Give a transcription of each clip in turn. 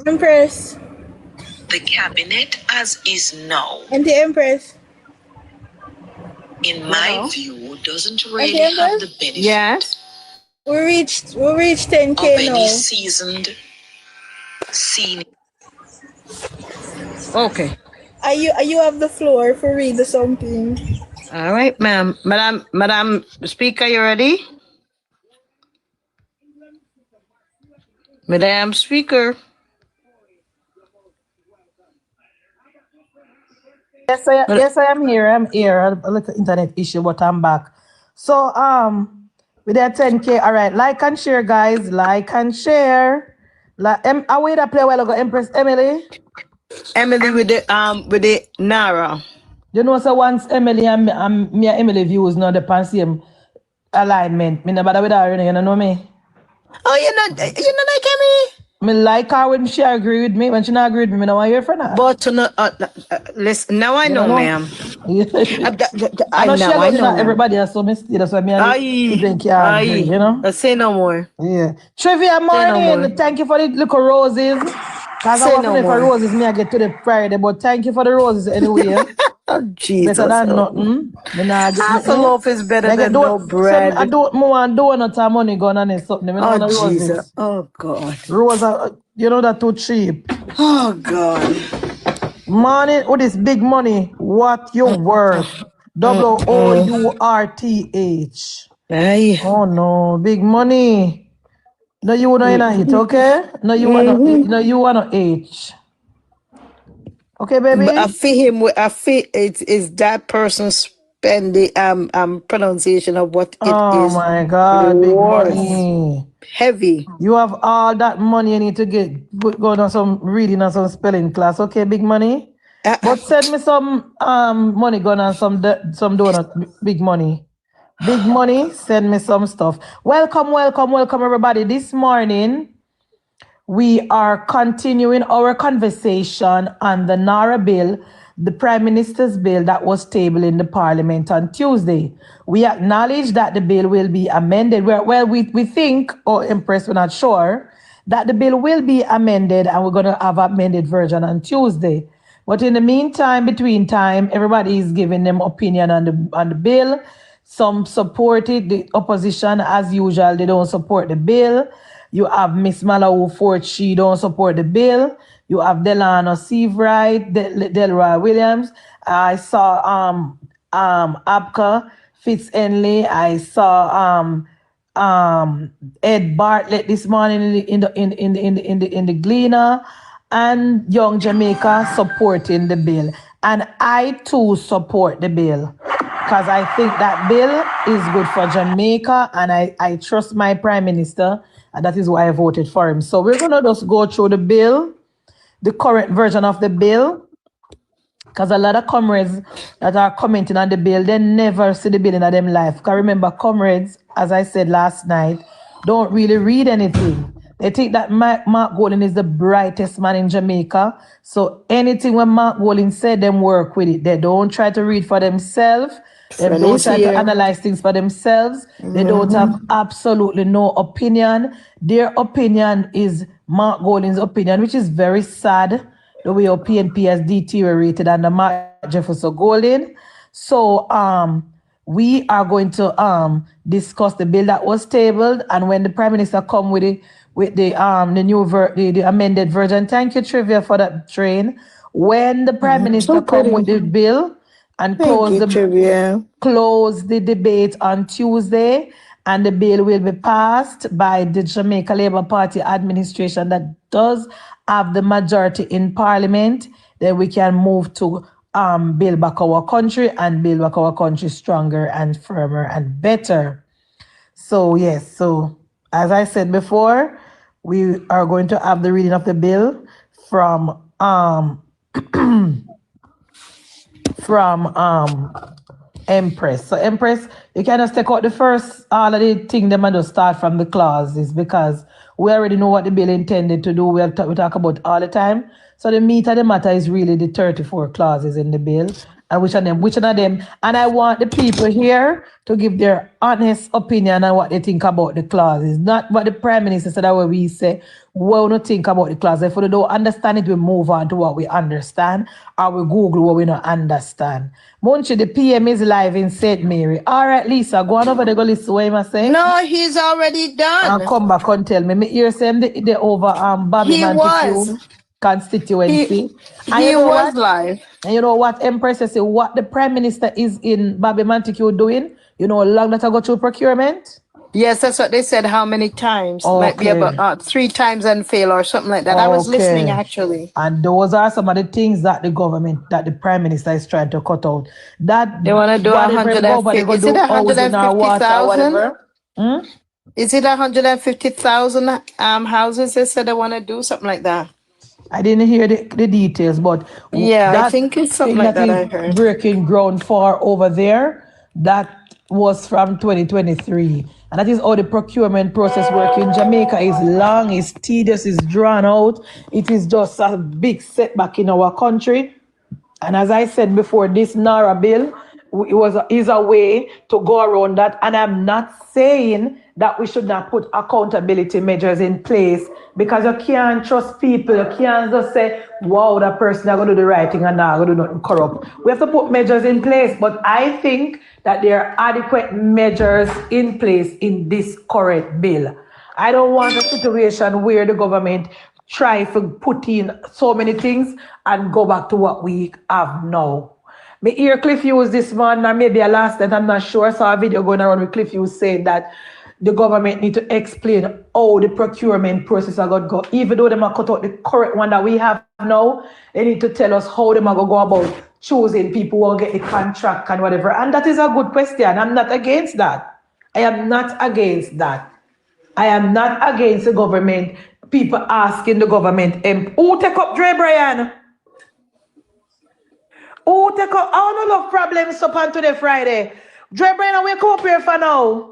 Empress. The cabinet as is now, And the Empress. in my view, doesn't really have the benefit. Yes. We reached 10K of any now. seasoned senior. Okay. Are you have the floor for read the something? All right, ma'am. Madam Speaker, you ready? Madam Speaker. Yes, I am here. I'm here. A little internet issue, but I'm back. So, with that 10K, all right. Like and share, guys. Like and share. I wait to play a while ago. Empress Emily. Emily with the Nara. You know, so once Emily and me and Emily views not the same alignment. Me never with her, you know me. Oh, you not like Emily? Me like her when she agree with me. When she not agree with me, me don't want to hear from her. But listen, now I know, ma'am. I know she now I alone, know. not everybody else, so me still, that's why me and Aye, children can't agree, you know? Say no more. Yeah. Trivia morning. Thank you for the little roses. Because I want to make for roses, me I get to the Friday, but thank you for the roses anyway. Oh, Jesus. Better than nothing. Half a loaf is better than no bread. I don't want donuts or money gone on and something. Oh, want Jesus. Roses. Oh, God. Roses are, you know, that too cheap. Oh, God. Money with this big money, what you worth? WOURTH. Aye. Oh no, big money. No, you wanna eat, okay? No, you wanna H. Okay, baby. But I feel him. I feel it's that person spend the pronunciation of what it is. Oh my God, big money. Heavy. You have all that money you need to go on some reading and some spelling class. Okay, big money. But send me some money gun and some donut, big money. Big money, send me some stuff. Welcome everybody. This morning, we are continuing our conversation on the NARA bill, the Prime Minister's bill that was tabled in the Parliament on Tuesday. We acknowledge that the bill will be amended. We think, or Empress, we're not sure, that the bill will be amended and we're going to have an amended version on Tuesday. But in the meantime, between time, everybody is giving them opinion on the bill. Some support it. The opposition, as usual, they don't support the bill. You have Miss Malawu Fort, she don't support the bill. You have Delano Seavright, Delroy Williams. I saw Abka Fitz-Enley. I saw Ed Bartlett this morning in the Gleaner, and Young Jamaica supporting the bill. And I too support the bill because I think that bill is good for Jamaica, and I trust my Prime Minister, and that is why I voted for him. So we're gonna just go through the bill, the current version of the bill, because a lot of comrades that are commenting on the bill, they never see the bill in their life. Because remember, comrades, as I said last night, don't really read anything. They think that Mark Golding is the brightest man in Jamaica. So anything when Mark Golding said, them work with it. They don't try to read for themselves. They don't try to analyze things for themselves. They don't have absolutely no opinion. Their opinion is Mark Golding's opinion, which is very sad. The way our PNP has deteriorated under Mark Jefferson Golding. So we are going to discuss the bill that was tabled, and when the Prime Minister come with the amended version. Thank you, Trivia, for that train. When the Prime Minister come with the bill and close the debate on Tuesday, and the bill will be passed by the Jamaica Labour Party administration that does have the majority in Parliament, then we can move to build back our country and build back our country stronger and firmer and better. So yes, so as I said before, we are going to have the reading of the bill from Empress. So Empress, you can just take out the first all of the thing them and just start from the clauses, because we already know what the bill intended to do. We talk about all the time. So the meat of the matter is really the 34 clauses in the bill. And which one of them. And I want the people here to give their honest opinion on what they think about the clauses. Not what the Prime Minister said, that what we say. What we think about the clause. If we don't understand it, we move on to what we understand. Or we Google what we don't understand. Munchi, the PM is live in St. Mary. All right, Lisa, go on over there, go listen what I say. No, he's already done. And come back and tell me. Me hear saying the over Bobby He was. constituency. He was live. And you know what, Empress says, what the Prime Minister is in Bobby Montague doing? You know how long that I go through procurement? Yes, that's what they said. How many times? Okay. Might be about 3 times and fail or something like that. I was listening actually. And those are some of the things that the government, that the Prime Minister is trying to cut out. That they want to do 150,000. Is it 150,000? Is it 150,000 houses? They said they want to do something like that. I didn't hear the details, but yeah, I think it's something like that. I heard breaking ground for over there. That was from 2023, and that is how the procurement process works in Jamaica. Is long, is tedious, is drawn out. It is just a big setback in our country. And as I said before, this NARA bill is a way to go around that. And I'm not saying that we should not put accountability measures in place, because you can't trust people. You can't just say, wow, that person is going to do the right thing and not going to do nothing corrupt. We have to put measures in place. But I think that there are adequate measures in place in this current bill. I don't want a situation where the government try to put in so many things and go back to what we have now. Me hear Cliff Hughes this morning, or maybe last night, I'm not sure. I saw a video going around with Cliff Hughes saying that the government need to explain how the procurement process are going to go. Even though they might cut out the current one that we have now, they need to tell us how they might go about choosing people who will get the contract and whatever. And that is a good question. I'm not against that. I am not against that. I am not against the government. People asking the government, who take up Dre Brian? Who take up? I don't love problems up on today Friday. Dre Brian, we come up here for now.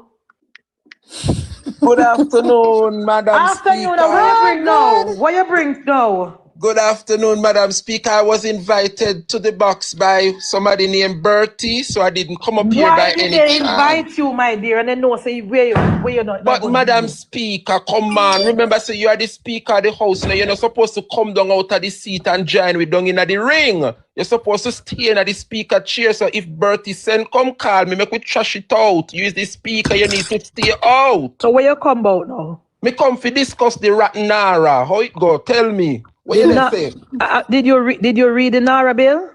Good afternoon, Madam Afternoon, Speaker. what you bring now? What you bring now? Good afternoon, Madam Speaker. I was invited to the box by somebody named Bertie, so I didn't come up here by any chance. Why did they invite you, my dear, and they know say where you're not? But Madam Speaker, come on. Remember, say you are the Speaker of the House now. You're not supposed to come down out of the seat and join with down in the ring. You're supposed to stay in the Speaker chair. So if Bertie send, come call me, make we trash it out. You is the Speaker, you need to stay out. So where you come about now? Me come to discuss the rotten Nara. How it go? Tell me. What you say? Did you read the NARA bill?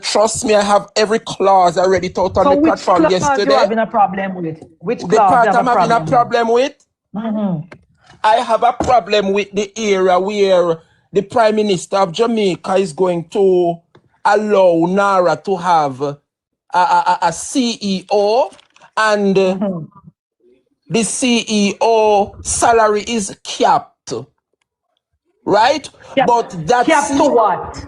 Trust me, I have every clause I read it out on the platform yesterday. Which clause you having a problem with? Which clause the part I'm having a problem with? I have a problem with the era where the Prime Minister of Jamaica is going to allow NARA to have a CEO, and the CEO salary is capped. Right? But that's capped to what?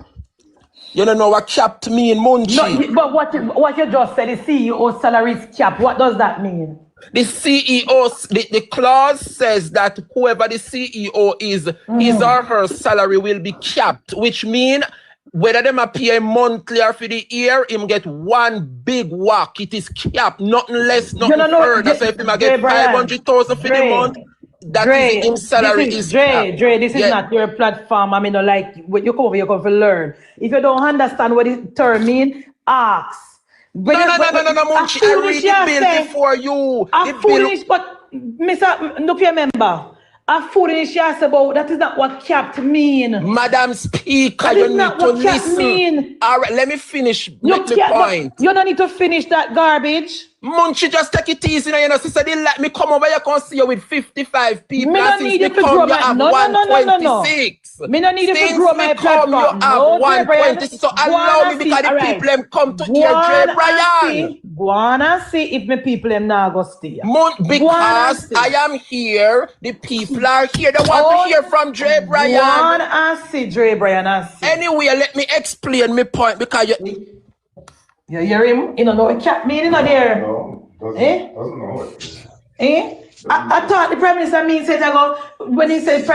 You don't know what capped mean, Munchi. No, but what you just said, the CEO salary is capped. What does that mean? The CEO, the clause says that whoever the CEO is, his or her salary will be capped, which means whether them appear monthly or for the year, him get one big whack. It is capped, nothing less, nothing further. So if him get 500,000 for the month, that Dre, is his salary is Dre, this is not your platform. I mean, like, you come over, you come to learn. If you don't understand what this term means, ask. No, Munchi, I read the bill before you. Foolish, but Mr. Look, remember, a foolish yes about that is not what capped mean. Madam Speaker, you need to listen. Mean. All right, let me finish. Make the point. You don't need to finish that garbage. Munchi, just take it easy now. You know, sister, they let me come over. You can see you with 55 people. Me don't need you to grow my... No. Me don't need you to grow my platform. You have 126. So allow me because the people them come to hear Dre Brian. Wanna see if my people them now go stay. Because I am here, the people are here. They want to hear from Dre Brian. Wanna see Dre Brian. Anyway, let me explain my point because you... You hear him? You don't know what cat mean in there? No, doesn't know it. I thought the Prime Minister means said ago when he said the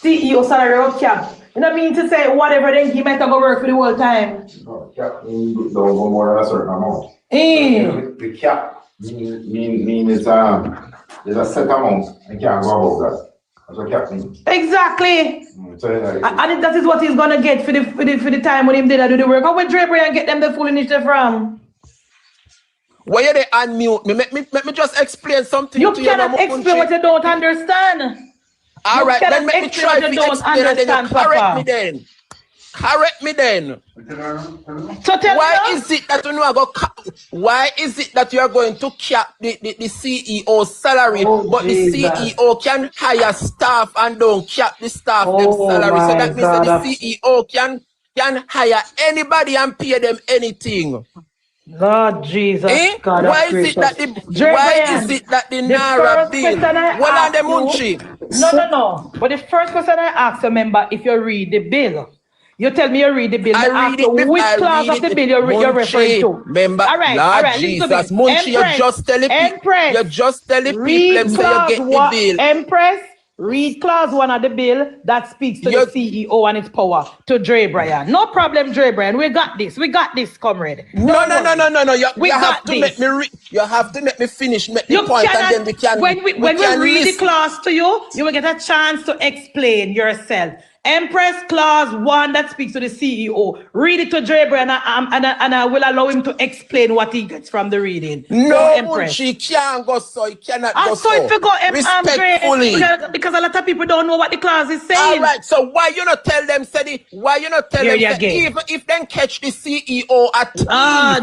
CEO salary cap. You know mean to say whatever then he might have go work for the whole time. No, cap don't go more than a certain amount. The cap mean is there's a set amount and can't go above that. That's what cap means. Exactly. And that is what he's gonna get for the time when him did do the work. How would Draper and get them the full initiative from? Why you they unmute me? Let me just explain something to you. You cannot explain what you don't understand. All right, then let me try to explain and then you correct me then. Correct me then. So tell why me is it that you know why is it that you are going to cap the CEO salary, but Jesus. the CEO can hire staff and don't cap the staff them salary? So that means that the CEO can hire anybody and pay them anything. Lord Jesus, God why is it that the Naira bill? Well, on the Munchi. No. But the first question I asked, remember, if you read the bill, you tell me you read the bill. I read it. Which clause of the bill you're referring to? Remember, all right. Jesus, Munchi, you just tell the people. Them say you get the bill. Empress. Read clause 1 of the bill that speaks to the CEO and its power to Dre Brian. No problem, Dre Brian. We got this, comrade. No. You have to make me you have to make me finish, make the point, and then we can. When we read the clause to you, you will get a chance to explain yourself. Empress clause 1 that speaks to the CEO. Read it to Dre Brian, and I will allow him to explain what he gets from the reading. No, she can't go so. He cannot go so. So. Respectfully. Because a lot of people don't know what the clause is saying. All right, so why you not tell them, even if they catch the CEO at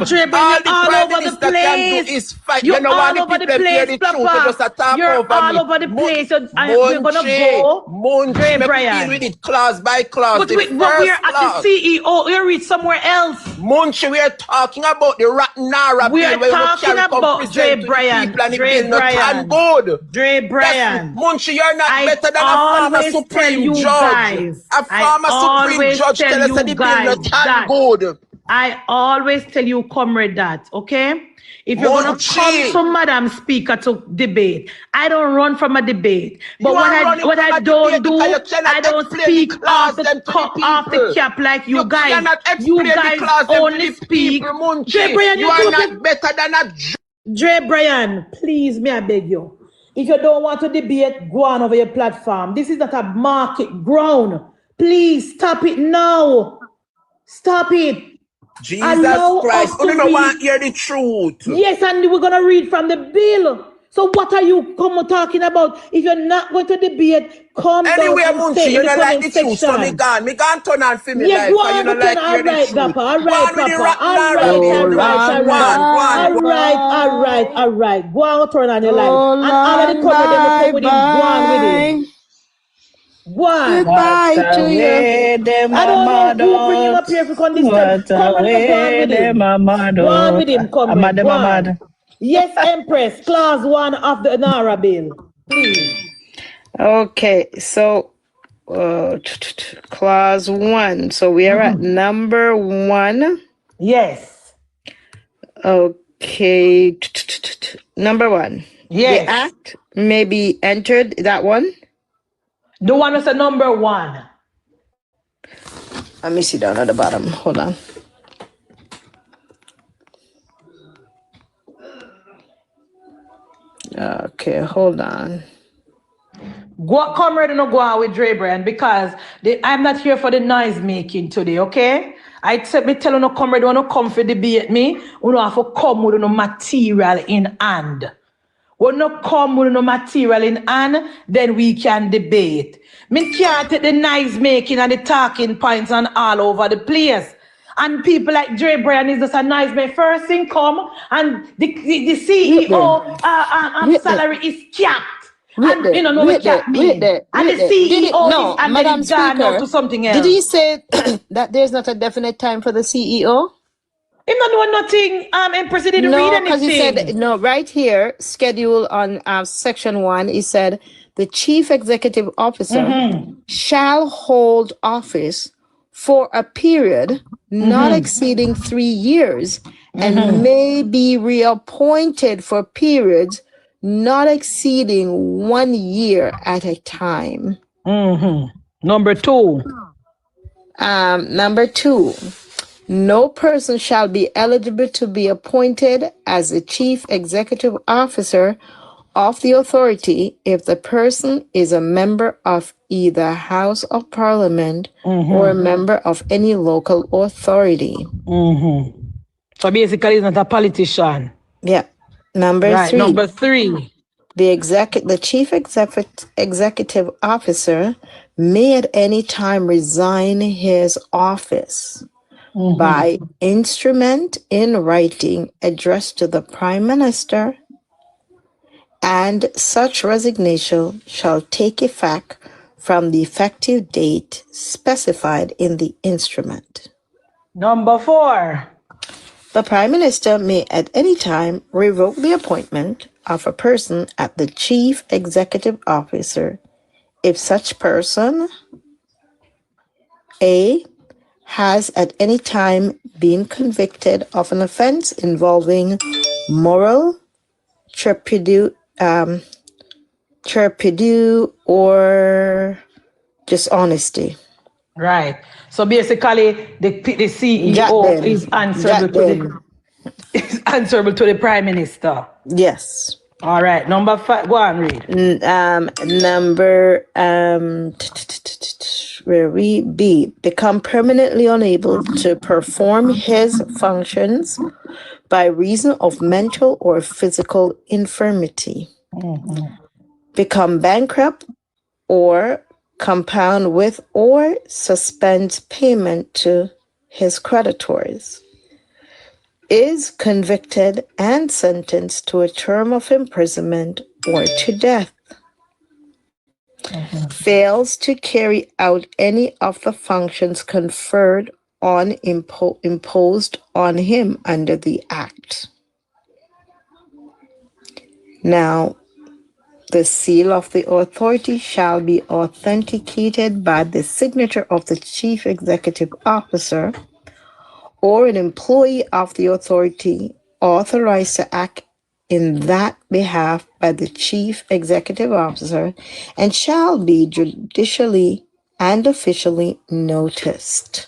Dre Brian, all the all prime over the minister place. can do is fight. You're You know all why over the the people hear place, the truth, they just attack You're over all me. over the place. So we're gonna go. Dre Brian. With it clause by clause. But we're at the CEO. We're read somewhere else. Munchi, we are talking about the rotten Naira we are bill. talking about Dre Brian. Dre Brian. Munchi, you're not better than a former Supreme Judge. A former Supreme Judge tell us that the bill not tan good. I always tell you, comrade, that, okay? If you're going to come to Madam Speaker to debate, I don't run from a debate. But what I don't do, I don't speak off the cap like you guys. You guys only speak. Dre Brian, you are not better than a Dre Brian, please, may I beg you. If you don't want to debate, go on over your platform. This is not a market ground. Please stop it now. Stop it. Jesus Christ, you don't want to hear the truth. Yes, and we're going to read from the bill. So what are you talking about? If you're not going to debate, come anyway, down and say you in the don't like the section. truth, so me gone turn on for me yes, life, you don't like hear the truth. Papa, all right, go on, turn on your life. And all of the cover them come with him, go on with him. What? Goodbye to you. I don't know who bring him up here for condition. Come on with him. Go on with him, come. Yes, Empress, clause 1 of the Naira bill. Please. Okay, so clause 1. So we are at number 1. Yes. Okay. Number 1. Yes. The act may be entered. That one? The one was a number 1. Let me see down at the bottom. Hold on. Okay, hold on. Come ready to go on with Dre Brian because I'm not here for the noise making today, okay? I said me tell you no come ready, want to come for debate me, you have to come with no material in hand. When no come with no material in hand, then we can debate. Me can't take the noise making and the talking points and all over the place. And people like Dre Brian is just a nice man. First thing come and the CEO salary is capped. And you know what cap mean. And the CEO is and then it's gone out to something else. Did he say that there's not a definite time for the CEO? He's not doing nothing. Empress didn't read anything. Because he said, no, right here, schedule on section 1, he said, the chief executive officer shall hold office for a period not exceeding 3 years and may be reappointed for periods not exceeding 1 year at a time. Number 2. Number 2, no person shall be eligible to be appointed as the chief executive officer of the authority if the person is a member of either House of Parliament or a member of any local authority. So basically, he's not a politician. Yeah. Number Right. 3. Number 3. The chief executive officer may at any time resign his office by instrument in writing addressed to the Prime Minister, and such resignation shall take effect from the effective date specified in the instrument. Number 4. The Prime Minister may at any time revoke the appointment of a person as the Chief Executive Officer if such person A. has at any time been convicted of an offense involving moral turpitude or dishonesty. Right. So basically, the CEO is answerable to the Prime Minister. Yes. All right. Number 5. Go on, read. Where we B, become permanently unable to perform his functions by reason of mental or physical infirmity. Become bankrupt or compound with or suspend payment to his creditors. Is convicted and sentenced to a term of imprisonment or to death. Fails to carry out any of the functions conferred on imposed on him under the Act. Now, the seal of the authority shall be authenticated by the signature of the Chief Executive Officer or an employee of the authority authorized to act in that behalf by the Chief Executive Officer and shall be judicially and officially noticed.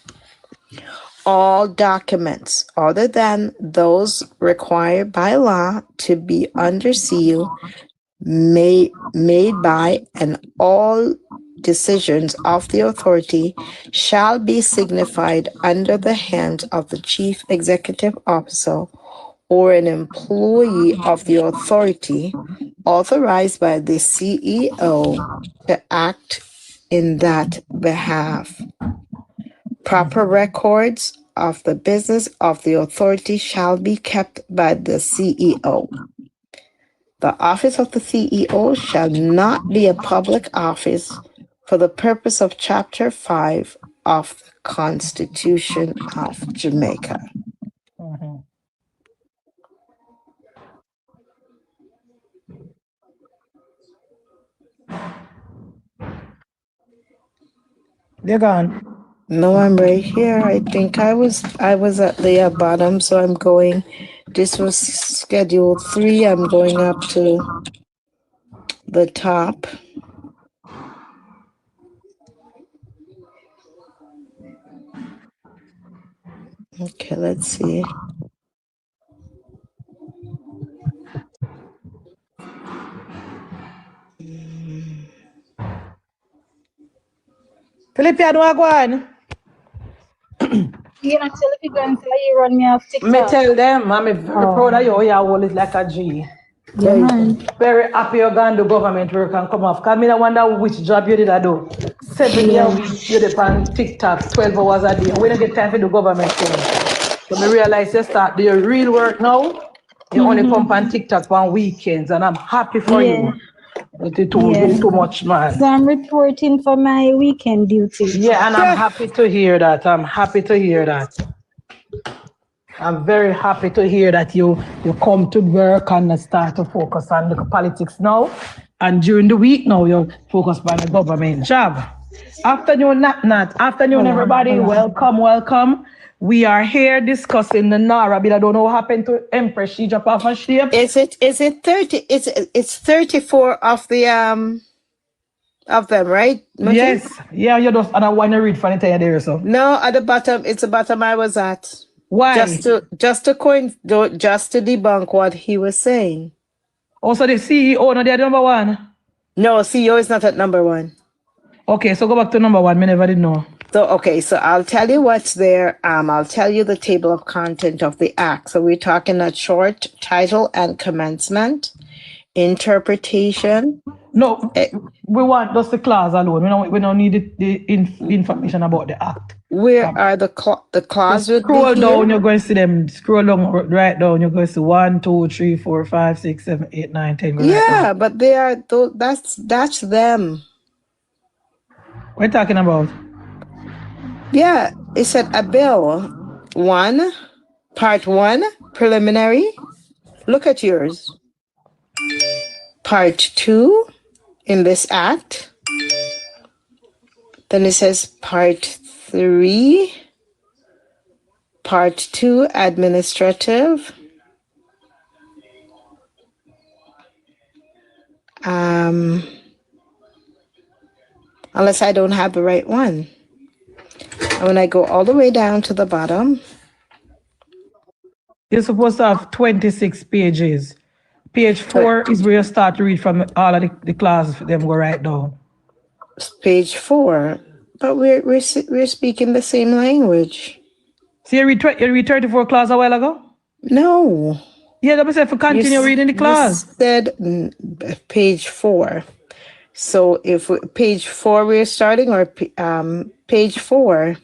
All documents other than those required by law to be under seal made by and all decisions of the authority shall be signified under the hand of the Chief Executive Officer or an employee of the authority authorized by the CEO to act in that behalf. Proper records of the business of the authority shall be kept by the CEO. The office of the CEO shall not be a public office for the purpose of Chapter 5 of the Constitution of Jamaica. They're gone. No, I'm right here. I think I was at the bottom, so I'm going. This was schedule 3. I'm going up to the top. Okay, let's see. Philippian, what go on? You know, tell if you go and say you run me off TikTok. Me tell them, I'm very proud of you. You always like a G. Yeah, man. Very happy you're going to do government work and come off. Because I wonder which job you did I do. 7 days a week, you did on TikTok, 12 hours a day. We don't get time to do government work. So I realize you start do your real work now. You only come on TikTok on weekends, and I'm happy for you. But it won't be too much, man. So I'm reporting for my weekend duty. Yeah, and I'm happy to hear that. I'm happy to hear that. I'm very happy to hear that you come to work and start to focus on the politics now. And during the week now, you focus on the government job. Afternoon, afternoon, everybody. Welcome. We are here discussing the Nara bill. I don't know what happened to Empress. She dropped off her shape. Is it 30? It's 34 of the of them, right? Muchi? Yes. Yeah, you just and I want to read for the entire day or so. No, at the bottom, it's the bottom I was at. Why? Just to debunk what he was saying. Also, the CEO, no, they're number one. No, CEO is not at number one. Okay, so go back to number one. Me never did know. So, okay, so I'll tell you what's there. I'll tell you the table of content of the act. So we're talking a short title and commencement, interpretation. No, we want just the clause alone. We don't need the information about the act. Where are the clause? Scroll down, you're going to see them. Scroll down, right down, you're going to see 1, 2, 3, 4, 5, 6, 7, 8, 9, 10. Yeah, right, but they are that's them. What are you talking about? Yeah, it said a bill. Part 1, preliminary. Look at yours. Part 2 in this act. Then it says part 3. Part 2, administrative. Unless I don't have the right one. And when I go all the way down to the bottom. You're supposed to have 26 pages. Page 4 is where you start to read from all of the classes for them go right down. Page 4. But we're speaking the same language. So you read 34 class a while ago? No. Yeah, let me say, if you continue reading the class. You said page 4. So if page 4 we're starting, or page 4,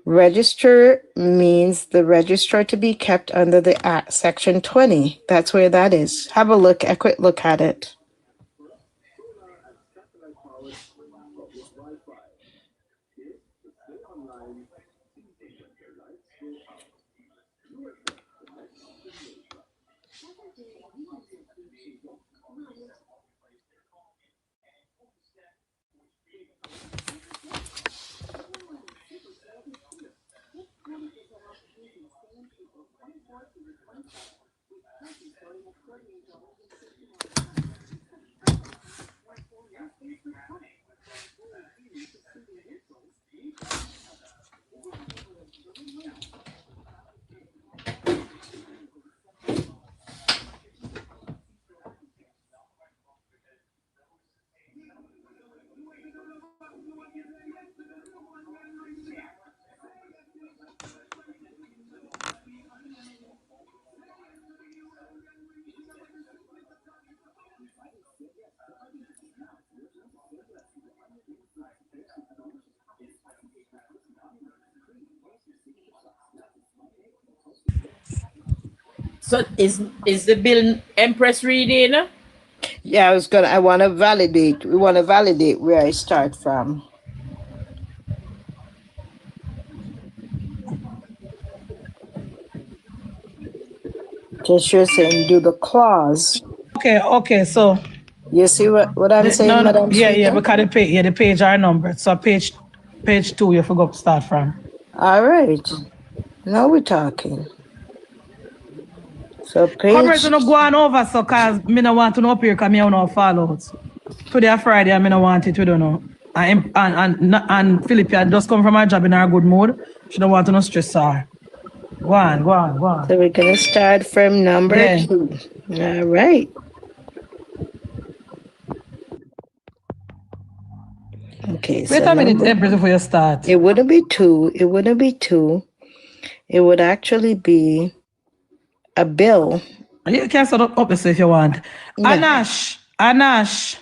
register means the register to be kept under the Act, Section 20. That's where that is. Have a quick look at it. So is the bill Empress reading? Yeah, I want to validate. We want to validate where I start from. Just you're saying do the clause. Okay, so. You see what I'm saying, Madam? Yeah, because the page are numbered. So page 2, you forgot to start from. All right. Now we're talking. So page... Corporate not going over, so because me don't want to know up here because me don't know follow. Today Friday, I don't want it, we don't know. And Philippa just come from her job in her good mood. She don't want to know stress her. Go on. So we're going to start from number 2. All right. Okay. Wait a minute, Empress, before you start. It wouldn't be 2. It would actually be a bill. You can start up this if you want. Yeah. Anash.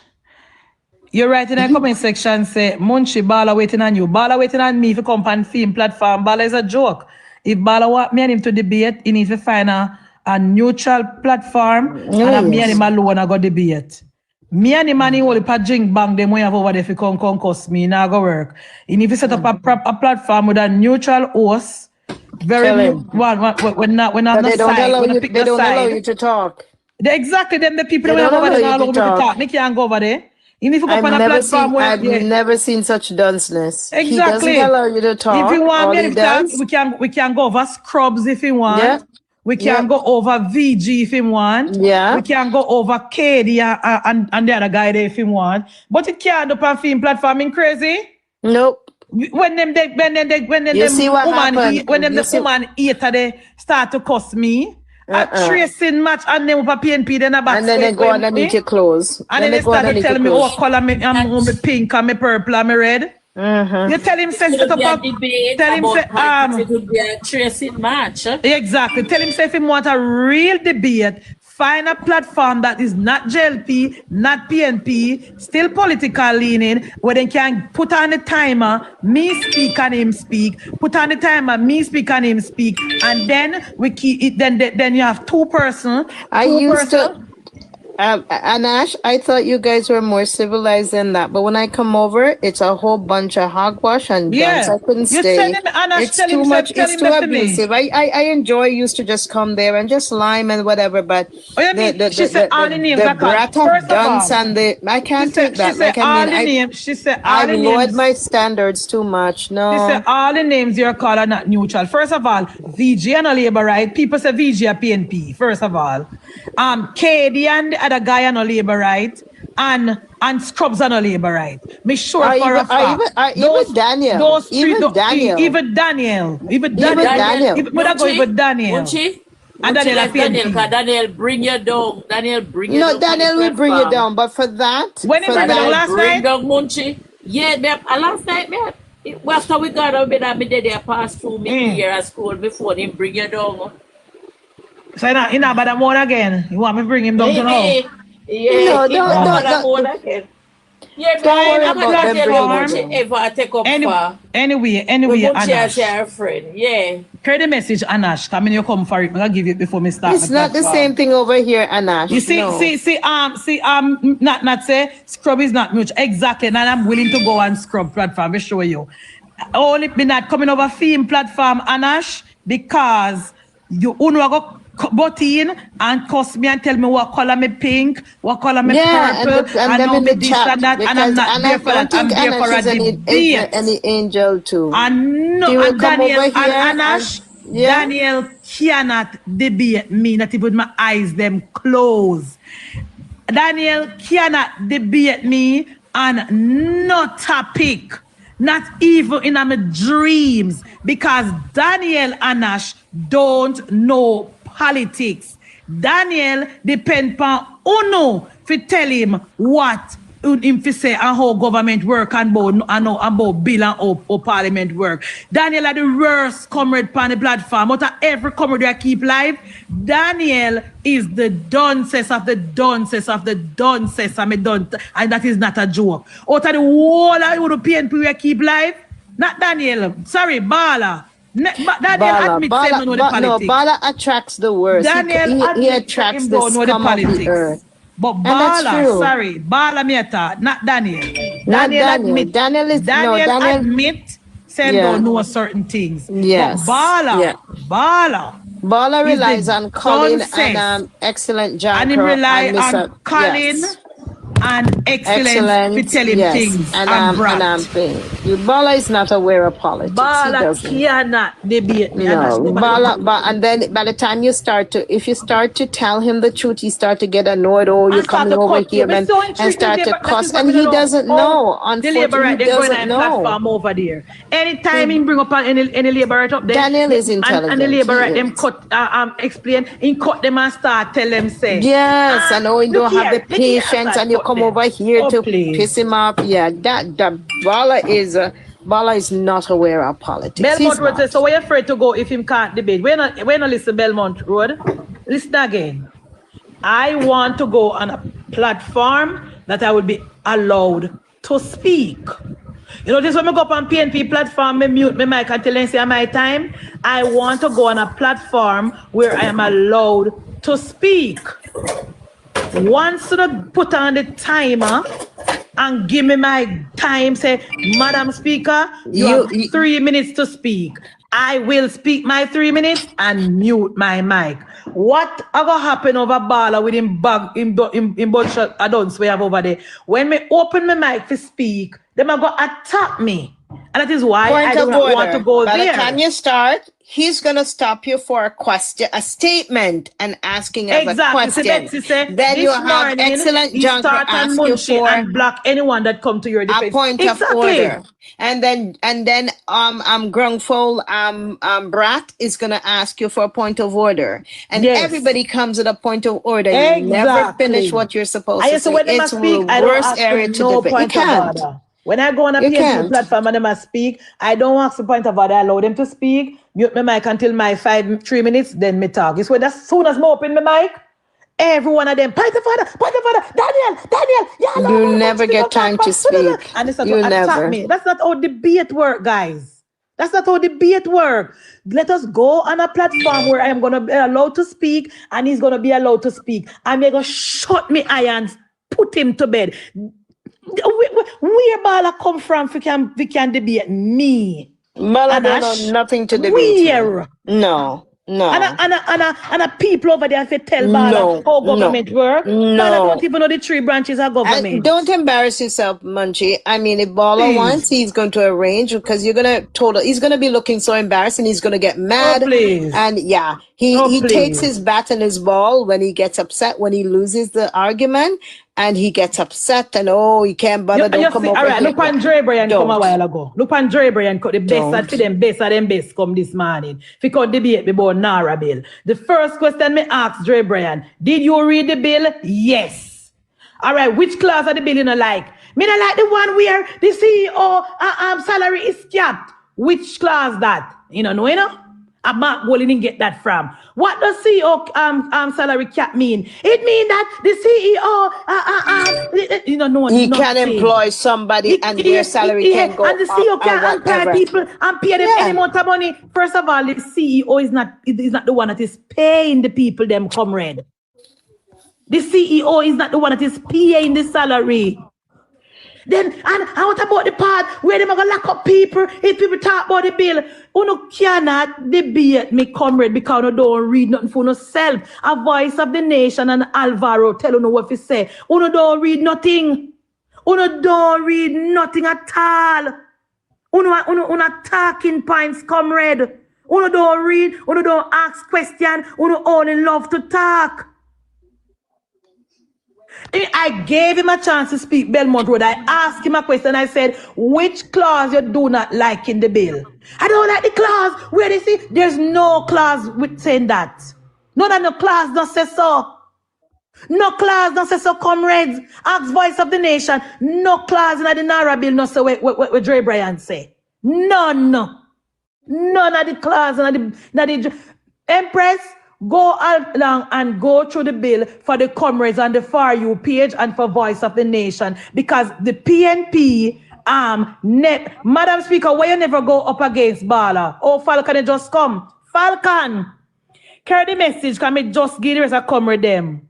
You write in the comment section, say, Munchi, Bala waiting on you. Bala waiting on me if you come on film platform. Bala is a joke. If Bala want me and him to debate, he needs to find a neutral platform and me and him alone I go debate. Me and him and him only drink bang them way over there if you come cost me, now go work. He need to set up a platform with a neutral host. Very we're not they don't allow you to talk. Exactly, them the people that over there all over to talk. They can't go over there. I've never seen such dunceness. Exactly. He doesn't allow you to talk. If you want me to talk, we can go over scrubs if you want. Yeah. We can go over VG if him want. Yeah. We can go over KD and the other guy there if him want. But it can't do on film platform in crazy. Nope. When them You see what happened? When them the woman eater they start to cuss me. A tracing match and them up a PNP then a back. And then they go underneath your clothes. And then they start to tell me what color I'm pink and me purple and me red. You tell him say set up a tell him say it would be a tracing match. Exactly. Tell him say if he want a real debate, find a platform that is not JLP, not PNP, still political leaning, where they can put on the timer, me speak and him speak, put on the timer, me speak and him speak, and then we keep it. Then you have two person. Anash, I thought you guys were more civilized than that, but when I come over, it's a whole bunch of hogwash and dance. I couldn't stay. It's too much. It's too abusive. I enjoy. Used to just come there and just lime and whatever, but the brat of dance and I can't take that. Like I lowered my standards too much. No. She said all the names you're called are not neutral. First of all, VG and a labor right. People say VG are PNP. First of all, KD and the other guy are no labor right, and Scrubs are no labor right. Me sure for a fact. Even Daniel. Even Daniel. Even Daniel. Even Daniel. And Daniel bring you down. Daniel bring you down. No, Daniel will bring you down, but for that. When he bring you down last night? Down Munchie. Yeah, last night, man. After we got out, me did pass through me here at school before him bring you down. So you know about the moon again? You want me to bring him down to now? Yeah, no, don't. Yeah, don't worry about them. Anyway, Anash. Our friend, yeah. Hear the message, Anash. Come in, you come for it. I'll give it before me start. It's not the same thing over here, Anash. You see, not say scrub is not much. Exactly, and I'm willing to go on scrub platform. We show you. Only be not coming over theme platform, Anash, because you go butt in and cuss me and tell me what color me pink, what color me purple, and know me this and that, and I'm not there for that. I'm there for a debate. Any angel too. And Daniel and Anash, Daniel cannot debate me, not even with my eyes them closed. Daniel cannot debate me on no topic, not even in my dreams, because Daniel Anash don't know politics. Daniel depend on Uno to tell him what him to say and how government work and about bill and how parliament work. Daniel are the worst comrade on the platform. Out of every comrade I keep live, Daniel is the dunces of the dunces of the dunces, and that is not a joke. Out of the whole of European people I keep live, not Daniel, sorry, Bala. Daniel admits him know the politics. No, Bala attracts the worst. Daniel he attracts the scum of the earth. But Bala, Bala Mieta, not Daniel. Daniel admit say don't know certain things. Yes. But Bala relies on Colin and excellent John. And he rely on Colin and excellence to tell him things. And Bala is not aware of politics. Bala cannot debate. No, Bala, and then by the time you start to tell him the truth, he start to get annoyed. Oh, you're coming over here and start to cuss, and he doesn't know. Unfortunately, he doesn't know. Platform over there. Anytime he bring up any labor right up there, Daniel is intelligent. And the labor right them cut explain, he cut them and start tell them say. Yes, and you don't have the patience, and you come over here to piss him off. Yeah, that Bala is not aware of politics. Belmont Road says, so we're afraid to go if him can't debate. We're not listen Belmont Road. Listen again. I want to go on a platform that I would be allowed to speak. You know, this when I go up on PNP platform, I mute my mic until I say my time. I want to go on a platform where I am allowed to speak. Once you put on the timer and give me my time, say, Madam Speaker, you have 3 minutes to speak. I will speak my 3 minutes and mute my mic. What ever happen over Bala with him bag in bunch of adults we have over there? When me open my mic to speak, them are going to attack me. And that is why Point I do of not order. want to go By there. the time you start, he's gonna stop you for a question, a statement, and asking as a Exactly. So question. Betsy said, Then you this have morning, excellent he John to start and ask you Munchie for and block anyone that come to your a defense. point of Exactly. order. And then Grungful Brat is gonna ask you for a point of order. And Yes. everybody comes with a point of order. You never finish Exactly. what you're supposed I to used to say. when them a It's the speak, I don't worst ask area them to no debate. You point of can't. order. When I go on a You PNP can't. platform and them a speak, I don't ask the point of order. I allow them to speak, mute my mic until my 3 minutes, then me talk. It's when as soon as I open my mic, every one of them, point of order, Daniel, yeah, You never get time to speak. and they start You to attack never. me. That's not how debate work, guys. That's not how debate work. Let us go on a platform where I am going to be allowed to speak and he's going to be allowed to speak. And they're going to shut me irons, put him to bed. Where Bala come from? We can debate me. Bala don't know nothing to debate. Where? No. And a people over there if you tell Bala how government work. Bala don't even know the 3 branches of government. And don't embarrass yourself, Munchie. I mean, if Bala wants, he's going to arrange because he's gonna be looking so embarrassed and he's gonna get mad. And yeah, he takes his bat and his ball when he gets upset, when he loses the argument, and he gets upset and he can't bother. Don't come over all right, here. look on Dre Brian come a while ago. Look on Dre Brian the best of them best come this morning. If you could debate about Nara bill. The first question me asked Dre Brian, did you read the bill? Yes. All right, which clause of the bill you don't like? Me not like the one where the CEO salary is capped. Which clause that? You know? A Mark Bolin didn't get that from. What does CEO salary cap mean? It means that the CEO he can employ somebody and their salary can go and the CEO can employ people and pay them any amount of money. First of all, the CEO is not the one that is paying the people them comrade. The CEO is not the one that is paying the salary. Then, and what about the part where they gonna lock up people if people talk about the bill? You cannot debate me, comrade, because you don't read nothing for yourself. A voice of the nation and Alvaro tell you what to say. You don't read nothing. You don't read nothing at all. You talking points, comrade. You don't read, you don't ask questions, you only love to talk. I gave him a chance to speak Belmont Road. I asked him a question. I said, which clause you do not like in the bill? I don't like the clause where they say there's no clause with saying that. No clause don't say so. No clause don't say so, comrades. Ask voice of the nation. No clause in the Nara bill no say what Dre Brian say. None of the clause in the Empress. Go along and go through the bill for the comrades on the For You page and for Voice of the Nation, because the PNP Madam Speaker, why you never go up against Bala? Oh, Falcon, you just come. Falcon, carry the message, can me just give the rest of comrade them.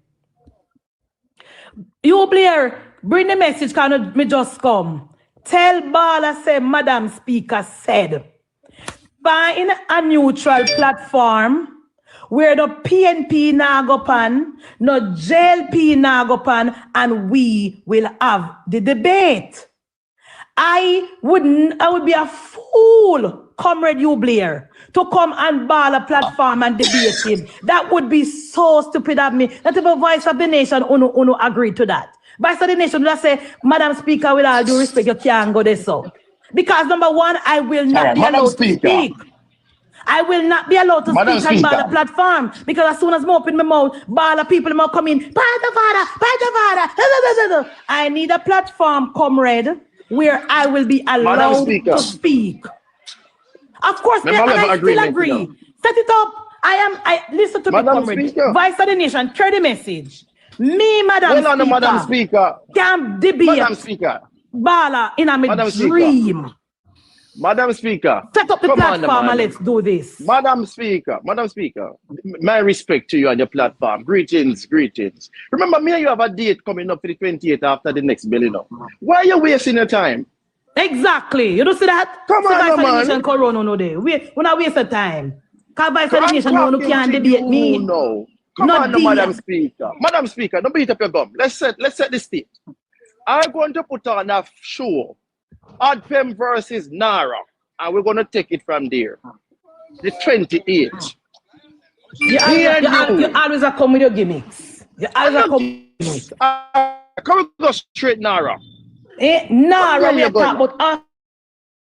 You, Blair, bring the message, can me just come. Tell Bala, say Madam Speaker said, find a neutral platform where the PNP na go pan, no JLP na go pan, and we will have the debate. I would be a fool, comrade you Blair, to come and ball a platform and debate him. That would be so stupid of me. Not even Voice of the Nation uno agree to that. Voice of the Nation will say, Madam Speaker, with all due respect, you can't go there so. Because number one, I will not be allowed to speak. I will not be allowed to speak on Bala platform, because as soon as I open my mouth, Bala people will come in. I need a platform, comrade, where I will be allowed to speak. Of course, and I still agree. Set it up. I listen to me, comrade. Voice of the Nation, carry the message. Me, Madam Speaker, can debate Bala in a dream. Madam Speaker, set up the platform and let's do this. Madam Speaker, my respect to you and your platform. Greetings. Remember, me and you have a date coming up for the 28th after the next bill, you know. Why are you wasting your time? Exactly. You don't see that? Come on, man. Corona no day. We're not wasting time. Because Vice of the Nation, no can't debate me. No. Come on, Madam Speaker. Madam Speaker, don't beat up your gum. Let's set the stage. I'm going to put on a show Adfem versus Nara. And we're going to take it from there. The 28th. You always a come with your gimmicks. You always a come with gimmicks. Can we go straight Nara? Nara, we are talking about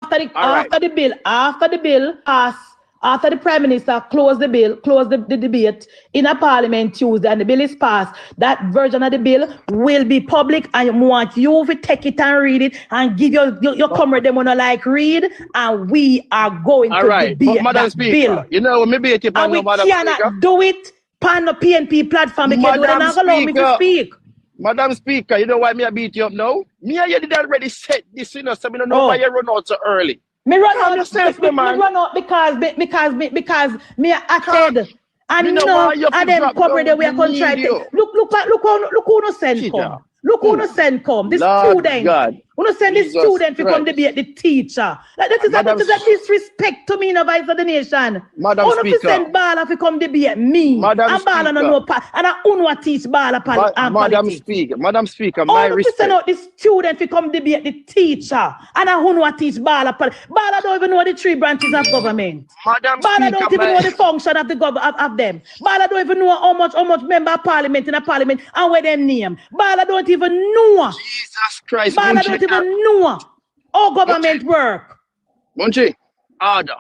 after the bill pass, after the Prime Minister closed the debate in a Parliament Tuesday and the bill is passed, that version of the bill will be public and I want you to take it and read it and give your comrade them wanna like read and we are going to debate that bill. You know, maybe it and we cannot do it on the PNP platform because they don't allow me to speak. Madam Speaker, you know why me I beat you up now? Me and you did already set this, you know, so I don't know why you run out so early. Me run out because me I said and them cover the way I can try to look who no send come. Look who no send come. The student. Who no send the student to come debate the teacher. Like that is a disrespect to me in the vice of the nation. Madam Speaker. Who no send Bala to come debate me. Madam and Bala no know and I don't teach Bala politics. Madam Speaker, my respect. Send out the student to come debate the teacher and I don't teach Bala politics. Bala don't even know the 3 branches of government. Madam Bala Speaker, don't even know the function of the of them. Bala don't even know how much member of parliament in a parliament and where them name. Bala don't even know. Jesus Christ. Bala don't even know how government work. Munchi, order.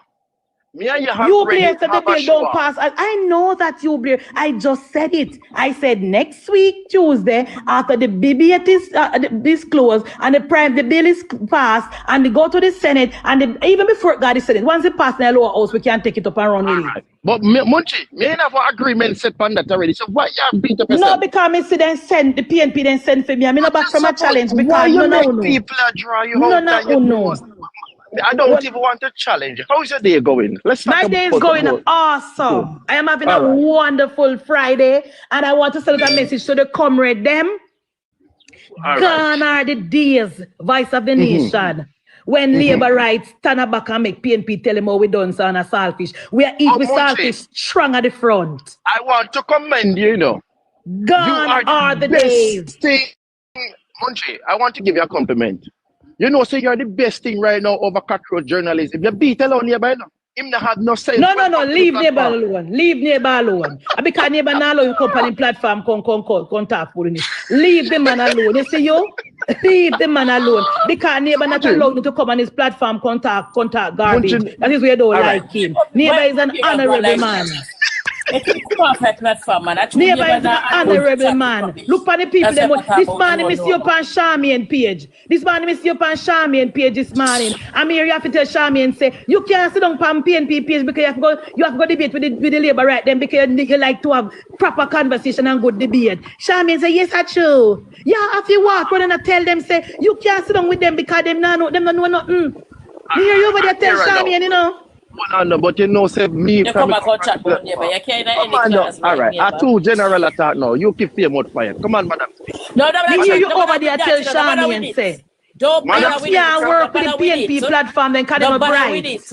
Me and you have you said the bill don't pass. I know that you blare. I just said it. I said next week Tuesday after the BBT is closed and the bill is passed and they go to the Senate and even before it got the Senate, once it passed in the lower house, we can take it up and run with it. But Munchi, me have an agreement set on that already. So why you beat up yourself? No, because me see them send the PNP then send for me. I'm not back from a challenge because why you make people draw you out? No. I don't even want to challenge. How's your day going? My day is going awesome. I am having a wonderful Friday, and I want to send a message to the comrade them. Gone are the days, voice of the nation. When labor rights stand back and make PNP tell them how we done so on a saltfish. We are eating with saltfish strong at the front. I want to commend you, you know. Gone are the days. Munchi, I want to give you a compliment. You know, you're the best thing right now over cutthroat journalism. You beat alone nearby now. Him not have no sense. No. Leave neighbor alone. Leave neighbor alone. Because neighbor now allow you company platform contact for it. Leave the man alone. You see you? Leave the man alone. Because neighbor not allow you to come on his platform contact garbage. That is where you don't like him. Neighbor is an honorable man. Neighbor is an honorable man. Look for the people. This morning, Miss you on Charmian page. This morning, this morning. I'm here, you have to tell Charmian, say, you can't sit on PNP page because you have to go debate with the labor right then because you like to have proper conversation and good debate. Charmian say, yes, that's true. Yeah, if you walk around and tell them, say, you can't sit down with them because them don't know nothing. You hear you over there tell Charmian, you know? No, but you know, say me. You come back and chat about me, but you can't any class. All right, I too general attack now. You keep fear more fire. Come on, madam. No, me hear you over there tell Charmian and say. Don't bother with it. Yeah, work with the PNP platform, then can them bother with it.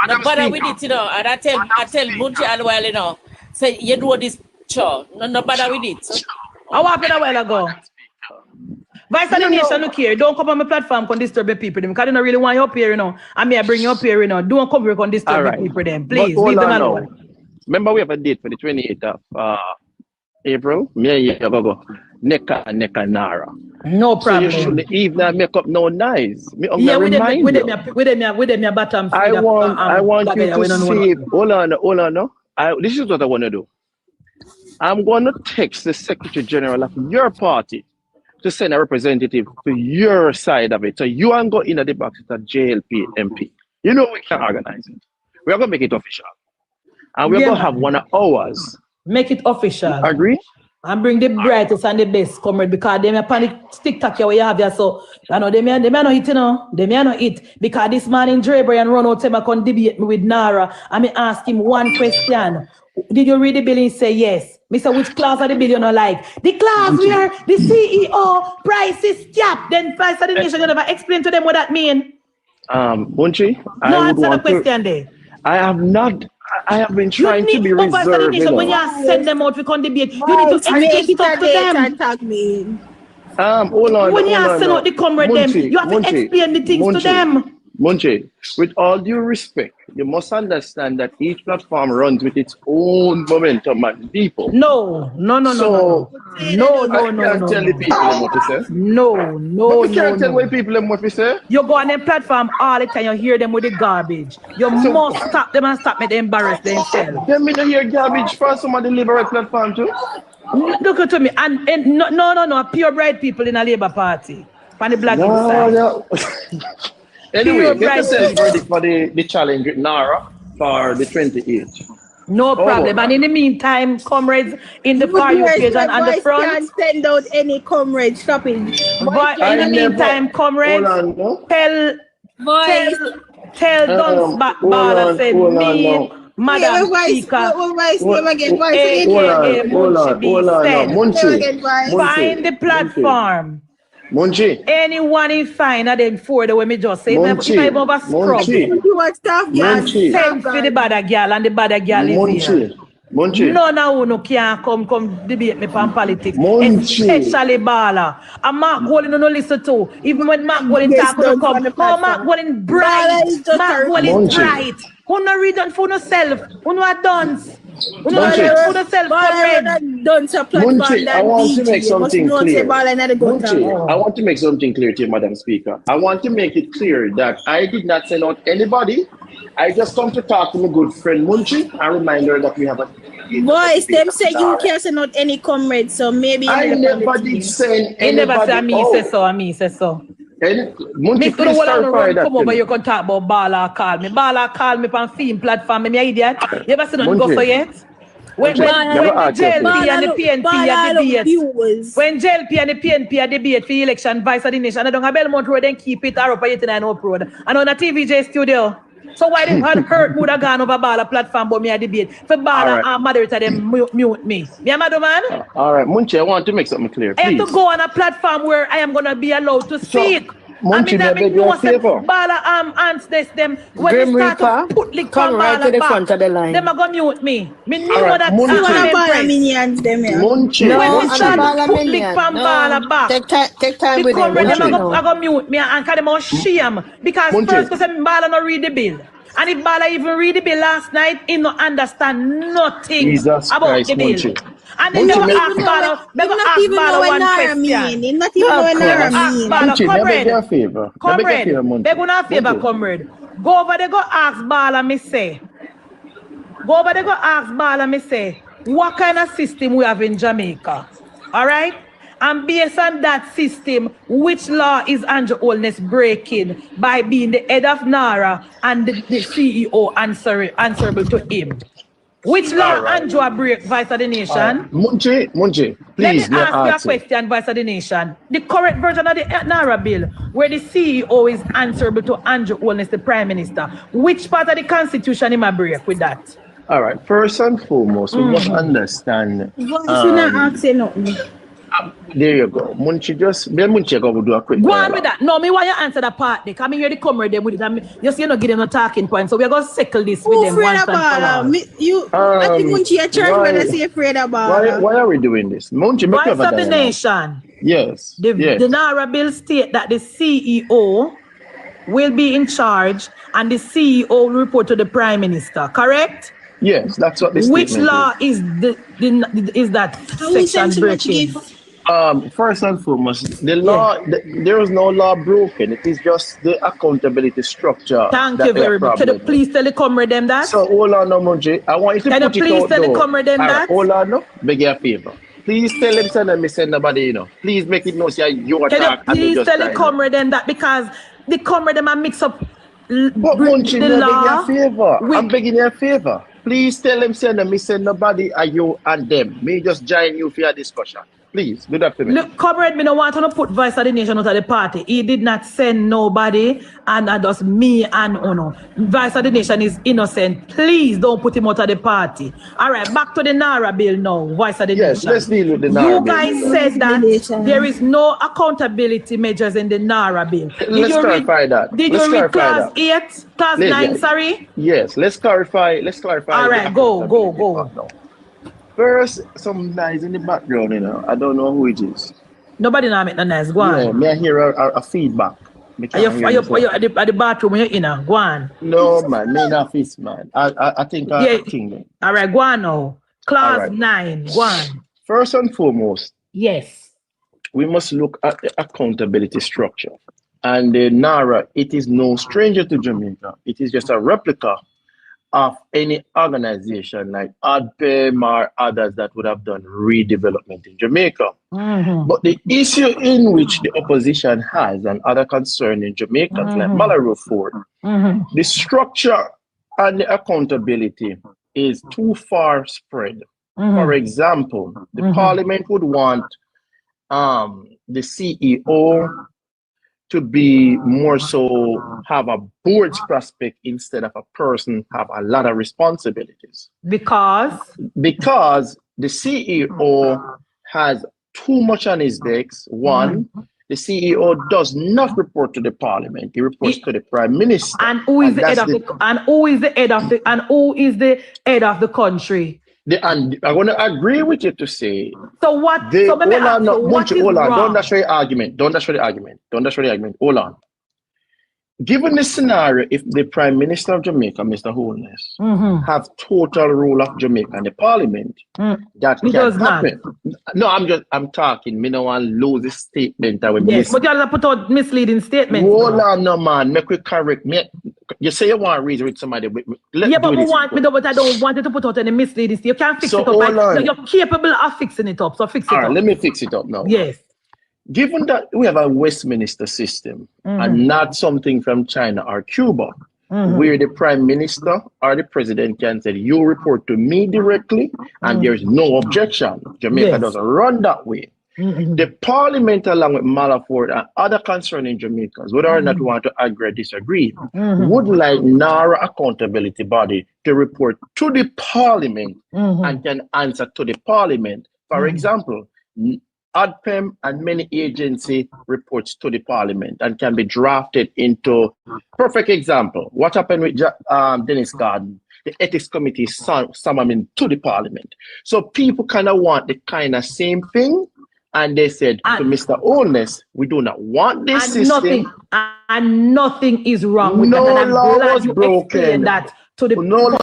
Don't bother with it, you know. And I tell Munchi all while, you know, say you do this show. No bother with it. I walked a while ago. Vice of the nation, look here. Don't come on my platform and disturb the people because they don't really want you up here, you know. I may bring you up here, you know. Don't come here and disturb the people them. Please, leave them alone. Remember, we have a date for the 28th of April. Me and you go Neka Nara. No problem. So you shouldn't even make up no nice. Yeah, with them bottom. I want you to see. Hold on. No. This is what I want to do. I'm going to text the Secretary General of your party to send a representative to your side of it. So you and go in at the box at JLP MP. You know we can organize it. We are going to make it official. And we're going to have 1 hour. Make it official. Agree? And bring the brightest and the best comrade because they may panic TikTok where you have there. So I know they may not eat, you know. They may not eat. Because this man in Draper and run out him and debate me with Nara. And me ask him one question. Did you read the bill and say yes? Mr. Which clause of the bill you don't like? The clause where the CEO price is capped. Then price of the nation you never explain to them what that means. Munchi, no, answer the question there. I have been trying to be reserved. When you send them out, we can debate. You need to educate it up to them. Hold on. When you send out the comrade them, you have to explain the things to them. Munchie, with all due respect, you must understand that each platform runs with its own momentum and people. No. So I can't tell the people what to say. No. But we can't tell people what to say. You go on their platform all the time, you hear them with the garbage. You must stop them and stop me to embarrass themselves. Then me to hear garbage for some of the liberal platform too. Look at me, and no, pure bright people in a Labour Party. On the black side. No. Anyway, get yourself ready for the challenge with Nara for the 28th. No problem. And in the meantime, comrades in the far page and the front. Can't send out any comrades stopping. But in the meantime, comrades, tell Duns Bala said me, Madam Speaker. Find the platform. Munchie. Anyone in fine of them four the way me just say. If I over scrub. You want stuff, Send for the bad girl and the bad girl is here. Munchie. None of you can come debate me on politics. Munchie. Especially Bala. And Mark Golden no listen to. Even when Mark Golden talk to come. Oh, Mark Golden bright. Mark Golden bright. Who no read on for yourself. Who no are dance. Who no read for yourself. Munchie, I want to make something clear. Munchie, I want to make something clear to you, Madam Speaker. I want to make it clear that I did not send out anybody. I just come to talk to my good friend Munchie and remind her that we have a boys, them say you can't send out any comrades, so maybe I never did send anybody. He never said me say so. Munchie, please clarify that. Come over, you can talk about Bala call me. Bala call me on film platform. Me idiot. You ever seen nothing go for yet? When the JLP and the PNP are debate. When JLP and the PNP are debate for election vice of the nation, I don't have Belmont Road and keep it or up 89 Up Road. And on a TVJ studio. So why did hurt would have gone over Bala platform but me a debate? For Bala and moderator them mute me. Me a mad man? All right, Munchie, I want to make something clear. Please. I have to go on a platform where I am gonna be allowed to speak. Munchie, I beg your favor. Bala answers them when they start to put lick on Bala to the back. front of the line. Them are gonna mute me. Me knew that Bala minions them here. Munchie, when they start to put lick on Bala back. Take time with them. Them are gonna mute me and call them on shame. Because first because Bala not read the bill. And if Bala even read the bill last night, he not understand nothing about the bill. And then they go ask Bala, one question. He not even know what Nara mean. Comrade, they're gonna favor, comrade. Go over there, go ask Bala, me say. What kind of system we have in Jamaica? All right? And based on that system, which law is Andrew Holness breaking by being the head of NARA and the CEO answerable to him? Which law Andrew break, Vice of the Nation? Munchie, please. Let me ask you a question, Vice of the Nation. The correct version of the NARA bill, where the CEO is answerable to Andrew Holness, the Prime Minister. Which part of the Constitution am I break with that? All right. First and foremost, we must understand. There you go. Munchie go do a quick. Go on with that. No, me want you answer that part. They come here the comrade them with it. And you see, give them a talking point. So we're gonna settle this with them once and for all. I think Munchie a church when I say afraid about. Why are we doing this? Munchie, make Vice of the Nation. Yes. The NARA bill state that the CEO will be in charge and the CEO will report to the Prime Minister. Correct? Yes, that's what this. Which law is that section breaking? First and foremost, the law. There is no law broken. It is just the accountability structure. Thank you very much. Can you please tell the comrade them that? So hold on, no, Munchie. I want you to put it out. Can you please tell the comrade them that? Hold on, no. Beg your favor. Please tell them send them send nobody. You know. Please make it know say you attack. Can you please tell the comrade them that because the comrade them are mix up. But Munchie, the law. I'm begging your favor. Please tell them send them, me send nobody, are you and them. Me just join you for your discussion. Please, do that for me. Look, comrade, me no want to put Vice of the Nation out of the party. He did not send nobody, and just me and Uno. Vice of the Nation is innocent. Please don't put him out of the party. All right, back to the NARA bill now, Vice of the Nation. Yes, let's deal with the NARA bill. You guys said that there is no accountability measures in the NARA bill. Let's clarify that. Did you read clause 8, clause 9, sorry? Yes, let's clarify. All right, go. First, some guys in the background, you know. I don't know who it is. Nobody now make no nice. Go on. Yeah, may I hear a feedback? Are you at the bathroom when you're in? Go on. No, man, me not fist, man. I think King. All right, go on now. Clause 9. Go on. First and foremost, yes, we must look at the accountability structure. And the NARA, it is no stranger to Jamaica. It is just a replica of any organization like ADPEM or others that would have done redevelopment in Jamaica. But the issue in which the opposition has and other concerning Jamaicans like Malaro Ford, the structure and the accountability is too far spread. For example, the parliament would want the CEO to be more so have a board's prospect instead of a person have a lot of responsibilities. Because the CEO has too much on his decks. One, the CEO does not report to the parliament; he reports to the prime minister. And who is the head of the country? And I'm going to agree with you to say. So what? Hold on. Don't destroy the argument. Don't destroy the argument. Hold on. Given the scenario, if the Prime Minister of Jamaica, Mr. Holness, have total rule of Jamaica and the Parliament, that can happen. No, I'm talking. Me no want lose this statement that we yes, but you have to put out misleading statements. Hold on, no man. Make we correct me. You say you want to reason with somebody. But I don't want you to put out any misleading. You can't fix it up. You're capable of fixing it up. So fix it up. All right, let me fix it up now. Yes. Given that we have a Westminster system and not something from China or Cuba, where the prime minister or the president can say, you report to me directly and there's no objection. Jamaica doesn't run that way. The parliament, along with Malaford and other concerning Jamaicans, whether or not we want to agree or disagree, would like NARA accountability body to report to the parliament and can answer to the parliament. For example, ADPEM and many agency reports to the parliament and can be drafted into perfect example. What happened with Dennis Garden? The ethics committee summoned to the parliament. So people kind of want the kind of same thing. And they said to Mr. Holness, we do not want this system. Nothing is wrong with no that. And law was broken. That to the no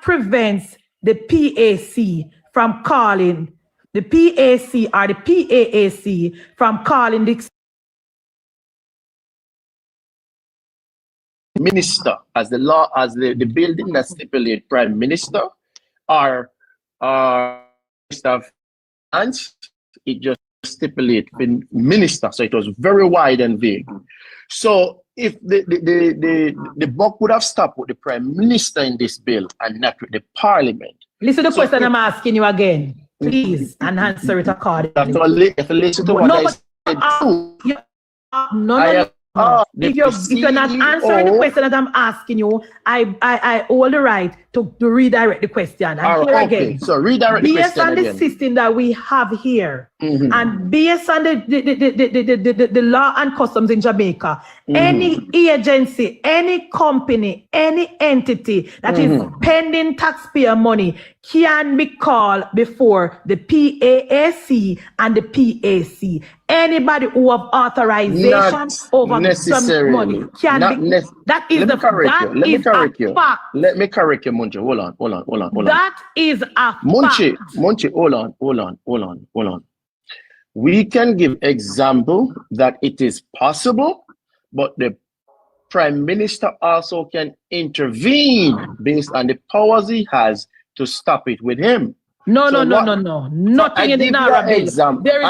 prevents the PAC from calling the PAC or the PAAC from calling the minister as the law, as the building that stipulate prime minister or minister of finance, it just stipulate minister. So it was very wide and vague. So if the buck would have stopped with the prime minister in this bill and not with the parliament. Listen to the question I'm asking you again, please, and answer it accordingly. If you listen to what I said, if you're not answering the question that I'm asking you, I hold the right to redirect the question. And here again, so redirect the question based on the system that we have here, and based on the law and customs in Jamaica, any agency, any company, any entity that is spending taxpayer money can be called before the PAAC and the PAC. Anybody who have authorization over some money can be. That is the fact. Let me correct you, Munchi. Hold on. That is a Munchi, hold on. We can give example that it is possible, but the prime minister also can intervene based on the powers he has to stop it with him. No. Nothing in the NARA bill. There is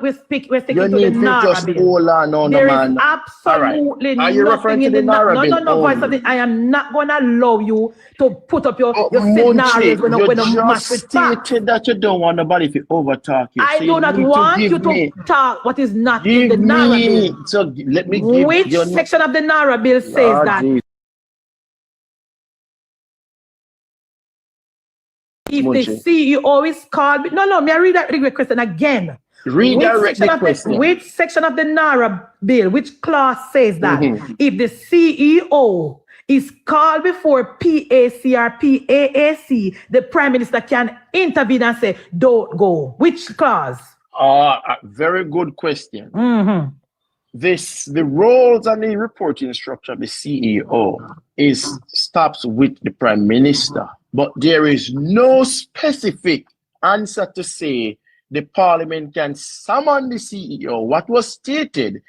we're sticking to the NARA bill. There is absolutely nothing in the NARA bill. No, I am not gonna allow you to put up your scenarios when I'm matched with facts. That you don't want nobody to overtalk you. I do not want you to talk what is not in the NARA bill. So let me give which section of the NARA bill says that? If the CEO is called, may I read that question again? Redirect the question. Which section of the NARA bill, which clause says that if the CEO is called before PAC or PAAC, the Prime Minister can intervene and say, don't go. Which clause? Very good question. The roles and the reporting structure of the CEO stops with the Prime Minister, but there is no specific answer to say the Parliament can summon the CEO. What was stated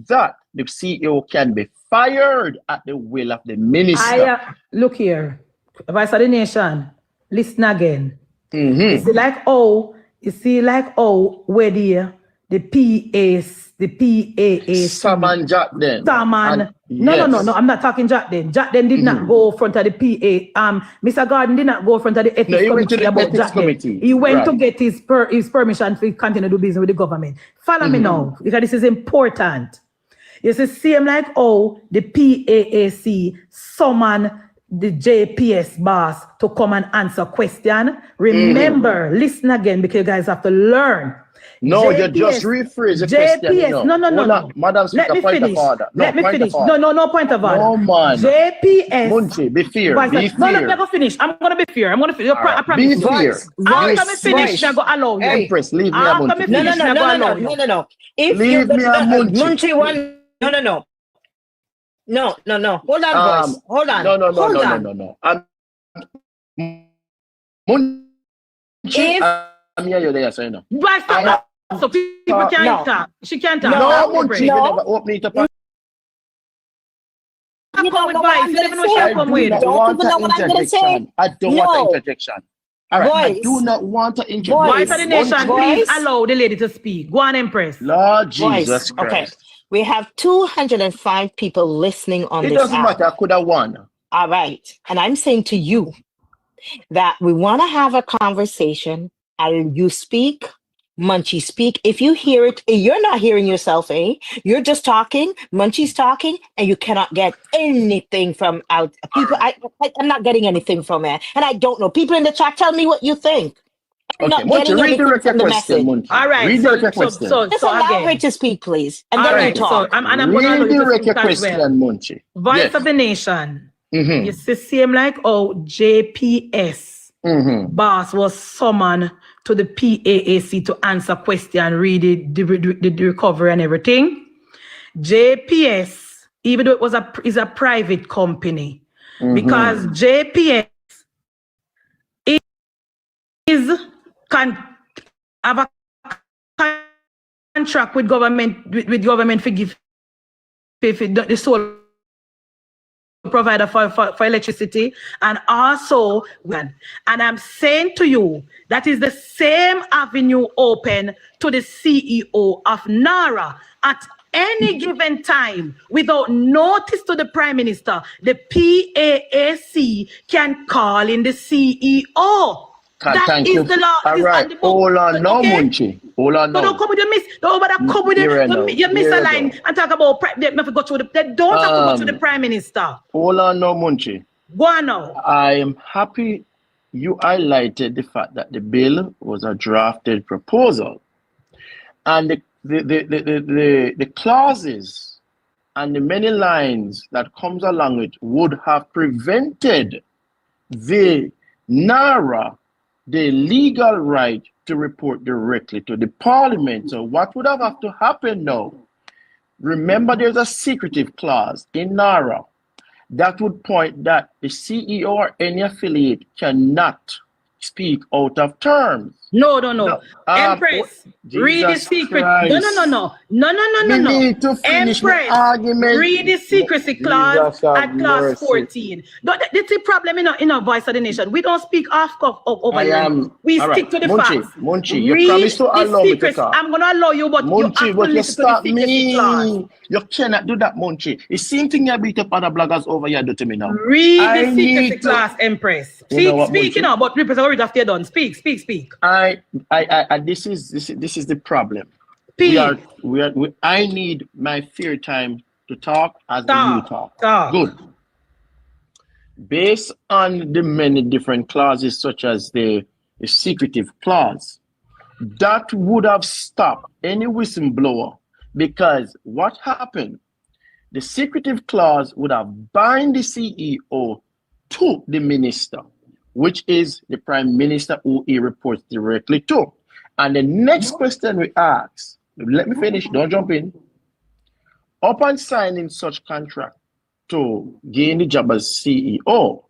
that the CEO can be fired at the will of the minister. Look here, Vice of the Nation, listen again. You see like where the PAAC. Summon Jack then. No, I'm not talking Jack then. Jack then did not go front of the PA. Mr. Gordon did not go front of the ethics committee about Jack then. He went to get his permission to continue to do business with the government. Follow me now, because this is important. It's the same like the PAAC summon the JPS boss to come and answer question. Remember, listen again, because you guys have to learn. No, JPS, you just rephrase the question. No. Madam Speaker, Let me finish. Let me finish. No point of order. No, man. JPS. Munchie, be fair. No, let me finish. I'm going to be fair. I promise. Be fair. After me finish, I'm going to allow you. Empress, leave me a Munchie. No. If leave me a Munchie one. No. Hold on, boys. Hold on. No. Munchie, I'm here, you're there, so you know. So people can't talk. She can't talk. No, Munchie, you never open it up. I don't want interjection. All right, I do not want to interject. Voice of the Nation, please allow the lady to speak. Go on, Empress. Lord Jesus Christ. Okay. We have 205 people listening on this It doesn't matter, I could have won. All right. And I'm saying to you that we want to have a conversation. You speak, Munchie speak. If you hear it, you're not hearing yourself, You're just talking, Munchie's talking, and you cannot get anything from out people. I'm not getting anything from it. And I don't know. People in the chat, tell me what you think. I'm not getting anything from the message. All right. Redirect your question. Just allow her to speak, please. And then you talk. I'm going to redirect your question, Munchie. Voice of the Nation. It's the same like JPS. Boss was summoned to the PAAC to answer question, read the recovery and everything. JPS, even though it was is a private company, because JPS have a contract with government for give the sole provider for electricity, and also and I'm saying to you that is the same avenue open to the CEO of NARA at any given time without notice to the Prime Minister. The PAAC can call in the CEO. That is the law. All right, hold on now, Munchie. Hold on now. Don't come with your come with your misaligned and talk about they don't have to go through the Prime Minister. Hold on now, Munchie. Go on now. I am happy you highlighted the fact that the bill was a drafted proposal, and the clauses and the many lines that comes along it would have prevented the NARA the legal right to report directly to the Parliament. So what would have to happen now? Remember, there's a secretive clause in NARA that would point that the CEO or any affiliate cannot speak out of terms. No. Empress, read the secret. No. We need to finish the argument. Read the secrecy clause at clause 14. That's the problem in our Voice of the Nation. We don't speak off over here. We stick to the facts. Munchie, you promised to allow me to talk. I'm going to allow you, but Munchie, you have to listen to the secrecy clause. You cannot do that, Munchie. The same thing you beat up other bloggers over here do to me now. Read the secrecy clause, Empress. Speak, but Repress already after you're done. Speak. This is the problem. I need my fair time to talk as you talk. Good. Based on the many different clauses, such as the secretive clause, that would have stopped any whistleblower, because what happened? The secretive clause would have bound the CEO to the minister, which is the prime minister who he reports directly to. And the next question we ask, let me finish, don't jump in. Upon signing such contract to gain the job as CEO,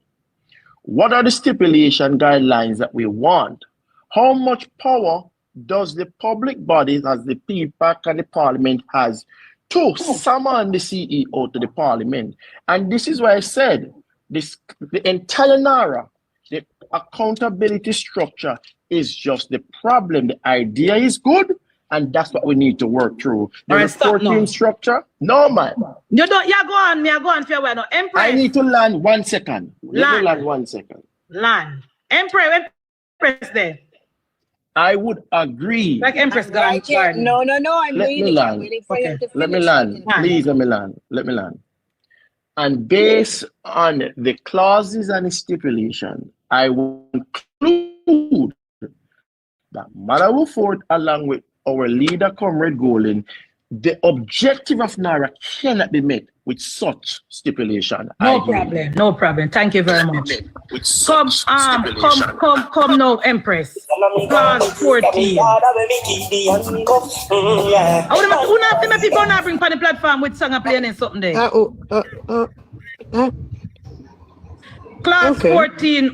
what are the stipulation guidelines that we want? How much power does the public bodies, as the PPAC and the parliament, has to summon the CEO to the parliament? And this is why I said this: the entire NARA, the accountability structure is just the problem. The idea is good, and that's what we need to work through. The reporting structure, no man. You don't. You go on. Me go on. Fair no. Empress. I need to land 1 second. Let me land 1 second. Land. Empress there. I would agree. Like Empress Right here. No. I'm waiting for him to finish. Let me land. Please let me land. Let me land. And based on the clauses and the stipulation, I will conclude that Madam Ford, along with our leader, Comrade Golin, the objective of NARA cannot be met with such stipulation. No problem. Thank you very much. Come now, Empress. Clause 14. Who people not bring on the platform with song and playing and something there? Clause 14,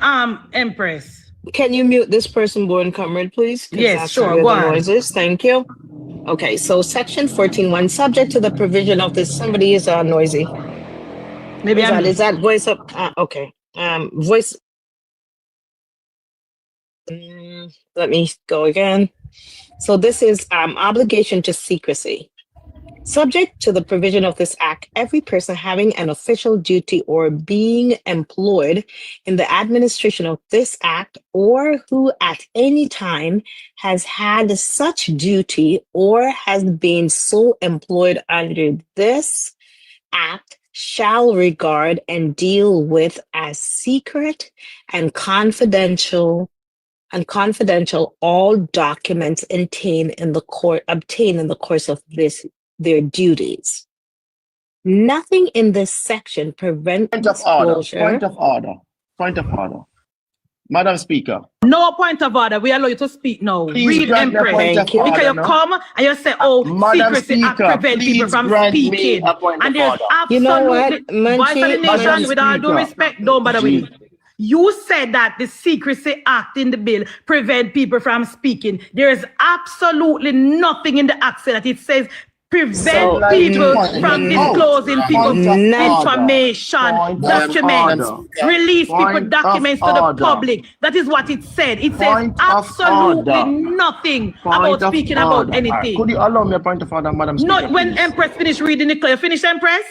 Empress. Can you mute this person, born comrade, please? Yes, sure. Go on. Noises. Thank you. Okay, so section 14.1, subject to the provision of this. Somebody is noisy. Maybe is that voice up? Okay. Voice. Let me go again. So this is obligation to secrecy. Subject to the provision of this act, every person having an official duty or being employed in the administration of this act, or who at any time has had such duty or has been so employed under this act, shall regard and deal with as secret and confidential all documents obtained in the course of their duties. Nothing in this section prevents disclosure. Point of order. Madam Speaker. No point of order. We allow you to speak now. Please read Empress. Thank you. Because you come and you say, Secrecy Act prevent people from speaking. And there's absolutely, you know what, voice of the nation, with all due respect, don't bother with it. You said that the Secrecy Act in the bill prevent people from speaking. There is absolutely nothing in the act that it says prevent people from disclosing people's information, documents, release people documents to the public. That is what it said. It says absolutely nothing about speaking about anything. Could you allow me a point of order, Madam Speaker? No, when Empress finished reading the clear. Finish, Empress?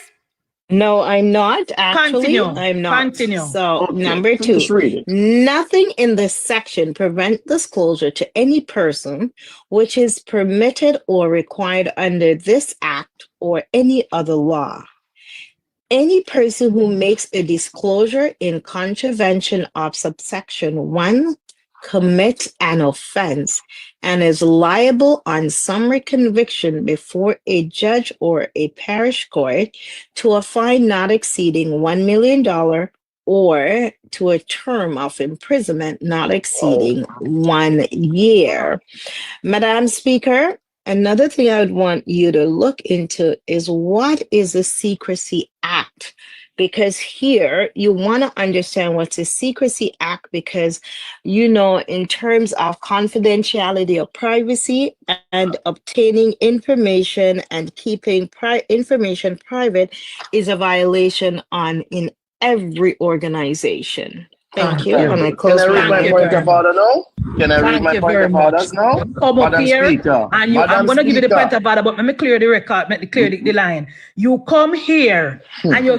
No, I'm not. Actually, I'm not. Continue. So, number 2, nothing in this section prevents disclosure to any person which is permitted or required under this act or any other law. Any person who makes a disclosure in contravention of subsection 1 commits an offense and is liable on summary conviction before a judge or a parish court to a fine not exceeding $1 million or to a term of imprisonment not exceeding 1 year. Madam Speaker, another thing I would want you to look into is what is the Secrecy Act? Because here you want to understand what's a Secrecy Act, because, you know, in terms of confidentiality or privacy and obtaining information and keeping information private is a violation in every organization. Thank you. And I close Can I read my point of order now? Can I read my point of orders now? Come up here, and I'm going to give you the point of order, but let me clear the record, let me clear the line. You come here, and you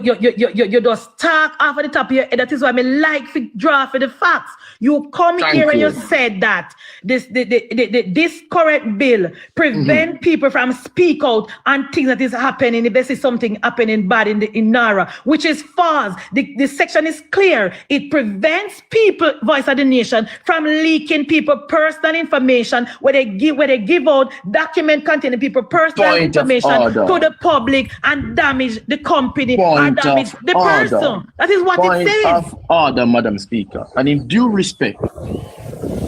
just talk off of the top of your head. That is why I like to draw for the facts. You come here and you said that this current bill prevent people from speak out on things that is happening. If this is something happening bad in NARA, which is false. The section is clear. It prevents people, voice of the nation, from leaking people personal information, where they give out document containing people personal Point of information order. to the public and damage the company Point or damage of the order. person. That is what Point it says. of order, Madam Speaker. And in due respect,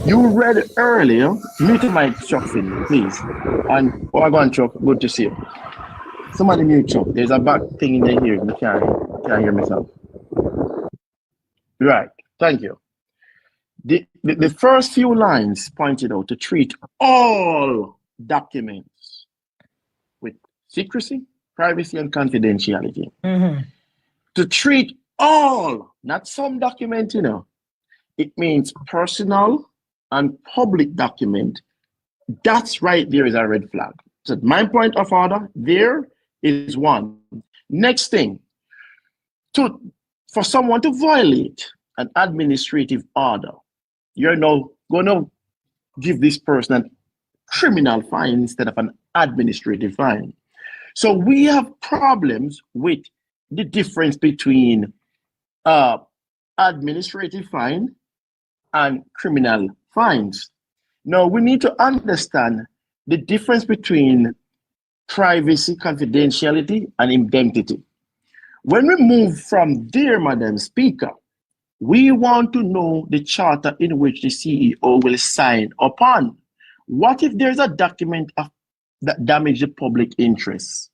you read earlier, mute my Chuck Finley, please. And go on, Chuck, good to see you. Somebody mute Chuck. There's a back thing in the hearing. I can't hear myself. Right, thank you. The first few lines pointed out to treat all documents with secrecy, privacy, and confidentiality. To treat all, not some document, it means personal and public document. That's right, there is a red flag. So my point of order, there is one. Next thing, for someone to violate an administrative order, you're now going to give this person a criminal fine instead of an administrative fine. So we have problems with the difference between administrative fine and criminal fines. Now we need to understand the difference between privacy, confidentiality, and indemnity. When we move from there, Madam Speaker, we want to know the charter in which the CEO will sign upon. What if there's a document that damages the public interest?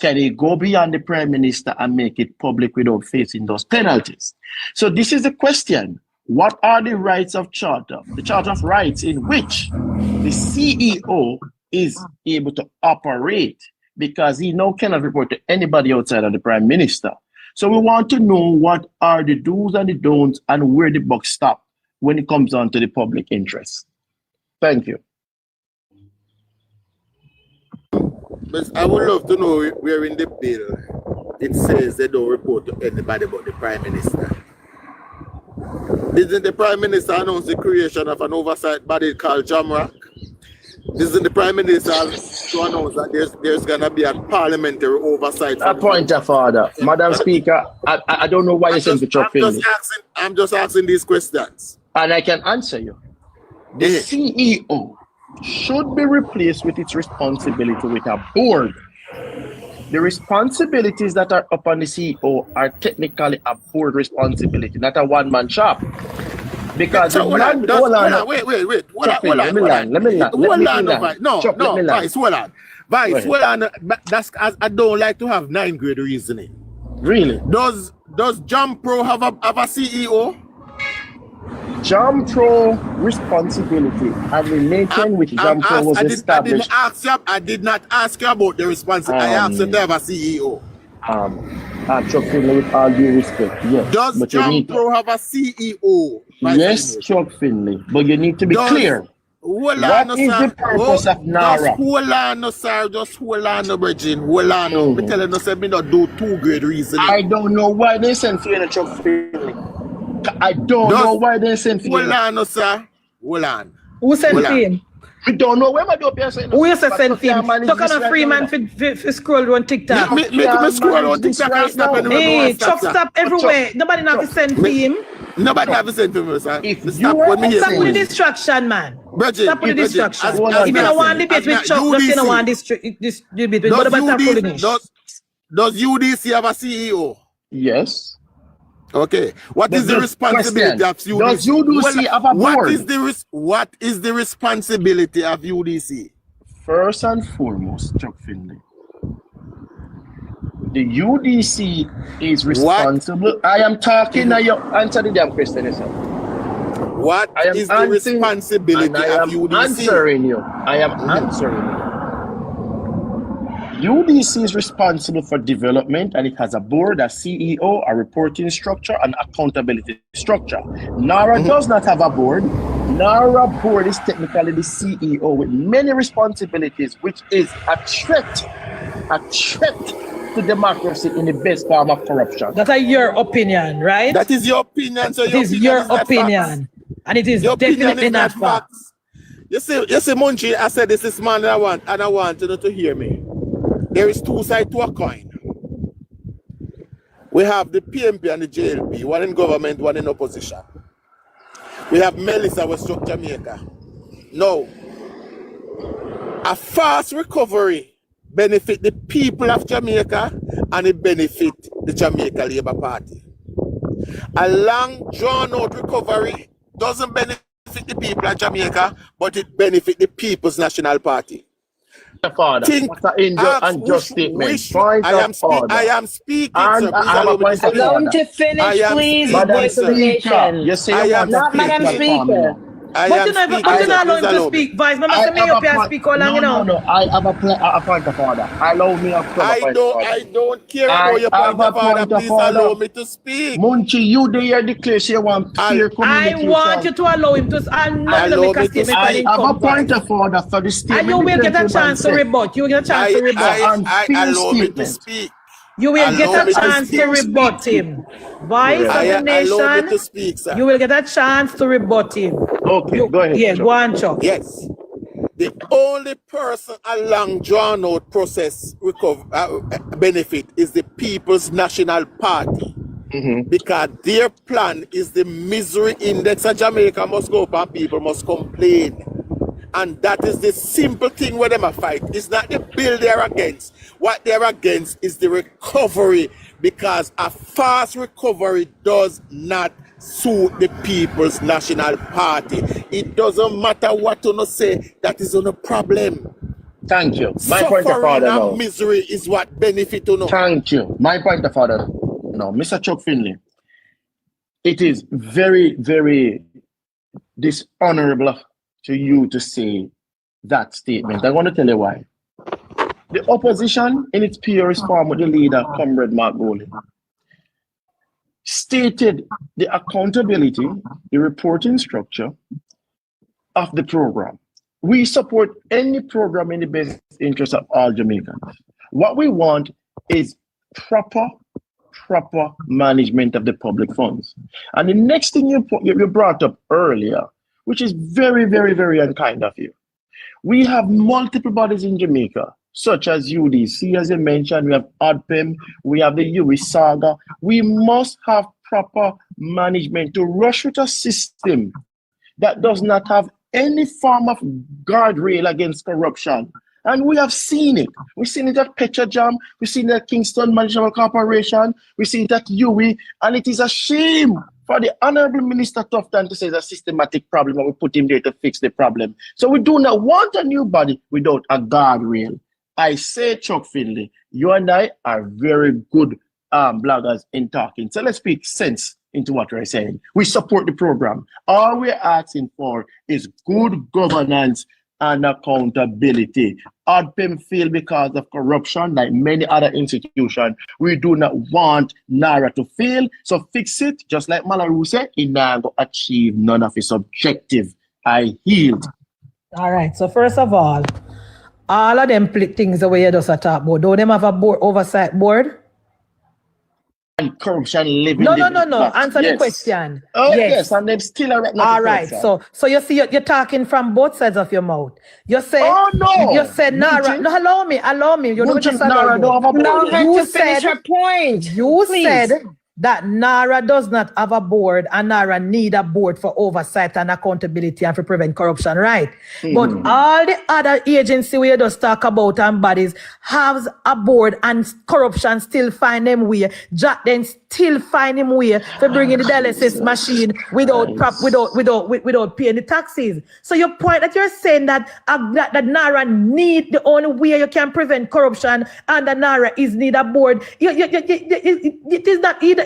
Can he go beyond the Prime Minister and make it public without facing those penalties? So this is the question. What are the rights of charter? The Charter of Rights in which the CEO is able to operate, because he now cannot report to anybody outside of the Prime Minister. So we want to know what are the do's and the don'ts and where the buck stops when it comes down to the public interest. Thank you. But I would love to know where in the bill it says they don't report to anybody but the Prime Minister. Didn't the Prime Minister announce the creation of an oversight body called JAMRAC? Isn't the Prime Minister to announce that there's going to be a parliamentary oversight? A point of order. Madam Speaker, I don't know why you sent the Chuck Finley. I'm just asking these questions. And I can answer you. The CEO should be replaced with its responsibility with a board. The responsibilities that are upon the CEO are technically a board responsibility, not a one-man shop. Because so wait. Let me land. Vice, hold on. Vice, hold on. That's, I don't like to have 9-grade reasoning. Really? Does JAMPRO have a CEO? JAMPRO responsibility and relation with JAMPRO was established. I did not ask you about the responsibility. I asked you to have a CEO. Chuck Finley, with all due respect, yes. Does JAMPRO have a CEO? Yes, Chuck Finley, but you need to be clear. What is the purpose of NARA? Just hold on, sir. Just hold on, Virgin. Hold on. I'm telling you, sir, me not do 2-grade reasoning. I don't know why they sent for you, Chuck Finley. I don't know why they sent for you. Hold on, sir. Hold on. Who sent for him? We don't know where my door person. Who you say send him? Talk on a free man for scroll on TikTok. Me scroll on TikTok and stop anywhere. Hey, Chuck stop everywhere. Nobody not to send for him. Nobody have to send to me, sir. Stop with the distraction, man. Stop with the distraction. If you don't want debate with Chuck, you don't want this debate with. What about Does UDC have a CEO? Yes. Okay. What is the responsibility of UDC? Does UDC have a board? What is the responsibility of UDC? First and foremost, Chuck Finley, the UDC is responsible. I am talking now. You answer the damn question yourself. What is the responsibility of UDC? I am answering you. UDC is responsible for development, and it has a board, a CEO, a reporting structure, and accountability structure. NARA does not have a board. NARA board is technically the CEO with many responsibilities, which is a threat to democracy in the best form of corruption. That's your opinion, right? That is your opinion. So it is your opinion, and it is definitely not facts. You see, Munchie, I said this is man I want you to hear me. There is two sides to a coin. We have the PMP and the JLP, one in government, one in opposition. We have Melissa West Jamaica. Now, a fast recovery benefit the people of Jamaica and it benefit the Jamaica Labour Party. A long drawn out recovery doesn't benefit the people of Jamaica, but it benefits the People's National Party. Father, Think, unjust statement. I am speaking, and sir. Please allow me to Allow him to finish, please, voice of the nation. You say you want Not to Madam Speaker. But you not allow him to speak, Vice. Remember, say me up here and speak all long, you know. No, I have a point of order. Allow me a point of order. I don't care about your point of order. Please allow me to speak. Munchi, you there declare you want peer communication. I want you to allow him to. I have a point of order for the statement. And you will get a chance to rebut. You will get a chance to rebut. I allow me to speak. You will get a chance to rebut him. Vice of the nation, to speak, sir. you will get a chance to rebut him. Okay, go ahead. Yeah, go on, Chuck. Yes. The only person along drawn out process benefit is the People's National Party. Because their plan is the misery index of Jamaica must go up and people must complain. And that is the simple thing where them a fight. It's not the bill they're against. What they're against is the recovery, because a fast recovery does not suit the People's National Party. It doesn't matter what you say, that is on a problem. Thank you. My point of order now. Misery is what benefit you know. Thank you. My point of order now, Mr. Chuck Finley. It is very, very dishonorable to you to say that statement. I want to tell you why. The opposition, in its purest form with the leader, Comrade Mark Goley, stated the accountability, the reporting structure of the program. We support any program in the best interest of all Jamaicans. What we want is proper management of the public funds. And the next thing you brought up earlier, which is very, very, very unkind of you. We have multiple bodies in Jamaica, such as UDC, as you mentioned, we have ODPEM, we have the UE Saga. We must have proper management to rush with a system that does not have any form of guardrail against corruption. And we have seen it. We've seen it at Petrojam, we've seen it at Kingston Management Corporation, we've seen it at UE, and it is a shame for the Honorable Minister Tufton to say it's a systematic problem and we put him there to fix the problem. So we do not want a new body without a guardrail. I say, Chuck Finley, you and I are very good bloggers in talking. So let's speak sense into what we're saying. We support the program. All we're asking for is good governance and accountability. ODPEM failed because of corruption, like many other institutions. We do not want NARA to fail, so fix it. Just like Malaru said, it now go achieve none of its objective. I yield. All right. So first of all of them things the way you just talk about, don't them have a board, oversight board? And corruption living. No. Answer the question. Oh yes, and them still are right now. All right. So you see, you're talking from both sides of your mouth. You say, oh no, you said Nara. No, allow me. You don't just Nara don't have a board. You finish her point. You said that NARA does not have a board and NARA need a board for oversight and accountability and to prevent corruption, right? But all the other agencies we just talk about and bodies have a board and corruption still find them way. Jack then still find him way for bringing the dialysis machine without paying the taxes. So your point that you're saying that that NARA need the only way you can prevent corruption and the NARA is need a board. It is not either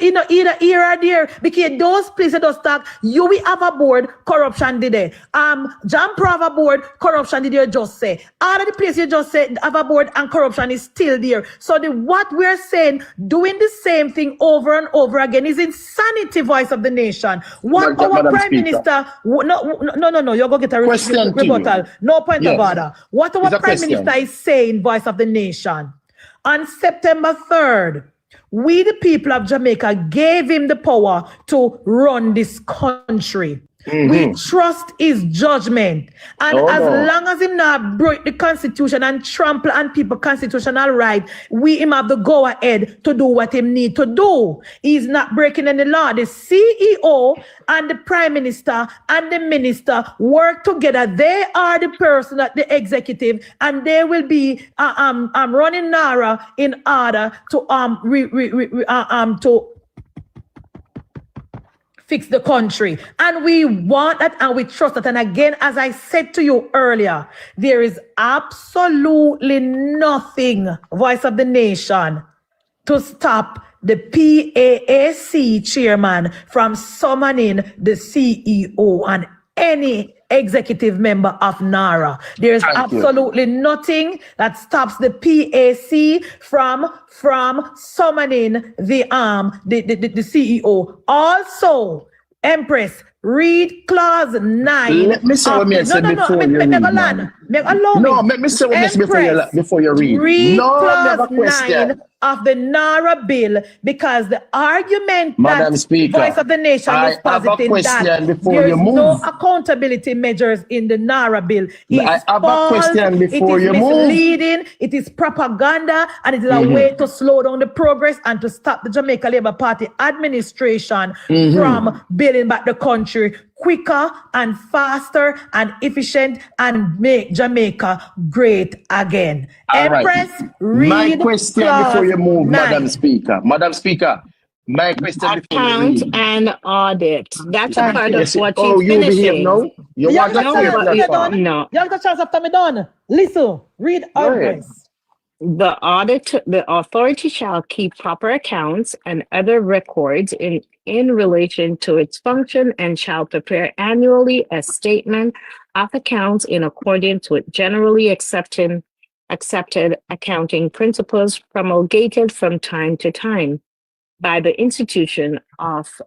here or there, because those places does talk, you will have a board, corruption did it. John Pro have a board, corruption did you just say. All of the places you just said have a board and corruption is still there. So what we're saying, doing the same thing over and over again is insanity, voice of the nation. What our Madam Prime Speaker. Minister, no, you're going to get a Question to rebuttal. you. No point Yes. of order. What our It's a Prime question. Minister is saying, voice of the nation, on September 3rd, we, the people of Jamaica, gave him the power to run this country. We trust his judgment. And Oh, as no. long as him not break the constitution and trample on people's constitutional right, we him have the go ahead to do what him need to do. He's not breaking any law. The CEO and the prime minister and the minister work together. They are the person at the executive, and they will be running NARA in order to to fix the country. And we want that and we trust that. And again, as I said to you earlier, there is absolutely nothing, Voice of the Nation, to stop the PAAC chairman from summoning the CEO and any executive member of NARA. There's absolutely nothing that stops the PAC from summoning the CEO. Also, Empress, read clause 9. Let me say what I said before you read. No, let me say what I said before you read. Read No, clause never 9 of the NARA bill, because the argument Madam that Speaker, Voice of the Nation is positing that there is no accountability measures in the NARA bill is false, it is misleading, it is propaganda, and it is a way to slow down the progress and to stop the Jamaica Labour Party administration from building back the country quicker and faster and efficient and make Jamaica great again. Empress, read my question before you move, 9. Madam Speaker. Madam Speaker, my question before you Account read. and audit. That's a part of what Oh, she's you behave finishing. now? You want to clear platform? No. You have the chance after me done. Listen, read Empress. The authority shall keep proper accounts and other records in relation to its function and shall prepare annually a statement of accounts in accordance with generally accepted accounting principles promulgated from time to time by the Institution of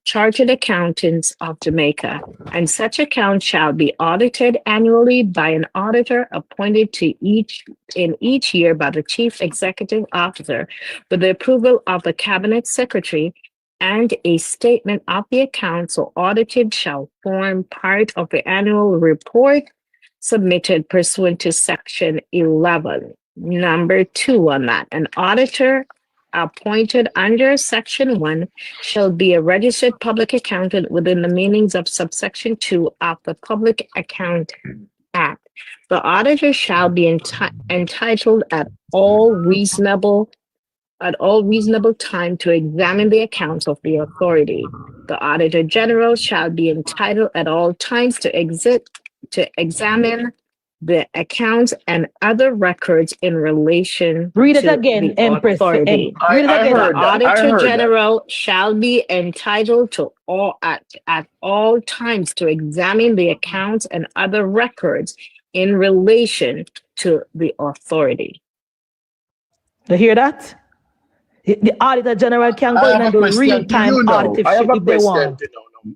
Chartered Accountants of Jamaica, and such account shall be audited annually by an auditor appointed in each year by the Chief Executive Officer with the approval of the Cabinet Secretary, and a statement of the account so audited shall form part of the annual report submitted pursuant to Section 11. Number 2 on that, an auditor appointed under Section 1 shall be a registered public accountant within the meanings of subsection 2 of the Public Account Act. The auditor shall be entitled at all reasonable time to examine the accounts of the authority. The Auditor General shall be entitled at all times to examine the accounts and other records in relation Read it to again, the Empress. authority. Read it again. The Auditor General shall be entitled to at all times to examine the accounts and other records in relation to the authority. You hear that? The Auditor General can go in and do real-time audit if they want.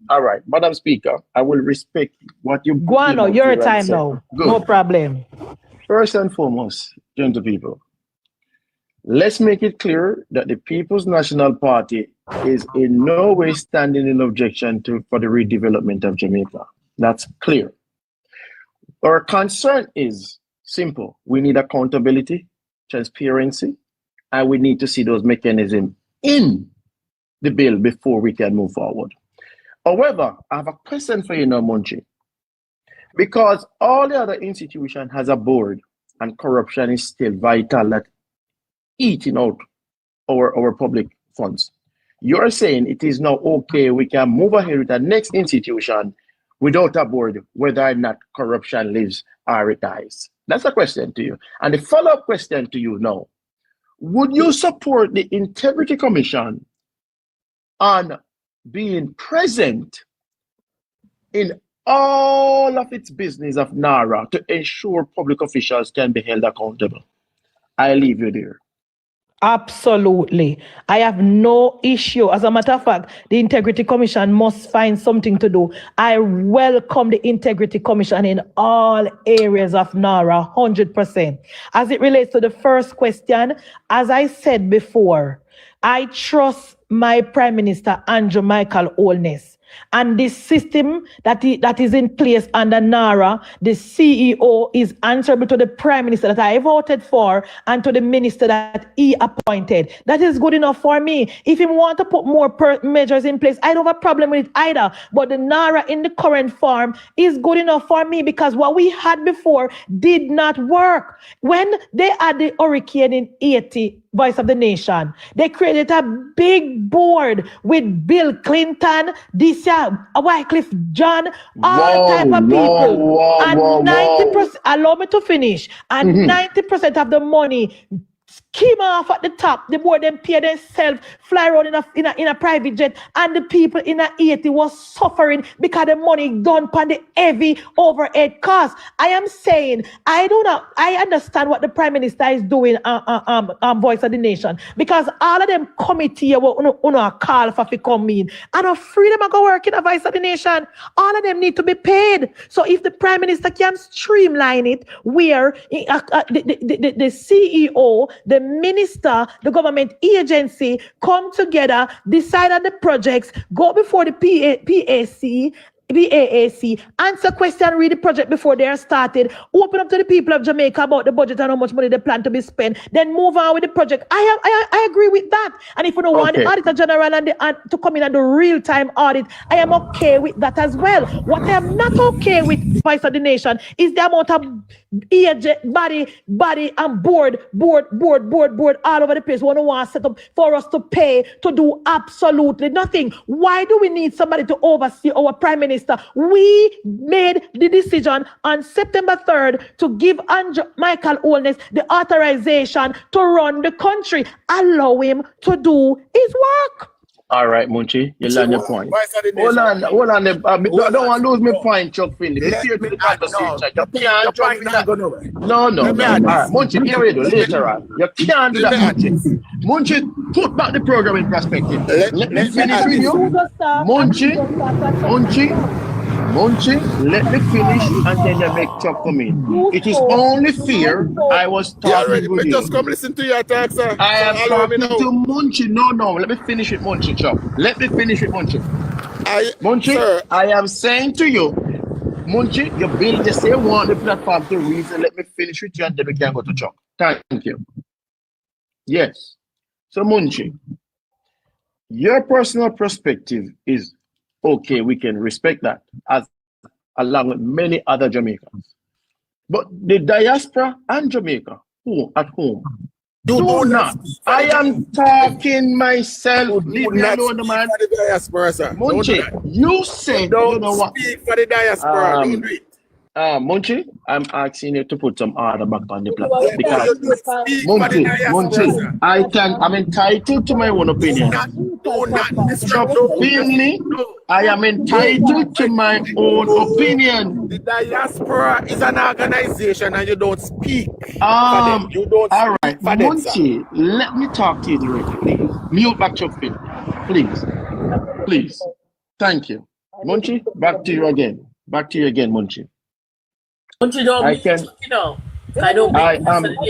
All right, Madam Speaker, I will respect what you... Go on now, your time now. Good. No problem. First and foremost, gentle people, let's make it clear that the People's National Party is in no way standing in objection for the redevelopment of Jamaica. That's clear. Our concern is simple. We need accountability, transparency, and we need to see those mechanisms in the bill before we can move forward. However, I have a question for you now, Munchi. Because all the other institutions has a board and corruption is still vital at eating out our public funds. You're saying it is now okay, we can move ahead with the next institution without a board, whether or not corruption lives or it dies. That's a question to you. And the follow-up question to you now, would you support the Integrity Commission on being present in all of its business of NARA to ensure public officials can be held accountable? I leave you there. Absolutely. I have no issue. As a matter of fact, the Integrity Commission must find something to do. I welcome the Integrity Commission in all areas of NARA, 100%. As it relates to the first question, as I said before, I trust my Prime Minister, Andrew Michael Holness. And this system that is in place under NARA, the CEO is answerable to the Prime Minister that I voted for and to the minister that he appointed. That is good enough for me. If you want to put more measures in place, I don't have a problem with it either. But the NARA in the current form is good enough for me because what we had before did not work. When they had the hurricane in Haiti, Voice of the Nation, they created a big board with Bill Clinton, this year, Wycliffe John, all type of people. And 90%, allow me to finish, and 90% of the money came off at the top. The board them pay themselves, fly around in a private jet, and the people in Haiti was suffering because the money done on the heavy overhead cost. I am saying, I understand what the Prime Minister is doing Voice of the Nation, because all of them committee will call for to come in. And a freedom of go work in a Voice of the Nation. All of them need to be paid. So if the Prime Minister can streamline it, where the CEO, the minister, the government agency come together, decide on the projects, go before the BAAC, answer question, read the project before they are started, open up to the people of Jamaica about the budget and how much money they plan to be spent, then move on with the project. I agree with that. And if you don't want the Auditor General and to come in and do real-time audit, I am okay with that as well. What I am not okay with, Voice of the Nation, is the amount of body and board all over the place. We don't want to set up for us to pay to do absolutely nothing. Why do we need somebody to oversee our Prime Minister? We made the decision on September 3rd to give Michael Holness the authorization to run the country. Allow him to do his work. All right, Munchi, you learn your point. Hold on. I don't want to lose my point, Chuck Finley. Be serious with the conversation. You can't jump in that. No. All right, Munchi, here we do later on. You can't do that, Munchi. Munchi, put back the program in perspective. Let me finish with you. Munchi, let me finish and then you make Chuck come in. It is only fair I was talking with you. Just come listen to your talk, sir. I am talking to Munchi. No. Let me finish with Munchi, Chuck. Let me finish with Munchi. Munchi, I am saying to you, Munchi, you build the same one the platform to reason. Let me finish with you and then we can go to Chuck. Thank you. Yes. So Munchi, your personal perspective is okay, we can respect that, as along with many other Jamaicans. But the diaspora and Jamaica, who at home, do not. I am talking myself. Leave me alone, man. Munchi, you said, you know what? Speak for the diaspora. Don't do it. Munchi, I'm asking you to put some order back on the platform because Munchi, I'm entitled to my own opinion. Finley, I am entitled to my own opinion. The diaspora is an organization and you don't speak for them. You don't all right, for them, Munchi, let me talk to you directly, please. Mute back Chuck Finley. Please. Thank you. Munchi, back to you again. Munchi. I am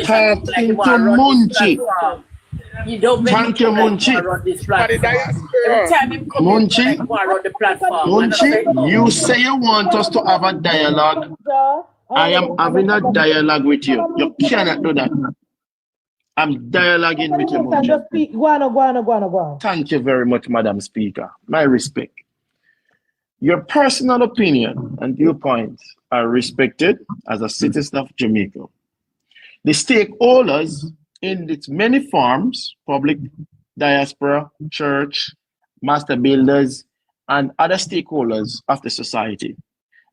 talking to Munchi. Thank you, Munchi. Munchi, you say you want us to have a dialogue. I am having a dialogue with you. You cannot do that. I'm dialoguing with you, Munchi. Go on. Thank you very much, Madam Speaker. My respect. Your personal opinion and viewpoints are respected as a citizen of Jamaica. The stakeholders in its many forms, public, diaspora, church, master builders, and other stakeholders of the society,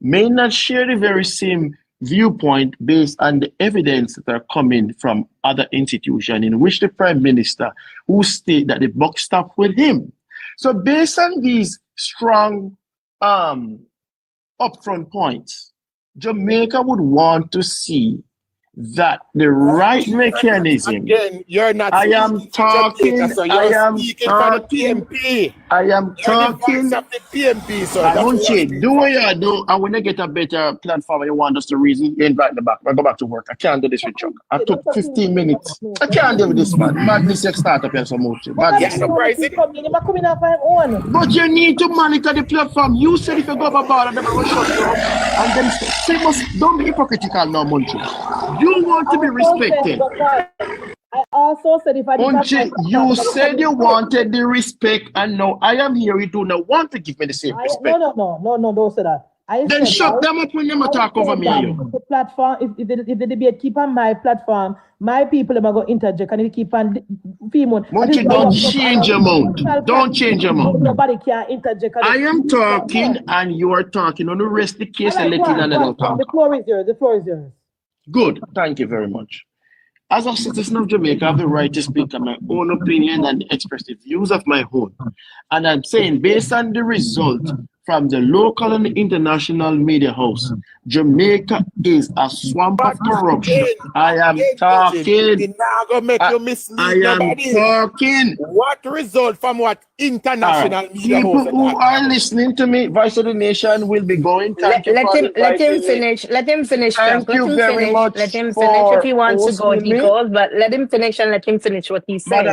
may not share the very same viewpoint based on the evidence that are coming from other institutions in which the Prime Minister who state that the buck stopped with him. So based on these strong upfront points, Jamaica would want to see that the right mechanism. Again, you're not I am speaking for talking. Jamaica, so I you're am speaking for the talking. PMP. I am You're the voice talking. of the PMP, so that's what you're Munchie, speaking do for. what you do, and when I get a better platform, you want us to reason, you invite me back. I go back to work. I can't do this with Chuck. I took 15 minutes. I can't deal with this, man. Madness, you start up here so much. Madness. Yeah, no pricing. But you need to monitor the platform. You said if you go about them, I will shut you up. And then say, don't be hypocritical now, Munchie. You want to be respected. I also said if I Munchie, you said you wanted the respect, and now I am here. You do not want to give me the same respect. No, don't say that. Then shut them up when you talk over me. The platform, if the debate keep on my platform, my people are going to interject and if keep on female. Munchie, don't change your mouth. Don't change your mouth. Nobody can interject. I am talking and you are talking. On the rest of the case, and let it another talk. The floor is yours. The floor is yours. Good. Thank you very much. As a citizen of Jamaica, I have the right to speak on my own opinion and express the views of my own. And I'm saying, based on the result from the local and international media house, Jamaica is a swamp of corruption. I am talking. I am talking. What result from what international media people house? who are listening to me, Vice of the Nation will be going. Let him finish. Let him finish. Thank Let you him very finish. much Let him for finish. If he wants to go, he hosting me. goes. But let him finish and let him finish what he's saying.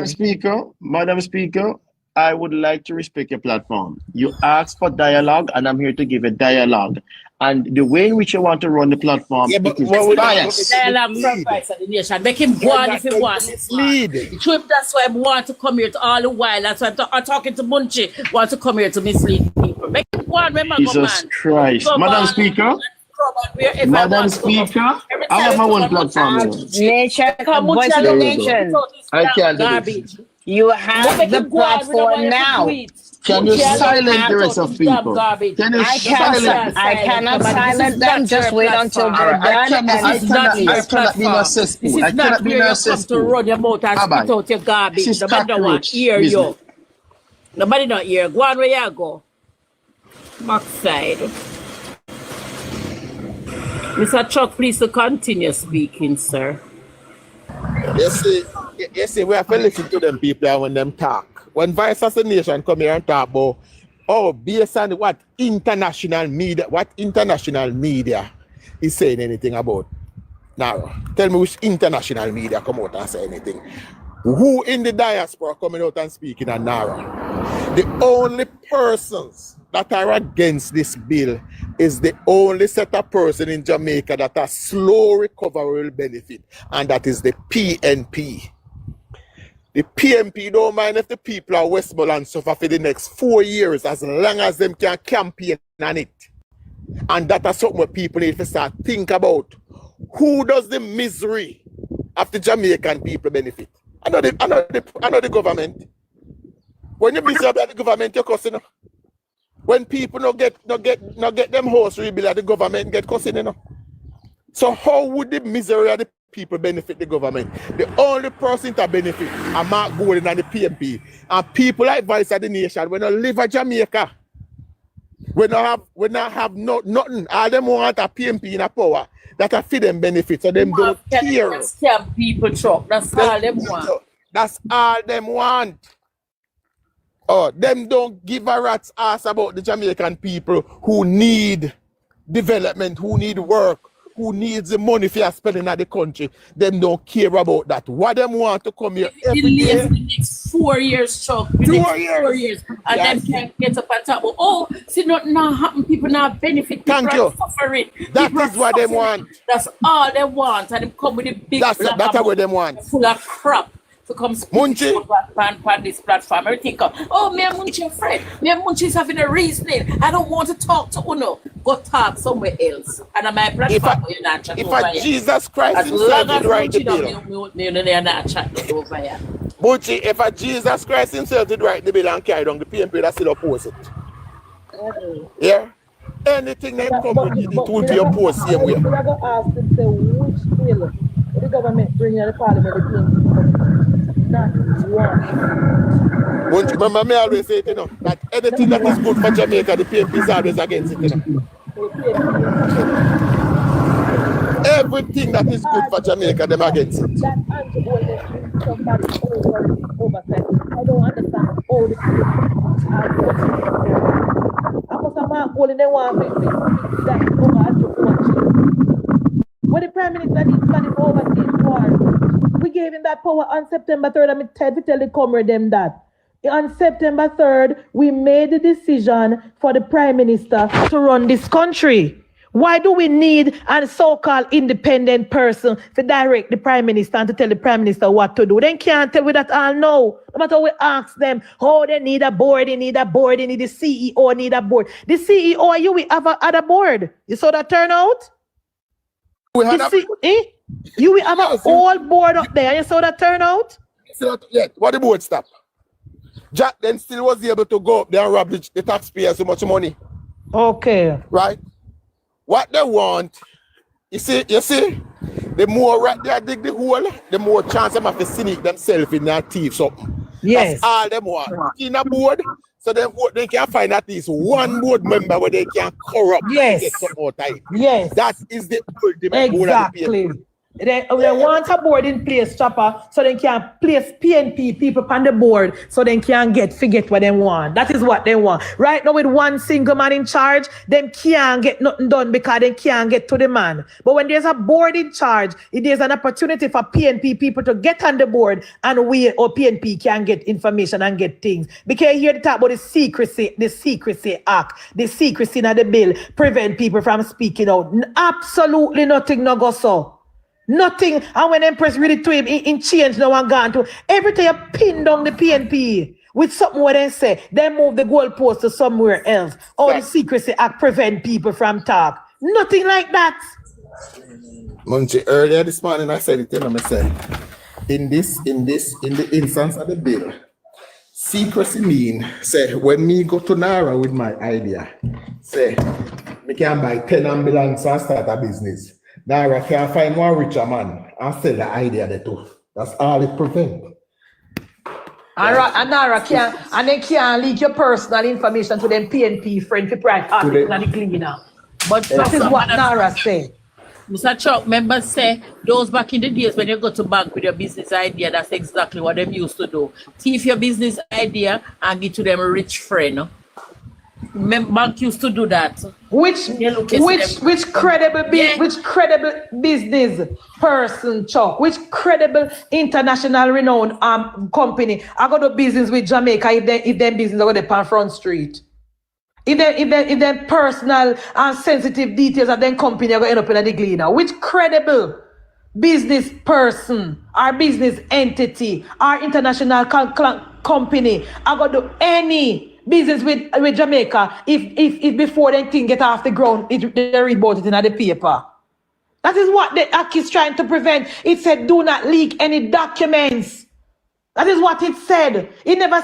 Madam Speaker, I would like to respect your platform. You asked for dialogue, and I'm here to give a dialogue. And the way in which you want to run the platform, it is biased. Dialogue from Vice of the Nation. Make him go on if he wants. Trip, that's why I want to come here to all the while. That's why I'm talking to Munchie. Want to come here to mislead people. Make him go on, remember, Jesus Christ. Madam Speaker, Madam Speaker, I have my own platform. Nation, Voice of the Nation. I can't do this. You have the platform now. Can you silence the rest of people? Can you silence? I cannot silence them. Just wait until they're done. I cannot be in a cesspool. I cannot be in a cesspool. To run your mouth and spit out your garbage. Nobody don't want to hear you. Nobody don't hear. Go on where you go. Backside. Mr. Chuck, please to continue speaking, sir. You see, we have to listen to them people when them talk. When Vice of the Nation come here and talk about, based on what international media is saying anything about. Now, tell me which international media come out and say anything. Who in the diaspora coming out and speaking on NARA? The only persons that are against this bill is the only set of person in Jamaica that has slow recovery will benefit, and that is the PNP. The PMP don't mind if the people of Westmoreland suffer for the next 4 years as long as them can campaign on it. And that is something what people need to start think about. Who does the misery of the Jamaican people benefit? I know the government. When you miserable at the government, you're cussing. When people not get them house rebuilt, the government get cussing, you know. So how would the misery of the people benefit the government? The only person to benefit are Mark Golden and the PMP. And people like Vice of the Nation, when they live in Jamaica, when they have nothing, all them want a PMP in a power that are feed them benefits, so them don't care. Scam people truck. That's all them want. That's all them want. Oh, them don't give a rat's ass about the Jamaican people who need development, who need work, who needs the money for spending at the country. Them don't care about that. What them want to come here every day? The next 4 years, Chuck. 4 years. And then can get up and talk about, see, nothing not happen. People not benefit. People Thank you. are suffering. That is what they want. That's all they want. And they come with a big that's what they want. Full of crap. To come Munchie on this platform. Everything come. Oh, me and Munchie are friends. Me and Munchie is having a reasoning. I don't want to talk to Uno. Go talk somewhere else. And on my platform, you're not chatting over here. Jesus Christ himself did write the bill. You're not chatting over here. Munchie, if a Jesus Christ himself did write the bill and carry down, the PMP that still oppose it. Yeah? Anything that come with it will be opposed same way. I'm going to ask them, say, which bill the government bring in the parliament, the PMP? Not one. Remember me always say it, you know, that anything that is good for Jamaica, the PMP is always against it, you know. everything that is good for Jamaica, them against it. That Andrew Oldest is somebody oversight. I don't understand all the what the Prime Minister needs to oversee for. We gave him that power on September 3rd. I'm to tell the comrade them that. On September 3rd, we made the decision for the Prime Minister to run this country. Why do we need a so-called independent person to direct the Prime Minister and to tell the Prime Minister what to do? They can't tell we that all know. No matter we ask them, oh, they need a board, they need the CEO need a board. The CEO, you will have a board. You saw that turnout? We had You will have a whole board up there. You saw that turnout? Yeah, what the board stop? Jack then still was able to go up there and rob the taxpayers so much money. Okay. Right? What they want, you see, the more right there dig the hole, the more chance them have to sneak themselves in their teeth. So yes, that's all them want. In a board, so they can find at least one board member where they can corrupt. Yes. Get some more time. Yes. That is the ultimate goal of the exactly. They want a board in place, Chopper, so they can place PNP people on the board so they can forget what they want. That is what they want. Right now, with one single man in charge, them can't get nothing done because they can't get to the man. But when there's a board in charge, there's an opportunity for PNP people to get on the board and we or PNP can get information and get things. Because you hear the talk about the Secrecy Act, the secrecy in the bill, prevent people from speaking out. Absolutely nothing no go so. Nothing. And when Empress read it to him, in change now and gone to everything you pin down the PNP with something what they say, they move the goalpost to somewhere else. Or the Secrecy Act prevent people from talk. Nothing like that. Munchie, earlier this morning I said it, I said, in the instance of the bill, secrecy mean, say, when me go to Nara with my idea, say, me can buy 10 ambulances and start a business. Nara can find one richer man and sell the idea there too. That's all it prevents. And Nara can, and they can't leak your personal information to them PNP friend for private article and the cleaner. But that is what Nara say. Mr. Chuck, members say those back in the days when you go to bank with your business idea, that's exactly what them used to do. Thief your business idea and give to them a rich friend. Bank used to do that. Which credible business person, Chuck? Which credible international renowned company I got to business with Jamaica if them business are going on Front Street? If them personal and sensitive details of them company are going to end up in the Gleaner? Which credible business person or business entity or international company I got to do any business with Jamaica if before them thing get off the ground, they read about it in the paper? That is what the act is trying to prevent. It said do not leak any documents. That is what it said. It never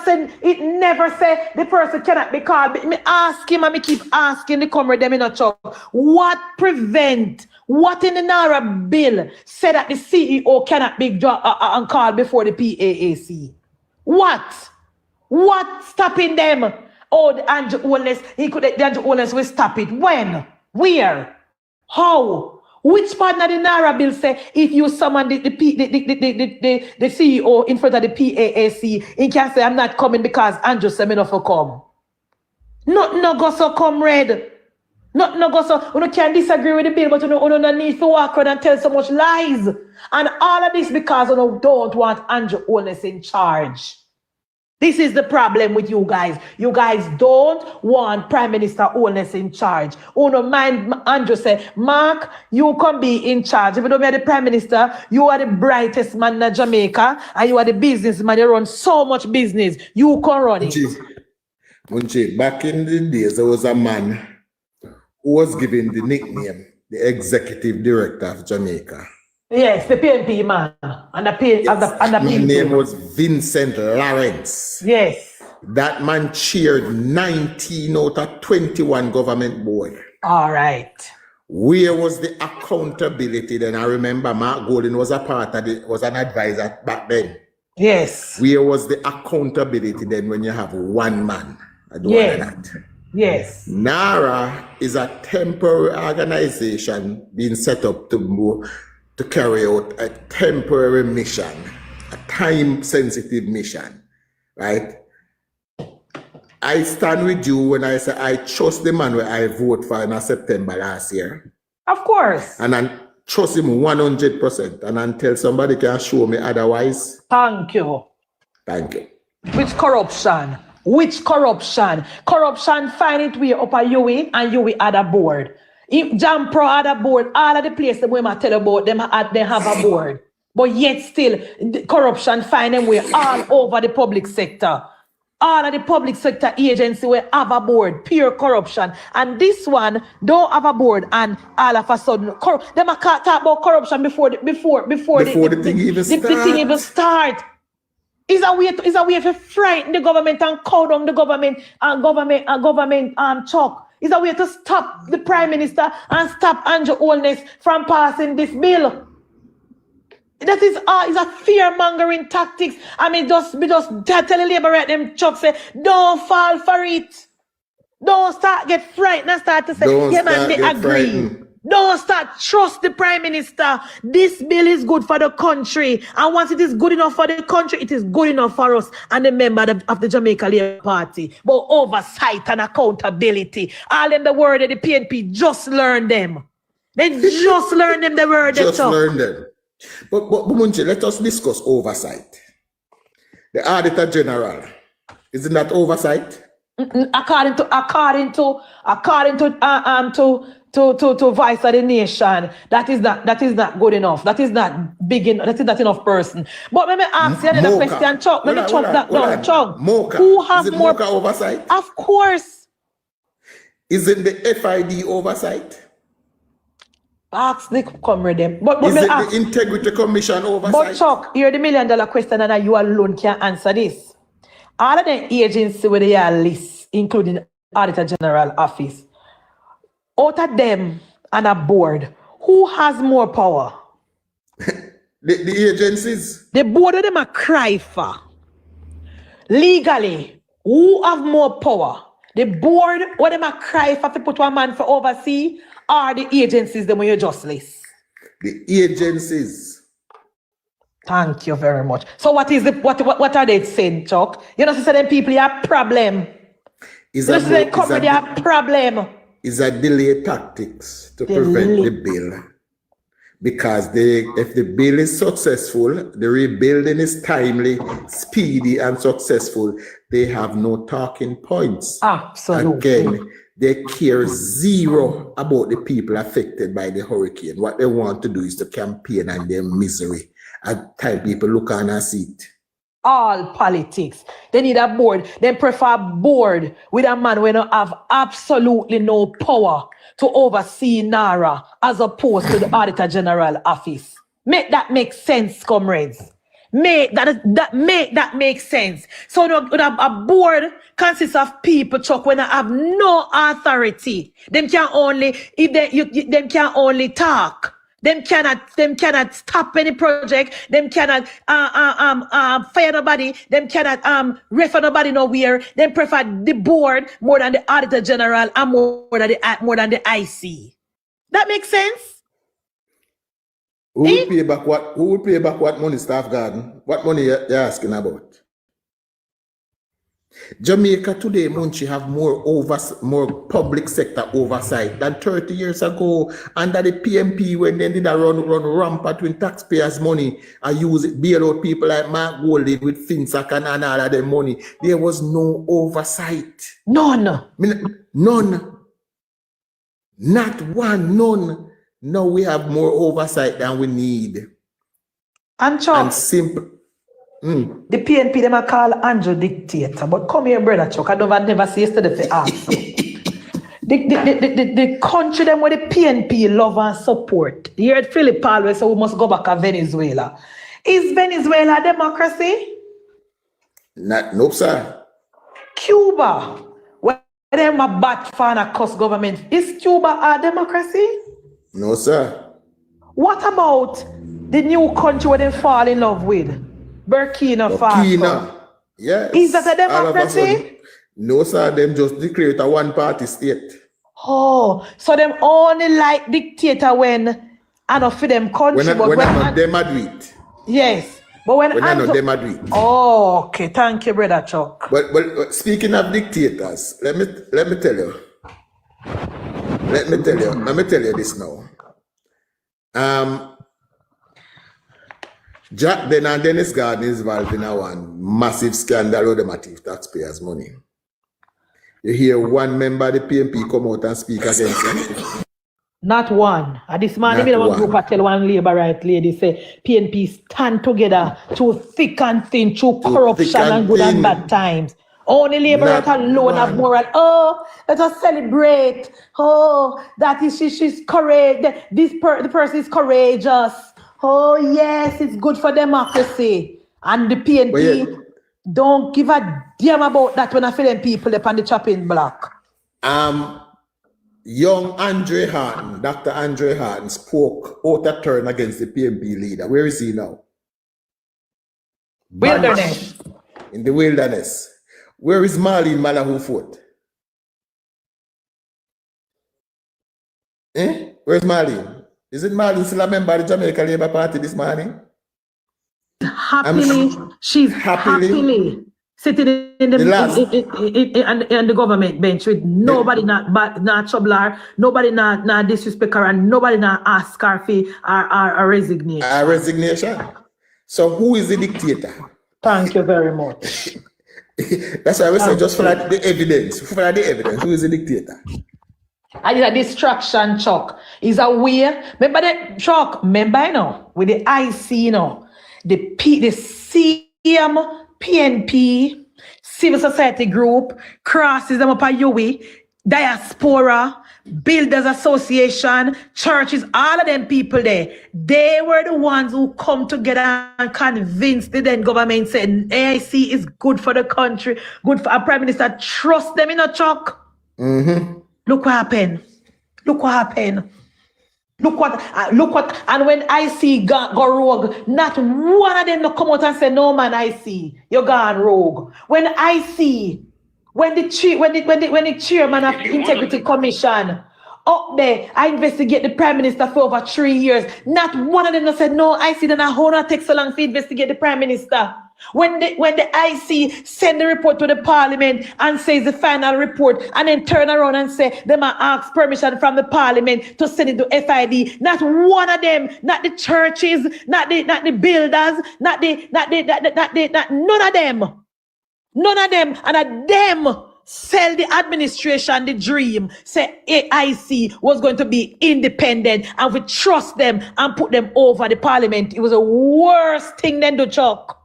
said the person cannot be called. Me ask him and me keep asking the comrade them in a chuck. What in the Nara bill said that the CEO cannot be called before the PAAC? What stopping them? Oh, the Andrew Oldest, the Andrew Oldest will stop it. When? Where? How? Which part of the Nara bill say if you summon the CEO in front of the PAAC, he can say I'm not coming because Andrew said me not for come. No go so comrade. No go so. You can disagree with the bill, but you don't need to walk around and tell so much lies. And all of this because you don't want Andrew Oldest in charge. This is the problem with you guys. You guys don't want Prime Minister Oldest in charge. No mind Andrew say, Mark, you can be in charge. If you don't be the Prime Minister, you are the brightest man in Jamaica and you are the businessman. You run so much business. You can run it. Munchie, back in the days, there was a man who was given the nickname, the Executive Director of Jamaica. Yes, the PNP man. And the PNP. His name was Vincent Lawrence. Yes. That man chaired 19 out of 21 government board. All right. Where was the accountability then? I remember Mark Golden was a part of it, was an advisor back then. Yes. Where was the accountability then when you have one man? I don't want that. Yes. NARA is a temporary organization being set up to carry out a temporary mission, a time-sensitive mission, right? I stand with you when I say I trust the man where I vote for in September last year. Of course. And I trust him 100%. And until somebody can show me otherwise. Thank you. Thank you. Which corruption? Which corruption? Corruption find it way up at UE and UE at a board. If Jam Pro had a board, all of the places we might tell about them they have a board. But yet still, the corruption find them way all over the public sector. All of the public sector agency will have a board, pure corruption. And this one don't have a board, and all of a sudden, them can't talk about corruption before the thing even start. Is a way to frighten the government and cow down the government talk. Is a way to stop the Prime Minister and stop Andrew Holness from passing this bill. That is a fear-mongering tactics. I mean, just tell the labor right them Chuck say, don't fall for it. Don't start get frightened and start to say, yeah man, they agree. Frightened. Don't start trust the Prime Minister. This bill is good for the country. And once it is good enough for the country, it is good enough for us and the member of the Jamaica Labour Party. But oversight and accountability, all in the word of the PNP, just learn them. They just learn them the word. Just learn them. But Munchi, let us discuss oversight. The Auditor General, isn't that oversight? According to Vice of the Nation, that is not good enough. That is not big enough. That is not enough person. But let me ask you another question, Chuck. Let me chop that down, Chuck. Who has more oversight? Of course. Isn't the FID oversight? Ask the comrade them. But is it the Integrity Commission oversight? But Chuck, you're the $1 million question and you alone can answer this. All of the agencies with their list, including Auditor General Office, out of them and a board, who has more power? the agencies. The board of them are cry for. Legally, who have more power? The board, what them are cry for to put one man for oversee, or the agencies them when you just list? The agencies. Thank you very much. So what is what are they saying, Chuck? You know, say them people have problem. Is a problem. Is a delay tactics to prevent the bill. Because if the bill is successful, the rebuilding is timely, speedy, and successful, they have no talking points. Absolutely. Again, they care zero about the people affected by the hurricane. What they want to do is to campaign on their misery. At time people look on and see it. All politics. They need a board. They prefer a board with a man who don't have absolutely no power to oversee NARA as opposed to the Auditor General Office. Make that make sense, comrades. Make that make sense. So a board consists of people, Chuck, when they have no authority. Them can only them can only talk. Them cannot stop any project. Them cannot fire nobody. Them cannot refer nobody nowhere. Them prefer the board more than the Auditor General and more than the IC. That makes sense. Who will pay back what? Who will pay back what money, Staff Garden? What money you're asking about? Jamaica today, Munchi, have more public sector oversight than 30 years ago under the PMP when they did a run rampant with taxpayers' money and use it, bail out people like Mark Golding with FinSac and all of their money. There was no oversight. None. None. Not one. None. Now we have more oversight than we need. And Chuck, and simple. The PNP, them are call Andrew dictator. But come here, brother Chuck. I never see yesterday for ask. the country them where the PNP love and support. You heard Philip always say we must go back to Venezuela. Is Venezuela a democracy? Nope, sir. Cuba, where them a bat fan a cuss government. Is Cuba a democracy? No, sir. What about the new country where they fall in love with? Burkina Faso. Yes. Is that a democracy? No, sir, them just declare it a one-party state. Oh, so them only like dictator when I don't for them country, when them a do it. Yes, but when I know them a do it. Oh, okay, thank you, brother Chuck. But speaking of dictators, let me tell you. Let me tell you this now. Jack Den and Dennis Garden is involved in a one massive scandal with the taxpayers' money. You hear one member of the PNP come out and speak against it? Not one. This morning, I want to tell one labor right lady say PNP stand together through thick and thin, through corruption and good and bad times. Only labor right alone have moral. Oh, let us celebrate. Oh, that is she's courageous. The person is courageous. Oh yes, it's good for democracy. And the PNP don't give a damn about that when I feel them people up on the chopping block. Young Andre Harton, Dr. Andre Harton spoke out of turn against the PNP leader. Where is he now? Wilderness. In the wilderness. Where is Marlene Malahou Foot? Where's Marlene? Isn't Marlene still a member of the Jamaica Labour Party this morning? She's happily sitting in the government bench with nobody not trouble her, nobody not disrespect her, and nobody not ask her for a resignation. A resignation. So who is the dictator? Thank you very much. That's why I say just for the evidence. For the evidence, who is the dictator? And it's a distraction, Chuck. It's a way. Remember the Chuck, remember, you know, with the IC, you know, the CM, PNP, civil society group, crosses them up at UE, diaspora, builders association, churches, all of them people there. They were the ones who come together and convinced the then government said AIC is good for the country, good for our prime minister. Trust them in a Chuck. Mm-hmm. Look what happened. Look what happened. Look what, and when IC go rogue, not one of them no come out and say, no man, IC, you're gone rogue. When IC, when the chairman of Integrity Commission up there, I investigate the Prime Minister for over 3 years. Not one of them no said, no, IC, then I hold on take so long to investigate the Prime Minister. When the IC send the report to the Parliament and says the final report, and then turn around and say they might ask permission from the Parliament to send it to FID. Not one of them, not the churches, not the builders, not none of them. None of them, and at them sell the administration the dream, say AIC was going to be independent and we trust them and put them over the Parliament. It was the worst thing then to Chuck.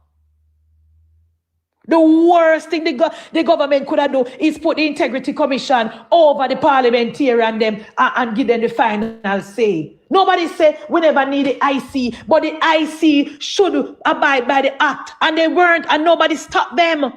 The worst thing the government could have done is put the Integrity Commission over the parliamentarian them and give them the final say. Nobody said we never need the IC, but the IC should abide by the act. And they weren't, and nobody stopped them.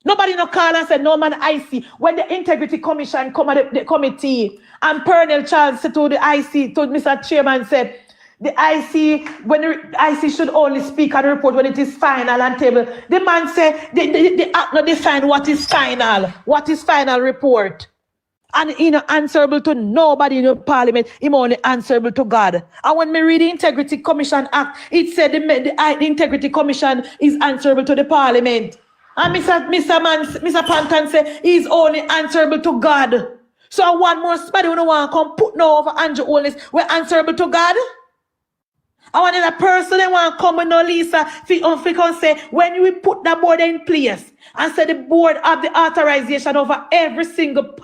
Nobody no call and said, no man, IC. When the Integrity Commission come at the committee, and Pernell Charles said to the IC, to Mr. Chairman, said, the IC, when the IC should only speak on the report when it is final and table. The man said, the act not define what is final report. And he not answerable to nobody in the Parliament, he only answerable to God. And when me read the Integrity Commission Act, it said the Integrity Commission is answerable to the Parliament. And Mr. Panton said he's only answerable to God. So one more somebody who don't want to come put no over Andrew Holness, we're answerable to God. I want a person that want to come with no Lisa, can say, when we put that board in place and say the board have the authorization over every single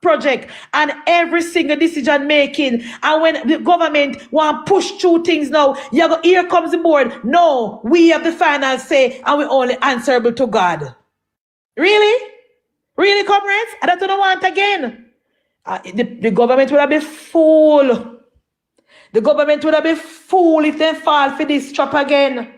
project and every single decision making, and when the government want to push through things now, you go, here comes the board. No, we have the final say and we only answerable to God. Really? Really, comrades? I don't want again. The government would have been fool. The government would have been fool if they fall for this trap again.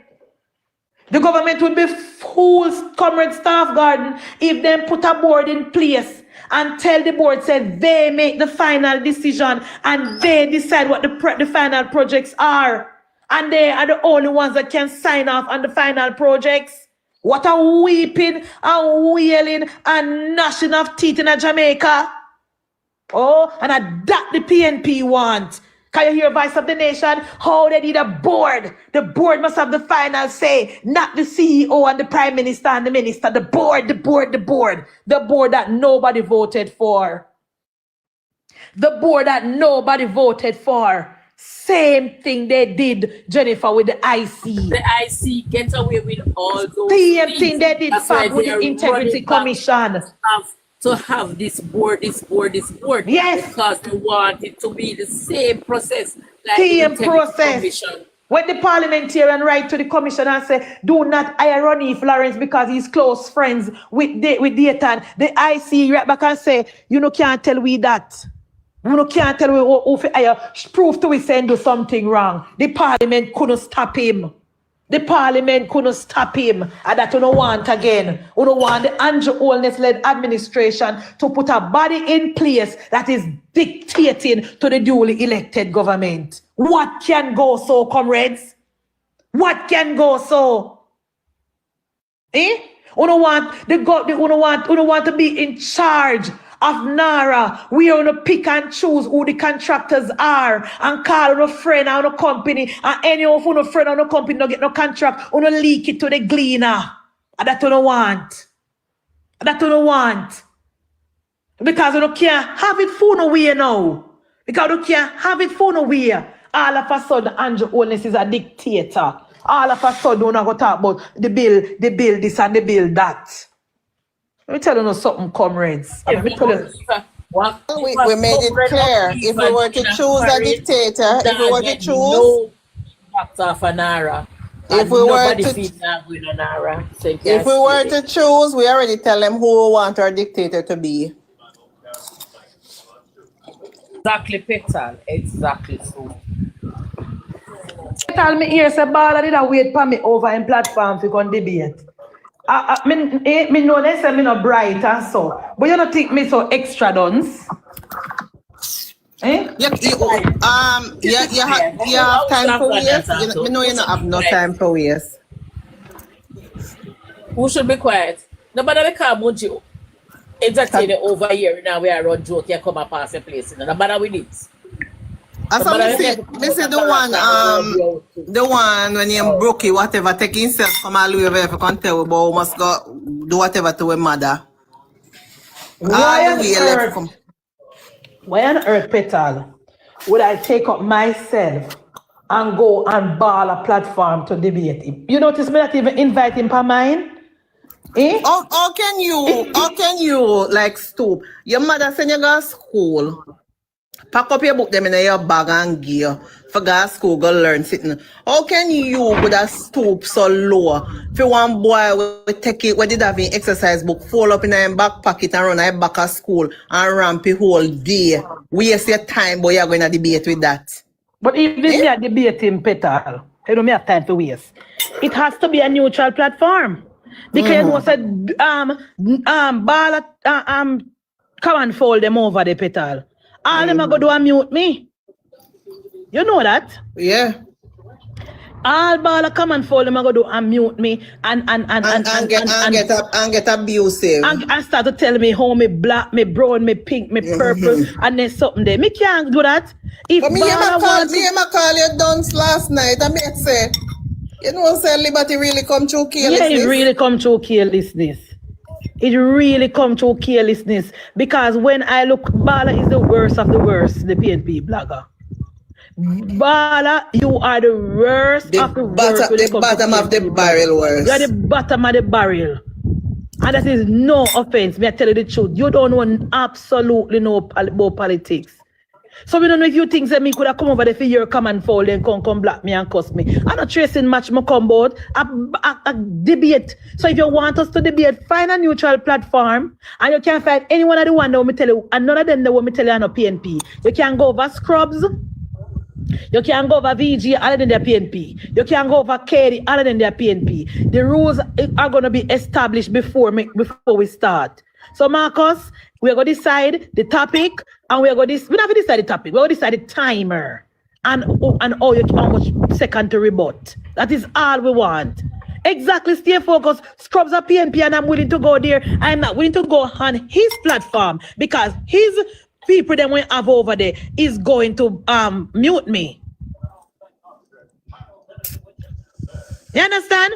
The government would be fools, Comrade Staff Garden, if they put a board in place and tell the board, say they make the final decision and they decide what the final projects are. And they are the only ones that can sign off on the final projects. What a weeping and wailing and gnashing of teeth in Jamaica. Oh, and that the PNP want. Can you hear Voice of the Nation? How they need a board. The board must have the final say, not the CEO and the Prime Minister and the Minister. The board. The board that nobody voted for. The board that nobody voted for. Same thing they did, Jennifer, with the IC. The IC get away with all those Same things. thing they did That's back why with they the are Integrity running back Commission. to have this board. Yes. Because they want it to be the same process like the Same Integrity process. Commission. When the parliamentarian write to the commission and say, do not hire Ronnie Florence because he's close friends with Dayton, the IC right back and say, you know, can't tell we that. You know, can't tell we who prove to we send do something wrong. The parliament couldn't stop him. The parliament couldn't stop him. And that you don't want again. You don't want the Andrew Holness-led administration to put a body in place that is dictating to the duly elected government. What can go so, comrades? What can go so? You don't want to be in charge of NARA. We are going to pick and choose who the contractors are and call on a friend or a company, and any of a friend or a company don't get no contract, or no leak it to the gleaner. And that you don't want. That you don't want. Because you can't have it for nowhere now. Because you can't have it for nowhere. All of a sudden, Andrew Holness is a dictator. All of a sudden, we're not going to talk about the bill this and the bill that. Let me tell you something, comrades. We made it clear. If we were to choose a dictator, if we were to choose, if we were to choose, we already tell them who we want our dictator to be. Exactly, Petal. Exactly so. Tell me here, say, Bala did I wait for me over in platform to go and debate. Me know they say me not bright and so, but you don't think me so extra dunce? Eh? You have time for waste. You know you don't have no time for waste. Who should be quiet? Nobody become Munji entertaining over here now. We are on joke. You come and pass the place. Nobody with it. As I say the one when you broke it, whatever, take himself from all the way if you can tell we but must go do whatever to a mother. Why on earth, Petal, would I take up myself and go and ball a platform to debate him? You notice me not even invite him for mine? Eh? How can you like stoop? Your mother send you go to school. Pack up your book them in your bag and gear for go to school, go learn sitting. How can you with a stoop so low? If you one boy will take it, we did have an exercise book, fold up in a back pocket and run a back of school and ramp a whole day. Waste your time, but you're going to debate with that. But if this is a debating, Petal, you don't have time to waste. It has to be a neutral platform. Because was a come and fold them over the Petal. All them are going to unmute me. You know that? Yeah. All ball come and fold them are going to unmute me and get abusive. And start to tell me how me black, me brown, me pink, me purple, and then something there. Me can't do that. If but me call you dunce last night, I may say, you know, say liberty really come through carelessness. Yeah, it really come through carelessness. It really come through carelessness. Because when I look, Bala is the worst of the worst, the PNP blogger. Bala, you are the worst of the worst. The bottom of the barrel worst. You are the bottom of the barrel. And that is no offense. Me I tell you the truth. You don't know absolutely no about politics. So we don't know if you think that me could have come over there for your come and fold and come black me and cuss me. I'm not tracing much my come board. A debate. So if you want us to debate, find a neutral platform and you can find any one of the one that will me tell you, and none of them that will me tell you are no PNP. You can go over Scrubs. You can go over VG other than their PNP. You can go over Katie other than their PNP. The rules are going to be established before we start. So Marcus, we're going to decide the topic and we're going to decide the topic. We're going to decide the timer and how much second to rebut. That is all we want. Exactly, stay focused. Scrubs are PNP and I'm willing to go there. I'm not willing to go on his platform because his people that we have over there is going to mute me. You understand?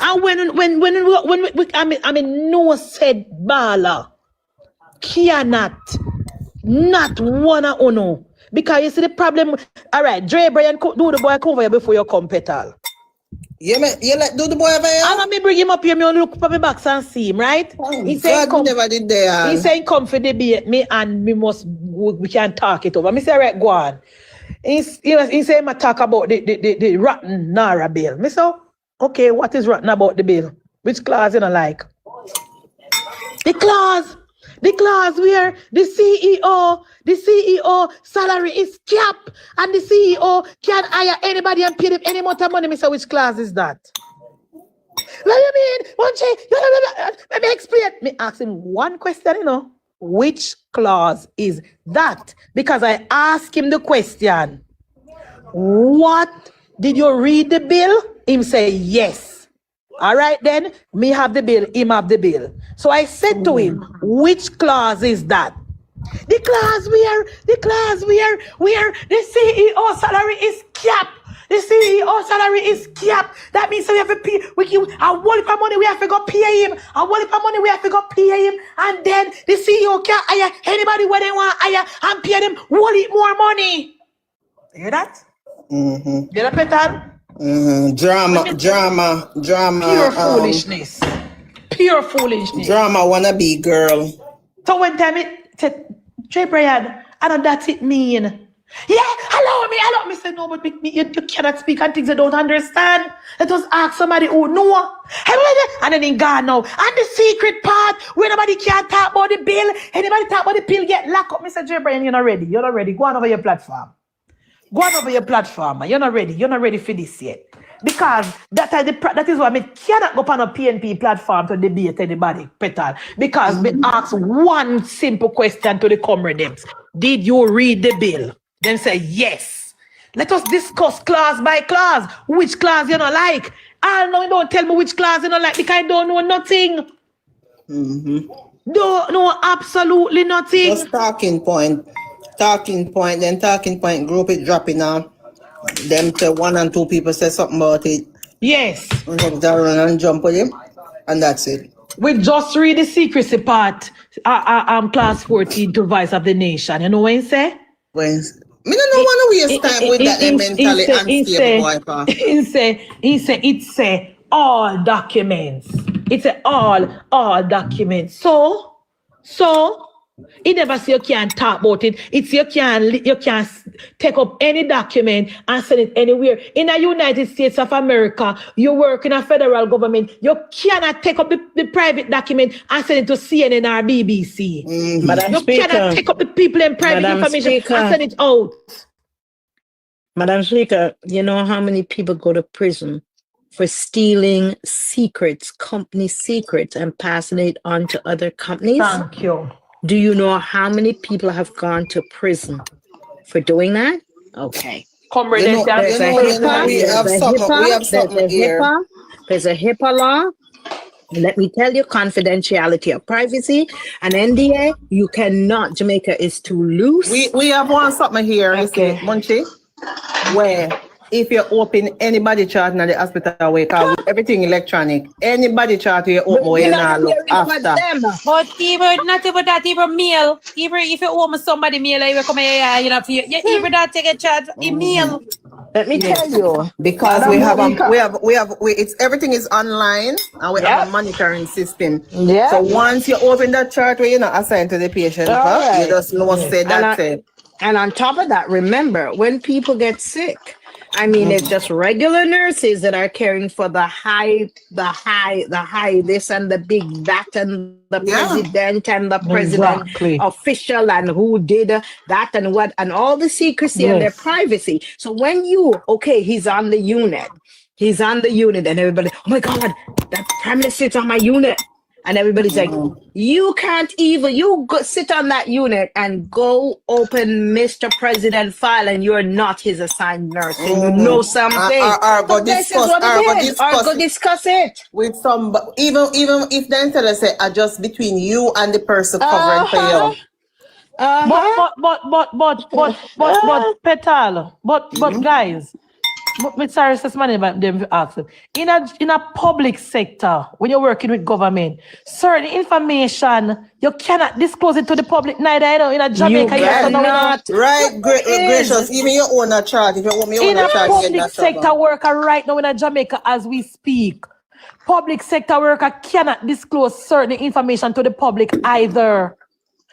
And when we, I mean no said baller cannot not wanna uno. Because you see the problem. All right, Dre Brian, do the boy cover here before you come petal. You let do the boy over here? I'm gonna bring him up here. Me only look for my box and see him, right? He's saying God never did that. He's saying come for debate me and we can talk it over. Me say right, go on. He's saying I talk about the rotten Nara bill. Me say, okay, what is rotten about the bill? Which clause you don't like? The clause where the CEO salary is capped and the CEO can hire anybody and pay them any amount of money. Me say, which clause is that? What do you mean? Let me explain. Me ask him one question, which clause is that? Because I asked him the question, what, did you read the bill? Him say, yes. All right, then, me have the bill, him have the bill. So I said to him, which clause is that? The clause where the CEO salary is capped. The CEO salary is capped. That means we have to pay. A whole heap of money we have to go pay him. A whole heap of money we have to go pay him. And then the CEO can't hire anybody where they want to hire and pay them whole heap more money. You hear that? Mm-hmm. You hear that, Petal? Drama. Pure foolishness. Pure foolishness. Drama wanna be girl. So one time it said, Jay Brian, I know that's it mean. Yeah, allow me. Say no, but you cannot speak on things you don't understand. Let us ask somebody who know. And then in God now. And the secret part where nobody can talk about the bill. Anybody talk about the bill get locked up. Mr. Jay Brian, you're not ready. Go on over your platform. You're not ready for this yet. Because that is why I cannot go on a PNP platform to debate anybody, Petal. Because we ask one simple question to the comrades. Did you read the bill? Then say yes. Let us discuss clause by clause. Which clause you don't like? No, you don't tell me which clause you don't like because I don't know nothing. Mm-hmm. Don't know absolutely nothing. Just talking point, then talking point group it dropping out. Them to one and two people say something about it. Yes. And then they run and jump with him. And that's it. We just read the secrecy part. Class 14 to Vice of the Nation. You know what he say? Me don't want to waste time with that mentally unstable boy. He say it's all documents. It's all documents. So he never say you can't talk about it. It's you can take up any document and send it anywhere. In the United States of America, you work in a federal government, you cannot take up the private document and send it to CNN or BBC. Madam You Speaker, cannot take up the people and private Madam information Speaker. and send it out. Madam Speaker, you know how many people go to prison for stealing secrets, company secrets, and passing it on to other companies? Thank you. Do you know how many people have gone to prison for doing that? Okay. There's a HIPAA law. Let me tell you, confidentiality of privacy, and NDA, you cannot, Jamaica is too loose. We have one something here, okay. You see, Munchie, where if you open anybody chart in the hospital way, because everything electronic, anybody chart you open, you not look after. But even not even that, even mail. Even if you owe somebody mail, you come here, even that take a chart, email. Let me tell you, because we have it's everything is online and we have a monitoring system. Yeah. So once you open that chart where you're not assigned to the patient, you just know say that's it. And on top of that, remember when people get sick, I mean, it's just regular nurses that are caring for the high, this and the big that and the president and the president official and who did that and what and all the secrecy and their privacy. So when he's on the unit and everybody, oh my God, that prime minister is on my unit. And everybody's like, you can't even, sit on that unit and go open Mr. President file and you're not his assigned nurse. So you know something. Or go This is what it is. Or go discuss it. With some, even if the instead say, adjust between you and the person covering for you. But Petal, but guys, but sorry, this money about them ask them. In a public sector, when you're working with government, certain information you cannot disclose it to the public. Neither, you know, in a Jamaica, you cannot. Right, gracious. Even your own chart. If you want me in a public sector worker right now in a Jamaica as we speak, public sector worker cannot disclose certain information to the public either.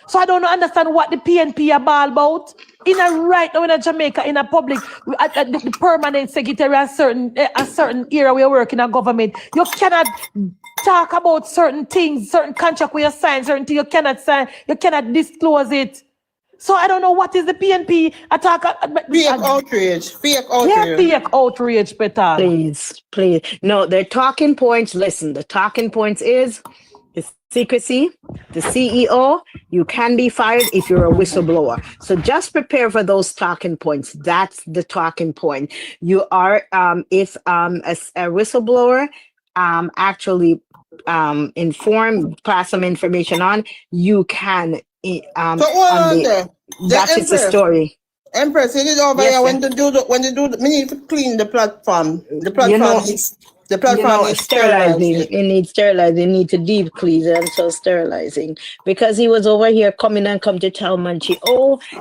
So I don't understand what the PNP are ball about. Right now in a Jamaica, in a public, the permanent secretary a certain area we work in a government, you cannot talk about certain things, certain contract where you sign, certain things you cannot sign, you cannot disclose it. So I don't know what is the PNP attack. Fake outrage. Yeah, fake outrage, Petal. Please. No, their talking points, listen, the talking points is secrecy, the CEO, you can be fired if you're a whistleblower. So just prepare for those talking points. That's the talking point. You are, if a whistleblower actually pass some information on, you can. That is the story. Empress, it is over here when they do we need to clean the platform. The platform is sterilizing. It needs sterilizing. It needs to deep clean and so sterilizing. Because he was over here come to tell Munchie,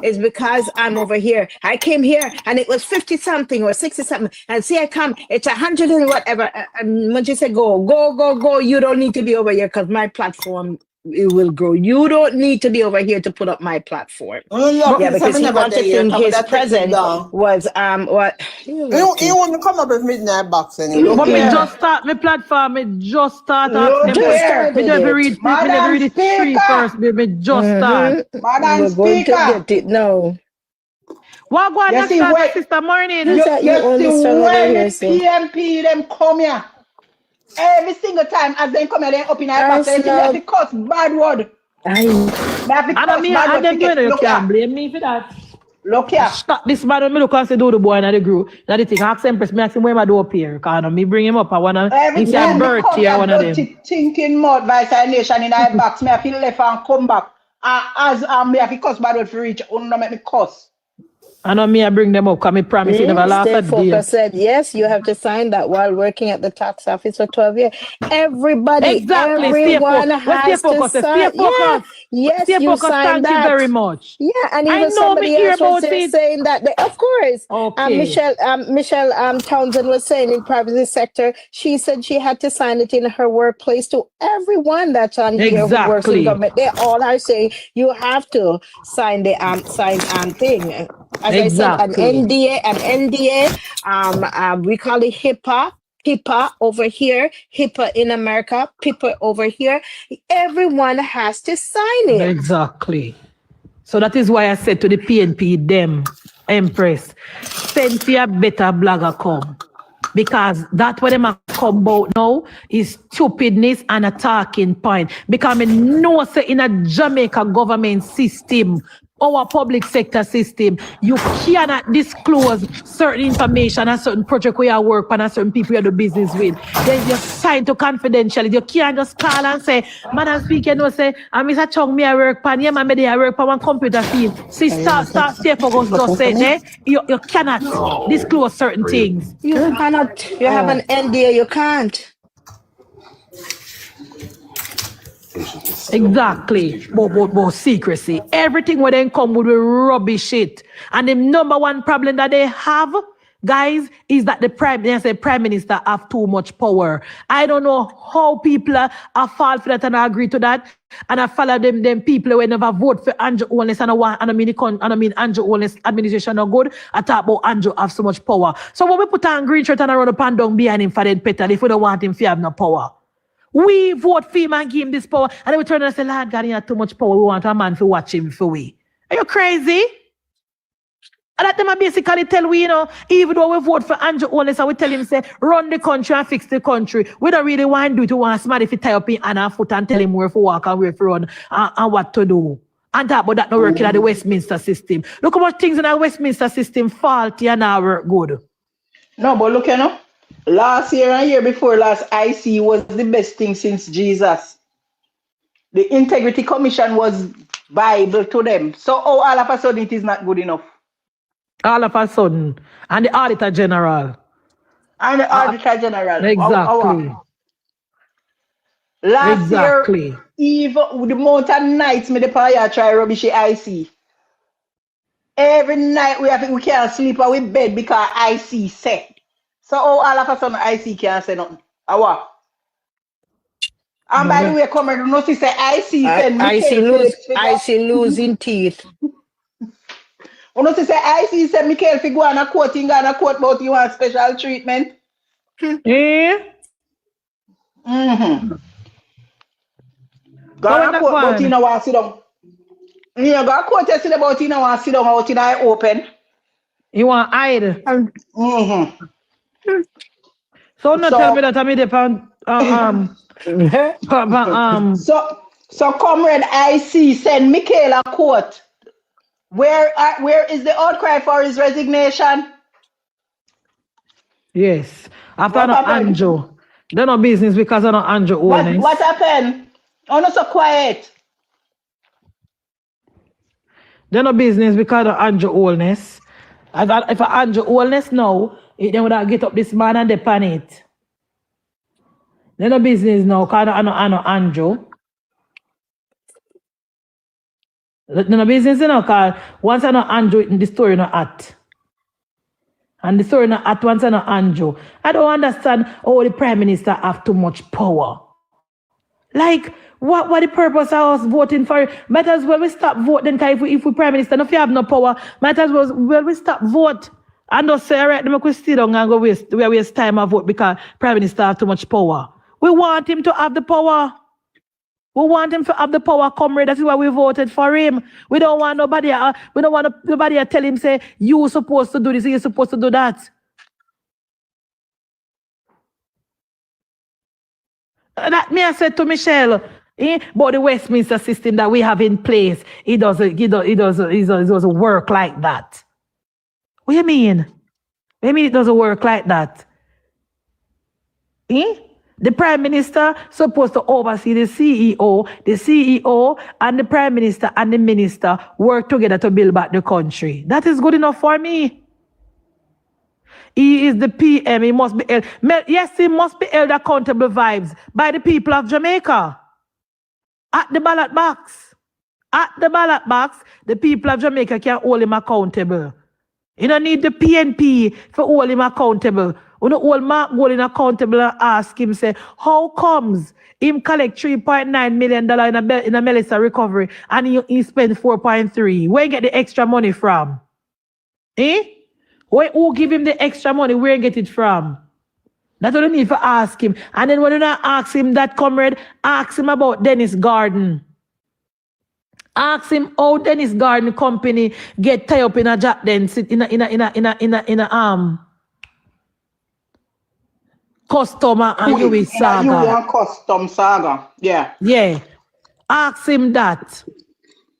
it's because I'm over here. I came here and it was 50 something or 60 something. And see, I come, it's 100 and whatever. And Munchie said, go. You don't need to be over here because my platform, it will grow. You don't need to be over here to put up my platform. Because he wanted to think his present was what he want to come up with midnight box anyway. But me just start my platform. Me just start. Me never read it free first. Me just start. Madam Speaker. No. What go on next Sister Morning? You see when the PMP them come here. Every single time as they come here, they open their box, they have to cuss bad word. You can't blame me for that. Look here. Stop this man, me look and say do the boy in the group. Now the thing, ask Empress, me ask him where I do up here. Because me bring him up, I want to, every time birthday, I want to them. Thinking mud by nation in our box, me have to left and come back. As me have to cuss bad word for reach, don't make me cuss. I know me, I bring them up because I promise you never last a day. Said, yes, you have to sign that while working at the tax office for 12 years. Everybody, everyone has to sign. Yes, you sign that. Thank you very much. Yeah, and even somebody else was saying that. Of course. Okay. Michelle Townsend was saying in private sector, she said she had to sign it in her workplace to everyone that's on here who works in government. They all are saying you have to sign the thing. As I said, an NDA, we call it HIPAA over here, HIPAA in America, PIPA over here. Everyone has to sign it. Exactly. So that is why I said to the PNP, them, Empress, send for a better blogger come. Because that's what them come about now is stupidness and a talking point. Because I know say in a Jamaica government system, our public sector system, you cannot disclose certain information and certain project where you work on and certain people you do business with. Then you sign to confidentiality. You can't just call and say, Madam Speaker, no say, I'm Mr. Chung, me I work pan, yeah, man, I work on one computer field. See, start, stay focused, just say, you cannot disclose certain things. You cannot, you have an NDA, you can't. Exactly, but secrecy. Everything will then come with rubbish shit. And the number one problem that they have, guys, is that the prime minister have too much power. I don't know how people are fall for that and I agree to that. And I follow them people who never vote for Andrew Holness and I mean Andrew Holness administration are good. I talk about Andrew have so much power. So when we put on green shirt and I run up and down behind him for the petal, if we don't want him to have no power. We vote for him and give him this power. And then we turn and say, Lord God, he has too much power. We want a man to watch him for we. Are you crazy? And that them a basically tell we, even though we vote for Andrew Holness and we tell him, say, run the country and fix the country. We don't really want to do it. We want somebody to tie up in hand and foot and tell him where to walk and where to run and what to do. And talk about that not working at the Westminster system. Look how much things in our Westminster system faulty and now work good. No, but look, last year and year before last, IC was the best thing since Jesus. The Integrity Commission was Bible to them. So all of a sudden it is not good enough. All of a sudden. And the Auditor General. And the Auditor General. Exactly. Last year, even the amount of nights me the fire try rubbish IC. Every night we can't sleep or we bed because IC said. So all of a sudden IC can't say nothing. What? And by the way, come and notice say IC said IC losing teeth. Notice say IC said Michael fi go on a court about you want special treatment. Go on a court but you know want sit down. Yeah, go on court yesterday about you know want sit down out in eye open. You want hide? So not tell me that I'm So comrade IC send Michael a court. Where is the outcry for his resignation? Yes. After Andrew. They're no business because of Andrew Holness. What happened? Oh, not so quiet. They're no business because of Andrew Holness. If Andrew Holness now, then would have get up this man and depend it. They're no business now because I know Andrew. They're no business now because once I know Andrew, the story not at. And the story not at once I know Andrew. I don't understand how the Prime Minister have too much power. Like, what the purpose of us voting for? Might as well we stop voting because if we Prime Minister, if you have no power, might as well we stop vote. And not say, all right, we sit down and go waste time and vote because Prime Minister have too much power. We want him to have the power. We want him to have the power, comrade. That's why we voted for him. We don't want nobody. Nobody tell him say you supposed to do this, you're supposed to do that. That me I said to Michelle, but the Westminster system that we have in place, it doesn't work like that. What do you mean? What do you mean it doesn't work like that? The Prime Minister supposed to oversee the CEO and the Prime Minister and the Minister work together to build back the country. That is good enough for me. He is the PM. He must be held. Yes, he must be held accountable vibes by the people of Jamaica. At the ballot box. At the ballot box, the people of Jamaica can hold him accountable. You don't need the PNP for hold him accountable. You don't hold Mark Golding accountable and ask him, say, how comes him collect $3.9 million in a Melissa recovery and he spend 4.3? Where you get the extra money from? Who give him the extra money? Where you get it from? That's what you need to ask him. And then when you not ask him that, comrade, ask him about Dennis Garden. Ask him how Dennis Garden Company get tied up in a job then sit in a customer and US saga. You custom saga. Yeah. Yeah. Ask him that.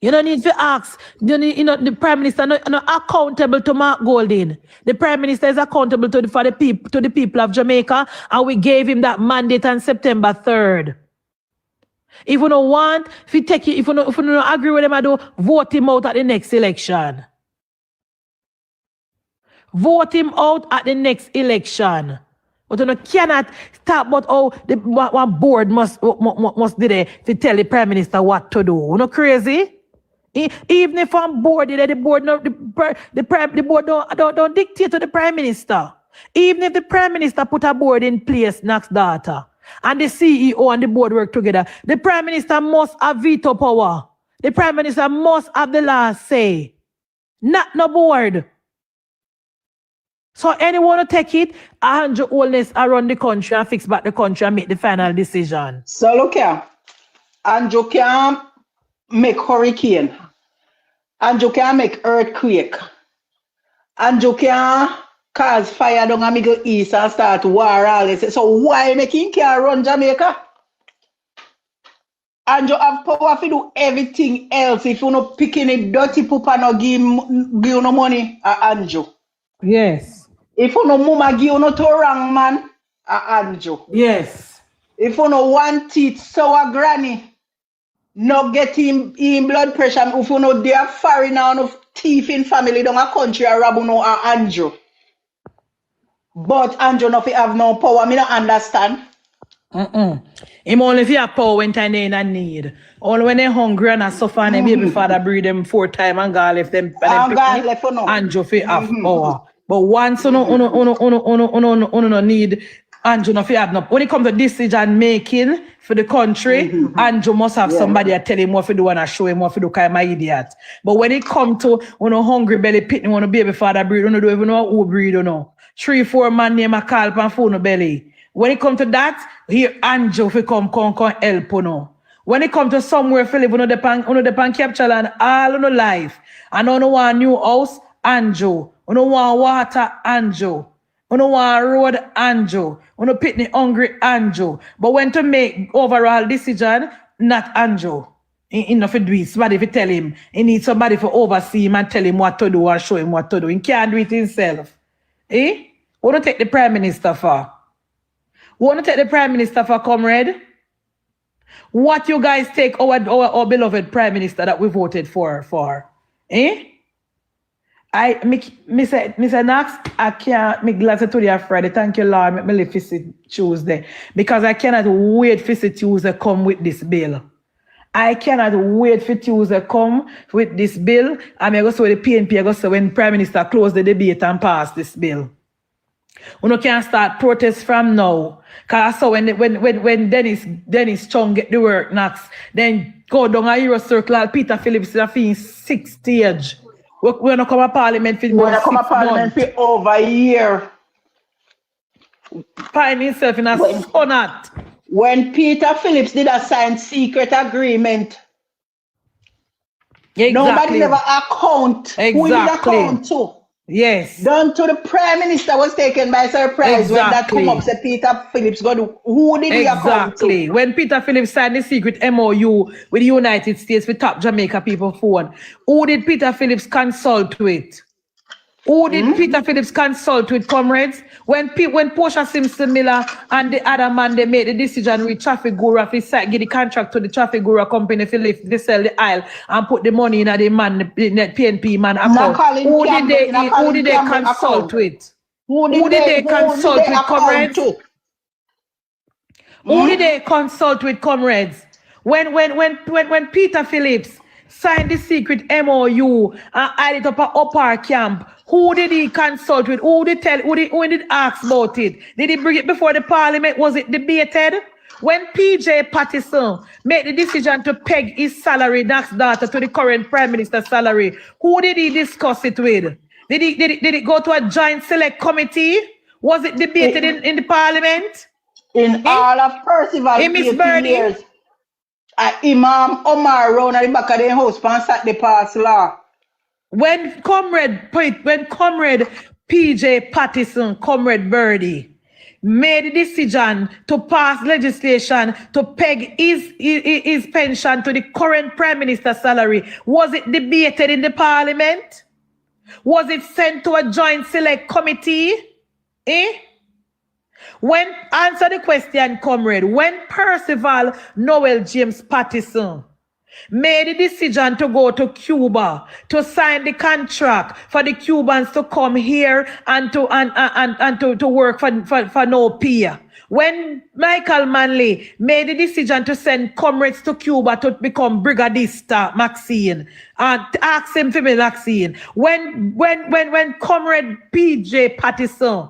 You don't need to ask. The Prime Minister not accountable to Mark Golding. The Prime Minister is accountable to the people of Jamaica, and we gave him that mandate on September 3rd. If you don't want, if you don't agree with him, vote him out at the next election. Vote him out at the next election. But you cannot talk about how one board must be there to tell the Prime Minister what to do. You know crazy? Even if I'm bored, the board don't dictate to the Prime Minister. Even if the Prime Minister put a board in place next data, and the CEO and the board work together, the Prime Minister must have veto power. The Prime Minister must have the last say. Not no board. So anyone to take it, Andrew Holness around the country and fix back the country and make the final decision. So look here. Andrew can make hurricane. Andrew can make earthquake. And you can cause fire down the Middle East and start war all this. So why making can run Jamaica? And you have power to do everything else. If you not picking a dirty poop and not give you no money, Anjo. Yes. If you no mama give you no to wrong man, Anjo. Yes. If you no want it, sour granny, no get him blood pressure. If you no there foreign and of thief in family down a country, a rabu no Anjo. But Anjo no fi have no power. Me not understand. Him only if you have power when time they in a need. Only when they hungry and suffer and baby father breed them 4 times and God left them Anjo fi have power. But once no need Anjo no fi have no. When it comes to decision making for the country, Anjo must have somebody that tell him what to do and show him what to do kind of idiot. But when it come to hungry belly pit, when baby father breed, don't even know who breed or no. 3-4 man name a call pan phone belly. When it come to that, here Anjo fi come help no. When it come to somewhere fi live, uno depan capture and all uno life. And uno want new house, Anjo. Uno want water, Anjo. Uno want road, Anjo. Uno pitney hungry, Anjo. But when to make overall decision, not Anjo. He not fi do it. Somebody fi tell him. He need somebody for oversee him and tell him what to do and show him what to do. He can't do it himself. We don't take the Prime Minister for. We want to take the Prime Minister for, comrade? What you guys take our beloved Prime Minister that we voted for? Me say Nax, I can't make glad to you Friday. Thank you, Lord. Make me live visit Tuesday. Because I cannot wait for Tuesday come with this bill. I cannot wait for Tuesday come with this bill. I'm going to say the PNP, I go say when Prime Minister close the debate and pass this bill. We can start protests from now. Because I saw when Dennis Chung get the work next, then go down a Euro Circle, Peter Phillips is in 6th stage. We're going to come to Parliament for We're going to come to Parliament for over a year. Find himself in a sonnet. When Peter Phillips did a sign secret agreement, nobody never account who he did account to. Yes. Down to the Prime Minister was taken by surprise when that come up, said Peter Phillips go do. Who did he account to? When Peter Phillips signed the secret MOU with the United States with top Jamaica people phone, who did Peter Phillips consult with? Who did Peter Phillips consult with, comrades? When Portia Simpson Miller and the other man, they made the decision with Traffic Guru, give the contract to the Traffic Guru company to sell the aisle and put the money in the PNP man account. Who did they consult with? Who did they consult with, comrades? Who did they consult with, comrades? When Peter Phillips signed the secret MOU and added it up our camp, who did he consult with? Who did ask about it? Did he bring it before the Parliament? Was it debated? When PJ Partisan made the decision to peg his salary, next daughter, to the current Prime Minister's salary, who did he discuss it with? Did it go to a joint select committee? Was it debated in the Parliament? In all of Percival years, Imam Omar round at the back of the house and sat the pass law. When Comrade PJ Partisan, Comrade Birdie, made the decision to pass legislation to peg his pension to the current Prime Minister's salary, was it debated in the Parliament? Was it sent to a joint select committee? When, answer the question, comrade, when Percival Noel James Partisan made the decision to go to Cuba to sign the contract for the Cubans to come here and to work for no pay. When Michael Manley made the decision to send comrades to Cuba to become Brigadista Maxine and ask him to be Maxine. When Comrade PJ Partisan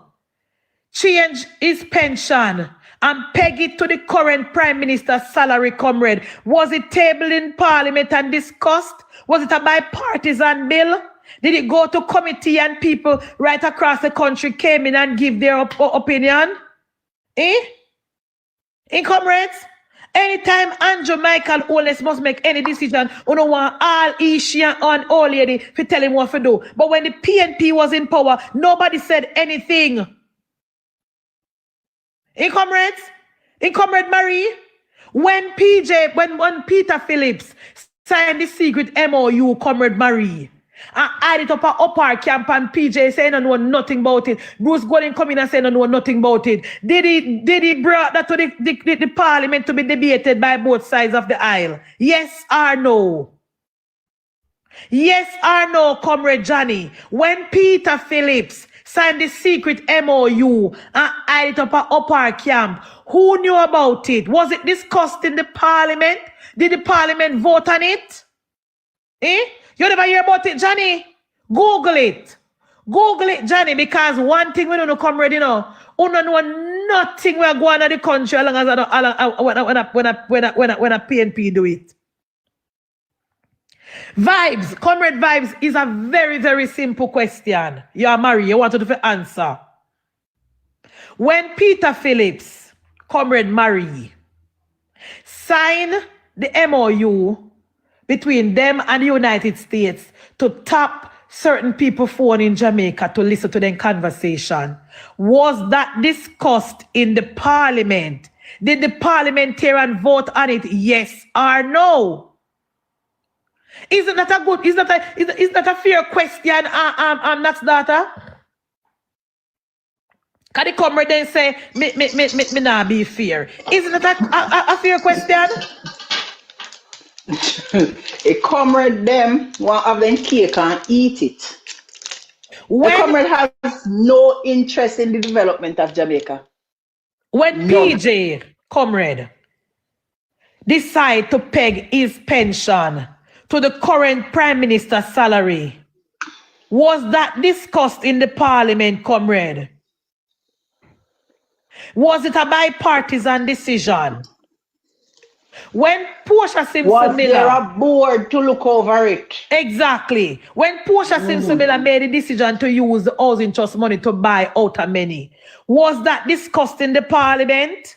change his pension and peg it to the current Prime Minister's salary, comrade, was it tabled in Parliament and discussed? Was it a bipartisan bill? Did it go to committee and people right across the country came in and give their opinion? Comrades? Anytime Andrew Michael Oles must make any decision, you don't want all Isha and all lady to tell him what to do. But when the PNP was in power, nobody said anything. In comrades, Marie, when Peter Phillips signed the secret MOU, Comrade Marie, and add it up at upper camp and PJ saying no know nothing about it. Bruce Golding come in and say no know nothing about it. Did he brought that to the parliament to be debated by both sides of the aisle? Yes or no? Yes or no, Comrade Johnny? When Peter Phillips signed the secret MOU and add it up at upper camp, who knew about it? Was it discussed in the parliament? Did the parliament vote on it? You never hear about it, Johnny? Google it. Google it, Johnny, because one thing we don't know, comrade, you know nothing we're going on the country as long as when a PNP do it. Vibes, comrade Vibes is a very, very simple question. You are married, you want to answer. When Peter Phillips, comrade Marie, signed the MOU between them and the United States to tap certain people's phone in Jamaica to listen to their conversation, was that discussed in the parliament? Did the parliamentarian vote on it? Yes or no? Isn't that a good? Is that a fair question? Nat's daughter. Can the comrade then say me not be fair? Isn't that a fair question? A comrade them want have them cake and eat it. A comrade has no interest in the development of Jamaica. When PJ, comrade, decide to peg his pension to the current Prime Minister's salary, was that discussed in the parliament, comrade? Was it a bipartisan decision? When Portia Simpson was Miller, there a board to look over it? Exactly. When Portia Simpson Miller made the decision to use the housing trust money to buy outer money, was that discussed in the parliament?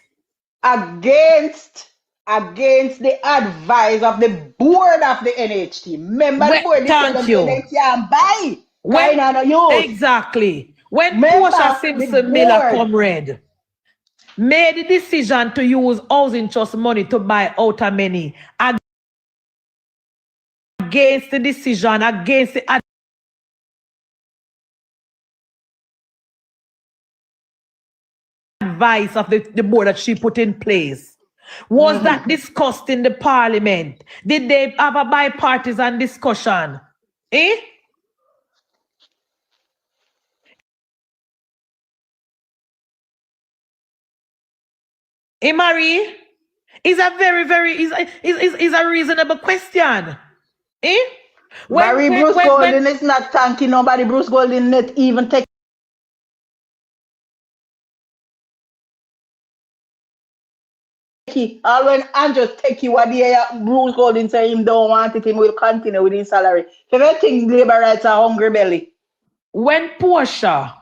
Against the advice of the board of the NHT. Remember the board thank you. They can't buy. Exactly. When Portia Simpson Miller, comrade, made the decision to use housing trust money to buy outer money against the decision, against the advice of the board that she put in place. Was that discussed in the parliament? Did they have a bipartisan discussion? Marie, is a very, very is a reasonable question. Bruce Golding is not thanking nobody. Bruce Golding not even take it. All when Andrew take you what the Bruce Golding say him don't want it, him will continue with his salary. So I think labor rights are hungry belly. When Portia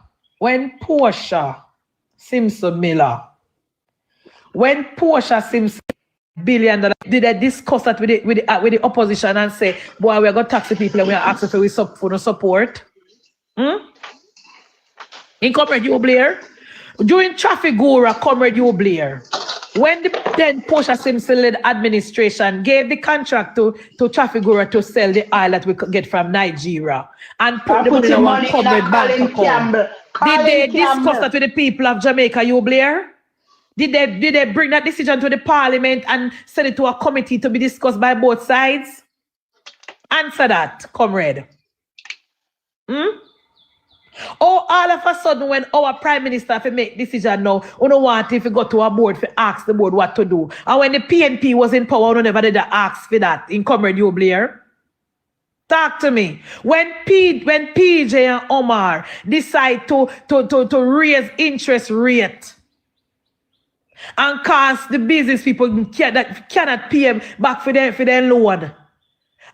Simpson Miller, when Portia Simpson $1 billion, did they discuss that with the opposition and say, boy, we're going to tax the people and we're asking for no support? In Comrade you Blair, during Traffic Gura, Comrade you Blair, when the then Portia Simpson led administration gave the contract to Traffic Gura to sell the oil that we could get from Nigeria and put the money in one Comrade bank account, did they discuss that with the people of Jamaica, you Blair? Did they bring that decision to the parliament and send it to a committee to be discussed by both sides? Answer that, comrade. Oh, all of a sudden, when our prime minister make decision now, we don't want if we go to a board to ask the board what to do. And when the PNP was in power, we never did ask for that. In comrade, you Blair. Talk to me. When PJ and Omar decide to raise interest rate and cause the business people that cannot pay back for their loan,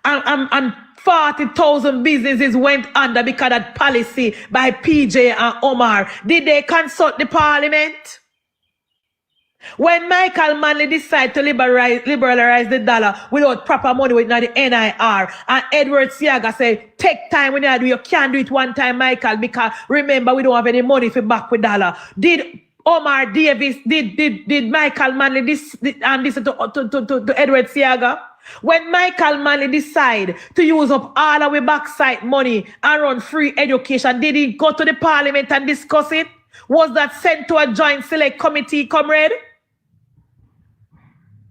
and 40,000 businesses went under because of that policy by PJ and Omar. Did they consult the parliament? When Michael Manley decided to liberalize the dollar without proper money with the NIR, and Edward Siaga said, take time when you do, you can't do it one time, Michael, because remember, we don't have any money for back with dollar. Did Omar Davis, did Michael Manley listen to Edward Siaga? When Michael Manley decided to use up all our backside money and run free education, did he go to the parliament and discuss it? Was that sent to a joint select committee, comrade?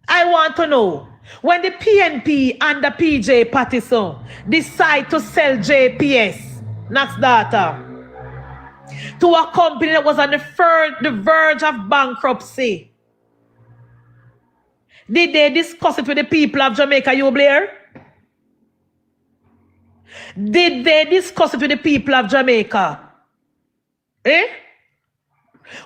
I want to know, when the PNP and the PJ Partisan decide to sell JPS, Nax Data, to a company that was on the verge of bankruptcy, did they discuss it with the people of Jamaica, you Blair? Did they discuss it with the people of Jamaica? Eh?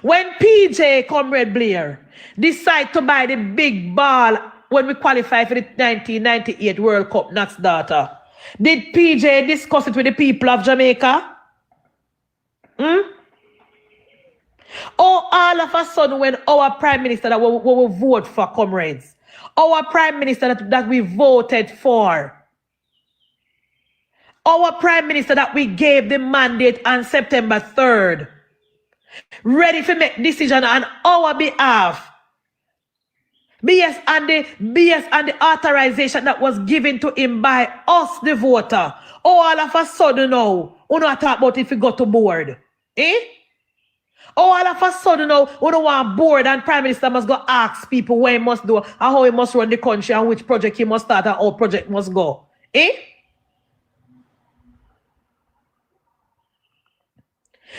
When PJ, Comrade Blair, decide to buy the big ball when we qualify for the 1998 World Cup Nax Data, did PJ discuss it with the people of Jamaica? Oh, all of a sudden when our Prime Minister that we vote for, comrades, our Prime Minister that we voted for, our Prime Minister that we gave the mandate on September 3rd, ready to make decision on our behalf, BS and the authorization that was given to him by us, the voter. All of a sudden now, we don't talk about if we go to board. Eh? All of a sudden now, we don't want board and Prime Minister must go ask people what he must do and how he must run the country and which project he must start and how project must go. Eh?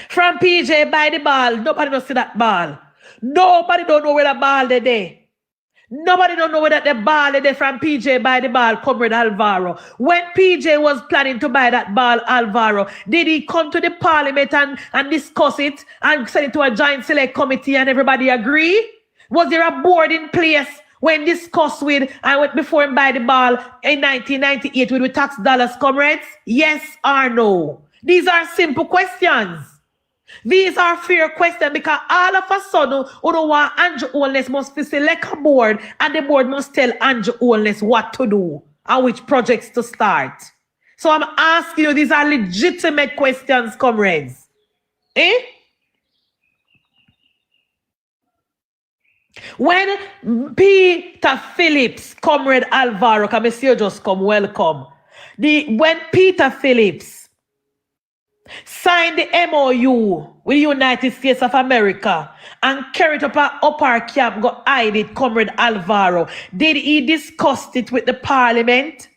From PJ by the ball, nobody don't see that ball. Nobody don't know where the ball is there. Nobody don't know whether the ball is there from PJ by the ball, Comrade Alvaro. When PJ was planning to buy that ball, Alvaro, did he come to the parliament and discuss it and send it to a joint select committee and everybody agree? Was there a board in place when discussed with and went before him buy the ball in 1998 with the tax dollars, comrades? Yes or no? These are simple questions. These are fair questions because all of a sudden, we don't want Andrew Holness must select a board and the board must tell Andrew Holness what to do and which projects to start. So I'm asking you, these are legitimate questions, comrades. Eh? When Peter Phillips, Comrade Alvaro, come see you just come, welcome. When Peter Phillips signed the MOU with the United States of America and carried up our camp, go hide it, Comrade Alvaro, did he discuss it with the parliament?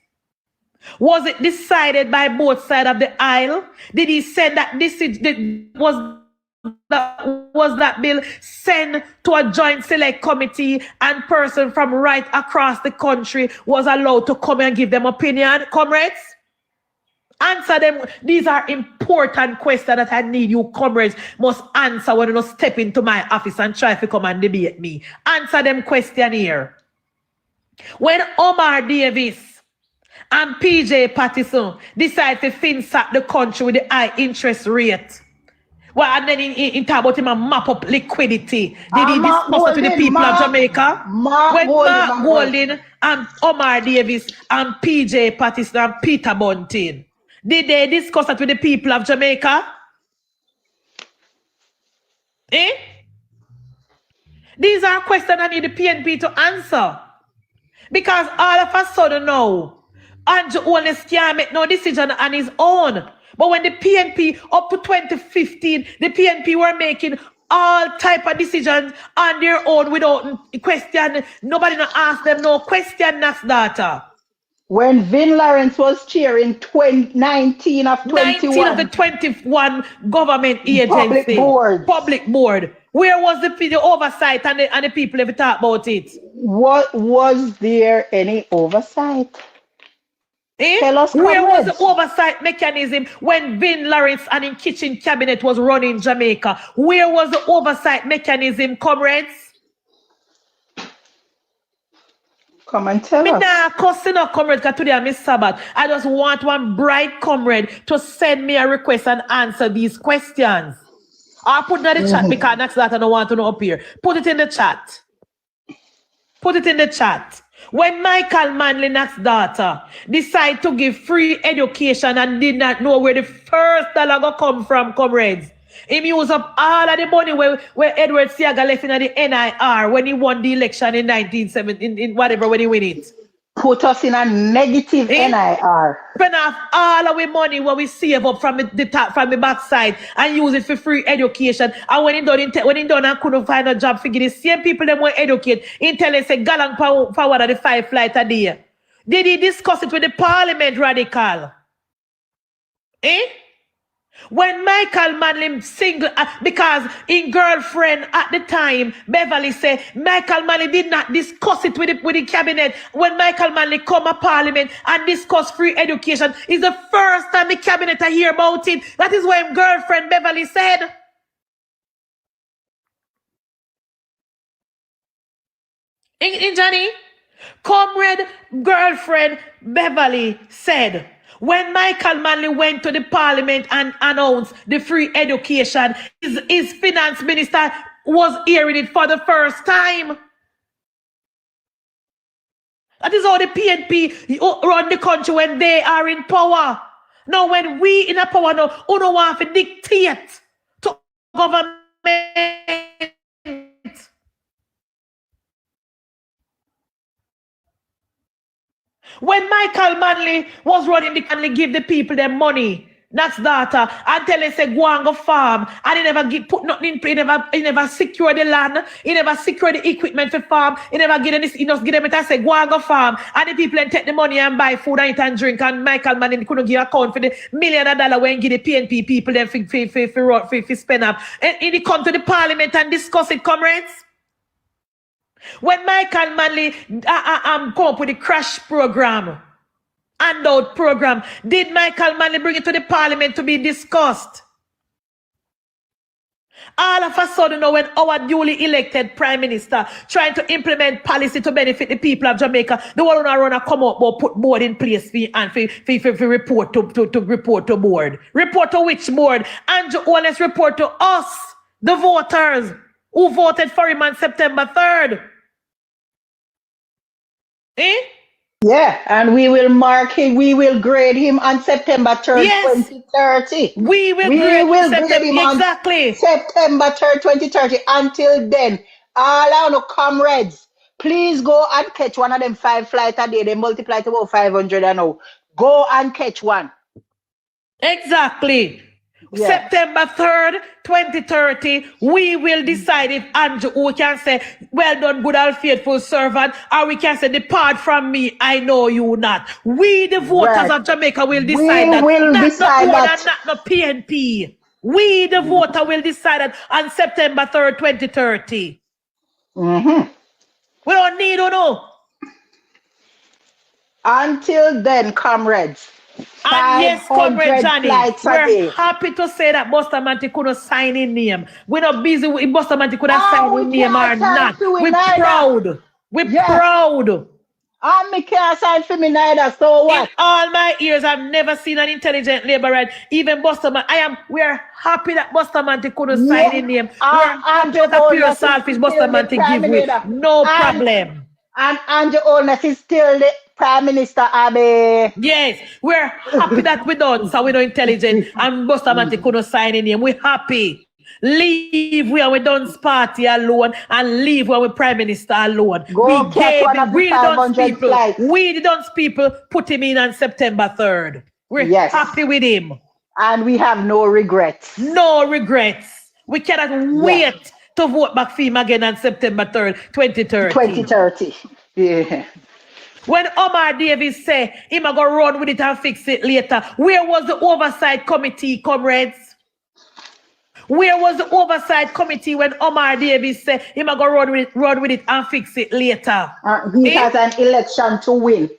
Was it decided by both sides of the aisle? Did he say that was that bill sent to a joint select committee and person from right across the country was allowed to come and give them opinion, comrades? Answer them. These are important questions that I need you, comrades, must answer when you step into my office and try to come and debate me. Answer them question here. When Omar Davis and PJ Partisan decide to finsack the country with the high interest rate, well, and then in talk about him and map up liquidity, did he discuss it with the people of Jamaica? When Mark Golding and Omar Davis and PJ Partisan and Peter Bunting, did they discuss it with the people of Jamaica? Eh? These are questions I need the PNP to answer. Because all of a sudden now, Andrew Holness can't make no decision on his own. But when the PNP, up to 2015, the PNP were making all type of decisions on their own without question. Nobody not ask them no question, that's data. When Vin Lawrence was chair in 19 of 21. 19 of the 21 government agency. Public board. Where was the oversight and the people if you talk about it? What was there any oversight? Eh? Tell us, where was the oversight mechanism when Vin Lawrence and in kitchen cabinet was running Jamaica? Where was the oversight mechanism, comrades? Come and tell us. Nah, cussing no comrade, because today I miss Sabbath. I just want one bright comrade to send me a request and answer these questions. I'll put it in the chat because next that I don't want to know up here. Put it in the chat. Put it in the chat. When Michael Manley's daughter decided to give free education and did not know where the first dollar go come from, comrades, he used up all of the money where Edward Siaga left in the NIR when he won the election in 1970, in whatever, when he win it. Put us in a negative NIR. Spend off all our money what we save up from the top, from the backside, and use it for free education. And when he done and couldn't find a job, figure the same people that were educate, he tell us a gallon for one of the 5 flights a day. Did he discuss it with the parliament radical? When Michael Manley single, because in girlfriend at the time, Beverly said, Michael Manley did not discuss it with the cabinet. When Michael Manley come to parliament and discuss free education, it's the first time the cabinet I hear about it. That is what girlfriend Beverly said. In Johnny, comrade girlfriend Beverly said, when Michael Manley went to the parliament and announced the free education, his finance minister was hearing it for the first time. That is how the PNP run the country when they are in power. Now when we in a power now, who don't want to dictate to government. When Michael Manley was running, the Manley give the people their money. That's data. And tell us say go and go farm. And he never put nothing in play. He never secure the land. He never secure the equipment for farm. He never give them this. He just give them it and say go and go farm. And the people then take the money and buy food and eat and drink. And Michael Manley couldn't give account for the $1 million when give the PNP people then for spend up. And he come to the parliament and discuss it, comrades. When Michael Manley come up with the crash program, handout program, did Michael Manley bring it to the parliament to be discussed? All of a sudden, now, when our duly elected prime minister trying to implement policy to benefit the people of Jamaica, the one who run come up but put board in place and for report to report to board. Report to which board? And let's report to us, the voters who voted for him on September 3rd. Yeah, and we will mark him, we will grade him on September 3rd, Yes. 2030. We will grade him exactly. on September 3rd, 2030. Until then, all our comrades, please go and catch one of them 5 flights a day. They multiply to about 500 and now. Go and catch one. Exactly. Yeah. September 3rd, 2030, we will decide if Andrew, we can say, well done, good and faithful servant, or we can say, depart from me, I know you not. We, the voters of Jamaica, will decide that. Will decide that. Not the PNP. We, the voter, will decide that on September 3rd, 2030. Mm-hmm. We don't need to know. Until then, comrades. And yes, comrade Johnny, we're happy to say that Bustamante couldn't sign in name. We're not busy with Bustamante could have signed in name or not. We're proud. We're proud. And me can't sign for me neither, so what? In all my years, I've never seen an intelligent labor right. Even Bustamante, we're happy that Bustamante couldn't sign in name. We're happy that a pure selfish Bustamante give way. No problem. And Andrew Holness is still the Prime Minister, Abe. Yes, we're happy that we done, so we're not intelligent. And Bustamante couldn't sign in him. We're happy. Leave where we done party alone and leave where we Prime Minister alone. Go we gave him, we the Dunce people put him in on September 3rd. We're happy with him. And we have no regrets. No regrets. We cannot wait to vote back for him again on September 3rd, 2030. 2030. Yeah. When Omar Davis say he might go run with it and fix it later, where was the oversight committee, comrades? Where was the oversight committee when Omar Davis said he might go run with it and fix it later? He has an election to win.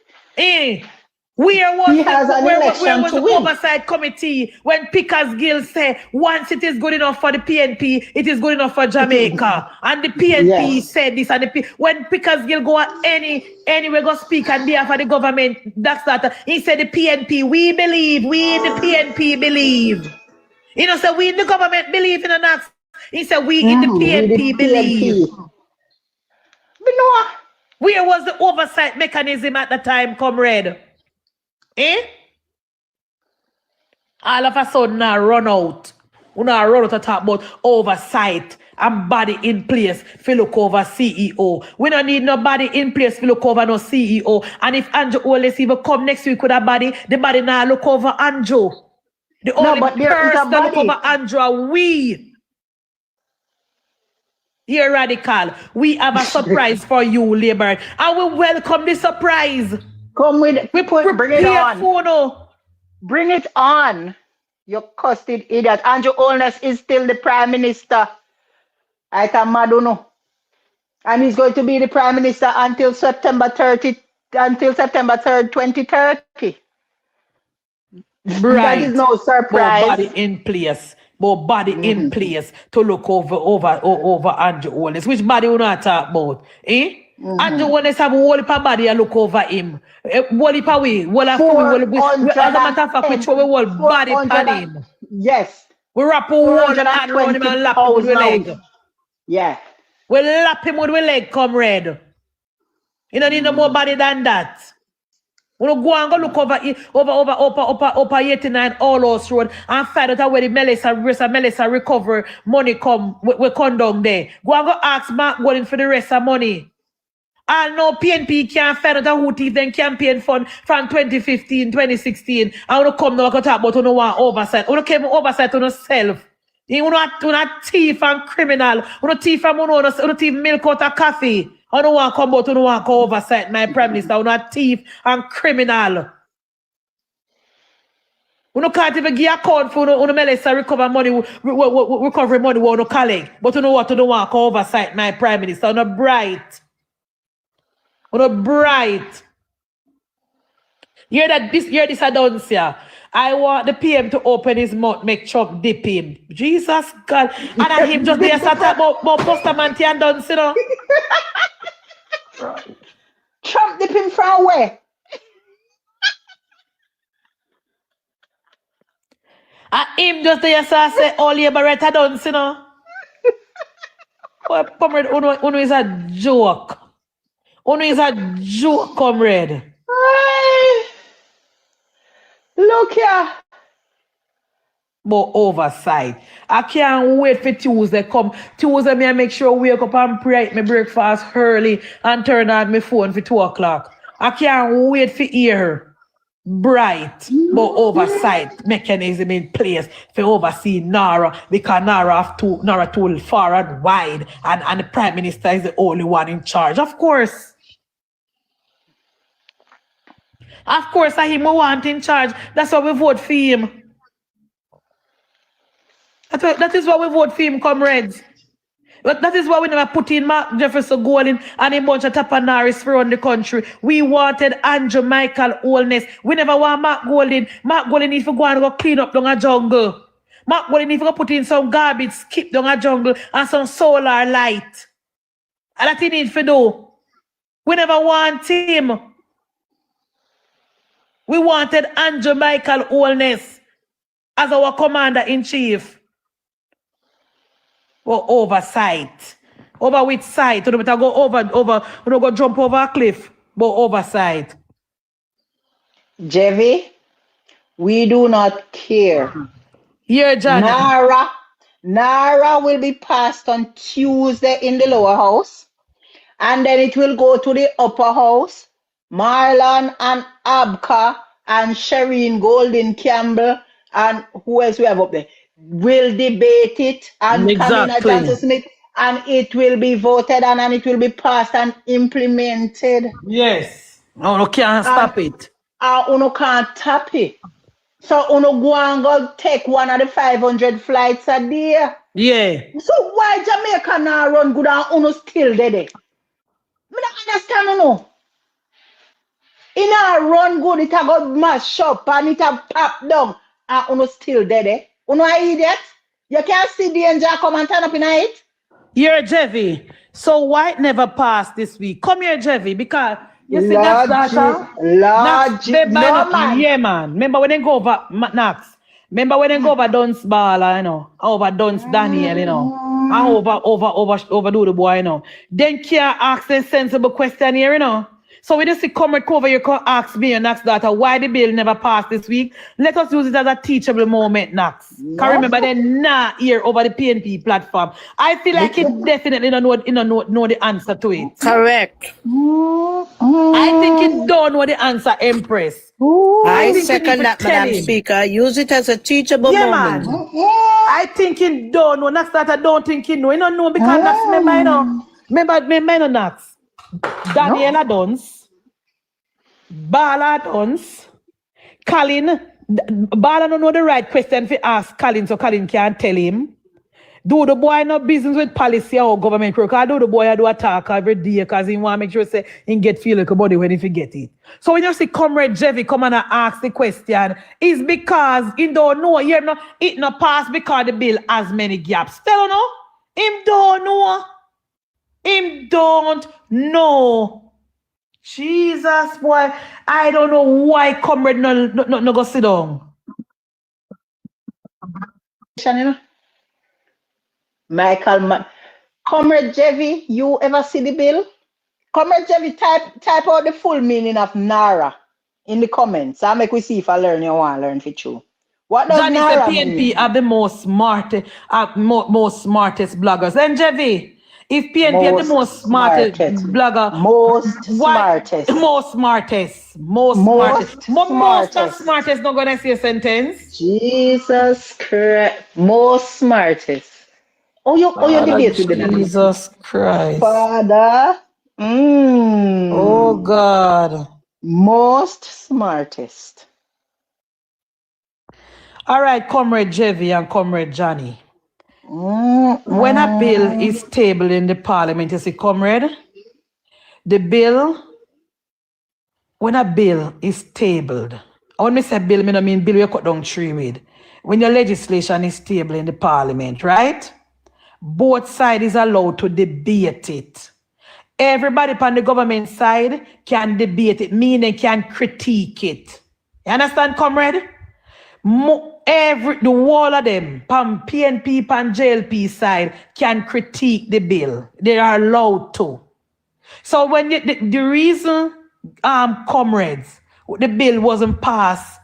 Where was the oversight committee when Pickers Gill said once it is good enough for the PNP, it is good enough for Jamaica? And the PNP said this, and when Pickers Gill go anywhere go speak and there for the government, that's that. He said the PNP, we believe, we in the PNP believe. You know, so we in the government believe in us. He said we in the PNP believe. But no, Where was the oversight mechanism at the time, comrade? All of a sudden, now run out. We now run out to talk about oversight and body in place to look over CEO. We don't need nobody in place to look over no CEO. And if Andrew Wallace even come next week with a body, the body now look over Andrew. The only person that look over Andrew are we. Here, Radical, we have a surprise for you, Labour. And we welcome the surprise. Come with, bring it on. Phono. Bring it on. You cussed idiot. Andrew Holness is still the Prime Minister. I tell Maduno. And he's going to be the Prime Minister until September 3rd, 2030. Right. That is no surprise. More body in place. More body in place to look over Andrew Holness. Which body we not talk about? Andrew Holness have a whole heap of body and look over him. Whole heap of way. As a matter of fact, we throw a whole body pan him. Yes. We wrap a whole hand around him and lap him with the leg. Yeah. We lap him with the leg, comrade. You don't need no more body than that. We don't go and go look over 89 All House Road and find out where the Melissa recover money come, we come down there. Go and go ask Mark Golden for the rest of money. And no PNP can't find out who thief them campaign fund from 2015, 2016. And we come now and talk about no one oversight. We don't care about oversight on yourself. You not thief and criminal. You not thief from you thief milk out of coffee. I don't want to come about, I don't want to come oversight my Prime Minister. You not thief and criminal. You can't even give account for you Melissa recover money, recovery money with your colleague. But you know what? You don't want to come oversight my Prime Minister. You not bright. You not bright. Hear this I don't see. I want the PM to open his mouth, make Trump dip him. Jesus God. And him just there start about Bustamante and done, you know. Trump dip him from where? And him just there start say all Labour right done, you know. Comrade, Uno is a joke. Uno is a joke, comrade. Look here. But oversight. I can't wait for Tuesday come. Tuesday, me I make sure I wake up and pray, eat my breakfast early and turn on my phone for 2 o'clock. I can't wait for hear bright but oversight mechanism in place for oversee NARA because NARA too far and wide and the Prime Minister is the only one in charge. Of course. Of course, I him want in charge. That's why we vote for him. That is why we vote for him, comrades. But that is why we never put in Mark Jefferson Golden and a bunch of Tapanaris around the country. We wanted Andrew Michael Holness. We never want Mark Golden. Mark Golden needs to go and go clean up down a jungle. Mark Golden needs to go put in some garbage, skip down a jungle and some solar light. And that he needs to do. We never want him. We wanted Andrew Michael Holness as our commander-in-chief. Or oversight. Over which side? You don't go over, you don't go jump over a cliff, but oversight. Jevi, we do not care. Here, Johnny. NARA will be passed on Tuesday in the lower house, and then it will go to the upper house. Marlon and Abka and Shireen Golden Campbell and who else we have up there will debate it and Kamina Johnson Smith, and it will be voted on and it will be passed and implemented. Yes. No, can't stop it. Uno can't tap it. So uno go and go take one of the 500 flights a day. Yeah. So why Jamaica now run good and uno still there? I don't understand uno. It a run good, it a go mash up and it a pop down and uno still there. Uno a idiot? You can't see danger come and turn up in it? Here, Jevi. So why it never passed this week? Come here, Jevi, because you see Lord that man. Yeah, man. Remember when they go over Nax? Remember when they go over Duns Bala, you know? Over Duns Daniel, you know? and overdo the boy, you know. Then can't ask a sensible question here, you know. So we just see Comrade Cover, you can ask me and Nax daughter why the bill never passed this week. Let us use it as a teachable moment, Nax. Can remember they're not here over the PNP platform. I feel like he definitely don't know the answer to it. Correct. I think he don't know the answer, Empress. I second that, Madam Speaker. Use it as a teachable moment. Man. I think he don't know. Nax daughter don't think he know. He don't know because Nax member, you know. Remember Nax. Daniela Dons, Bala Dons, Colin. Bala don't know the right question to ask Colin, so Colin can't tell him. Do the boy no business with policy or government? Because do the boy do attack every day because he want to make sure say he get feel like a body when he forget it. So when you see Comrade Jeffy come and ask the question, it's because he don't know. It not pass because the bill has many gaps. Tell you no, him don't know. Him don't know. Jesus, boy. I don't know why Comrade no go sit down. Michael, Comrade Jevy, you ever see the bill? Comrade Jevy, type out the full meaning of NARA in the comments. I'll make we see if I learn you want to learn for you. What does Johnny NARA said PNP mean? are the most smartest bloggers. And Jevy, if PNP are the most smartest blogger, Most smartest not gonna say a sentence. Jesus Christ, most smartest. Oh, you debate with them. Jesus Christ. Father. Oh God. Most smartest. All right, Comrade Jevy and Comrade Johnny. When a bill is tabled in the parliament, you see, Comrade, when a bill is tabled, when I say bill, I don't mean bill you cut down tree with. When your legislation is tabled in the parliament, right? Both sides is allowed to debate it. Everybody on the government side can debate it, meaning can critique it. You understand, Comrade? The whole of them, from PNP and JLP side, can critique the bill. They are allowed to. So when the reason, comrades, the bill wasn't passed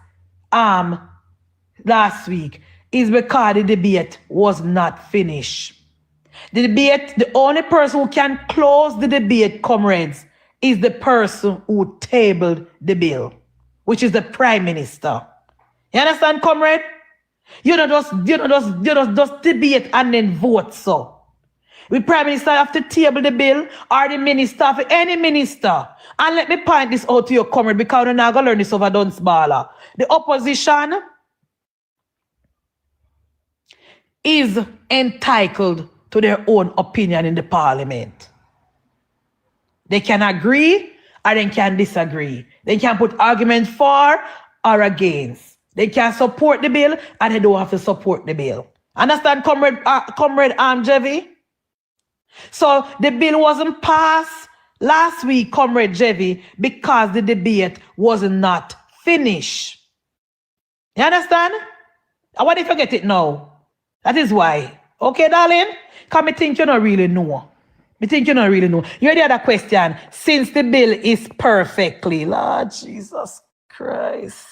last week is because the debate was not finished. The debate, the only person who can close the debate, comrades, is the person who tabled the bill, which is the Prime Minister. You understand, comrade? You don't just debate and then vote so. The Prime Minister have to table the bill or the minister, for any minister. And let me point this out to you, comrade, because we're not going to learn this over Dunsbala. The opposition is entitled to their own opinion in the parliament. They can agree or they can disagree. They can put arguments for or against. They can support the bill and they don't have to support the bill. Understand, Comrade Jevy? So the bill wasn't passed last week, Comrade Jevy, because the debate was not finished. You understand? And what if you get it now? That is why. Okay, darling? Because I think you don't really know. You hear the other question. Since the bill is perfectly, Lord Jesus Christ.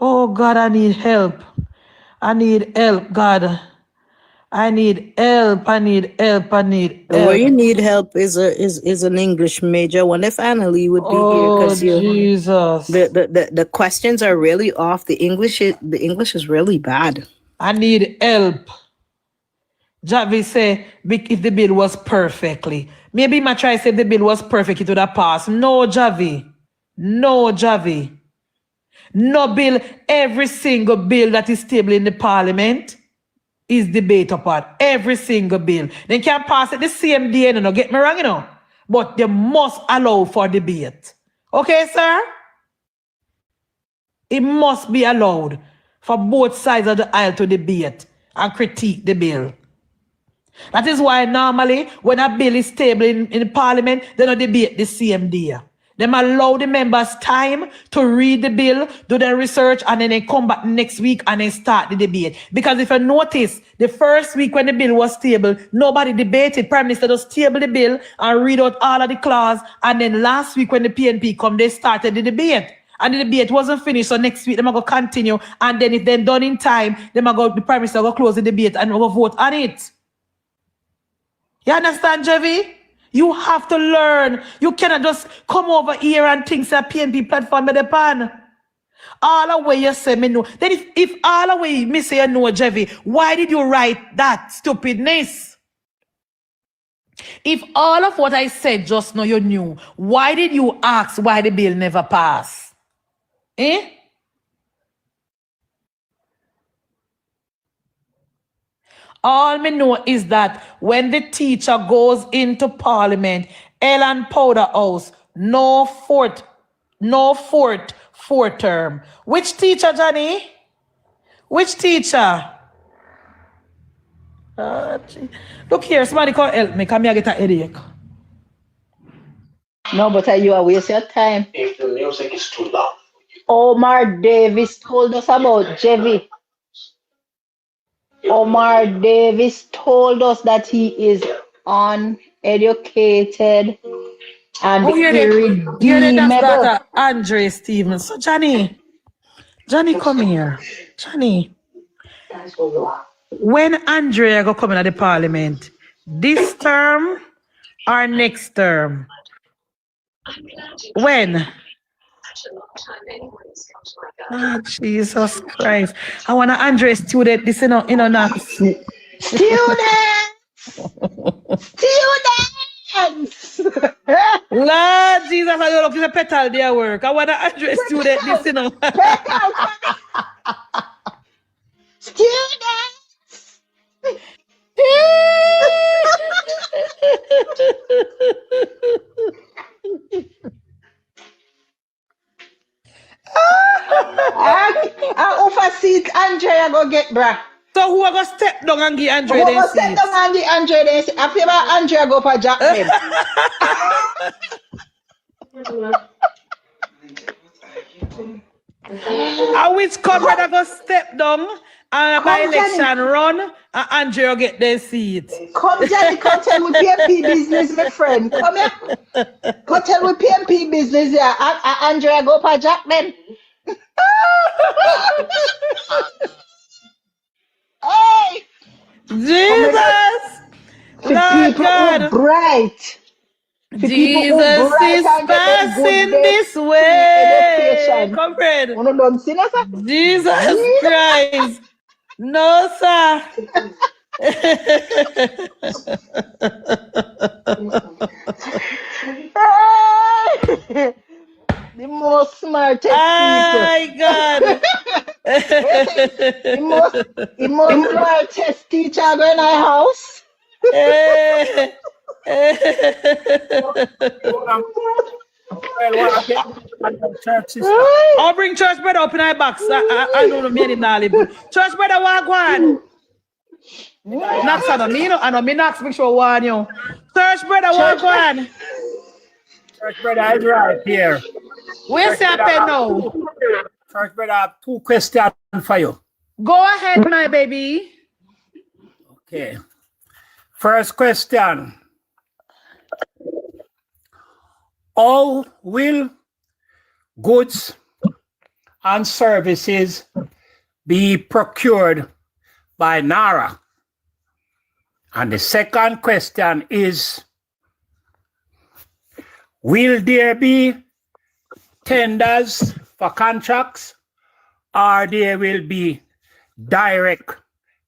Oh, God, I need help. I need help, God. I need help. Where you need help is an English major. I wonder if Annalie would be here because Jesus. The questions are really off. The English is really bad. I need help. Javi say if the bill was perfectly. Maybe I try to say if the bill was perfect, it would have passed. No, Javi. No bill, every single bill that is tabled in the parliament is debate upon. Every single bill. They can't pass it the same day, no, get me wrong, you know. But they must allow for debate. Okay, sir? It must be allowed for both sides of the aisle to debate and critique the bill. That is why normally when a bill is tabled in the parliament, they don't debate the same day. Them allow the members time to read the bill, do their research, and then they come back next week and they start the debate. Because if you notice, the first week when the bill was tabled, nobody debated. Prime Minister just tabled the bill and read out all of the clause. And then last week when the PNP come, they started the debate. And the debate wasn't finished, so next week they are going to continue. And then if they're done in time, the Prime Minister will close the debate and we'll vote on it. You understand, Jevi? You have to learn. You cannot just come over here and think that PNP platform by the pan. All the way you say me no. Then if all the way me say you know, Jevi, why did you write that stupidness? If all of what I said just now you knew, why did you ask why the bill never passed? Eh? All me know is that when the teacher goes into Parliament, Ellen Powder House, no fourth term. Which teacher, Johnny? Which teacher? Look here, somebody come help me. Come here, get a headache. No, but you are wasting your time. If the music is too loud. Omar Davis told us about Jevi. Omar Davis told us that he is uneducated and irredeemable. Andre Stevens. So Johnny, come here. Johnny, when Andrea go come into the Parliament, this term or next term? When? Oh, Jesus Christ. I want to Andre student this in a not. Students! Lord Jesus, I don't know if petal their work. I want to Andre student this in a. Students! I offer seat Andrea go get bruh. So who are going to step down and give Andrea then seat? Step down and give Andrea then seat. I feel like Andrea go for Jack them. And which comrade are going to step down and by election run and Andrea get their seat? Come Johnny, come tell me PMP business, my friend. Come here. Come tell me PMP business here. Andrea go for Jack them. Hey! Jesus! Lord God! Bright. Jesus is passing this way. Comrade. Jesus Christ. No, sir. The most smartest people. My God. the most smartest teacher going to our house. I'll bring church brother up in our box. I know the meaning now. Church brother, walk one. Knocks on me, I know me knocks, make sure one you. Church brother, walk one. Church brother, is right here. Where's your pen now? Church brother, I have 2 questions for you. Go ahead, my baby. Okay. First question. How will goods and services be procured by NARA? And the second question is, will there be tenders for contracts or there will be direct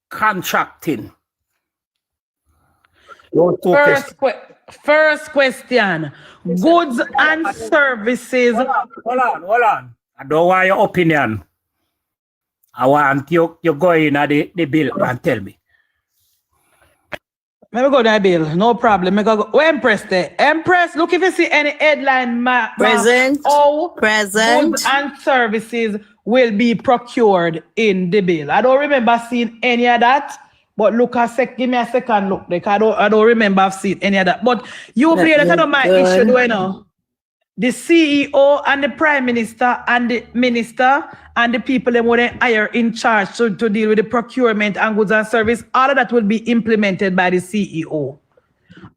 contracting? First question. Goods and services. Hold on. I don't want your opinion. I want you go in at the bill and tell me. Let me go to the bill. No problem. Where Empress there? Empress, look if you see any headline present. Present. Goods and services will be procured in the bill. I don't remember seeing any of that. But look, give me a second look. Like I don't remember I've seen any of that. But you play that kind of my issue, do you know? the CEO and the Prime Minister and the Minister and the people them would hire in charge to deal with the procurement and goods and service, all of that will be implemented by the CEO.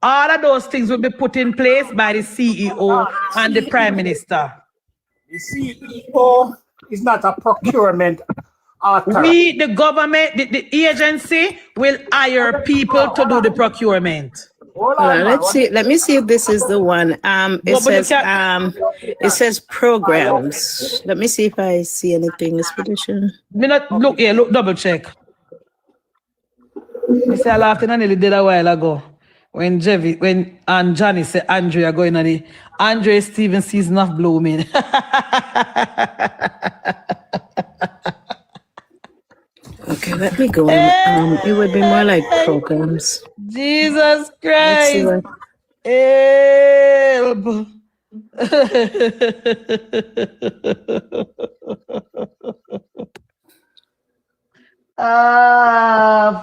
All of those things will be put in place by the CEO and the Prime Minister. The CEO is not a procurement authority. We, the government, the agency, will hire people to do the procurement. Let's see. Let me see if this is the one. It says programs. Let me see if I see anything. Expedition. Look here. Look, double check. I say I laughed and I nearly did a while ago when Johnny said Andrea going on the Andre Stevens season of blooming. Okay, let me go. It would be more like programs. Jesus Christ. Help.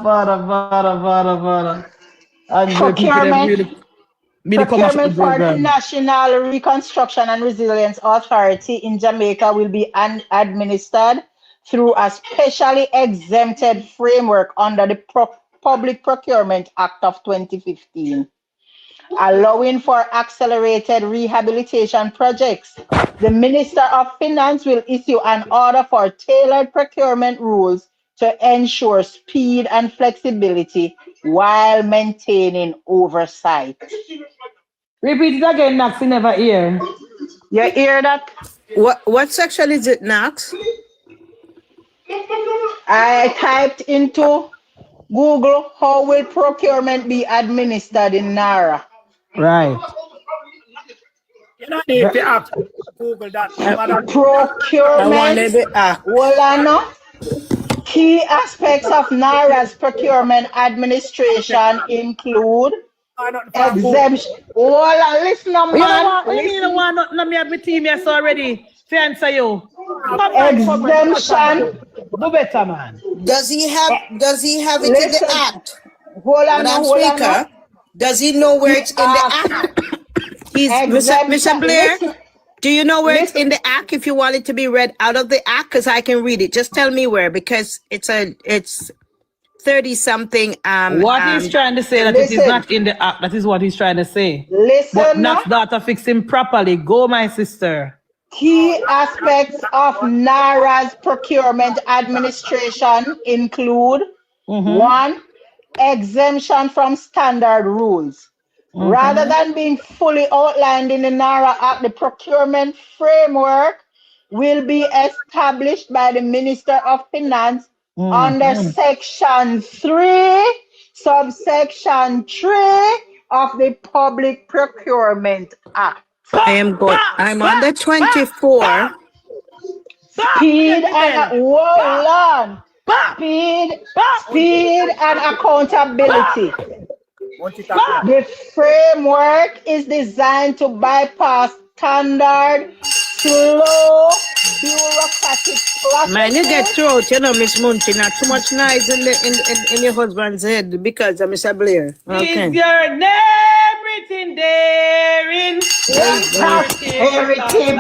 Father. Procurement for the National Reconstruction and Resilience Authority in Jamaica will be administered through a specially exempted framework under the Public Procurement Act of 2015, allowing for accelerated rehabilitation projects. The Minister of Finance will issue an order for tailored procurement rules to ensure speed and flexibility while maintaining oversight. Repeat it again, Nax, you never hear. You hear that? What section is it, Nax? I typed into Google, how will procurement be administered in NARA? Right. You know, if you have to Google that. Procurement. Well, I know. Key aspects of NARA's procurement administration include exemption. Well, listen, man. You don't want nothing me have my team yes already. Fancy you. Exemption. Do better, man. Does he have it in the act? Hold on. Does he know where it's in the act? Mr. Blair, do you know where it's in the act if you want it to be read out of the act? Because I can read it. Just tell me where, because it's 30-something. What he's trying to say that it is not in the act. That is what he's trying to say. Listen, but not data fixing properly. Go, my sister. Key aspects of NARA's procurement administration include 1. Exemption from standard rules. Rather than being fully outlined in the NARA Act, the procurement framework will be established by the Minister of Finance under Section 3, subsection 3 of the Public Procurement Act. I'm on the 24. Speed and accountability. The framework is designed to bypass standard, slow, bureaucratic processes. Man, you get throat, you know, Miss Munty. Not too much noise in your husband's head because of Mr. Blair. Okay. Is your name written therein? Everything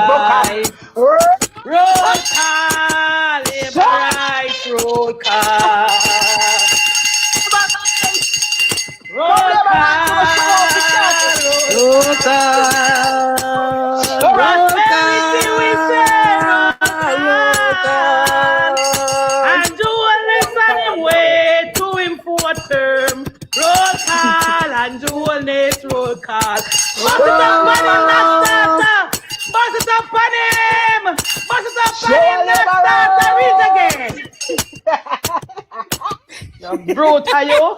Roll call, right, roll call. Roll and do a lesson way to import term. Roll call and do a next roll call. Bust it up on him, not starter. Bust it up on him. Bust it up on him, not starter. Read again. You're brutal, yo.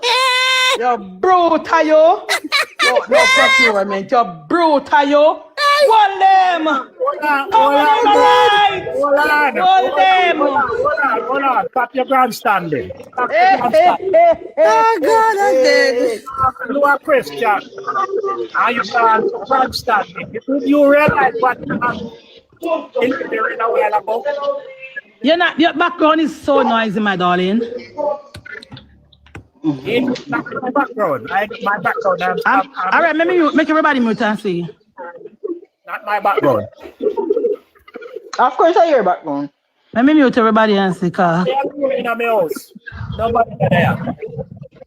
You're brutal, yo. No procurement. You're brutal, yo. Hold them. Hold on. Stop your grandstanding. Oh, God, I'm dead. You are Christian. Are you grandstanding? You realize what in a while ago? Your background is so noisy, my darling. In my background. My background. All right, make everybody mute and see. Not my background. Of course, I hear background. Let me mute everybody and see, car. They are in my house. Nobody there.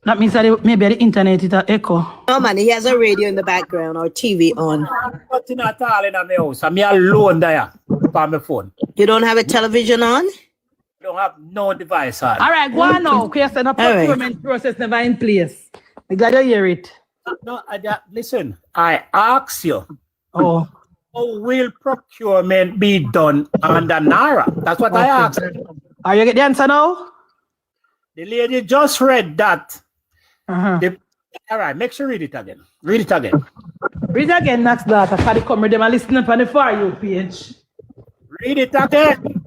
That means that maybe the internet is an echo. No, man, he has a radio in the background or TV on. Nothing at all in my house. I'm alone there on my phone. You don't have a television on? I don't have no device on. All right, go on now. Because the procurement process never in place. We got to hear it. No, listen, I ask you. Oh. How will procurement be done under NARA? That's what I asked. Are you get the answer now? The lady just read that. All right, make sure you read it again. Read it again. Read it again, next data. For the comrade, them are listening on the For You page. Read it again.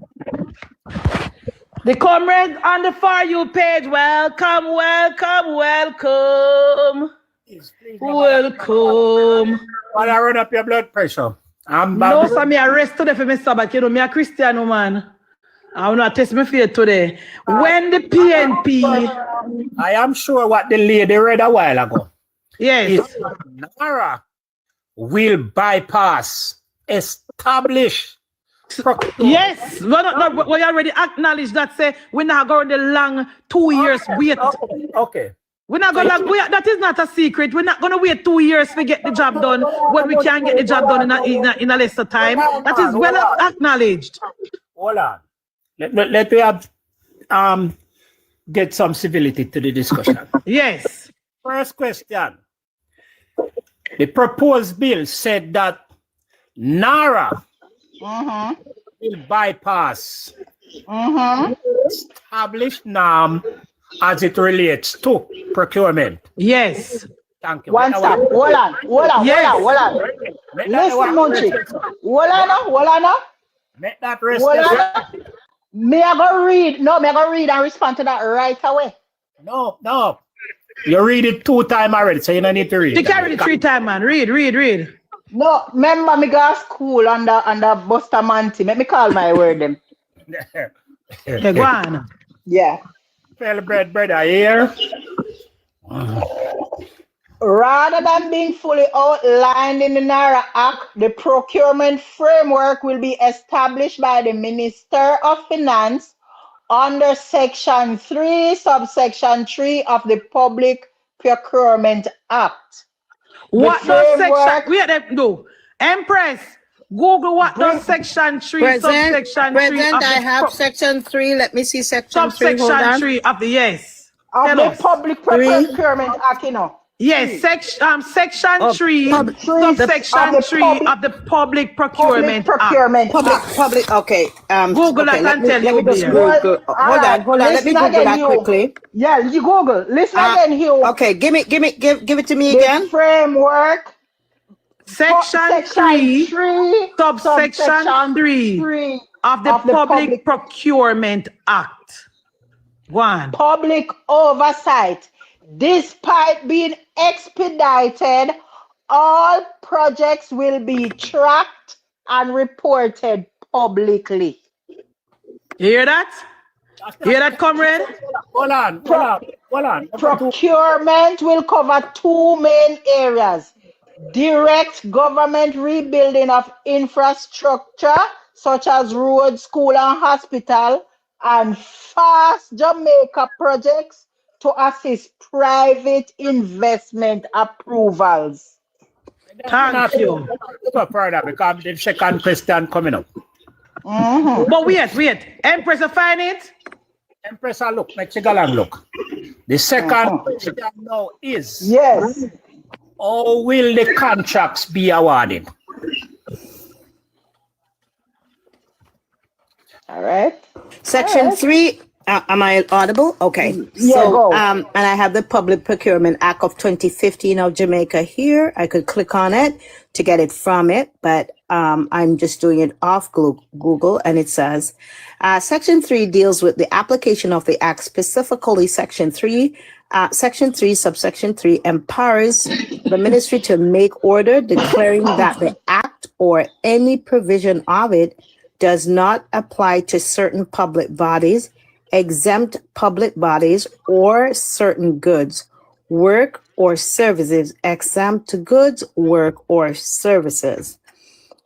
The comrades on the For You page. Welcome, welcome, welcome. Please, welcome. While I run up your blood pressure. No, sir, me arrest today for me Sabbath. You know, me a Christian woman. I will not test my faith today. When the PNP... I am sure what the lady read a while ago. Yes. NARA will bypass, establish... Yes. We already acknowledged that, say, we're not going the long 2 years wait. Okay. We're not going to, that is not a secret. We're not going to wait 2 years to get the job done when we can get the job done in a lesser time. That is well acknowledged. Hold on. Let me have, get some civility to the discussion. Yes. First question. The proposed bill said that NARA will bypass established norm as it relates to procurement. Yes. Thank you. One stop. Hold on. Listen, Munchie. Hold on. Make that rest. Me I go read and respond to that right away. No. You read it 2 times already, so you don't need to read it. You can read it 3 times, man. Read. No, remember me go to school under Bustamante. Let me call my word them. Yeah, go on. Yeah. Well, brother, here. Rather than being fully outlined in the NARA Act, the procurement framework will be established by the Minister of Finance under Section 3, Subsection 3 of the Public Procurement Act. What does Section... Wait, no. Empress, Google what does Section 3, Subsection 3 of I have Section 3. Let me see Section 3. Subsection 3 of the... Yes. Of the Public Procurement Act, you know. Yes, section 3, subsection 3 of the Public Procurement Act. Public. Okay. Google okay, that and tell you. Hold on. Let me Google that quickly. Yeah, you Google. Listen again, Hugh. Okay, give it to me again. Framework. Section 3, subsection 3 of the Public Procurement Act. One. Public oversight. Despite being expedited, all projects will be tracked and reported publicly. You hear that? Hear that, comrade? Hold on. Procurement will cover 2 main areas. Direct government rebuilding of infrastructure, such as roads, school, and hospital, and fast Jamaica projects to assist private investment approvals. Thank you. Go further because the second question coming up. But wait. Empress, you find it? Empress, look. Let's take a long look. The second question now is... Yes. How will the contracts be awarded? All right. Section 3... am I audible? Okay. Yeah, so, go. and I have the Public Procurement Act of 2015 of Jamaica here. I could click on it to get it from it, but I'm just doing it off Google, and it says, Section 3 deals with the application of the Act, specifically Section 3, subsection 3 empowers the ministry to make order declaring that the Act or any provision of it does not apply to certain public bodies, exempt public bodies, or certain goods, work, or services, exempt goods, work, or services.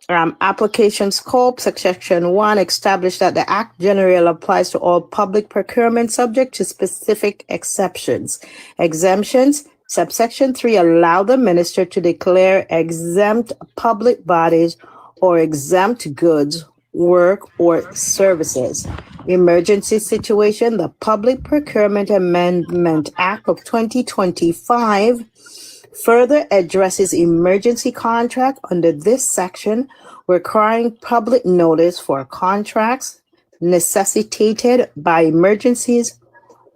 Application scope, section 1, established that the Act generally applies to all public procurement subject to specific exceptions. Exemptions, subsection 3, allow the minister to declare exempt public bodies or exempt goods, work, or services. Emergency situation, the Public Procurement Amendment Act of 2025 further addresses emergency contract under this section, requiring public notice for contracts necessitated by emergencies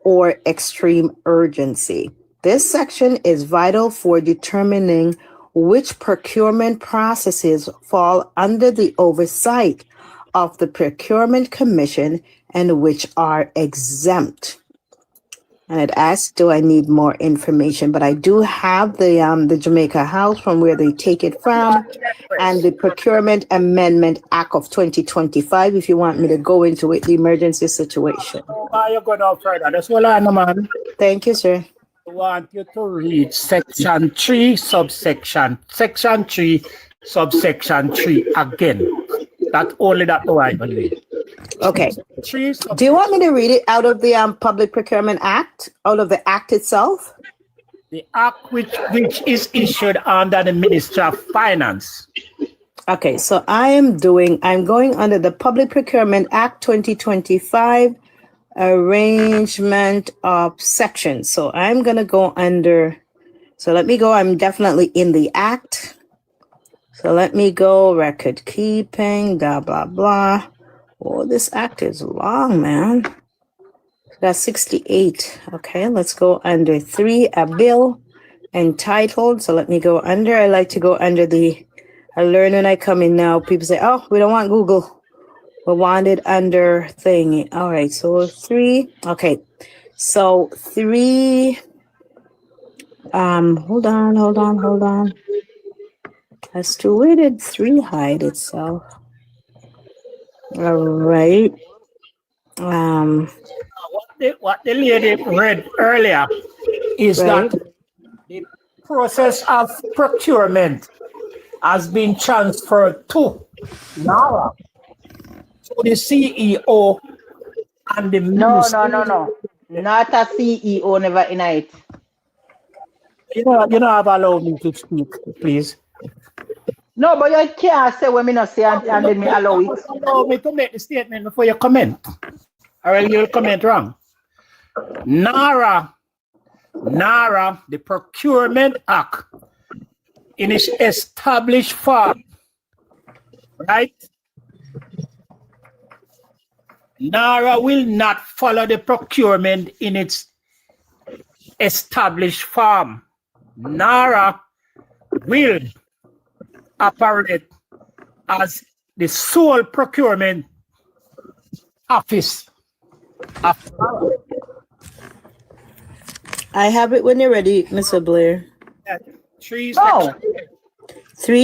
or extreme urgency. This section is vital for determining which procurement processes fall under the oversight of the Procurement Commission and which are exempt. And it asks, do I need more information? But I do have the Jamaica House from where they take it from, and the Procurement Amendment Act of 2025, if you want me to go into it, the emergency situation. You're going out further. That's what I know, man. Thank you, sir. I want you to read section 3, subsection 3 again. That's only that I believe. Okay. Do you want me to read it out of the Public Procurement Act, out of the Act itself? The Act which is issued under the Ministry of Finance. Okay, so I'm going under the Public Procurement Act 2025, arrangement of sections. So I'm going to go under, so let me go, I'm definitely in the Act. So let me go, record keeping, blah, blah, blah. Oh, this Act is long, man. That's 68. Okay, let's go under 3, a bill entitled. So let me go under, I like to go under I learn when I come in now, people say, oh, we don't want Google. We want it under thingy. All right, so 3, okay. So 3, hold on. As to where did 3 hide itself? All right. What the lady read earlier is that the process of procurement has been transferred to NARA, to the CEO and the minister. No. Not a CEO, never in it. You know, have allowed me to speak, please. No, but you can't say when me not say and then me allow it. Allow me to make the statement before you comment. Or you'll comment wrong. NARA, the Procurement Act, in its established form, right? NARA will not follow the procurement in its established form. NARA will operate as the sole procurement office of NARA. I have it when you're ready, Mr. Blair. 3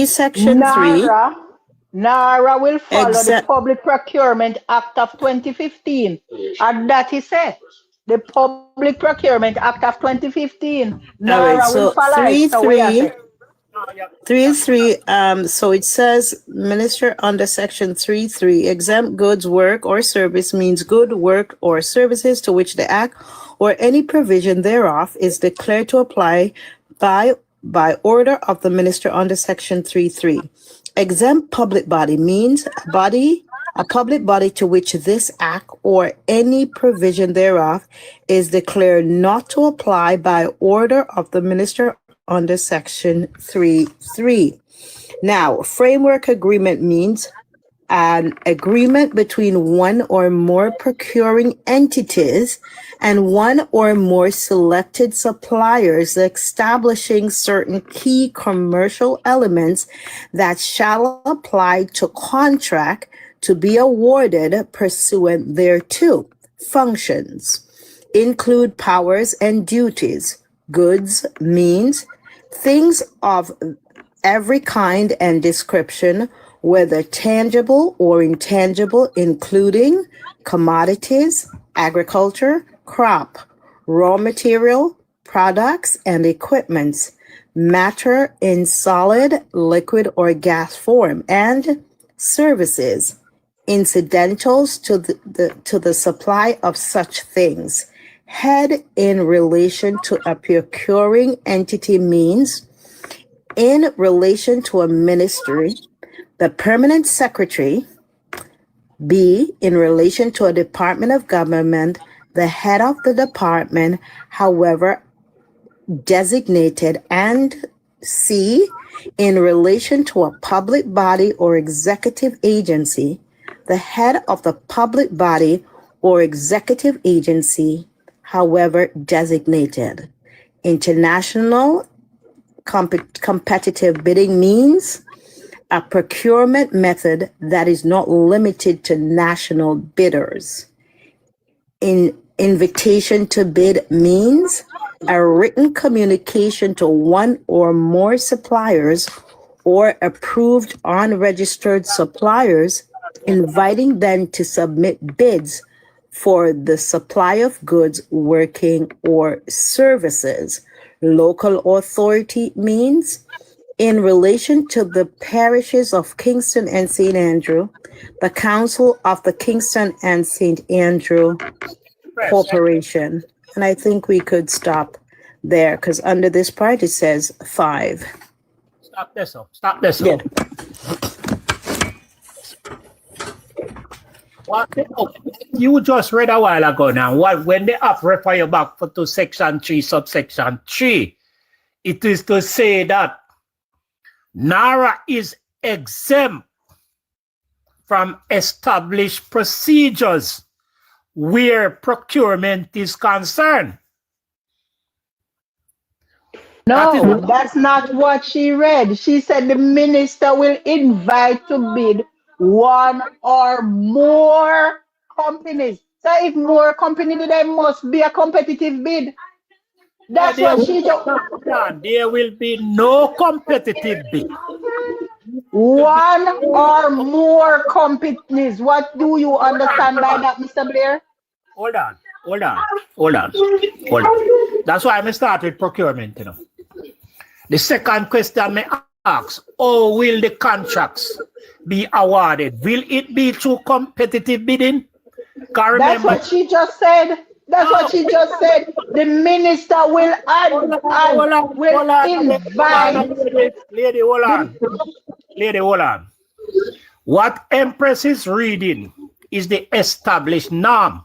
section 3. NARA will follow the Public Procurement Act of 2015. And that is it. The Public Procurement Act of 2015. NARA will follow it. So 3.3, so it says, Minister under section 3.3, exempt goods, work, or service means good, work, or services to which the Act or any provision thereof is declared to apply by order of the Minister under section 3.3. Exempt public body means a public body to which this Act or any provision thereof is declared not to apply by order of the Minister under section 3.3. Now, framework agreement means an agreement between one or more procuring entities and one or more selected suppliers establishing certain key commercial elements that shall apply to contract to be awarded pursuant thereto. Functions include powers and duties, goods, means, things of every kind and description, whether tangible or intangible, including commodities, agriculture, crop, raw material, products and equipments, matter in solid, liquid, or gas form, and services, incidentals to the supply of such things. Head in relation to a procuring entity means in relation to a ministry, the permanent secretary. B, in relation to a department of government, the head of the department, however designated, and C, in relation to a public body or executive agency, the head of the public body or executive agency, however designated. International competitive bidding means a procurement method that is not limited to national bidders. Invitation to bid means a written communication to one or more suppliers or approved unregistered suppliers, inviting them to submit bids for the supply of goods, working, or services. Local authority means in relation to the parishes of Kingston and St. Andrew, the Council of the Kingston and St. Andrew Corporation. And I think we could stop there because under this part it says 5. Stop this up. Stop this up. Yeah. What you just read a while ago now, when they have refer you back to section 3, subsection 3, it is to say that NARA is exempt from established procedures where procurement is concerned. No, that's not what she read. She said the minister will invite to bid one or more companies. So if more companies, there must be a competitive bid. That's what she just... There will be no competitive bid. One or more companies. What do you understand by that, Mr. Blair? Hold on. That's why I start with procurement, The second question I ask, how will the contracts be awarded? Will it be through competitive bidding? That's what she just said. That's what she just said. The minister will invite. Lady, hold on. What Empress is reading is the established norm.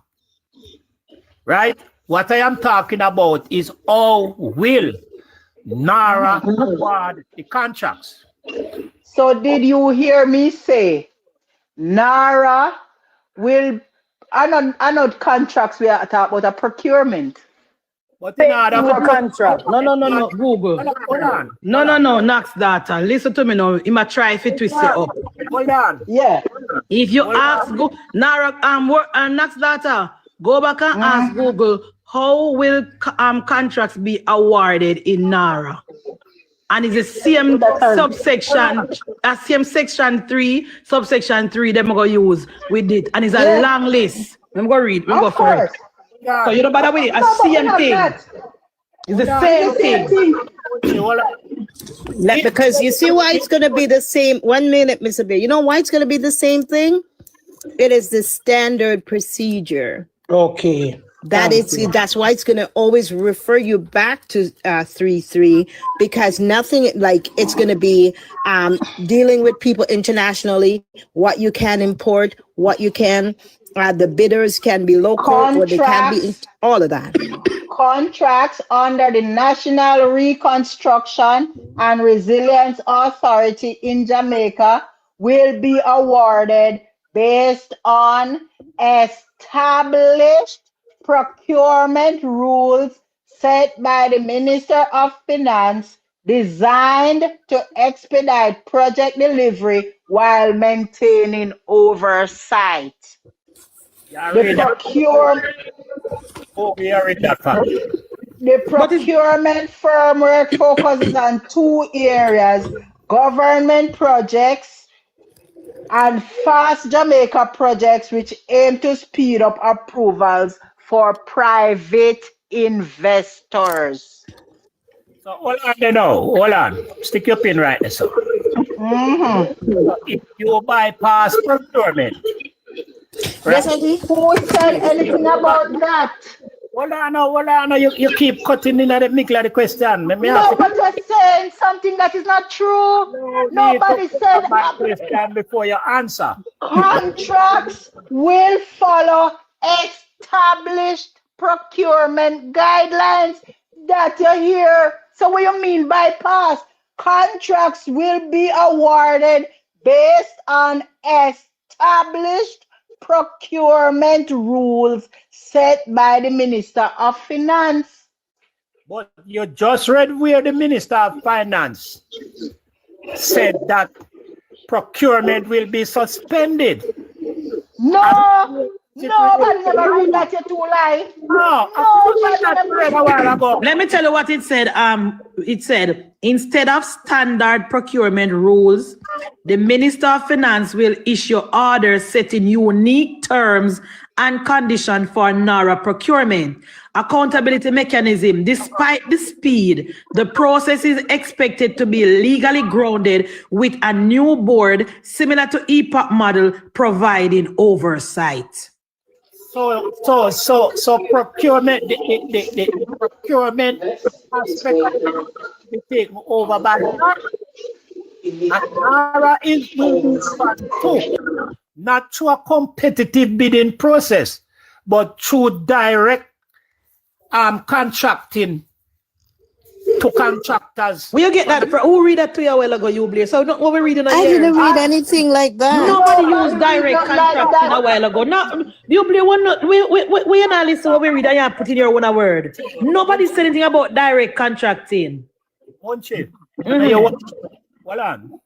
Right? What I am talking about is how will NARA award the contracts. So did you hear me say NARA will... I know contracts we are talking about a procurement. But in order for contract. No, Google. Hold on. No, Nax data. Listen to me now. You might try if it twist it up. Hold on. Yeah. If you ask Nara Nax data, go back and ask Google how will contracts be awarded in NARA. And it's the same subsection, same section 3, subsection 3, them going to use with it. And it's a long list. I'm going to read. I'm going to for it. So you don't bother with it. A same thing. It's the same thing. Because you see why it's going to be the same. 1 minute, Mr. Bear. You know why it's going to be the same thing? It is the standard procedure. Okay. That's why it's going to always refer you back to 3.3 because nothing like it's going to be dealing with people internationally, what you can import, what you can, the bidders can be local or they can be all of that. Contracts under the National Reconstruction and Resilience Authority in Jamaica will be awarded based on established procurement rules set by the Minister of Finance designed to expedite project delivery while maintaining oversight. The procurement framework focuses on 2 areas: government projects and Fast Jamaica projects, which aim to speed up approvals for private investors. So hold on there now. Hold on. Stick your pin right there, so. If you bypass procurement, right? Who said anything about that? Hold on now. You keep cutting in at the middle of the question. No, but you're saying something that is not true. Nobody said my question before you answer. Contracts will follow established procurement guidelines that you hear. So what you mean bypass? Contracts will be awarded based on established procurement rules set by the Minister of Finance. But you just read where the Minister of Finance said that procurement will be suspended. No, nobody never read that, you two lie. No, let me tell you what it said. It said, instead of standard procurement rules, the Minister of Finance will issue orders setting unique terms and conditions for NARA procurement. Accountability mechanism. Despite the speed, the process is expected to be legally grounded with a new board similar to EPOC model providing oversight. So procurement, the procurement aspect be taken over by NARA. And NARA is moving too, not through a competitive bidding process, but through direct contracting to contractors. Will you get that? Who read that to you a while ago, you Blair? So not what we reading I didn't read anything like that. Nobody used direct contracting a while ago. No, you Blair, we not listen to what we read and you put in your own word. Nobody said anything about direct contracting. Munchie, hold on.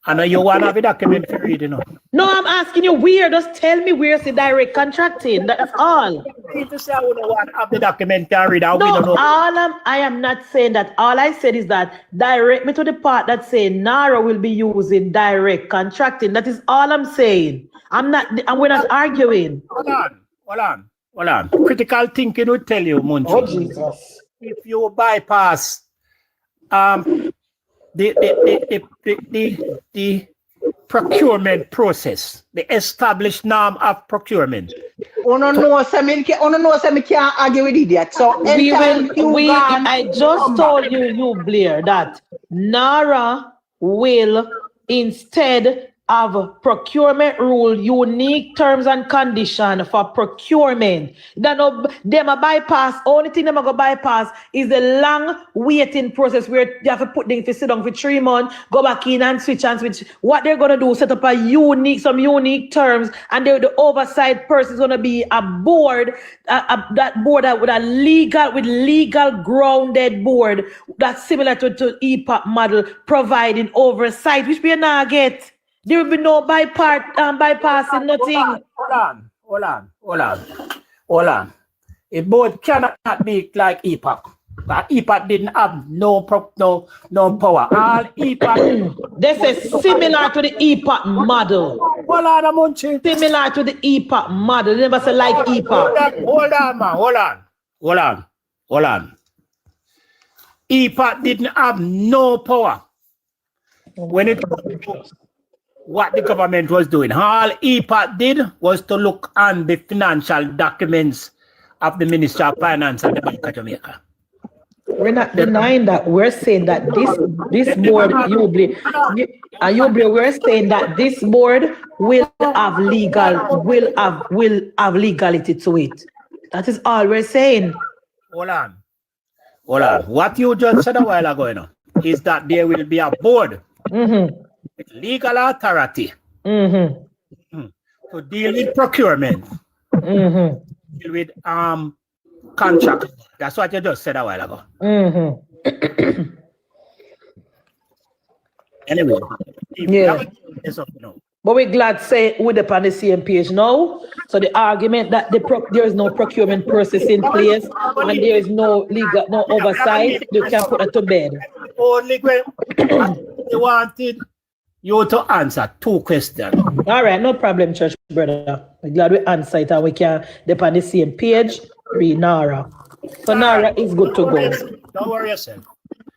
And you want to have a document for reading? No, I'm asking you where. Just tell me where's the direct contracting. That's all. You need to say I want to have the document to read. I am not saying that. All I said is that direct me to the part that say NARA will be using direct contracting. That is all I'm saying. We're not arguing. Hold on. Critical thinking would tell you, Munchie. Oh, Jesus. If you bypass the procurement process, the established norm of procurement. I can't argue with idiot. So I just told you, Blair, that NARA will instead of procurement rule unique terms and conditions for procurement. Them a bypass. Only thing them a go bypass is the long waiting process where you have to put things to sit down for 3 months, go back in and switch. What they're gonna do, set up some unique terms, and the oversight person is gonna be a board, that board with a legal grounded board that's similar to EPOC model, providing oversight, which we not get. There will be no bypassing nothing. Hold on. A board cannot be like EPOC. EPOC didn't have no power. All EPOC. This is similar to the EPOC model. Similar to the EPOC model. They never say like EPOC. Hold on, man. Hold on. EPOC didn't have no power when it was what the government was doing. All EPOC did was to look on the financial documents of the Minister of Finance and the Bank of Jamaica. We're not denying that. We're saying that this board, we're saying that this board will have legality to it. That is all we're saying. Hold on. What you just said a while ago, is that there will be a board with legal authority to deal with procurement, deal with contract. That's what you just said a while ago. Anyway, yeah. But we're glad to say we're up on the same page now. So the argument that there is no procurement process in place and there is no oversight, you can put it to bed. Only when they wanted you to answer 2 questions. All right, no problem, church brother. We're glad we answer it and we can be on the same page. Read NARA. So Nara is good to go. Don't worry yourself.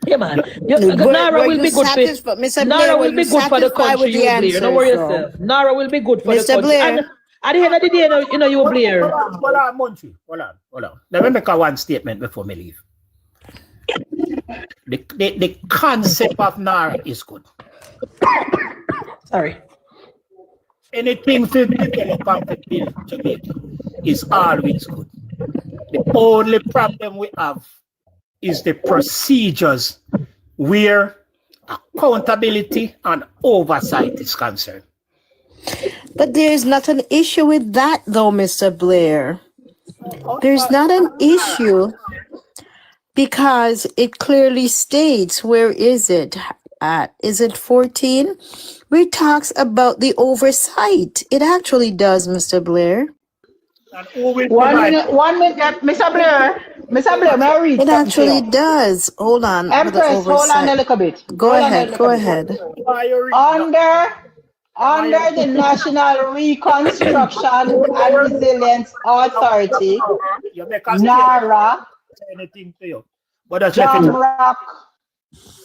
Yeah, man. Nara will be good for Mr. Nara Blair, will be good for the country, you Blair. Don't worry yourself. Nara will be good for the country. Blair. And at the end of the day, you know you Blair. Hold on, Munchie. Hold on. Let me make one statement before me leave. The concept of Nara is good. Sorry. Anything to develop and to build Jamaica is always good. The only problem we have is the procedures where accountability and oversight is concerned. But there's not an issue with that, though, Mr. Blair. There's not an issue because it clearly states, where is it at? Is it 14? Where it talks about the oversight. It actually does, Mr. Blair. One minute, Mr. Blair, may I read it something actually does. Hold on. Empress, hold on a little bit. Go ahead. Under the National Reconstruction and Resilience Authority, NARA, Jamrock,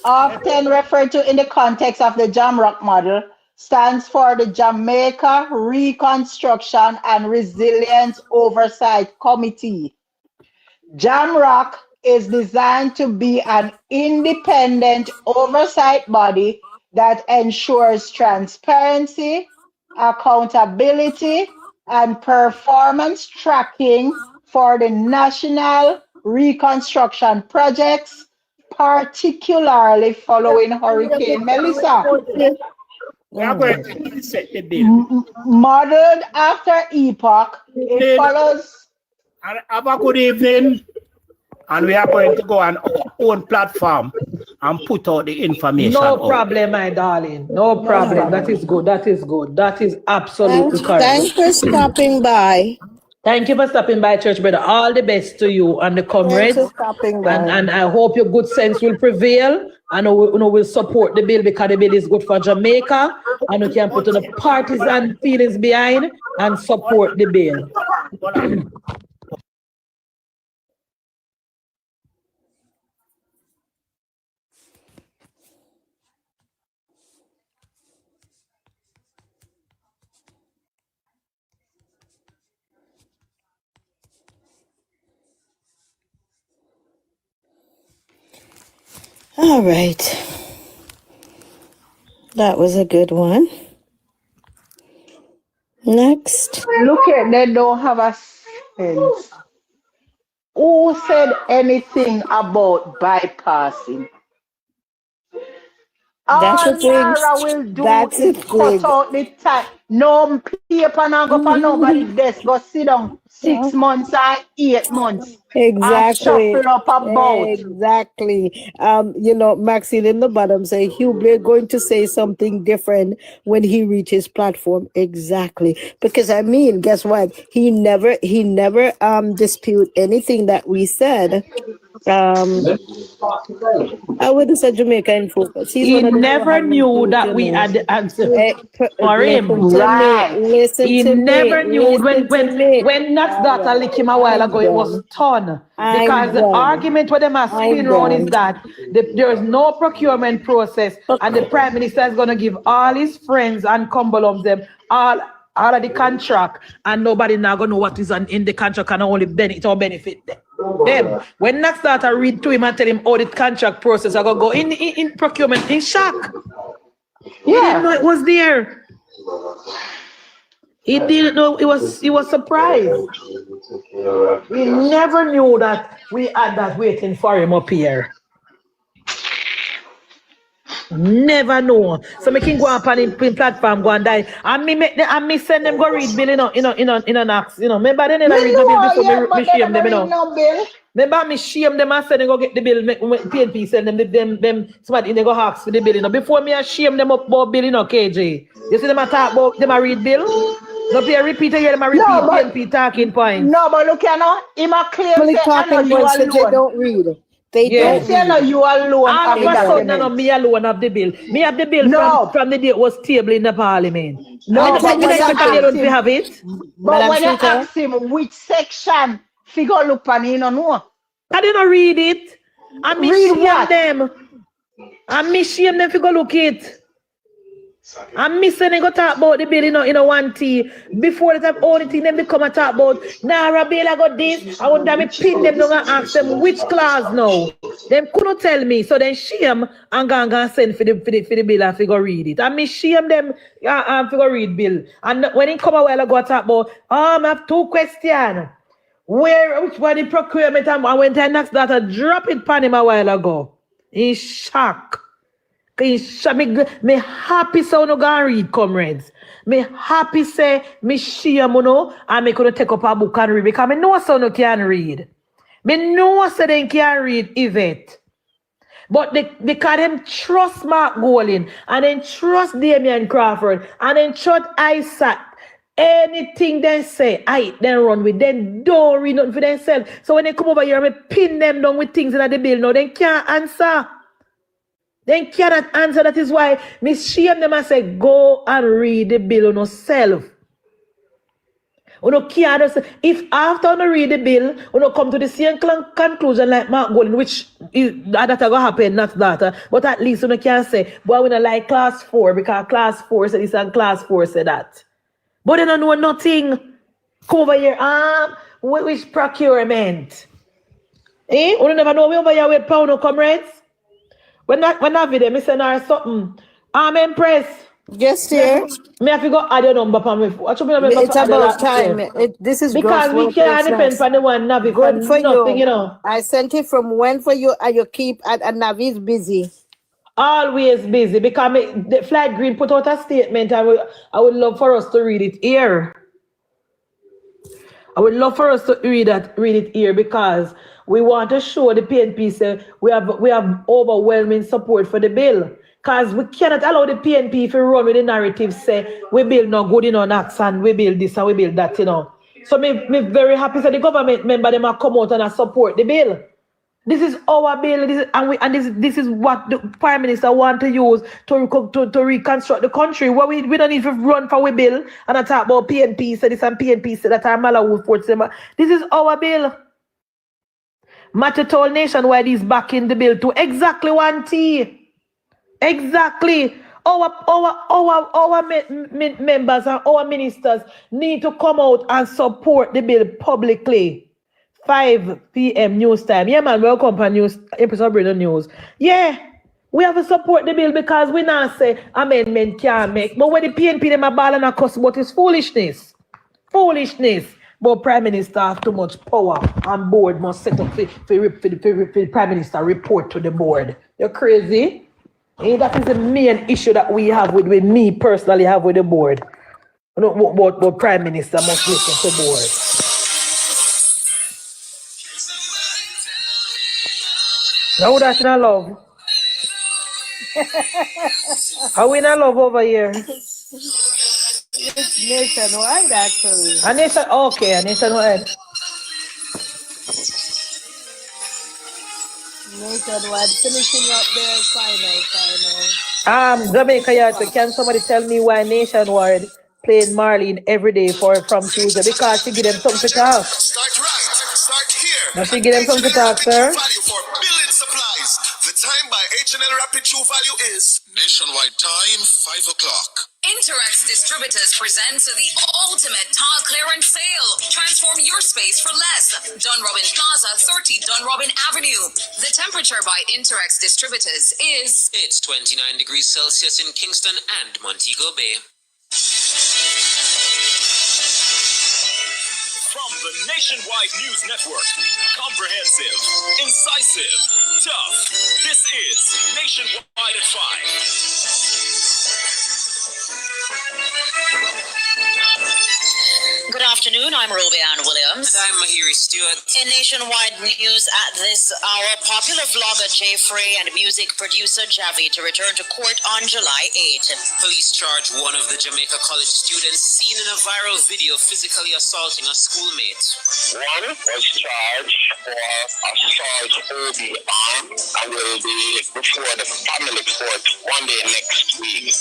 often referred to in the context of the Jamrock model, stands for the Jamaica Reconstruction and Resilience Oversight Committee. Jamrock is designed to be an independent oversight body that ensures transparency, accountability, and performance tracking for the national reconstruction projects, particularly following Hurricane Melissa. Modeled after Epoch, it follows. Have a good evening. And we are going to go on our own platform and put out the information. No problem, my darling. No problem. That is good. That is absolutely correct. Thanks for stopping by. Thank you for stopping by, church brother. All the best to you and the comrades. Thanks for stopping by. And I hope your good sense will prevail. And we'll support the bill because the bill is good for Jamaica. And we can put on the partisan feelings behind and support the bill. All right. That was a good one. Next. Look at they don't have a sense. Who said anything about bypassing? That's All the thing. Nara will do That's is the cut thing. out the time. No paper now go for nobody's desk. Go sit down 6 months or 8 months. And shuffle up about. Exactly. Maxine in the bottom say Hugh Blair going to say something different when he reaches platform. Exactly. Because guess what? He never dispute anything that we said. I wouldn't say Jamaica in focus. He never knew that we had the answer for him. Listen he to never me. knew Listen to me. when Nat's daughter licked him a while ago, it was torn. Because the argument with them are spin round is that there is no procurement process and the Prime Minister is going to give all his friends and Cumberland them all of the contract and nobody now going to know what is in the contract and only benefit them. When Nat's daughter read to him and tell him how the contract process are going to go in procurement, in shock. He didn't know it was there. He didn't know he was surprised. He never knew that we had that waiting for him up here. Never know. So me can go up on the platform, go and die. And me send them go read bill, in an axe. Maybe they never read the bill before me shame them, Maybe me shame them and send them go get the bill, PNP send them somebody they go ask for the bill, Before me I shame them up about bill, KJ. You see them a talk about them a read bill? No pay repeat again, them a repeat PNP talking points. No, but look him a claim say I know you alone. They don't read. They don't say no, you alone. All of a sudden, me alone have the bill. Me have the bill from the day it was tabled in the parliament. No, but when you have it. But when you ask him which section, figure look on, you know. I didn't read it. I me Read shame what? them. I me shame them if you go look it. I'm missing and go talk about the bill, one tea. Before that, only thing them become a talk about. Nara bill, I got this. I want them to pin them down and ask them which clause now. Them couldn't tell me. So then shame and go send for the bill and figure read it. And me shame them and figure read bill. And when it come a while ago, I talk about, I have 2 questions. Which one the procurement? I went and asked that, I drop it pan him a while ago. In shock. Me happy say no go read, comrades. Me happy say me share and me could take up a book and read because me know so no can read. Me know so they can read Yvette. But because them trust Mark Golding and then trust Damian Crawford and then trust Isaac. Anything they say, then run with. Then don't read nothing for themselves. So when they come over here, me pin them down with things in the bill now, they can't answer. They cannot answer. That is why me shame them and say, go and read the bill on yourself. If after you read the bill, you come to the same conclusion like Mark Golding, which is that going to happen, not that. But at least you can say, boy, we don't like class 4 because class 4 said this and class 4 said that. But they don't know nothing. Come over here, which procurement? We don't never know we over here with pound, comrades. When I video, me send her something. I'm impressed. Yes, dear. Me have to go add your number for me. It's about time. This is because we can't depend on the one Navi for nothing, you. I sent it from when for you, and you keep and Navi's busy. Always busy because the Flight Green put out a statement. I would love for us to read it here. I would love for us to read it here because we want to show the PNP say we have overwhelming support for the bill. Because we cannot allow the PNP to run with the narrative say we build no good and we build this and we build that, So me very happy that the government member them have come out and support the bill. This is our bill, this is what the Prime Minister want to use to reconstruct the country. Where we don't need to run for we bill and I talk about PNP, say this and PNP, say that I'm Malawi. This is our bill. Matthew told Nationwide is backing the bill to exactly 1 T. Exactly. Our members and our ministers need to come out and support the bill publicly. 5 p.m. news time. Yeah, man, welcome to news, episode of News. Yeah, we have to support the bill because we not say amendment can't make. But when the PNP them a ball and a cuss about is foolishness. Foolishness. But Prime Minister have too much power and board must set up for Prime Minister report to the board. You're crazy? That is the main issue that we have with me personally have with the board. But Prime Minister must listen to board. Now that's not love. Are we not love over here? It's nationwide, actually. Okay, nationwide. Nationwide, finishing up there, final. Jamaica, can somebody tell me why Nationwide playing Marlene every day from Tuesday? Because she give them something to talk. Start right, start here. Now she give them something to talk, sir. The time by H&L Rapid True Value is Nationwide time, 5 o'clock. Interex Distributors presents the ultimate tile clearance sale. Transform your space for less. Dunrobin Plaza, 30 Dunrobin Avenue. The temperature by Interex Distributors is... It's 29 degrees Celsius in Kingston and Montego Bay. From the Nationwide News Network, comprehensive, incisive, tough. This is Nationwide at 5. Good afternoon, I'm Robianne Williams. And I'm Mahiri Stewart. In Nationwide News at this hour, popular vlogger Jay Frey and music producer Javi to return to court on July 8. Police charge one of the Jamaica College students seen in a viral video physically assaulting a schoolmate. One was charged for assault OB arm and will be before the family court one day next week.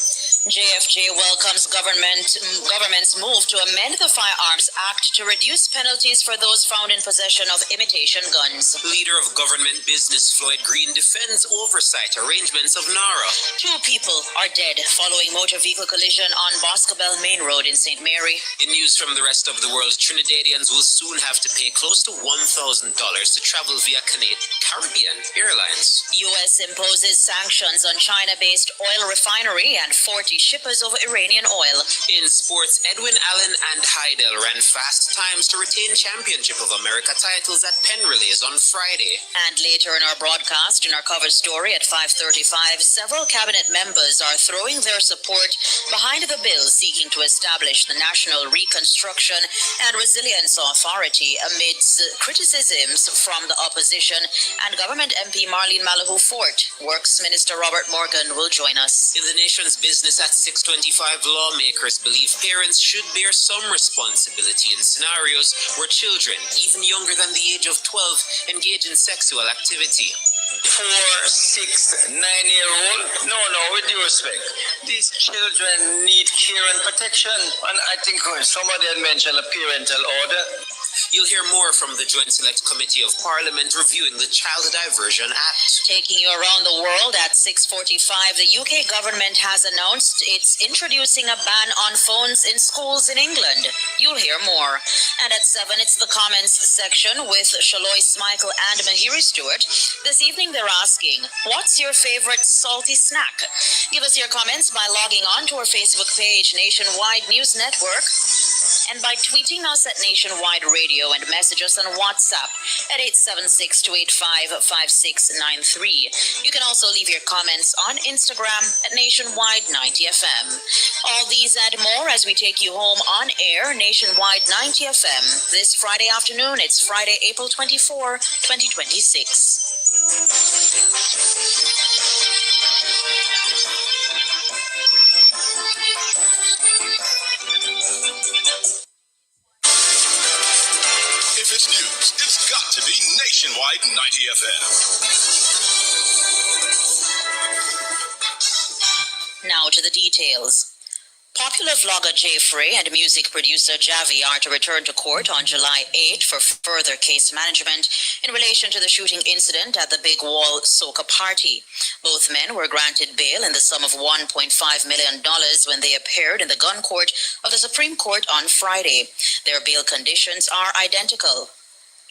JFJ welcomes government's move to amend the Firearms Act to reduce penalties for those found in possession of imitation guns. Leader of Government Business Floyd Green defends oversight arrangements of NARA. 2 people are dead following motor vehicle collision on Boscobel Main Road in St. Mary. In news from the rest of the world, Trinidadians will soon have to pay close to $1,000 to travel via Caribbean Airlines. U.S. imposes sanctions on China-based oil refinery and 40 shippers of Iranian oil. In sports, Edwin Allen and Heidel ran fast times to retain Championship of America titles at Penn Relays on Friday. And later in our broadcast, in our cover story at 5:35, several cabinet members are throwing their support behind the bill seeking to establish the National Reconstruction and Resilience Authority amidst criticisms from the opposition and Government MP Marlene Malahoo Fort. Works Minister Robert Morgan will join us. In the nation's business at 6:25, lawmakers believe parents should bear some responsibility in scenarios where children, even younger than the age of 12, engage in sexual activity. 4, 6, 9-year-old? No, with due respect. These children need care and protection. And I think somebody had mentioned a parental order. You'll hear more from the Joint Select Committee of Parliament reviewing the Child Diversion Act. Taking you around the world at 6:45, the UK government has announced it's introducing a ban on phones in schools in England. You'll hear more. And at 7, it's the comments section with Shaloy Smichael and Mahiri Stewart. This evening they're asking, what's your favorite salty snack? Give us your comments by logging on to our Facebook page, Nationwide News Network, and by tweeting us at Nationwide Radio and message us on WhatsApp at 876-285-5693. You can also leave your comments on Instagram at Nationwide 90FM. All these and more as we take you home on air, Nationwide 90FM. This Friday afternoon, it's Friday, April 24, 2026. If it's news, it's got to be Nationwide 90 FM. Now to the details. Popular vlogger Jay Frey and music producer Javi are to return to court on July 8 for further case management in relation to the shooting incident at the Big Wall Soca party. Both men were granted bail in the sum of $1.5 million when they appeared in the gun court of the Supreme Court on Friday. Their bail conditions are identical.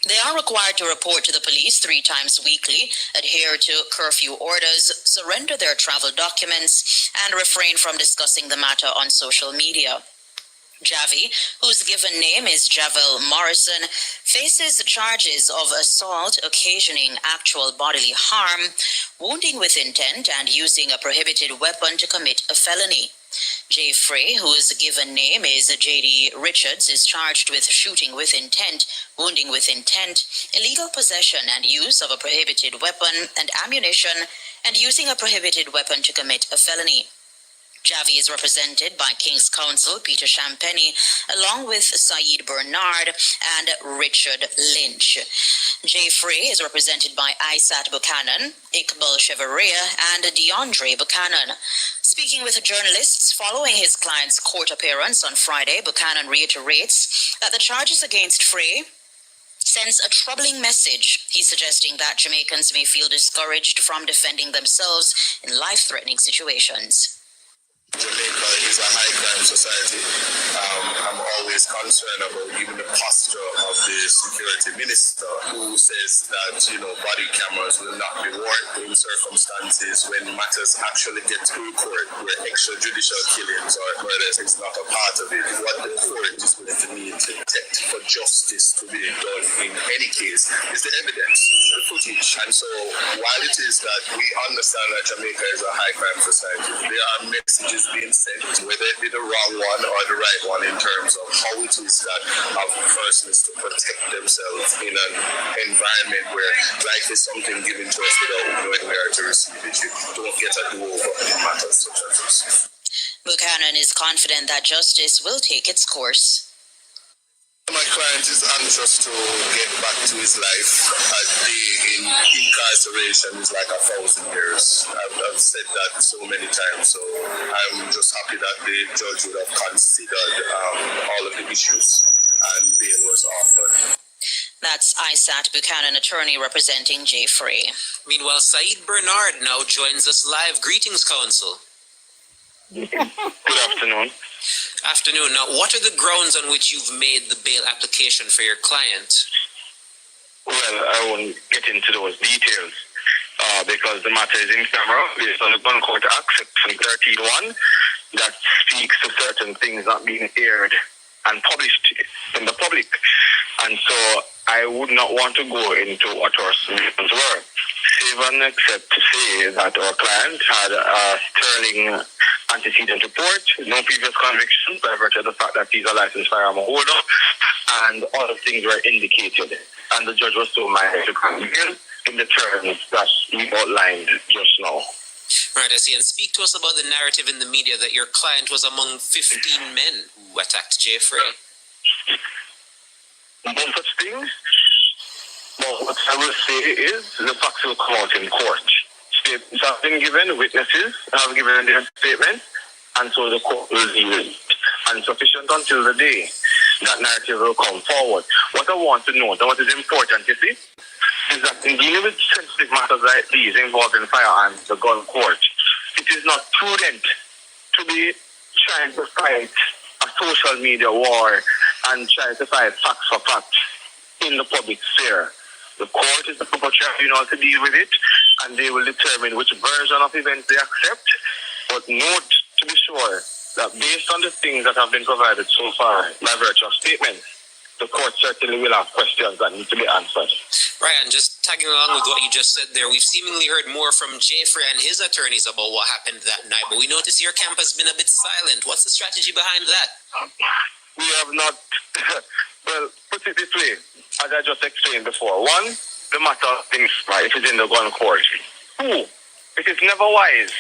They are required to report to the police 3 times weekly, adhere to curfew orders, surrender their travel documents, and refrain from discussing the matter on social media. Javi, whose given name is Javel Morrison, faces charges of assault occasioning actual bodily harm, wounding with intent, and using a prohibited weapon to commit a felony. Jay Frey, whose given name is J.D. Richards, is charged with shooting with intent, wounding with intent, illegal possession and use of a prohibited weapon and ammunition, and using a prohibited weapon to commit a felony. Javi is represented by King's Counsel Peter Champagny, along with Saeed Bernard and Richard Lynch. Jay Frey is represented by Isat Buchanan, Iqbal Chevalier, and DeAndre Buchanan. Speaking with journalists following his client's court appearance on Friday, Buchanan reiterates that the charges against Frey sends a troubling message. He's suggesting that Jamaicans may feel discouraged from defending themselves in life-threatening situations. Jamaica is a high crime society. I'm always concerned about even the posture of the security minister, who says that, body cameras will not be worn in circumstances when matters actually get to court, where extrajudicial killings or murders is not a part of it. What the court is going to need to detect for justice to be done in any case is the evidence, the footage. And so while it is that we understand that Jamaica is a high crime society, there are messages being sent, whether it be the wrong one or the right one, in terms of how it is that a person is to protect themselves in an environment where life is something given to us without knowing where to receive it. You don't get a do-over in matters such as this. Buchanan is confident that justice will take its course. My client is anxious to get back to his life. A day in incarceration is like 1,000 years. I've have said that so many times. So I'm just happy that the judge would have considered all of the issues and bail was offered. That's ISAT Buchanan attorney representing Jay Frey. Meanwhile, Saeed Bernard now joins us live. Greetings, counsel. Good afternoon. Afternoon. Now, what are the grounds on which you've made the bail application for your client? Well, I won't get into those details because the matter is in camera based on the Gun Court Act, Section 13(1), that speaks to certain things not being aired and published in the public. And so I would not want to go into what our solutions were, even except to say that our client had a sterling antecedent report, no previous convictions by virtue of the fact that he's a licensed firearm holder, and other things were indicated. And the judge was so minded to come in the terms that we outlined just now. Right, I see. And speak to us about the narrative in the media that your client was among 15 men who attacked Jay Frey. No such things. But what I will say is the facts will come out in court. Statements have been given, witnesses have given their statements, and so the court will deal with it. And sufficient until the day that narrative will come forward. What I want to note, and what is important, you see, is that in dealing with sensitive matters like these involving firearms, the gun court, it is not prudent to be trying to fight a social media war and try to fight facts for facts in the public sphere. The court is the proper tribunal to deal with it, and they will determine which version of events they accept. But note, to be sure, that based on the things that have been provided so far by virtue of statements, the court certainly will have questions that need to be answered. Right, and just tagging along with what you just said there, we've seemingly heard more from Jay Frey and his attorneys about what happened that night, but we notice your camp has been a bit silent. What's the strategy behind that? We have not, well, put it this way, as I just explained before. One, the matter of things, right, it is in the gun court. Two, it is never wise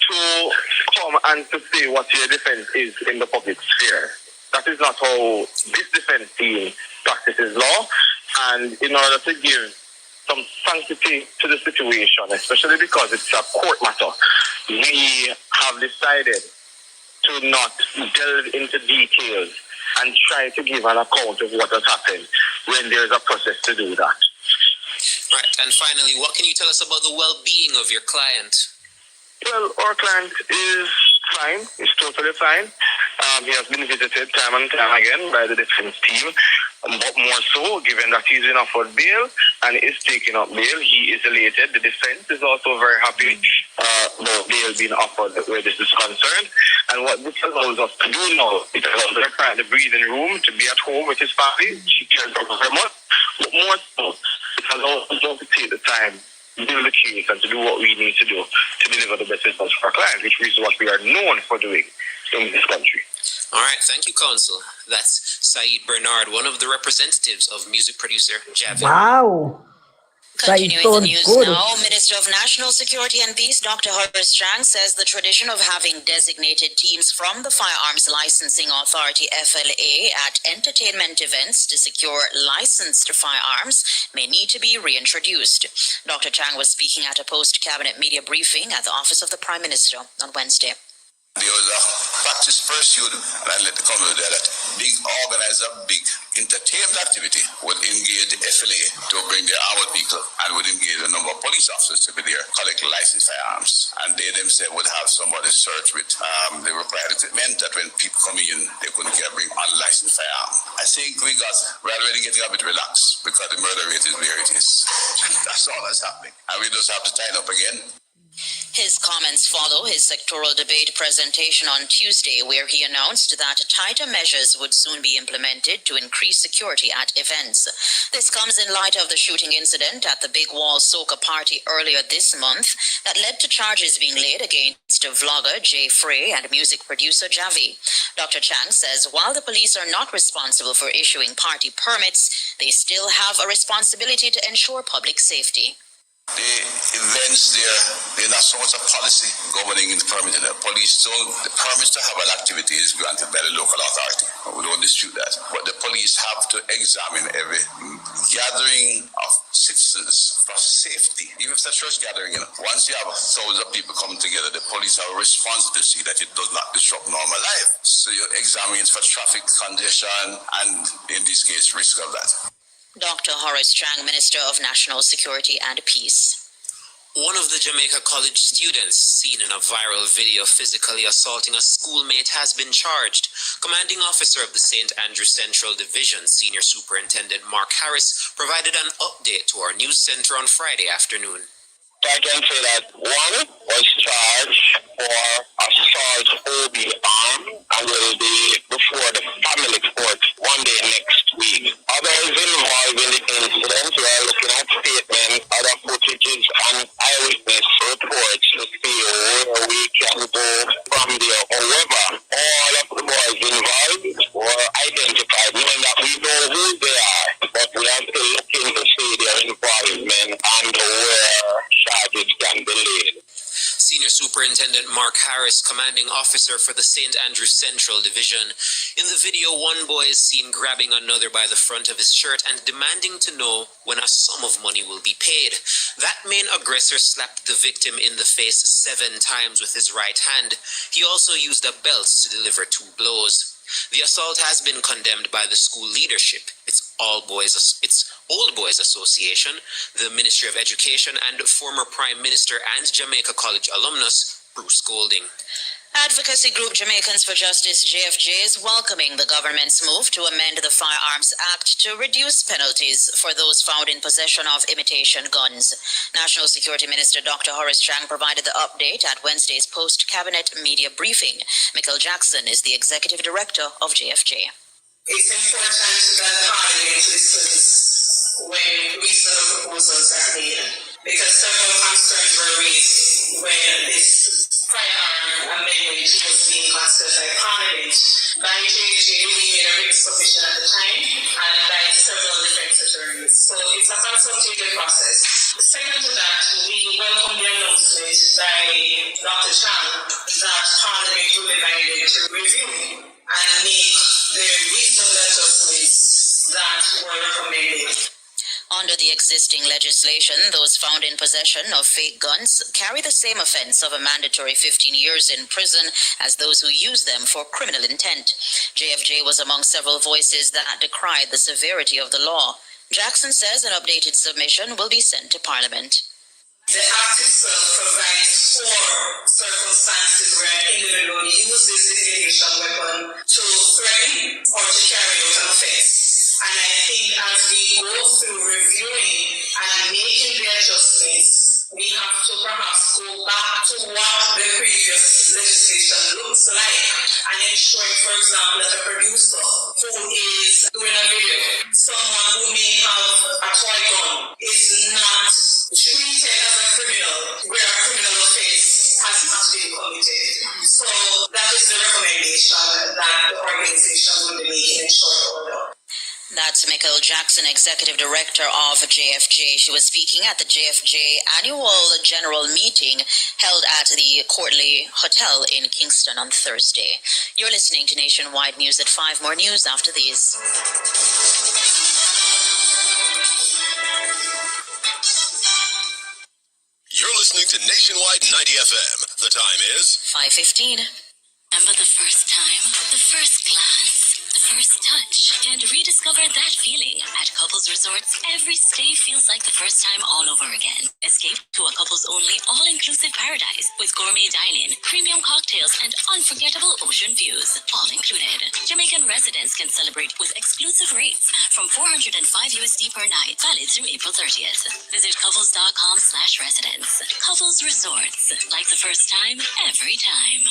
to come and to say what your defense is in the public sphere. That is not how this defense team practices law. And in order to give some sanctity to the situation, especially because it's a court matter, we have decided to not delve into details and try to give an account of what has happened when there's a process to do that. Right, and finally, what can you tell us about the well-being of your client? Well, our client is fine. He's totally fine. He has been visited time and time again by the defense team, but more so, given that he's been offered bail and is taking up bail, he is elated. The defense is also very happy about bail being offered where this is concerned. And what this allows us to do now, it allows our client the breathing room to be at home with his family. She cares for her very much, but more so, it allows us to take the time, build the case, and to do what we need to do to deliver the best results for our client, which is what we are known for doing in this country. All right, thank you, counsel. That's Saeed Bernard, one of the representatives of music producer Javi. Wow. Continuing the news now, Minister of National Security and Peace, Dr. Horace Chang, says the tradition of having designated teams from the Firearms Licensing Authority, FLA, at entertainment events to secure licensed firearms may need to be reintroduced. Dr. Chang was speaking at a post-cabinet media briefing at the Office of the Prime Minister on Wednesday. There was a practice pursued, and I let the comment there that big organizer, big entertainment activity would engage the FLA to bring the armored vehicle and would engage a number of police officers to be there, collect licensed firearms. And they themselves would have somebody search with the required equipment that when people come in, they couldn't bring unlicensed firearms. I think we're already getting a bit relaxed because the murder rate is where it is. That's all that's happening. And we just have to tie it up again. His comments follow his sectoral debate presentation on Tuesday, where he announced that tighter measures would soon be implemented to increase security at events. This comes in light of the shooting incident at the Big Wall Soca party earlier this month that led to charges being laid against vlogger Jay Frey and music producer Javi. Dr. Chang says while the police are not responsible for issuing party permits, they still have a responsibility to ensure public safety. The events there, there's not so much a policy governing the permit. The police don't, the permits to have an activity is granted by the local authority. We don't dispute that. But the police have to examine every gathering of citizens for safety. Even if it's a church gathering, once you have thousands of people come together, the police are responsible to see that it does not disrupt normal life. So you examine it for traffic congestion and, in this case, risk of that. Dr. Horace Chang, Minister of National Security and Peace. One of the Jamaica College students seen in a viral video physically assaulting a schoolmate has been charged. Commanding officer of the St. Andrew Central Division, Senior Superintendent Mark Harris, provided an update to our news center on Friday afternoon. I can say that one was charged for assault OB arm and will be before the family court one day next week. Others involved in the incident, we are looking at statements, other footages and eyewitness reports to see where we can go from there. However, all of the boys involved were identified, meaning that we know who they are, but we are still looking to see their involvement and where charges can be laid. Senior Superintendent Mark Harris, commanding officer for the St. Andrew Central Division. In the video, one boy is seen grabbing another by the front of his shirt and demanding to know when a sum of money will be paid. That main aggressor slapped the victim in the face 7 times with his right hand. He also used a belt to deliver 2 blows. The assault has been condemned by the school leadership, its Old Boys Association, the Ministry of Education, and former Prime Minister and Jamaica College alumnus, Bruce Golding. Advocacy group Jamaicans for Justice JFJ is welcoming the government's move to amend the Firearms Act to reduce penalties for those found in possession of imitation guns. National Security Minister Dr. Horace Chang provided the update at Wednesday's post-cabinet media briefing. Michael Jackson is the executive director of JFJ. It's important that Parliament listens when reasonable proposals are made, because several concerns were raised when this firearm amendment was being considered by Parliament, by JJ, we made a written submission at the time, and by several defense attorneys. So it's a consultative process. Second to that, we welcome the announcement by Dr. Chang that Parliament will be minded to review and make the reasonable adjustments that were recommended. Under the existing legislation, those found in possession of fake guns carry the same offense of a mandatory 15 years in prison as those who use them for criminal intent. JFJ was among several voices that decried the severity of the law. Jackson says an updated submission will be sent to Parliament. The Act itself provides 4 circumstances where an individual uses the imitation weapon to threaten or to carry out an offense. And I think as we go through reviewing and making the adjustments, we have to perhaps go back to what the previous legislation looks like and ensure, for example, that a producer who is doing a video, someone who may have a toy gun, is not treated as a criminal where a criminal offense has not been committed. So that is the recommendation that the organization will be making in short order. That's Michael Jackson, Executive Director of JFJ. She was speaking at the JFJ annual general meeting held at the Courtly Hotel in Kingston on Thursday. You're listening to Nationwide News at 5. More news after these. You're listening to Nationwide 90 FM. The time is 5:15. Remember the first time, the first glance, the first touch, and rediscover that feeling. At Couples Resorts, every stay feels like the first time all over again. Escape to a couples-only, all-inclusive paradise with gourmet dining, premium cocktails, and unforgettable ocean views, all included. Jamaican residents can celebrate with exclusive rates from $405 per night, valid through April 30th. Visit couples.com/residence. Couples Resorts, like the first time, every time.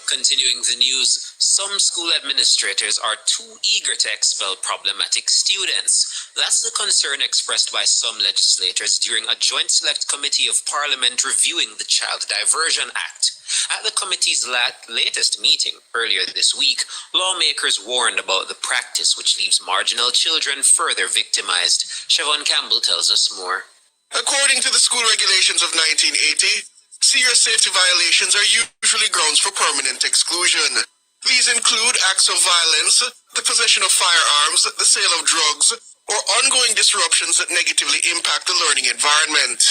Continuing the news, some school administrators are too eager to expel problematic students. That's the concern expressed by some legislators during a joint select committee of Parliament reviewing the Child Diversion Act. At the committee's latest meeting earlier this week, lawmakers warned about the practice which leaves marginal children further victimized. Siobhan Campbell tells us more. According to the school regulations of 1980, serious safety violations are usually grounds for permanent exclusion. These include acts of violence, the possession of firearms, the sale of drugs, or ongoing disruptions that negatively impact the learning environment.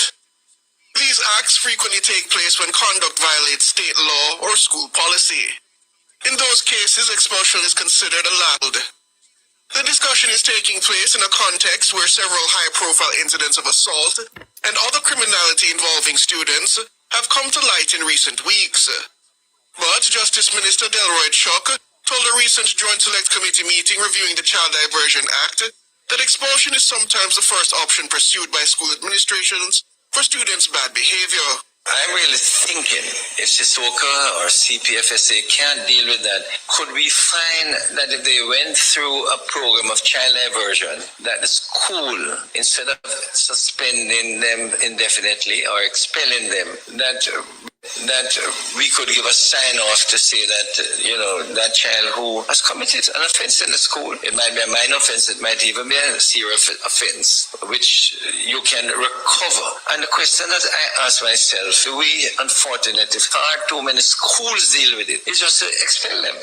These acts frequently take place when conduct violates state law or school policy. In those cases, expulsion is considered allowed. The discussion is taking place in a context where several high-profile incidents of assault and other criminality involving students have come to light in recent weeks. But Justice Minister Delroy Chuck told a recent Joint Select Committee meeting reviewing the Child Diversion Act that expulsion is sometimes the first option pursued by school administrations for students' bad behavior. I'm really thinking if Sisoko or CPFSA can't deal with that, could we find that if they went through a program of child diversion, that the school, instead of suspending them indefinitely or expelling them, that we could give a sign off to say that, that child who has committed an offense in the school, it might be a minor offense, it might even be a serious offense, which you can recover. And the question that I ask myself, we unfortunately, far too many schools deal with it, is just to expel them.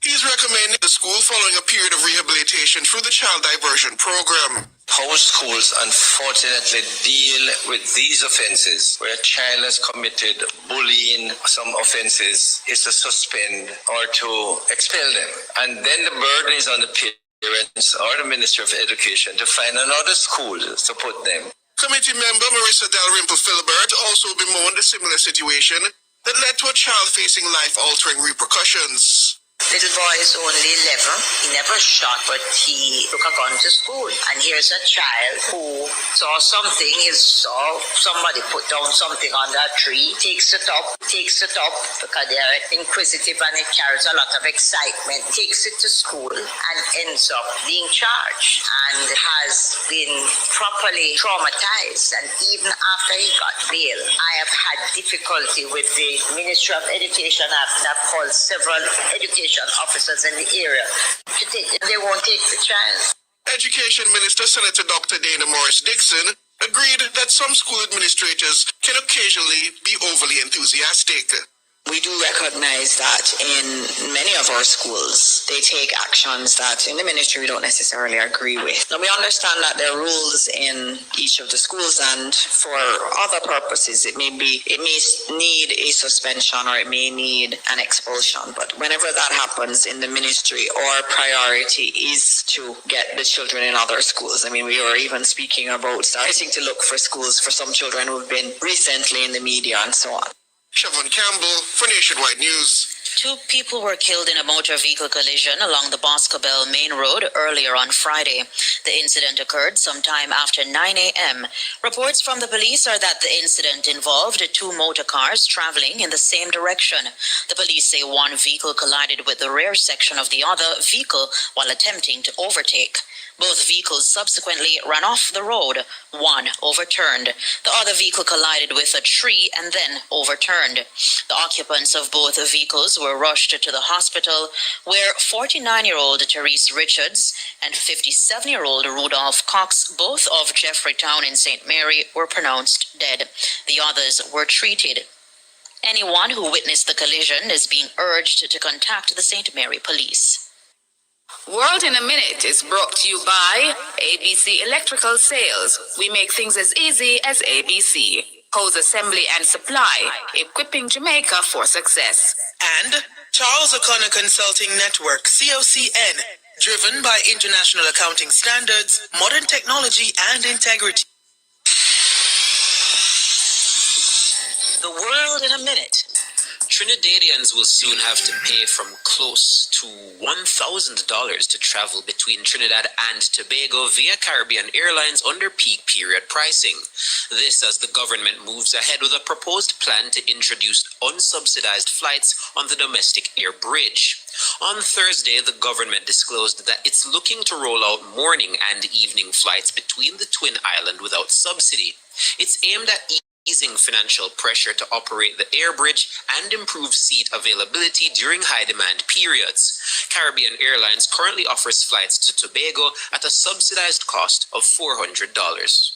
He's recommending the school following a period of rehabilitation through the child diversion program. How schools unfortunately deal with these offenses, where a child has committed bullying, some offenses, is to suspend or to expel them. And then the burden is on the parents or the Minister of Education to find another school to put them. Committee member Marissa Dalrymple Philibert also bemoaned a similar situation that led to a child facing life-altering repercussions. Little boy is only 11. He never shot, but he took a gun to school. And here's a child who saw something. He saw somebody put down something on that tree, takes it up because they're inquisitive and it carries a lot of excitement, takes it to school and ends up being charged and has been properly traumatized. And even after he got bail, I have had difficulty with the Ministry of Education. I've called several education officers in the area to take them. They won't take the chance. Education Minister Senator Dr. Dana Morris Dixon agreed that some school administrators can occasionally be overly enthusiastic. We do recognize that in many of our schools, they take actions that in the ministry we don't necessarily agree with. Now we understand that there are rules in each of the schools, and for other purposes, it may need a suspension or it may need an expulsion. But whenever that happens in the ministry, our priority is to get the children in other schools. I mean, we are even speaking about starting to look for schools for some children who've been recently in the media and so on. Siobhan Campbell for Nationwide News. 2 people were killed in a motor vehicle collision along the Boscobel Main Road earlier on Friday. The incident occurred sometime after 9 a.m. Reports from the police are that the incident involved 2 motor cars traveling in the same direction. The police say one vehicle collided with the rear section of the other vehicle while attempting to overtake. Both vehicles subsequently ran off the road. One overturned. The other vehicle collided with a tree and then overturned. The occupants of both vehicles were rushed to the hospital, where 49-year-old Therese Richards and 57-year-old Rudolph Cox, both of Jeffreytown in St. Mary, were pronounced dead. The others were treated. Anyone who witnessed the collision is being urged to contact the St. Mary Police. World in a Minute is brought to you by ABC Electrical Sales. We make things as easy as ABC. Hose assembly and supply, equipping Jamaica for success. And Charles O'Connor Consulting Network, COCN, driven by international accounting standards, modern technology, and integrity. The World in a Minute. Trinidadians will soon have to pay from close to $1,000 to travel between Trinidad and Tobago via Caribbean Airlines under peak period pricing. This as the government moves ahead with a proposed plan to introduce unsubsidized flights on the domestic air bridge. On Thursday, the government disclosed that it's looking to roll out morning and evening flights between the Twin Island without subsidy. It's aimed at easing financial pressure to operate the air bridge and improve seat availability during high-demand periods. Caribbean Airlines currently offers flights to Tobago at a subsidized cost of $400.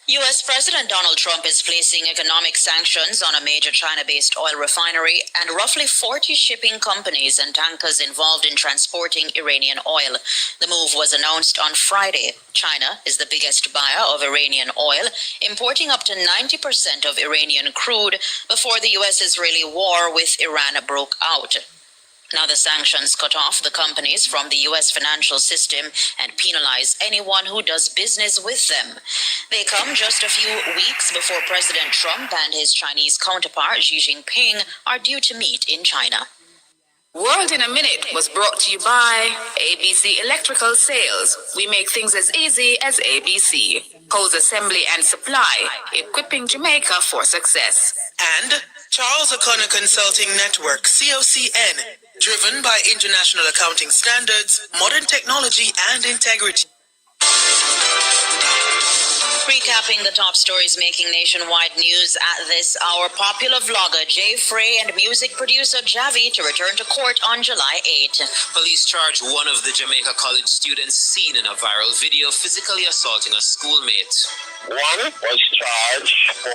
U.S. President Donald Trump is placing economic sanctions on a major China-based oil refinery and roughly 40 shipping companies and tankers involved in transporting Iranian oil. The move was announced on Friday. China is the biggest buyer of Iranian oil, importing up to 90% of Iranian crude before the U.S.-Israeli war with Iran broke out. Now the sanctions cut off the companies from the U.S. financial system and penalize anyone who does business with them. They come just a few weeks before President Trump and his Chinese counterpart Xi Jinping are due to meet in China. World in a Minute was brought to you by ABC Electrical Sales. We make things as easy as ABC. Hose assembly and supply, equipping Jamaica for success. And Charles O'Connor Consulting Network, COCN, driven by international accounting standards, modern technology, and integrity. Recapping the top stories making nationwide news at this hour, popular vlogger Jay Frey and music producer Javi to return to court on July 8. Police charge one of the Jamaica College students seen in a viral video physically assaulting a schoolmate. One was charged for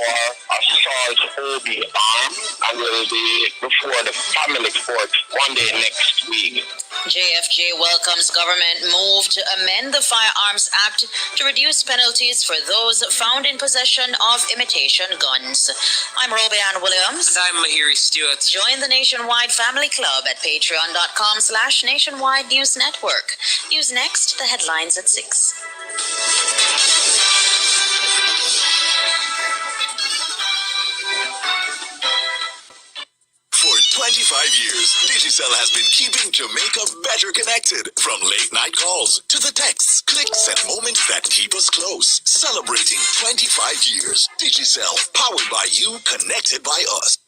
assault OB arm and will be before the family court one day next week. JFJ welcomes government move to amend the Firearms Act to reduce penalties for those found in possession of imitation guns. I'm Roby Ann Williams. And I'm Mahiri Stewart. Join the Nationwide Family Club at patreon.com/Nationwide News Network. News next, the headlines at 6. For 25 years, Digicel has been keeping Jamaica better connected. From late-night calls to the texts, clicks, and moments that keep us close. Celebrating 25 years. Digicel, powered by you, connected by us.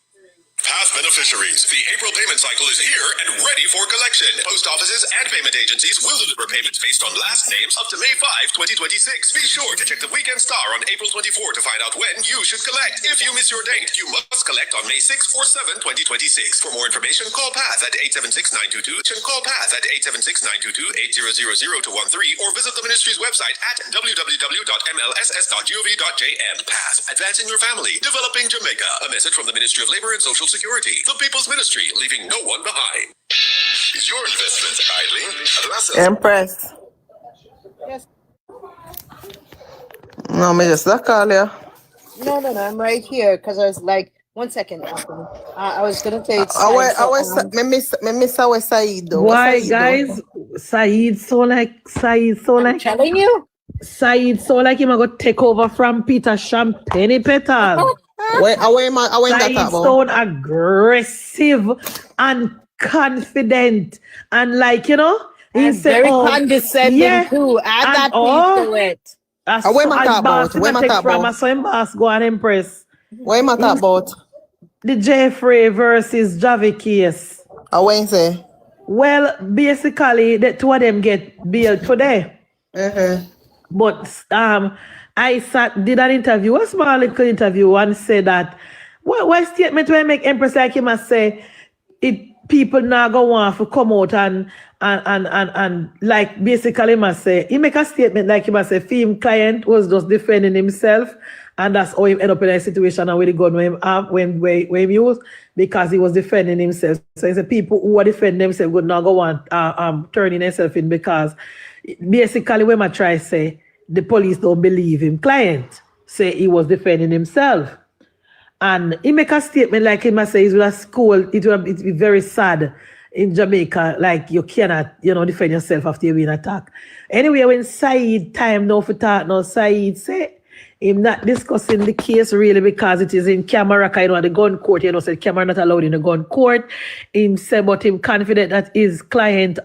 Past beneficiaries, the April payment cycle is here and ready for collection. Post offices and payment agencies will deliver payments based on last names up to May 5, 2026. Be sure to check the weekend star on April 24 to find out when you should collect. If you miss your date, you must collect on May 6 or 7, 2026. For more information, call PATH at 876-922 and call PATH at 876-922-8000-13 or visit the ministry's website at www.mlss.gov.jm. PATH, advancing your family, developing Jamaica. A message from the Ministry of Labor and Social Security, the People's Ministry, leaving no one behind. Is your investment idling? Empress. Yes. No, me just call you. No, I'm right here because I was like, 1 second. I was gonna say it's me miss our Saeed though. Why, guys? Saeed so like. I'm telling you. Saeed so like him go take over from Peter Champagne Petal. Saeed so aggressive and confident and like, you know, he's very condescending too. Add that piece to it. What am I talking about? What am I talking about? So boss go and impress. What am I talking about? The Jeffrey versus Javi case. What you say? Well, basically, the two of them get bailed today. But I did an interview, a small little interview, and said that what statement when I make Empress like him must say people now go want to come out and like basically must say he make a statement like he must say film client was just defending himself. And that's how he ended up in a situation and with the gun when he used because he was defending himself. So it's the people who are defending themselves would not go on turning themselves in because basically when I try to say the police don't believe him. Client say he was defending himself. And he make a statement like he must say he's with a school, it will be very sad in Jamaica, like you cannot, defend yourself after you been attacked. Anyway, when Saeed time now for talk now, Saeed say him not discussing the case really because it is in camera, at the gun court, said camera not allowed in the gun court. Him say, but him confident that his client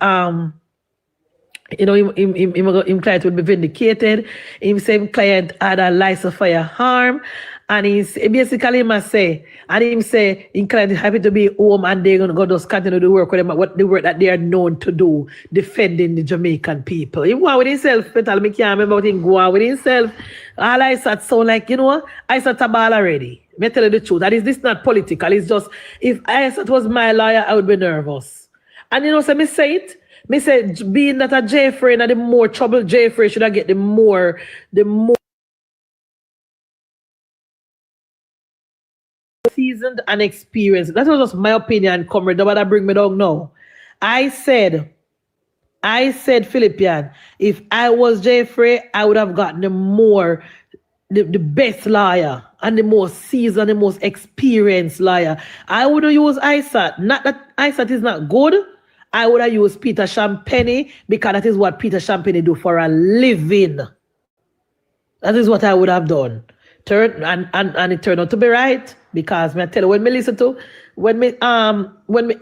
you know, him client will be vindicated. Him say him client had a license fire harm. And basically must say, and him say him client is happy to be home and they're gonna go just continue to work with them, what the work that they are known to do, defending the Jamaican people. He go on with himself, Petal, me can't remember what he go on with himself. All I said sound like, you know, I said tabal already. Me tell you the truth. That is this not political. It's just if I said was my lawyer, I would be nervous. And you know, so me say it. Me say, being that a Jeffrey and the more trouble Jeffrey should I get the more seasoned and experienced. That was just my opinion, comrade. Nobody bring me down now. I said, Philippian, if I was Jeffrey, I would have gotten the best lawyer and the most seasoned, the most experienced lawyer. I would have used ISAT. Not that ISAT is not good. I would have used Peter Champagne because that is what Peter Champagne do for a living. That is what I would have done. And it turned out to be right because I tell you when me listen to when me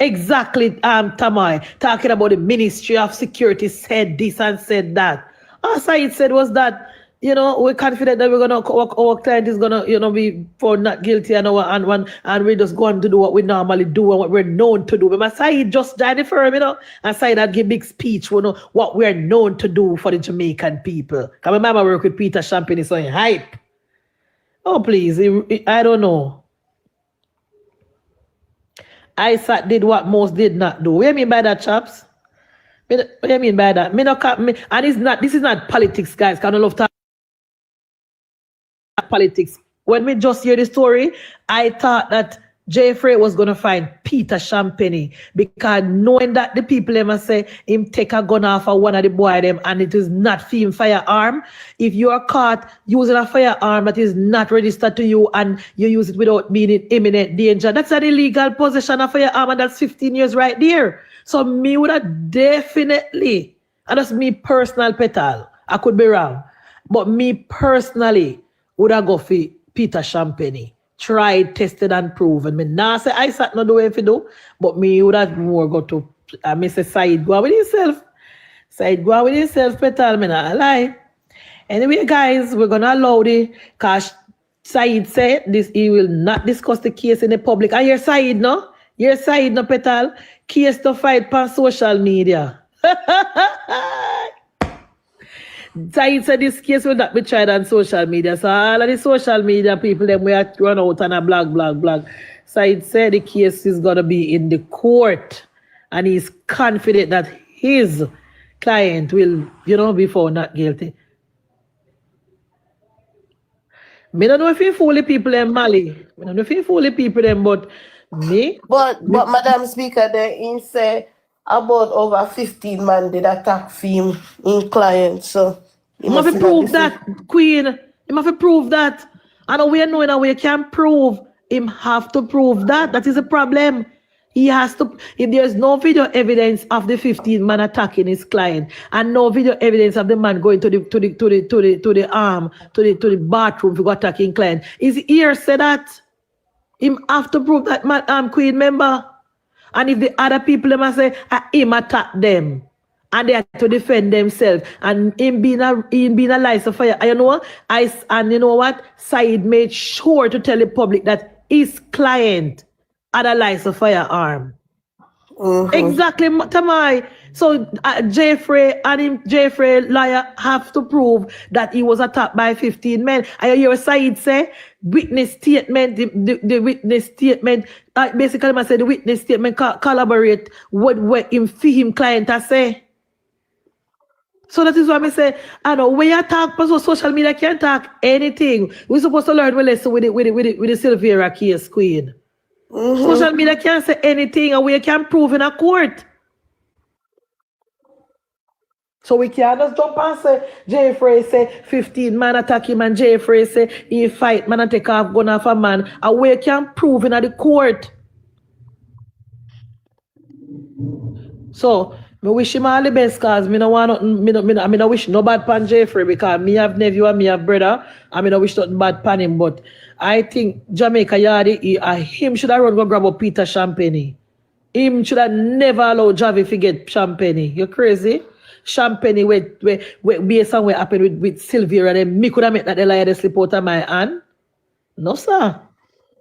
exactly Tamai talking about the Ministry of Security said this and said that. All Said said was that, you know, we're confident that our client is gonna, you know, be found not guilty and we're just going to do what we normally do and what we're known to do. But Said just joined the firm, you know, and Said give big speech, you know, what we're known to do for the Jamaican people. Cause my mama work with Peter Champagne, so hype. Oh please, I don't know. ISAT did what most did not do. What do you mean by that, chaps? What do you mean by that? And this is not politics, guys. Cause I don't love talk politics. When we just hear the story, I thought that Jeffrey was going to find Peter Champagne because knowing that the people ever say him take a gun off of one of the boy them and it is not for him firearm. If you are caught using a firearm that is not registered to you and you use it without being in imminent danger, that's an illegal possession of firearm and that's 15 years right there. So me would have definitely, and that's me personal, Petal, I could be wrong, but me personally would have go for Peter Champagne. Tried, tested, and proven. Me nah say I sat not do if you do, but me would have more go to me say Said go with himself. Said go with himself, Petal, me not lie. Anyway, guys, we're gonna allow the cause Said said this he will not discuss the case in the public. And you're Said, no? You're Said, no, Petal? Case to fight on social media. Said said this case will not be tried on social media. So all of the social media people, them we are run out on a blog. Said said the case is going to be in the court. And he's confident that his client will, you know, be found not guilty. Me don't know if he fool the people in Mali. I don't know if he fool the people them, but me. But Madam Speaker, they say about over 15 man did attack him in client. So you must prove that, Queen. You must prove that. I know we are knowing that we can't prove. Him have to prove that. That is a problem. He has to. If there's no video evidence of the 15 man attacking his client, and no video evidence of the man going to the bathroom to go attacking client, is here say that him have to prove that Queen member. And if the other people must say him attack them. And they have to defend themselves. And him being a license fire. And you know what? And you know what? Said made sure to tell the public that his client had a license firearm. Exactly, Tamai. So Jeffrey lawyer have to prove that he was attacked by 15 men. I hear Said say witness statement, the witness statement, basically I say the witness statement collaborate what him client I say. So that is why I say, I know when you talk, so social media can't talk anything. We're supposed to learn lesson with the Silvera case, Queen. Social media can't say anything and we can't prove in a court. So we can't just jump and say, Jeffrey say 15 man attack him and Jeffrey say he fight man and take off gun off a man. And we can't prove in the court. So I wish him all the best cause me no want me no wish no bad pan Jeffrey because me have nephew and me have brother and me no wish nothing bad pan him, but I think Jamaica Yardi him should have run go grab up Peter Champagne. Him should have never allowed Javi to get Champagne. You crazy? champagne with based on what happened with Sylvia and then me could have made that the lie slip out of my hand. No, sir.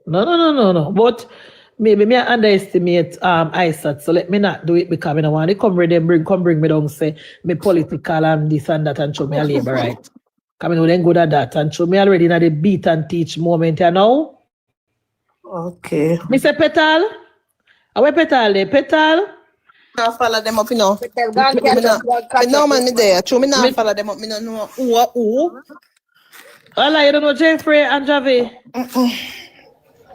No. But maybe me I underestimate ISAT, so let me not do it because I don't want to come bring me down, say me political and this and that and show me a labor right. Come in then good at that and show me already in the beat and teach moment, you know. Okay. Mr. Petal? Where Petal there? Petal? I follow them up, you know. Me No man, me there. True, me not follow them up. Me no know who. Allah, you don't know Jeffrey and Javi?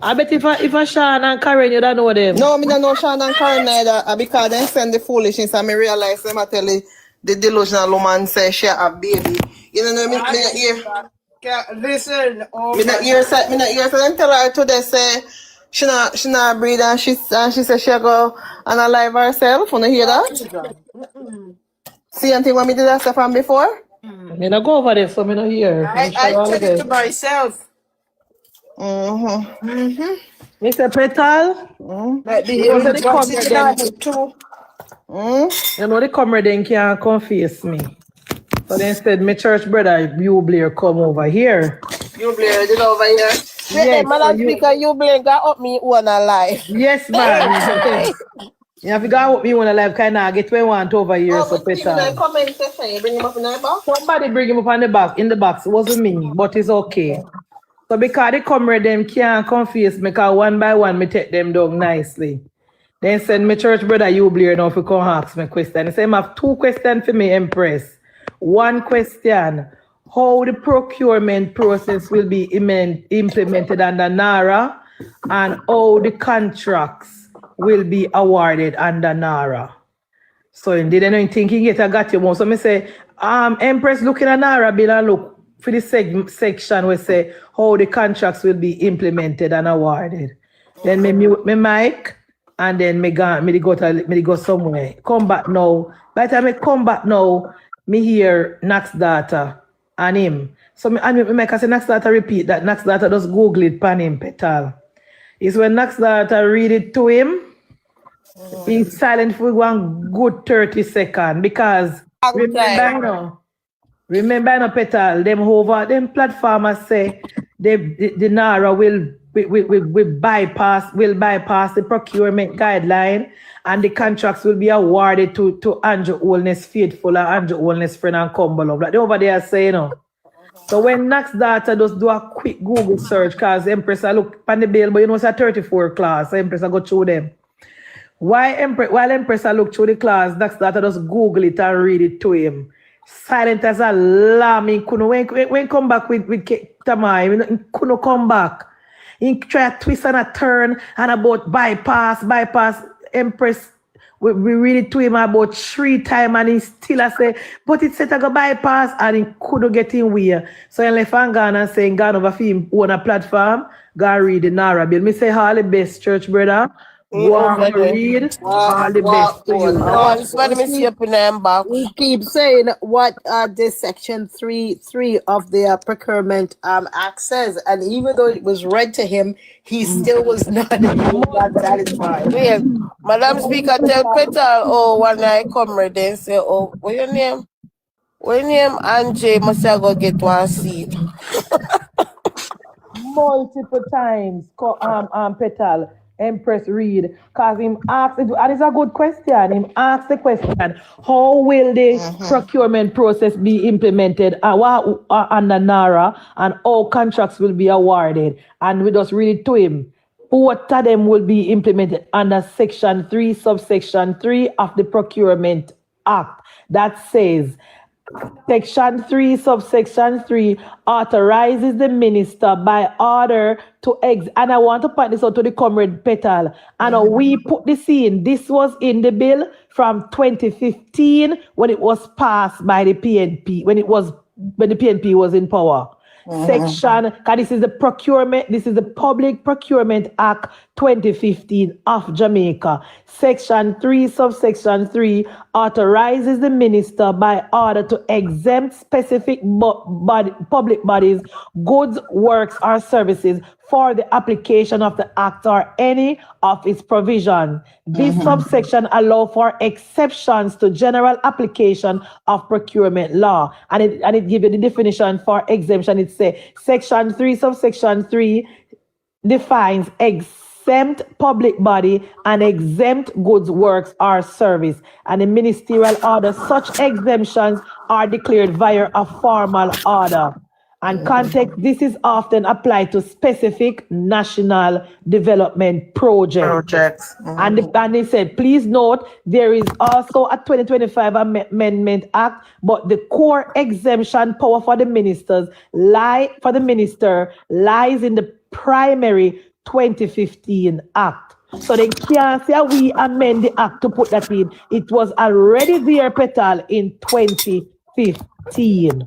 I bet if I Sean and Karen, you don't know them. No, me don't know Sean and Karen neither. Because they send the foolishness and me realize them I tell you the delusional woman say she a baby. You know me not hear. Listen, Me not hear them tell her today say she not breed and she say she go and alive herself. You hear that? See anything what me did that stuff from before? Me not go over there, so me not hear. I tell it to myself. Mr. Petal? You know the comrade then can't confess me. So then instead, my church brother, you Blair, come over here. You Blair, did over here? Yes, Man, speaker, you Blair got up me one alive. Yes, man. You have to go up me one alive, kind of get where I want over here, so Petal. Comment section, you bring him up in the box? Somebody bring him up on the box, in the box. It wasn't me, but it's okay. So because the comrade them can't confess me, because one by one, me take them down nicely. Then send my church brother, you Blair, now if you come ask me a question. He say, I have 2 questions for me, Empress. One question, how the procurement process will be implemented under NARA and how the contracts will be awarded under NARA. So indeed, I don't think I got you more. So I say, Empress looking at NARA bill and look for the section where say how the contracts will be implemented and awarded. Then me mute my mic and then me go somewhere. Come back now. By the time I come back now, me hear Nax data and him. So me make us say Nax data repeat that. Nax data just Google it pan him Petal. It's when Nax data read it to him. He's silent for one good 30 seconds because remember now, Petal, them platformers say the NARA will bypass the procurement guideline and the contracts will be awarded to Andrew Holness Faithful and Andrew Holness Friend and Cumberland. Like they over there say, you know. So when Nax data just do a quick Google search, because Empress I look on the bill, but you know it's a 34 class, so Empress I go through them. While Empress I look through the class, Nax data just Google it and read it to him. Silent as a lamb, he couldn't when come back with Tamai, he couldn't come back. He try to twist and a turn and about bypass. Empress, we read it to him about 3 times and he still a say, but it said I go bypass and he couldn't get in where. So he left and gone and saying, gone over for him on a platform, go read the NARA bill. Me say all the best, church brother. Go on read all the best to you. We keep saying what this section 3 of the procurement act says, and even though it was read to him, he still was not satisfied. Yeah. Madam Speaker, tell Petal, when I come ready and say, what your name? What your name? Angie must I go get one seat. Multiple times, Petal. Empress read, because him asked, and it's a good question. Him asked the question, how will the procurement process be implemented under NARA and how contracts will be awarded? And we just read it to him. Both of them will be implemented under Section 3, Subsection 3 of the Procurement Act. That says, Section 3, Subsection 3 authorizes the minister by order to and I want to point this out to the comrade Petal. And we put this in. This was in the bill from 2015 when it was passed by the PNP, when the PNP was in power. Section, because this is the Public Procurement Act 2015 of Jamaica. Section 3, Subsection 3 authorizes the minister by order to exempt specific public bodies, goods, works, or services for the application of the Act or any of its provision. This subsection allows for exceptions to general application of procurement law. And it gives you the definition for exemption. It says Section 3, subsection 3 defines exempt public body and exempt goods, works, or service. And in ministerial order, such exemptions are declared via a formal order. And context, this is often applied to specific national development projects. And they said, please note, there is also a 2025 Amendment Act, but the core exemption power for the minister lies in the primary 2015 Act. So they can't say we amend the Act to put that in. It was already there, Petal, in 2015.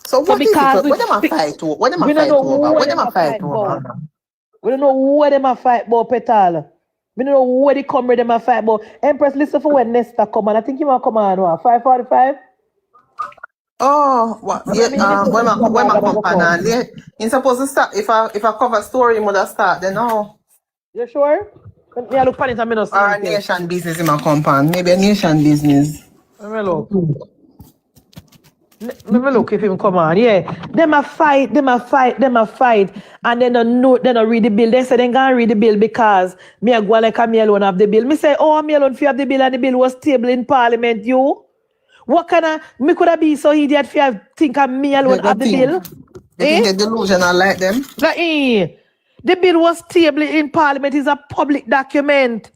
So what is it? What them a fight over? What them a fight over? What them a fight over? We don't know what them a fight about, Petal. We don't know what the comrade them a fight about. Empress, listen for when Nesta come on. I think he might come on 5:45. Oh, what? Yeah, when my company, he's supposed to start. If I cover story, he would have start. Then no. You sure? Yeah, look for it. I'm not. Or a nation business in my compound. Maybe a nation business. Let me look. Let me look if him come on. Yeah. Them a fight. And then they don't read the bill. They say they gonna read the bill because me a go like me alone have the bill. Me say, oh, me alone fi have the bill and the bill was tabled in Parliament, you. What kind of me could have been so idiot if I think I'm me alone have the bill? They think they're delusional like them. Like, the bill was tabled in Parliament. It's a public document.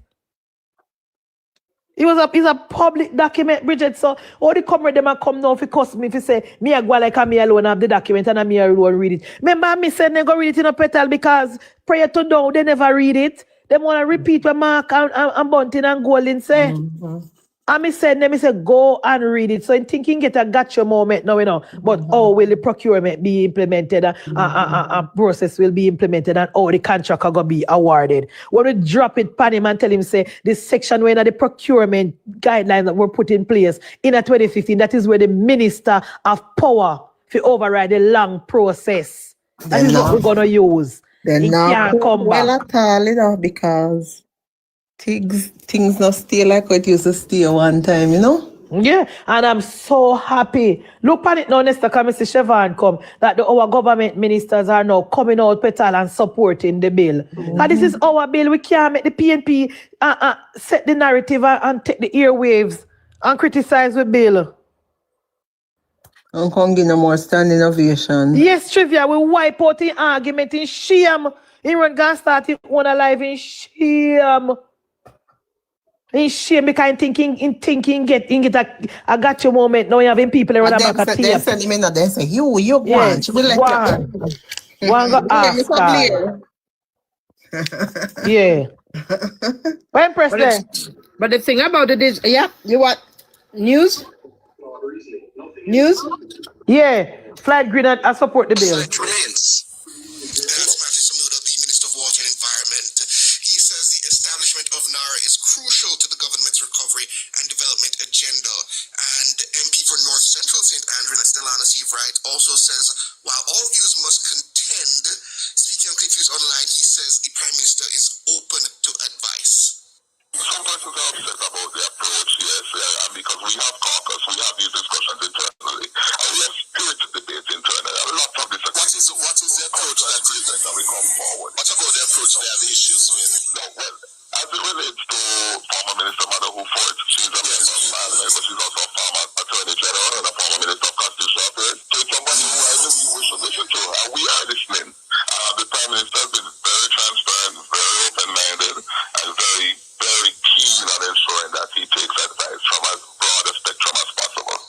It's a public document, Bridget. So all the comrade them come now if it cost me if you say me a go like me alone have the document and me alone read it. Remember me said they go read it in a Petal because prior to now they never read it. They want to repeat what Mark and Bunting and Golding say. And me said go and read it. So in thinking get a gotcha moment now, you know. But how will the procurement be implemented? A process will be implemented and how the contract are gonna be awarded. When we drop it pan him and tell him say this section where the procurement guidelines that were put in place in 2015, that is where the minister of power to override the long process. That is what we're gonna use. Then now come well at all, you know, because things not stay like what used to stay one time, you know? Yeah, and I'm so happy. Look at it now, Nesta, come Mr. Siobhan come, that our government ministers are now coming out, Petal, and supporting the bill. And this is our bill. We can't make the PNP set the narrative and take the airwaves and criticize the bill. And come give no more standing ovation. Yes, Trivia, we wipe out the argument in shame. He run gonna start it one alive in shame. In shame because in thinking get a gotcha moment. Now you having people around the back of they send him in and they say, you want. One go ask her. Yeah. When President? But the thing about it is, you what? News? Yeah. Flight green, I support the bill. Of NARA is crucial to the government's recovery and development agenda. And MP for North Central St. Andrew, Delana Seavright, also says, while all views must contend, speaking on Click Views Online, he says the Prime Minister is open to advice. Some persons are upset about the approach, yes, and because we have caucus, we have these discussions internally, and we have spirited debates internally, a lot of disagreements. What is the approach that we come forward? What about the approach they have issues with? No, well, as it relates to former Minister Mother who fought, she's a member of Parliament, but she's also a former Attorney General and a former Minister of Constitutional Affairs. So it's somebody who I believe we should listen to, and we are listening. The Prime Minister has been very transparent, very open-minded, and very, very keen on ensuring that he takes advice from as broad a spectrum as possible.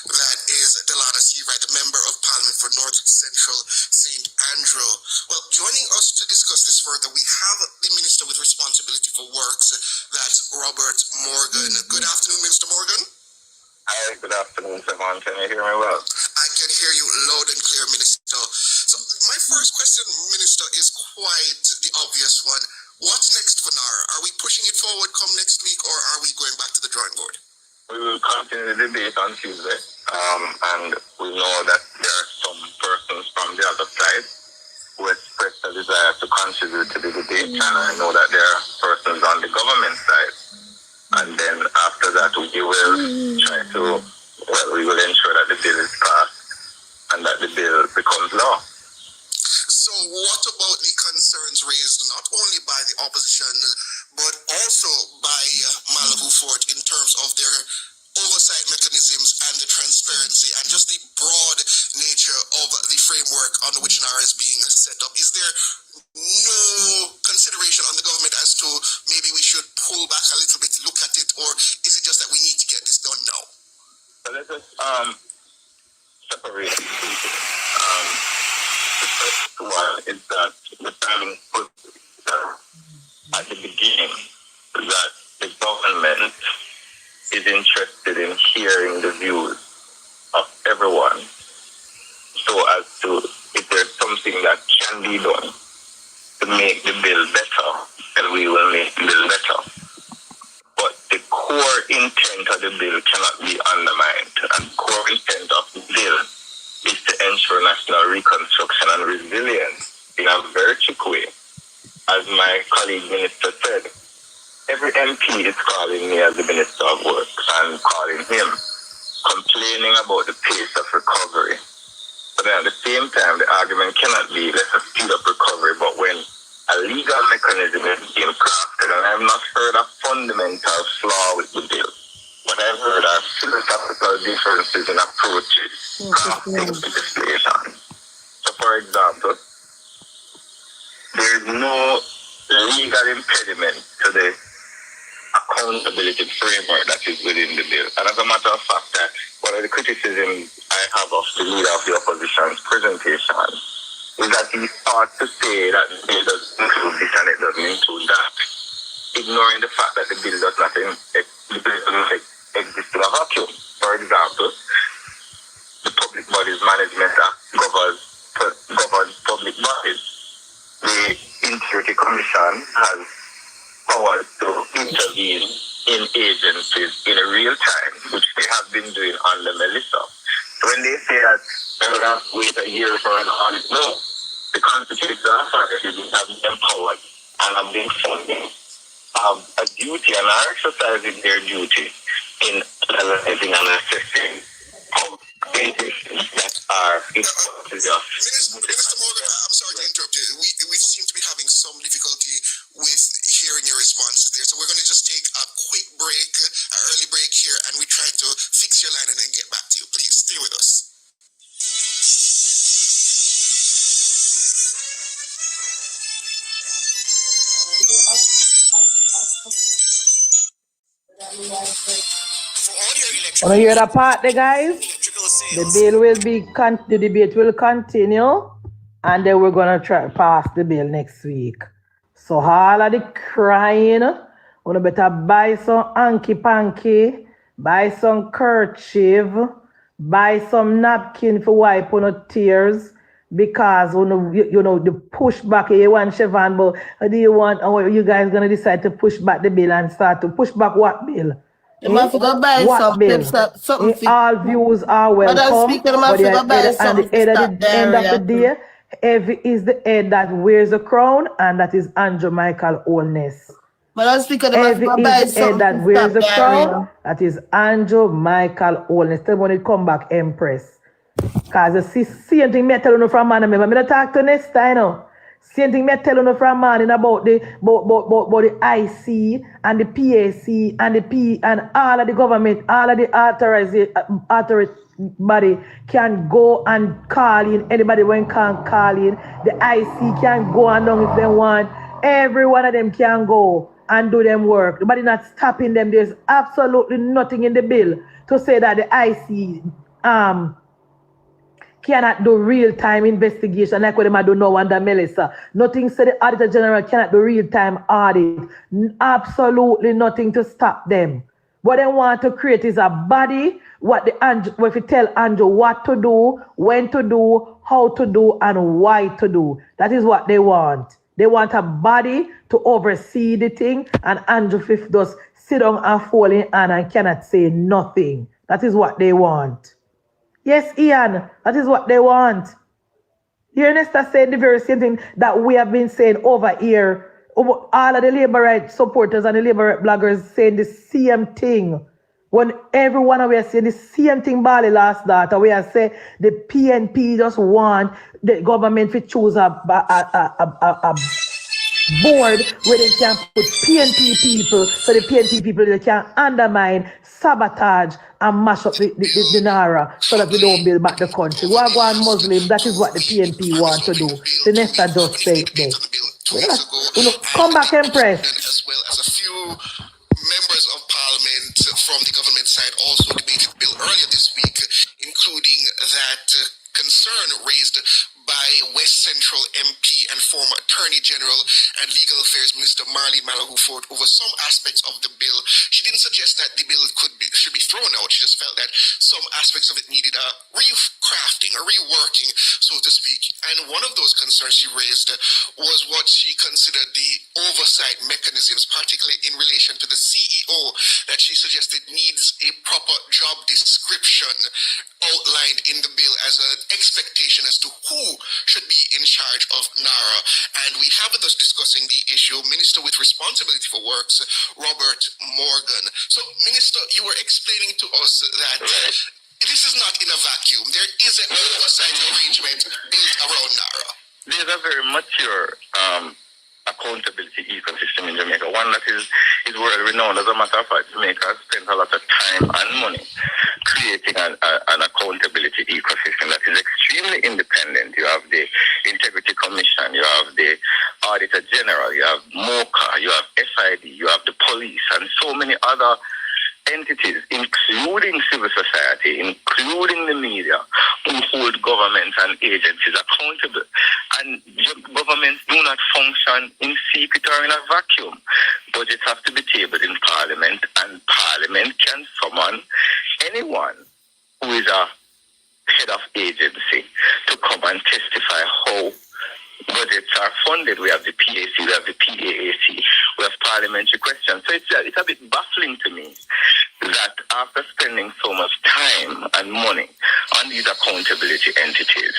That is Delana Seavright, the Member of Parliament for North Central St. Andrew. Well, joining us to discuss this further, we have the Minister with Responsibility for Works, that's Robert Morgan. Good afternoon, Minister Morgan. Hi, good afternoon, Savon. Can you hear me well? I can hear you loud and clear, Minister. So my first question, Minister, is quite the obvious one. What's next for NARA? Are we pushing it forward come next week, or are we going back to the drawing board? We will continue the debate on Tuesday, and we know that there are some persons from the other side who expressed a desire to contribute to the debate, and I know that there are persons on the government side. And then after that, we will try to, we will ensure that the bill is passed and that the bill becomes law. So what about the concerns raised not only by the opposition, but also by Malabu Fort in terms of their oversight mechanisms and the transparency and just the broad nature of the framework under which NARA is being set up? Is there no consideration on the government as to maybe we should pull back a little bit, look at it, or is it just that we need to get this done now? So let us separate. The first one is that the time put at the beginning that the government is interested in hearing the views of everyone, so as to, if there's something that can be done to make the bill better, then we will make the bill better. But the core intent of the bill cannot be undermined, and the core intent of the bill is to ensure national reconstruction and resilience in a virtuous way. As my colleague minister said, every MP is calling me as the Minister of Work and calling him, complaining about the pace of recovery. But then at the same time, the argument cannot be, let's speed up recovery, but when a legal mechanism is being crafted, and I've not heard a fundamental flaw with the bill. What I've heard are philosophical differences in approaches crafting legislation. So for example, there is no legal impediment to the accountability framework that is within the bill. And as a matter of fact, one of the criticisms I have of the leader of the opposition's presentation is that he sought to say that the bill doesn't include this and it doesn't include that, ignoring the fact that the bill does not exist in a vacuum. For example, the Public Bodies Management Act governs public bodies. The Integrity Commission has powers to intervene in agencies in real time, which they have been doing under Melissa. So when they say that they will have to wait a year for an audit, no. The constitutional authorities have been empowered and have been funding, have a duty and are exercising their duty in analyzing and assessing how agencies that are in Minister Morgan, I'm sorry to interrupt you. We seem to be having some difficulty with hearing your responses there. So we're going to just take a quick break, an early break here, and we try to fix your line and then get back to you. Please stay with us. Want to hear that part there, guys? The bill will be, the debate will continue, and then we're going to try to pass the bill next week. So all of the crying, you better buy some hanky-panky, buy some kerchief, buy some napkin for wipe on your tears, because you know the pushback, you want Siobhan, but how do you want, or you guys going to decide to push back the bill and start to push back what bill? You must go buy some clips, something. All views are welcome, but at the end of the day, Evie is the head that wears a crown, and that is Andrew Michael Holness. Evie is the head that wears the crown, that is Andrew Michael Holness. Tell me when it come back, Empress. Because the same thing me tell you from man, I'm going to talk to next time now. Same thing me tell you from morning about the IC and the PAC and the P and all of the government, all of the authorized body can go and call in. Anybody when can call in. The IC can go and down if they want. Every one of them can go and do them work. Nobody not stopping them. There's absolutely nothing in the bill to say that the IC cannot do real-time investigation like what them do now under Melissa. Nothing said the Auditor General cannot do real-time audit. Absolutely nothing to stop them. What they want to create is a body, if you tell Andrew what to do, when to do, how to do, and why to do. That is what they want. They want a body to oversee the thing, and Andrew Fifth does sit down and fall in and cannot say nothing. That is what they want. Yes, Ian, that is what they want. You understand saying the very same thing that we have been saying over here. All of the labor rights supporters and the labor right bloggers saying the same thing. When every one of us saying the same thing Bali last data, we are saying the PNP just want the government to choose a board where they can put PNP people, so the PNP people they can undermine, sabotage, and mash up the Nara so that we don't build back the country. Wagwan Muslim, that is what the PNP want to do. The Nesta just say it there. Come back, Empress. As well as a few members of parliament from the government side also debated the bill earlier this week, including that concern raised by West Central MP and former Attorney General and Legal Affairs Minister Marley Malahou Ford over some aspects of the bill. She didn't suggest that the bill should be thrown out. She just felt that some aspects of it needed a recrafting, a reworking, so to speak. And one of those concerns she raised was what she considered the oversight mechanisms, particularly in relation to the CEO, that she suggested needs a proper job description outlined in the bill as an expectation as to who should be in charge of NARA. And we have with us discussing the issue Minister with Responsibility for Works, Robert Morgan. So, Minister, you were explaining to us that this is not in a vacuum. There is an oversight arrangement built around NARA. There's a very mature accountability ecosystem in Jamaica, one that is world renowned. As a matter of fact, Jamaica has spent a lot of time and money creating an accountability ecosystem that is extremely independent. You have the Integrity Commission, you have the Auditor General, you have MOCA, you have SID, you have the police, and so many other entities, including civil society, including the media, who hold governments and agencies accountable. And governments do not function in secret or in a vacuum. Budgets have to be tabled in Parliament, and Parliament can summon anyone who is a head of agency to come and testify how budgets are funded. We have the PAC, we have the PAAC, we have parliamentary questions. So it's a bit baffling to me that after spending so much time and money on these accountability entities,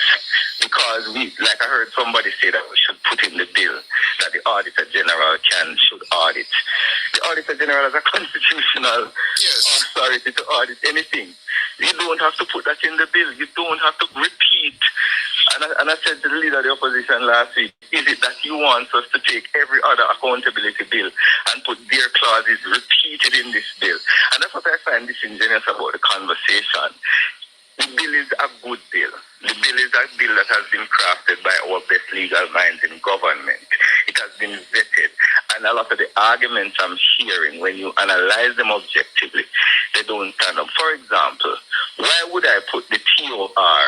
because like I heard somebody say that we should put in the bill that the Auditor General should audit. The Auditor General has a constitutional authority to audit anything. You don't have to put that in the bill. You don't have to repeat. And I said to the leader of the opposition last week, is it that you want us to take every other accountability bill and put their clauses repeated in this bill? And that's what I find disingenuous about the conversation. The bill is a good bill. The bill is a bill that has been crafted by our best legal minds in government. It has been vetted. And a lot of the arguments I'm hearing, when you analyze them objectively, they don't stand up. For example, why would I put the TOR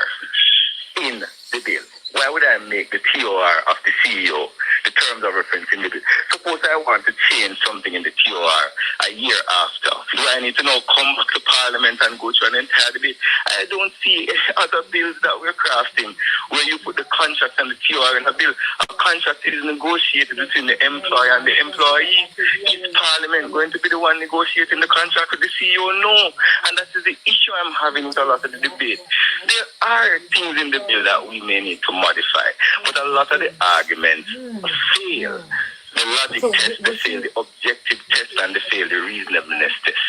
in the bill? Why would I make the TOR of the CEO the terms of reference in the bill? Suppose I want to change something in the TOR a year after. Do I need to now come back to Parliament and go through an entire debate? I don't see other bills that we're crafting where you put the contract and the TOR in a bill. A contract is negotiated between the employer and the employee. Is Parliament going to be the one negotiating the contract with the CEO? No. And that is the issue I'm having with a lot of the debate. There are things in the bill that we may need to modify, but a lot of the arguments fail the logic test, they fail the objective test, and they fail the reasonableness test.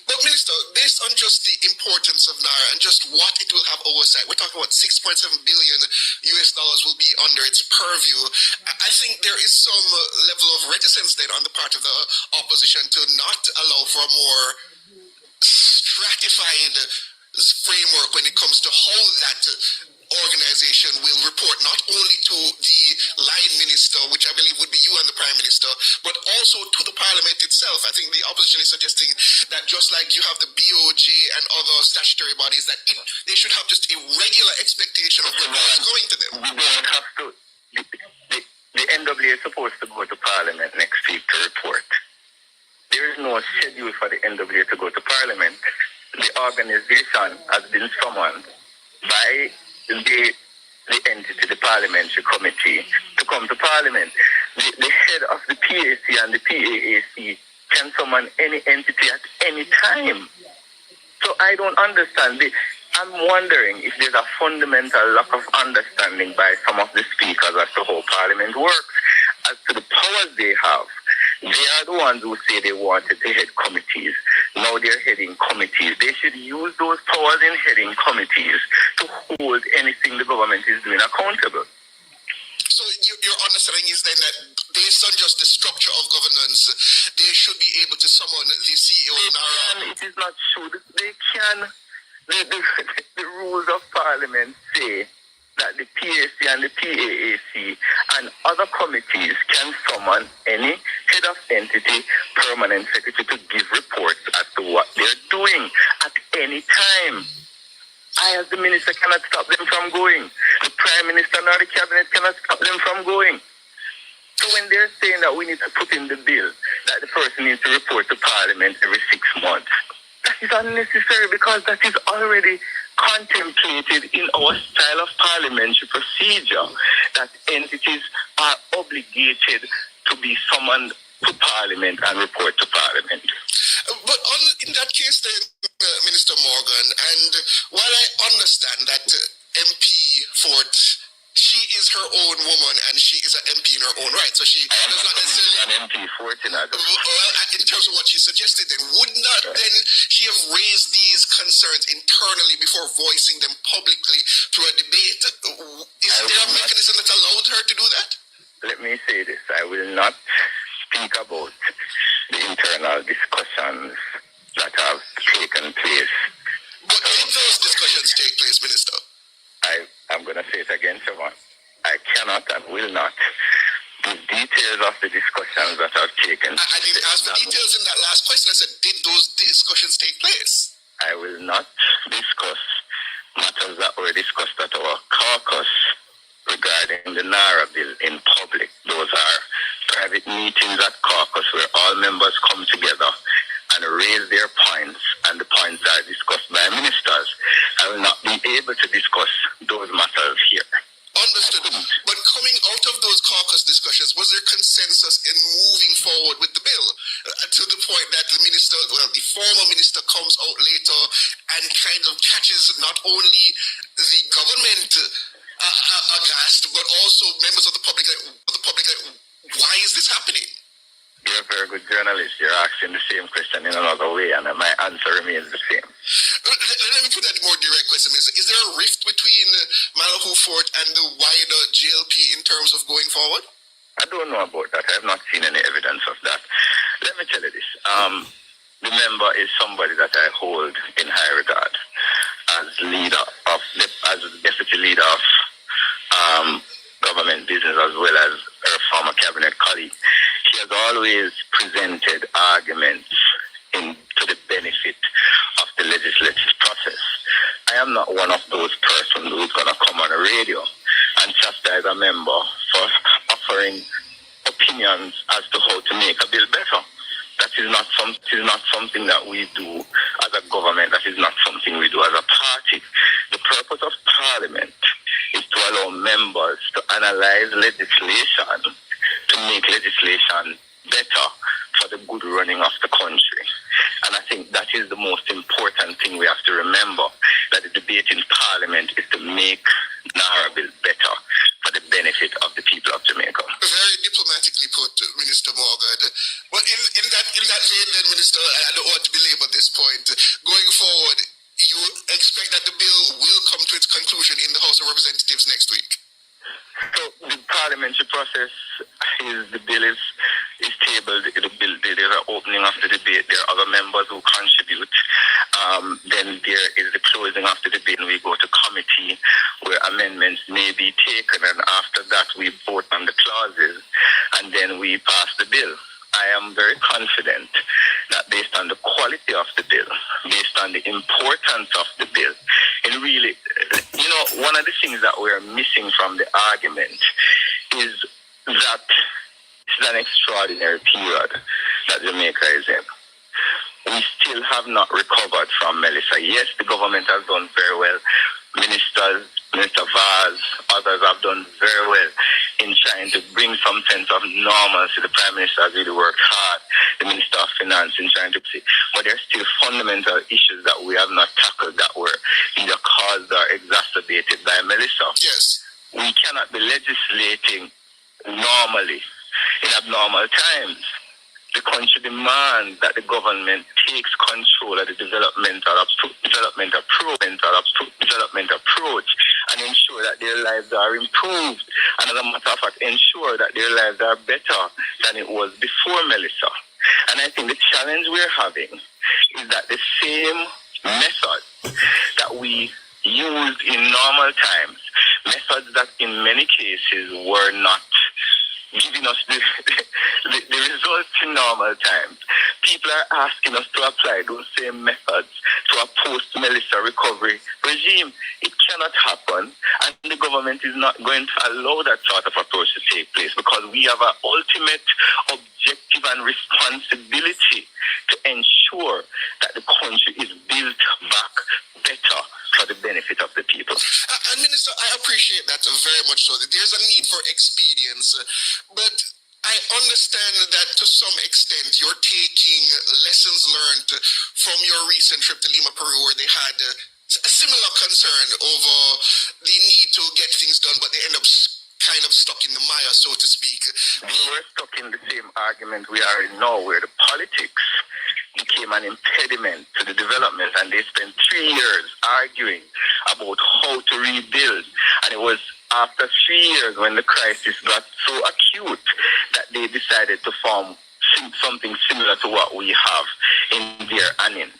But Minister, based on just the importance of NARA and just what it will have oversight, we're talking about $6.7 billion will be under its purview. I think there is some level of reticence then on the part of the opposition to not allow for a more stratified framework when it comes to how that organization will report not only to the line minister, which I believe would be you and the Prime Minister, but also to the Parliament itself. I think the opposition is suggesting that just like you have the BOJ and other statutory bodies, that they should have just a regular expectation of what is going to them. We don't have to. The NWA is supposed to go to Parliament next week to report. There is no schedule for the NWA to go to Parliament. The organization has been summoned by the entity, the parliamentary committee, to come to Parliament. The head of the PAC and the PAAC can summon any entity at any time. So I don't understand. I'm wondering if there's a fundamental lack of understanding by some of the speakers as to how Parliament works, as to the powers they have. They are the ones who say they wanted to head committees. Now they're heading committees. They should use those powers in heading committees to hold anything the government is doing accountable. So your understanding is then that based on just the structure of governance, they should be able to summon the CEO of NARA? It is not true. They can. The rules of Parliament say that the PAC and the PAAC and other committees can summon any head of entity, permanent secretary, to give reports as to what they're doing at any time. I, as the minister, cannot stop them from going. The Prime Minister nor the Cabinet cannot stop them from going. So when they're saying that we need to put in the bill that the person needs to report to Parliament every 6 months, that is unnecessary because that is already contemplated in our style of parliamentary procedure, that entities are obligated to be summoned to Parliament and report to Parliament. But in that case then, Minister Morgan, and while I understand that MP Fort, she is her own woman and she is an MP in her own right, so she does not necessarily... an MP Fort in other. Well, in terms of what she suggested, then would not then she have raised these concerns internally before voicing them publicly through a debate? Is there a mechanism that allowed her to do that? Let me say this, I will not speak about the internal discussions that have taken place. But did those discussions take place, Minister? I'm going to say it again, Siobhan. I cannot and will not give details of the discussions that have taken place. I didn't ask for details in that last question. I said, did those discussions take place? I will not discuss matters that were discussed at our caucus regarding the NARA bill in public. Those are private meetings at caucus where all members come together and raise their points, and the points are discussed by ministers. I will not be able to discuss those matters here. Understood. But coming out of those caucus discussions, was there consensus in moving forward with the bill to the point that the minister, well, the former minister comes out later and kind of catches not only the government aghast, but also members of the public why is this happening? You're a very good journalist. You're asking the same question in another way, and my answer remains the same. Let me put that more direct question. Is there a rift between Malahoo Fort and the wider GLP in terms of going forward? I don't know about that. I have not seen any evidence of that. Let me tell you this. The member is somebody that I hold in high regard as deputy leader of government business, as well as her former cabinet colleague. She has always presented arguments to the benefit of the legislative process. I am not one of those persons who's going to come on the radio and chastise a member for offering opinions as to how to make a bill better. That is not something that we do as a government. That is not something we do as a party. The purpose of Parliament is to allow members to analyze legislation, to make legislation better for the good running of the country. And I think that is the most important thing we have to remember, that the debate in Parliament is to make NARA bill better for the benefit of the people of Jamaica. Very diplomatically put, Minister Morgan. But in that vein then, Minister, I don't want to belabor this point. Going forward, you expect that the bill will come to its conclusion in the House of Representatives next week? So the parliamentary process the bill is tabled. There's an opening of the debate. There are other members who contribute. Then there is the closing of the debate, and we go to committee where amendments may be taken, and after that we vote on the clauses, and then we pass the bill. I am very confident that based on the quality of the bill, based on the importance of the bill, and really, one of the things that we're missing from the argument is that it's an extraordinary period that Jamaica is in. We still have not recovered from Melissa. Yes, the government has done very well. Minister Vaz, others have done very well in trying to bring some sense of normalcy. The Prime Minister has really worked hard, the Minister of Finance, in trying to see, but there are still fundamental issues that we have not tackled that were either caused or exacerbated by Melissa. Yes. We cannot be legislating normally in abnormal times. The country demands that the government takes control of the developmental approach and ensure that their lives are improved. And as a matter of fact, ensure that their lives are better than it was before Melissa. And I think the challenge we're having is that the same method that we used in normal times, methods that in many cases were not giving us the results in normal times. People are asking us to apply those same methods to a post-Melissa recovery regime. It cannot happen, and the government is not going to allow that sort of approach to take place, because we have an ultimate objective and responsibility to ensure that the country is built back better for the benefit of the people. And Minister, I appreciate that very much so. There's a need for expedience, but I understand that to some extent you're taking lessons learned from your recent trip to Lima, Peru, where they had a similar concern over the need to get things done, but they end up kind of stuck in the mire, so to speak. We were stuck in the same argument we are in now, where the politics became an impediment to the development, and they spent 3 years arguing about how to rebuild. And it was after 3 years, when the crisis got so acute, that they decided to form something similar to what we have in their Anin.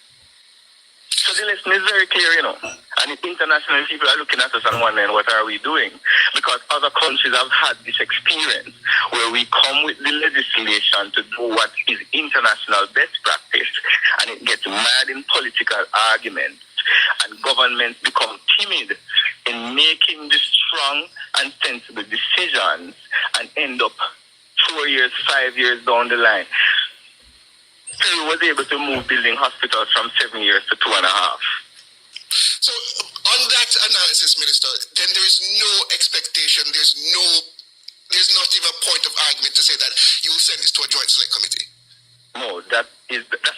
So the lesson is very clear, you know. And if international people are looking at us and wondering, what are we doing? Because other countries have had this experience where we come with the legislation to do what is international best practice, and it gets mad in political arguments, and governments become timid in making the strong and sensible decisions and end up 4 years, 5 years down the line. Peru was able to move building hospitals from 7 years to 2.5. So on that analysis, Minister, then there is no expectation, there's not even a point of argument to say that you will send this to a joint select committee. No, that's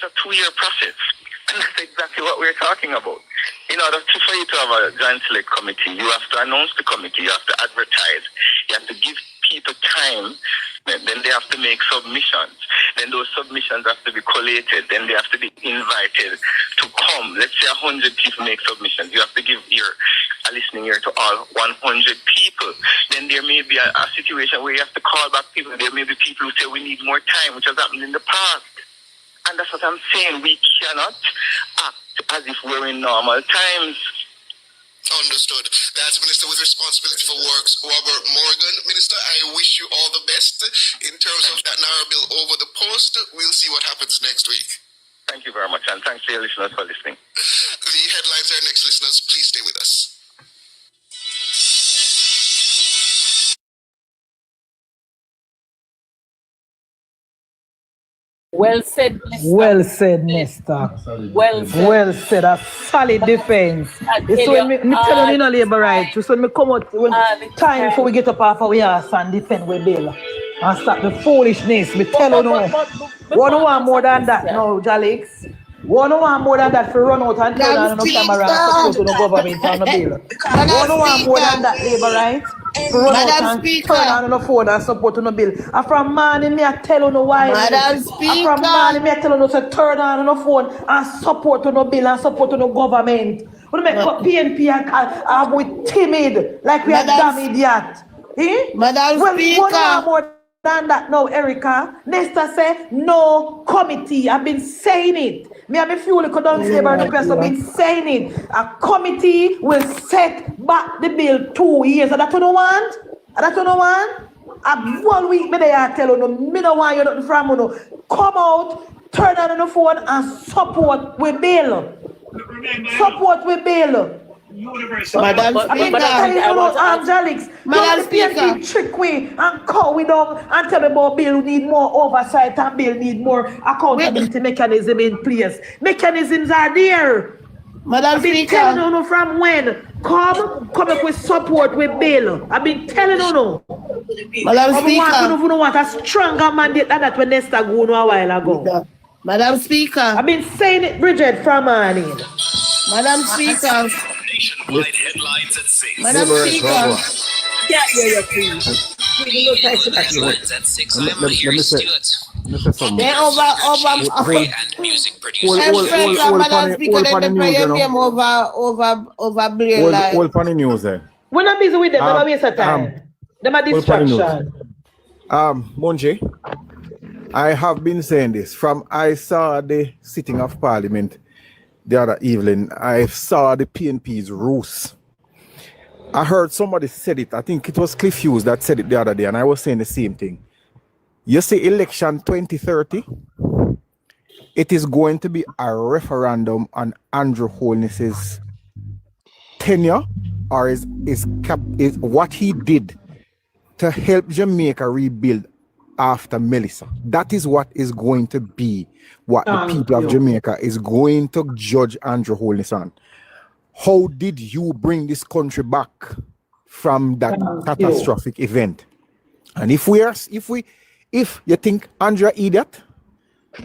a 2-year process. And that's exactly what we're talking about. In order for you to have a joint select committee, you have to announce the committee, you have to advertise, you have to give people time, then they have to make submissions. Then those submissions have to be collated. Then they have to be invited to come. Let's say 100 people make submissions. You have to give a listening ear to all 100 people. Then there may be a situation where you have to call back people. There may be people who say we need more time, which has happened in the past. And that's what I'm saying. We cannot act as if we're in normal times. Understood. That's Minister with Responsibility for Works, Robert Morgan. Minister, I wish you all the best in terms of that NARA bill over the post. We'll see what happens next week. Thank you very much, and thanks to your listeners for listening. The headlines are next, listeners. Please stay with us. Well said, Mister. Well said, Mister. Well said. A solid defense. It's when me tell you no labor right. Just when me come out, when time before we get up off our ass and defend we bill and stop the foolishness. Me tell you no. One want more than that now, Jalix. One want more than that for run out and turn on no camera and support to no government and no bill. One want more than that labor right. For run out and turn on no phone and support to no bill. And from morning me I tell you no why. And from morning me I tell you no to turn on no phone and support to no bill and support to no government. We make PNP and we timid like we are damn idiot. Madam Speaker. One want more than that now, Erica. Nesta say no committee. I've been saying it. Me and my few little down labor and the press have been saying it. A committee will set back the bill 2 years. And that you don't want? And that you don't want? 1 week me there tell you no, me don't want you nothing from you no. Come out, turn on the phone and support with bill. Support with bill. Madam Speaker, Angelics, Madam Speaker, trick we and call we down and tell me about bill need more oversight and bill need more accountability mechanism in place. Mechanisms are there. Madam Speaker, telling you from when come up with support with bill. I've been telling you no. Madam Speaker. We want a stronger mandate than that when Nesta go a while ago. Madam Speaker. I've been saying it, Bridget, from morning. Madam Speaker. Nationwide headlines at 6. Madam Speaker. Yeah, please. Headlines at 6. I'm Lahiri Stewart. They over And music producer. Madam Speaker, they play your name over Blair Live. All funny news there. We're not busy with them, never waste of time. Them a distraction. Monje, I have been saying this from I saw the sitting of Parliament the other evening. I saw the PNP's ruse. I heard somebody said it. I think it was Cliff Hughes that said it the other day, and I was saying the same thing. You see, election 2030, it is going to be a referendum on Andrew Holness's tenure, or is what he did to help Jamaica rebuild after Melissa. That is what is going to be what the people of Jamaica is going to judge Andrew Holness on. How did you bring this country back from that catastrophic event? And if you think Andrew idiot,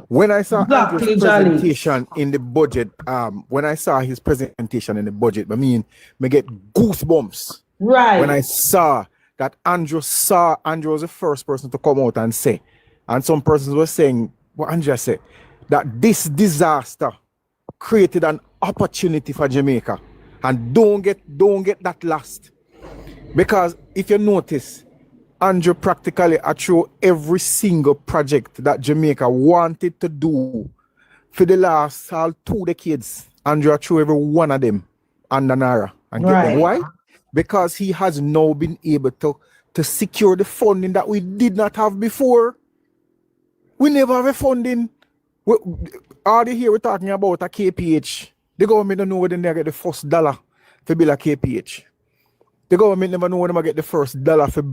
when I saw Andrew's presentation in the budget, when I saw his presentation in the budget, I get goosebumps. Right. When I saw that Andrew was the first person to come out and say, and some persons were saying what Andrew said, that this disaster created an opportunity for Jamaica, and don't get that lost, because if you notice, Andrew practically threw every single project that Jamaica wanted to do for the last 2 decades. Andrew threw every one of them under Nara. And get them. Why? Because he has now been able to secure the funding that we did not have before. We never have a funding. All they hear we're talking about a KPH. The government don't know where they get the first dollar to build a KPH. The government never know when they get the first dollar for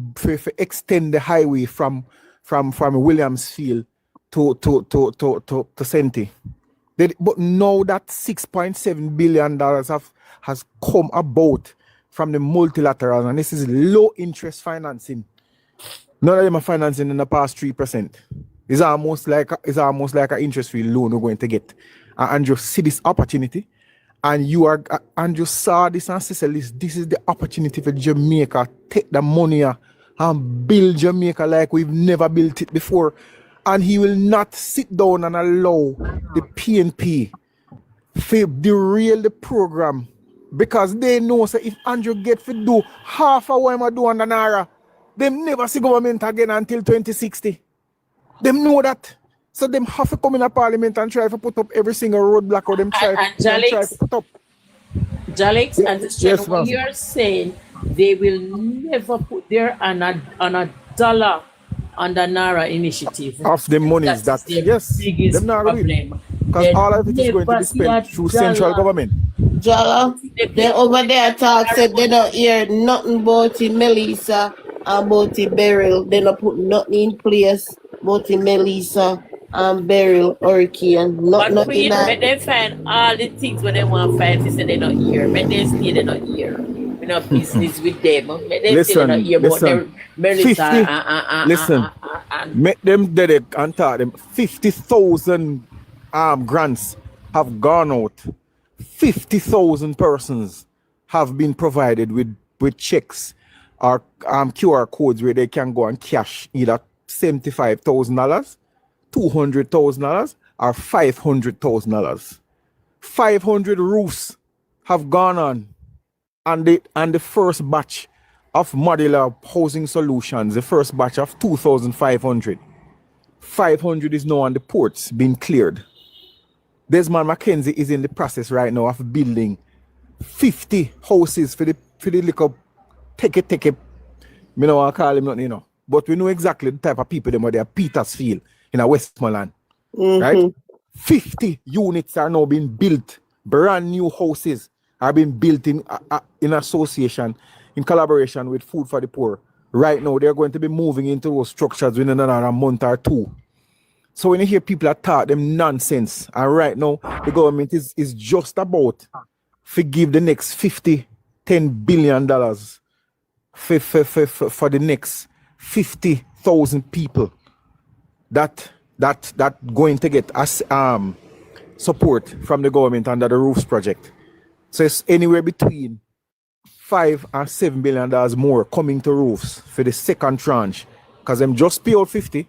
extend the highway from Williamsfield to Senti. But now that $6.7 billion has come about from the multilateral, and this is low interest financing. None of them are financing in the past 3%. It's almost like an interest-free loan we're going to get. And you see this opportunity, and you saw this and said, this is the opportunity for Jamaica. Take the money and build Jamaica like we've never built it before. And he will not sit down and allow the PNP to derail the program, because they know that if Andrew get to do half of what I do on the Nara, they never see government again until 2060. They know that. So them have to come in a parliament and try to put up every single roadblock or them try to put up. Jalix, and what you're saying, they will never put their on a dollar on the Nara initiative. Of the monies that biggest problem. Because all of it is going to be spent through central government. Jala, they over there talk said they don't hear nothing about the Melissa and about the Beryl. They don't put nothing in place about the Melissa and Beryl Hurricane. Nothing but they find all the things when they want to find, they say they don't hear. But they still they don't hear. We no business with them. They still don't hear about their Melissa make them dead it and tell them 50,000 grants have gone out. 50,000 persons have been provided with checks or QR codes where they can go and cash either $75,000, $200,000, or $500,000. 500 roofs have gone on, and the first batch of modular housing solutions, the first batch of 2,500. 500 is now on the ports being cleared. Desmond McKenzie is in the process right now of building 50 houses for the little take it. Me no want to call him nothing, but we know exactly the type of people them are there. Petersfield in Westmoreland, right? 50 units are now being built. Brand new houses are being built in association, in collaboration with Food for the Poor. Right now, they're going to be moving into those structures within another month or two. So when you hear people talk them nonsense, and right now the government is just about to give the next 50 $10 billion for the next 50,000 people that going to get support from the government under the roofs project. So it's anywhere between $5 and $7 billion more coming to roofs for the second tranche, because them just pay out 50.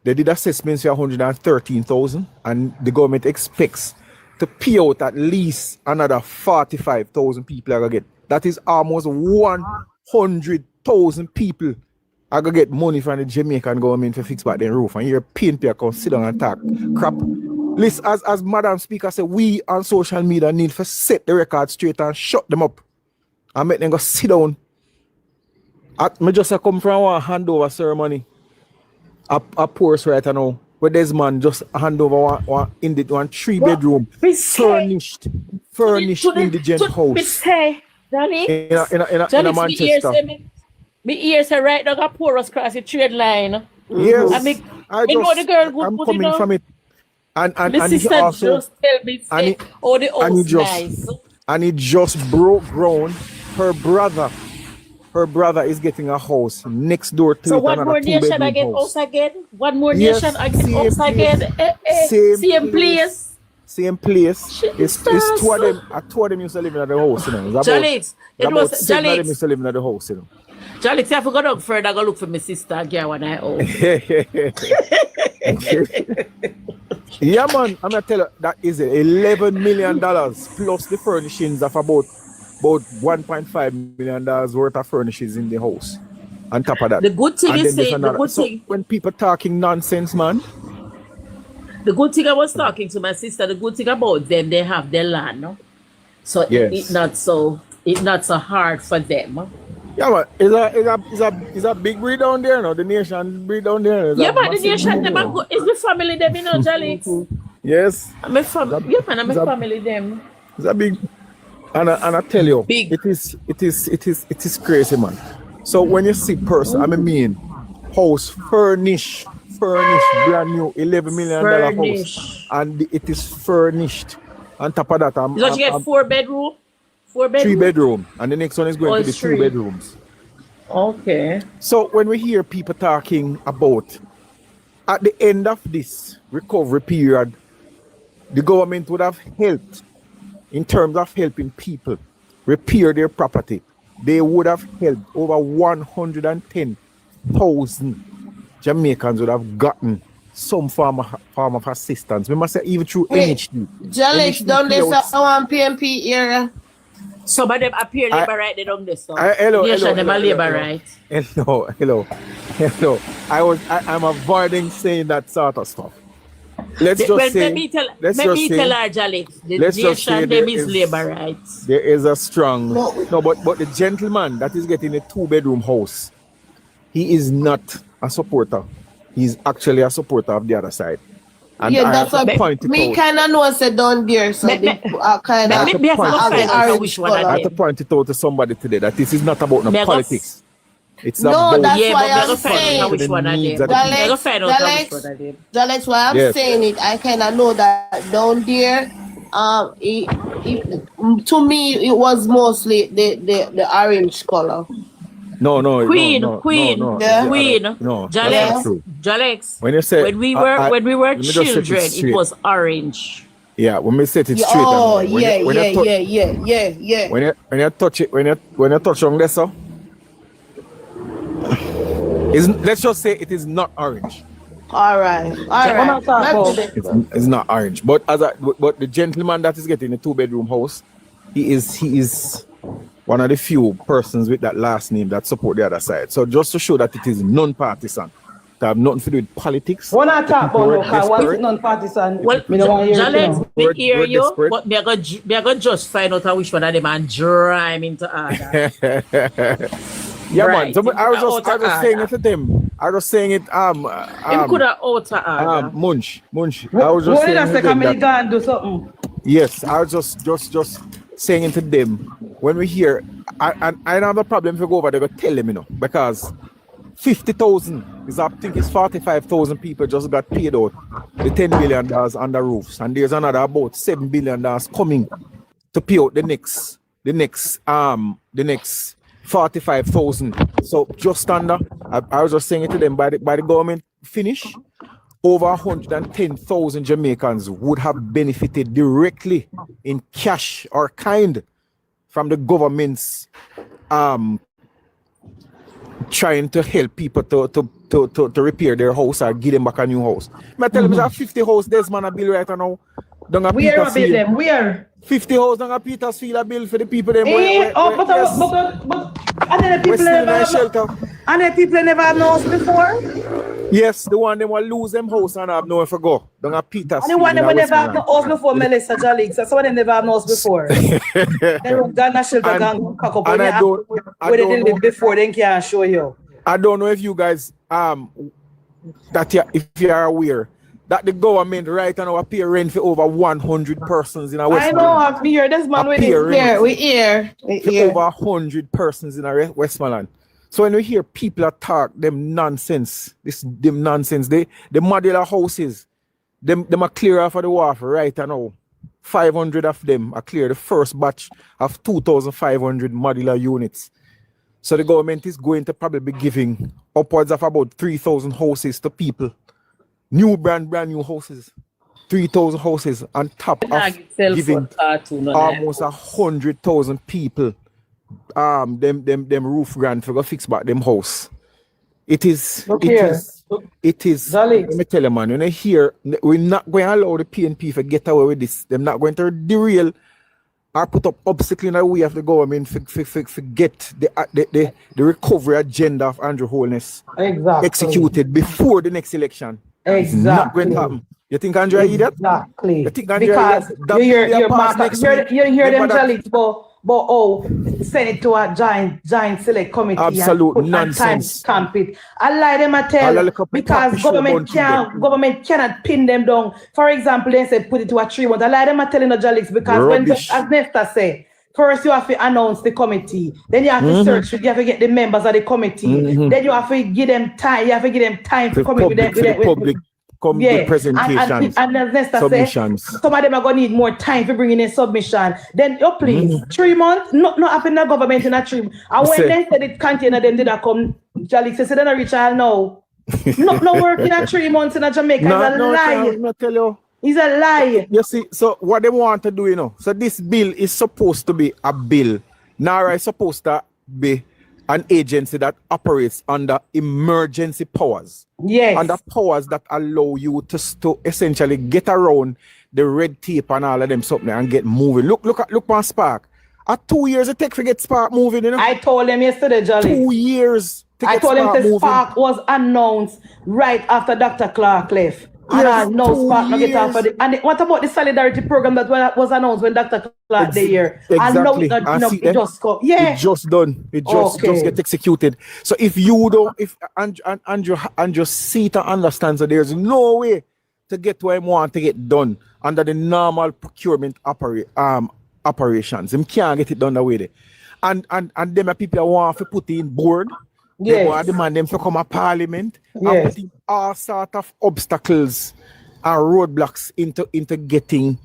They did assessments for 113,000, and the government expects to pay out at least another 45,000 people are gonna get. That is almost 100,000 people are gonna get money from the Jamaican government to fix back their roof. And you're paying people sit down and talk crap. Listen, as Madam Speaker said, we on social media need to set the record straight and shut them up and make them go sit down. I just come from one handover ceremony. A poorest right now, where this man just hand over one 3-bedroom furnished indigent house in Manchester. Me ears are right now got porous cross the trade line. Yes, I know the girl good. I'm coming from it. And my sister also, just tell me say, oh, the house nice. And it just broke ground. Her brother is getting a house next door to so it. One more nation I get house again. One more nation I get house again. Same place. Same place. It's two of them. Two of them used to live in the house. You know. Jalix, it was seven of them used to live in the house. You know. Jalix, if I go down further, I go look for my sister again when I own. Yeah, man. I'm gonna tell you that is $11 million plus the furnishings of about $1.5 million worth of furnishings in the house. On top of that, the good thing is saying the good thing when people talking nonsense, man. The good thing I was talking to my sister. The good thing about them, they have their land, no? So yes. it's not so hard for them. Yeah, but it's a big breed down there, no? The nation breed down there. Yeah, but the nation them are good. It's the family them, you know, Jalix. Yes. I'm a family them. It's a big. And I tell you, big. It is crazy, man. So when you see person, I mean, house furnished, brand new, $11 million house, and it is furnished. On top of that, you get 4 bedroom, 3 bedroom, and the next one is going to be 2 bedrooms. Okay. So when we hear people talking about at the end of this recovery period, the government would have helped. In terms of helping people repair their property, they would have helped over 110,000 Jamaicans would have gotten some form of assistance. We must say even through NHD. Jalix, don't they say one PMP area? Some of them appear labor right, they don't this. Hello. Labor right. Hello. I'm avoiding saying that sort of stuff. Let me tell her, Jalix, the nation them is labor rights. There is a strong but the gentleman that is getting a 2-bedroom house, he is not a supporter. He's actually a supporter of the other side. And yeah, that's a point. Me kind of know said down there, so I have to point it out to somebody today that this is not about no politics. It's no, that's yeah, why I'm saying which one I did. That's why I'm saying it. I kind of know that down there, to me, it was mostly the orange color. No. Queen. Jalix. When you say when we were children, it was orange. Yeah, when we set it straight. Oh, yeah. When you touch it, when you touch on this, so. Let's just say it is not orange. All right. It's not orange, but but the gentleman that is getting a 2-bedroom house, he is one of the few persons with that last name that support the other side. So just to show that it is non-partisan, to have nothing to do with politics. When I talk about why is non-partisan? Well, Jalix, we hear you, but we are going to just find out which one of them and drive into order. Yeah, right. Man. So I was just saying it to them. I was saying it. Him could have outer order. Munch. I was just saying to them that, do something. Yes, I was just saying it to them. When we hear, I don't have a problem if you go over there, go tell them, because 50,000 is, I think it's 45,000 people just got paid out the $10 billion on the roofs, and there's another about $7 billion coming to pay out the next the next 45,000. So just under, I was just saying it to them, by the government finish, over 110,000 Jamaicans would have benefited directly in cash or kind from the government's trying to help people to repair their house or give them back a new house. I tell them there's 50 house there's man a bill right now. Where a bill them? Where? 50 house down a Petersfield a bill for the people them. But and then the people never know us before. Yes, the one them will lose them house and have nowhere to go. Down a Petersfield. And the one them will never have no house before Melissa Jalix. So some of them never have no house before. They run down a shelter gang cock up. And where they live before they can't show you. I don't know if you guys if you are aware that the government right now pay rent for over 100 persons in a Westmoreland. I know, I'm here. This man with it. We here. Over 100 persons in a Westmoreland. So when we hear people talk them nonsense, them nonsense, the modular houses, them are clear off of the wharf right now. 500 of them are clear. The first batch of 2,500 modular units. So the government is going to probably be giving upwards of about 3,000 houses to people. New brand new houses. 3,000 houses on top of giving almost 100,000 people them roof grant to go fix back them house. It is let me tell you, man, when I hear we're not going to allow the PNP to get away with this. They're not going to derail or put up obstacles in the way of the government to get the recovery agenda of Andrew Holness executed before the next election. It's not going to happen. You think Andrew hear that? Exactly. You think Andrew because you hear them Jalix, but send it to a giant select committee. Absolute and nonsense. Time stamp it. I lie them I tell because government cannot pin them down. For example, they say put it to a 3 months. I lie them I telling the Jalix because rubbish. When as Nesta say, first you have to announce the committee, then you have to search, you have to get the members of the committee, then you have to give them time, to come in with the public. With presentations, and as Nesta submissions. Say, some of them are going to need more time for bringing in submission. Then, please, 3 months, not happen in the government in a 3 months. And when they said it container, them did not come, Jalix said, then I reach out now. no work in a 3 months in a Jamaica. It's a lie. No, tell you. It's a lie. You see, so what they want to do, so this bill is supposed to be a bill. NARA is supposed to be an agency that operates under emergency powers. Yes. Under powers that allow you to essentially get around the red tape and all of them something and get moving. Look on Spark. At 2 years it take to get Spark moving, I told them yesterday, Jolly. 2 years to I get told Spark them the moving. Spark was announced right after Dr. Clark left. And no Spark not get off of it. And what about the solidarity program that was announced when Dr. Clark the year? Exactly. It just come. Yeah. It just done. It just get executed. So if you don't, if Andrew see to understand, so there's no way to get what I want to get done under the normal procurement operations. Him can't get it done that way there. And them are people that want to put in board. They want to demand them to come to parliament and put in all sort of obstacles and roadblocks into getting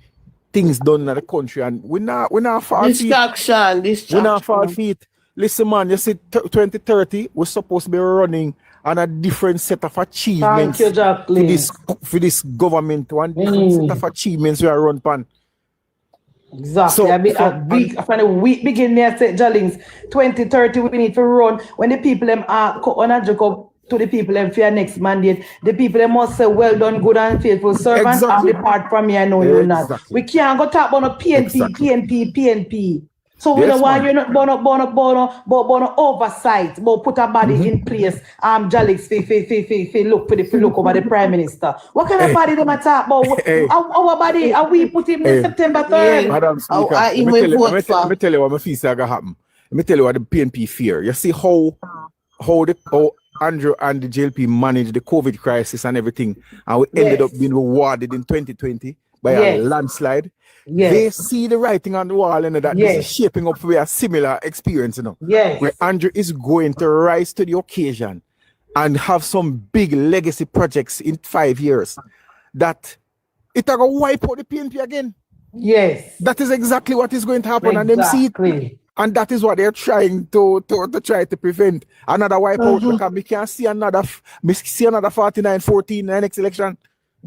things done in the country. And we're not far Distraction. We're not far feet. Listen, man, you see 2030, we're supposed to be running on a different set of achievements. Thank you, Jacqueline. For this government. One different set of achievements we are run pan. Exactly. From the week beginning there, Jallings, 2030 we need to run. When the people on a Jacob to the people for your next mandate, the people must say, well done, good and faithful servant, and depart from me, I know you're not. We can't go talk about PNP. So we don't want you not born oversight, but put a body in place. Jalix, look over the Prime Minister. What kind of body they might talk about? Our body, are we put him in September 3rd? Madam Speaker, let me tell you what my fees are gonna happen. Let me tell you what the PNP fear. You see how Andrew and the JLP managed the COVID crisis and everything, and we ended up being rewarded in 2020 by a landslide. Yes. They see the writing on the wall and that this is shaping up for a similar experience, where Andrew is going to rise to the occasion and have some big legacy projects in 5 years that it are gonna wipe out the PNP again. Yes. That is exactly what is going to happen, and them see it. And that is what they're trying to try to prevent another wipeout, because we can't see another 49-14 in the next election.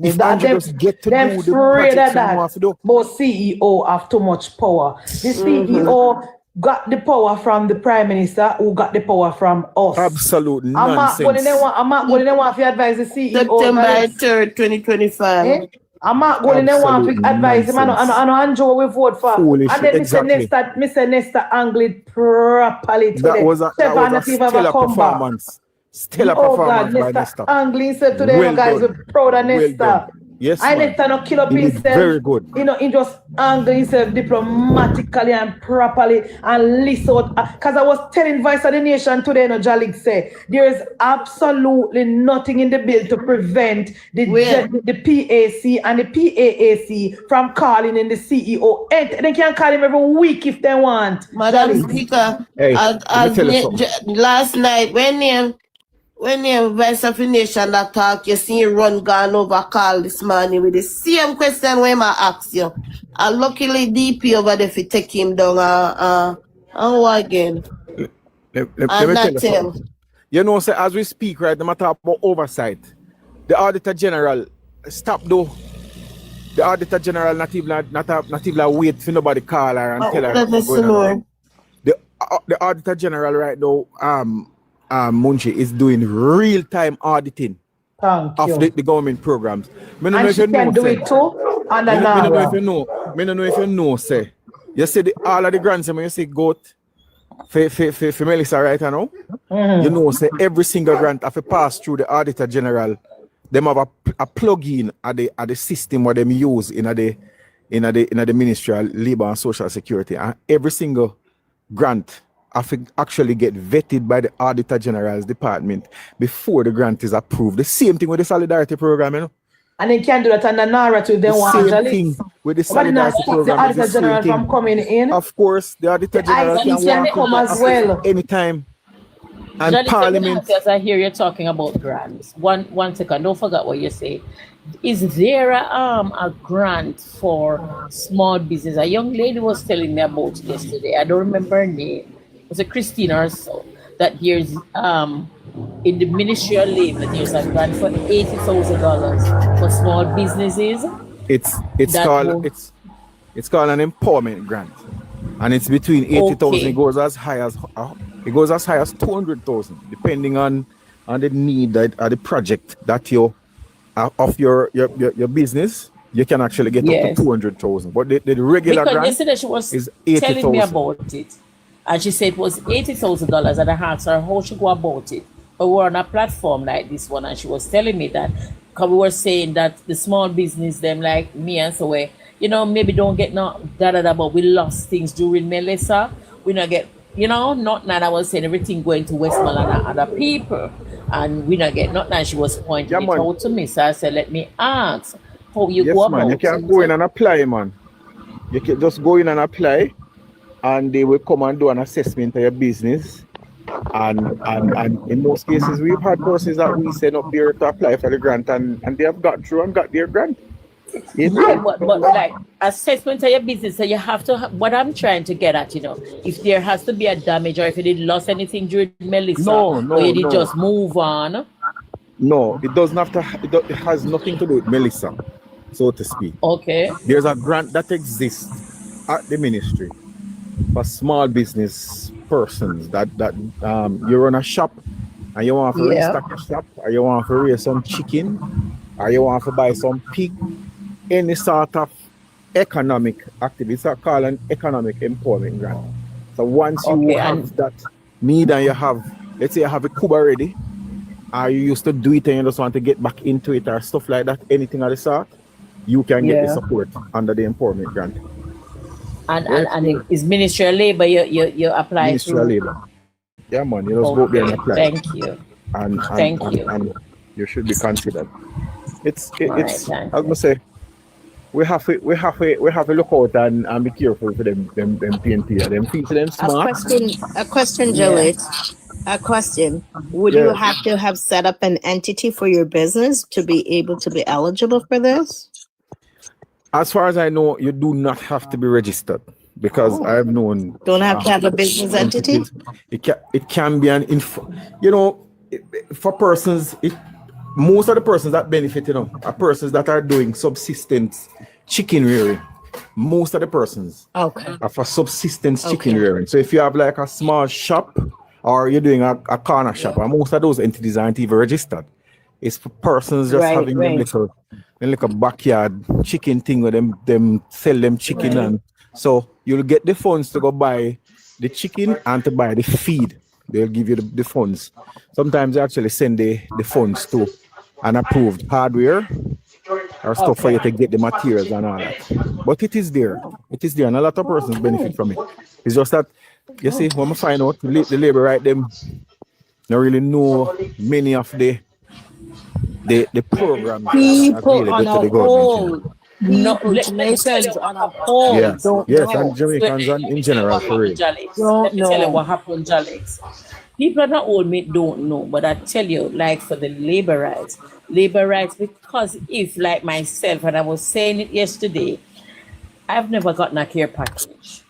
If Andrew just get to do the projects he wants to do. Most CEO have too much power. The CEO got the power from the Prime Minister, who got the power from us. Absolute nonsense. I'm not going to want to advise the CEO. September 3rd, 2025. I'm not going to want to advise him. I know Andrew we vote for. Foolish, and then exactly. Mr. Nesta angled properly today. That was a stellar performance. Stellar performance by Nesta. Angling said today, well guys, we're proud of Nesta. Well yes, I Nesta no kill up himself. Very good. You know, he just angled himself diplomatically and properly and listen out. Because I was telling Vice of the Nation today, you know, Jalik say, there is absolutely nothing in the bill to prevent the PAC and the PAAC from calling in the CEO. They can call him every week if they want. Madam Speaker, last night, when you Vice of the Nation that talk, you see run gone over call this morning with the same question when I ask you. And luckily DP over there if you take him down again. Let me tell you something. You know, so as we speak, right, the matter about oversight, the Auditor General The Auditor General not even wait for nobody call her and tell her what's going on. The Auditor General right now, Munchi, is doing real-time auditing of the government programs. I don't know if you know, do it too. I don't know if you know, say. You see all of the grants when you say GOAT for Melissa right now. You know, say every single grant have to pass through the Auditor General. Them have a plug-in at the system what them use in the Ministry of Labor and Social Security, and every single grant actually get vetted by the Auditor General's department before the grant is approved. The same thing with the Solidarity Program, you know. And they can do that on the narrative. They want same thing with the Solidarity Program. The Auditor General from coming in. Of course, the Auditor General can come as well anytime. And Parliament. As I hear you talking about grants, one second, don't forget what you say. Is there a grant for small business? A young lady was telling me about it yesterday. I don't remember her name. It was a Christina or so. That there's in the Ministry of Labor, there's a grant for $80,000 for small businesses. It's called an empowerment grant, and it's between 80,000. It goes as high as 200,000, depending on the need that the project that you of your business. You can actually get up to 200,000, but the regular grant yesterday she was is 80,000. telling me about it, and she said it was $80,000, and I asked her how she go about it. But we're on a platform like this one, and she was telling me that, because we were saying that the small business, them like me and so maybe don't get but we lost things during Melissa. We not get, not now I was saying everything going to Westmoreland and other people, and we not get not now. She was pointing it out to me, so I said, let me ask how you go about it. You can go in and apply, man. You can just go in and apply, and they will come and do an assessment of your business. And in most cases, we've had persons that we send up there to apply for the grant, and they have got through and got their grant. Yeah, but like assessment of your business, so you have to. What I'm trying to get at, if there has to be a damage, or if you did lost anything during Melissa, or you did just move on. No, it doesn't have to. It has nothing to do with Melissa, so to speak. Okay. There's a grant that exists at the ministry for small business persons that you run a shop and you want to restock a shop, or you want to raise some chicken, or you want to buy some pig, any sort of economic activity. It's called an economic empowerment grant. So once you have that need, and you have, let's say you have a Cuba ready, or you used to do it and you just want to get back into it or stuff like that, anything of the sort, you can get the support under the empowerment grant. And is Ministry of Labor you apply Ministry of Labor. Yeah, man, you just go there and apply. Thank you. And you should be considered. It's I was gonna say we have to look out and be careful for them PNP. Them feet them smart. A question, Juliet. A question. Would you have to have set up an entity for your business to be able to be eligible for this? As far as I know, you do not have to be registered because I've known. Don't have to have a business entity. It can be an info. For persons, most of the persons that benefit, are persons that are doing subsistence chicken rearing. Most of the persons are for subsistence chicken rearing. So if you have like a small shop or you're doing a corner shop, and most of those entities aren't even registered. It's for persons just having them little backyard chicken thing where them sell them chicken, and so you'll get the funds to go buy the chicken and to buy the feed. They'll give you the funds. Sometimes they actually send the funds to an approved hardware or stuff for you to get the materials and all that. But it is there. It is there, and a lot of persons benefit from it. It's just that, you see, when I find out the labor right, them don't really know many of the programs people on a whole, Jamaicans on a whole don't know. And Jamaicans in general, for real. Let me tell you what happened, Alex. People on the whole don't know, but I tell you, like for the labor rights, because if like myself, and I was saying it yesterday, I've never gotten a care package.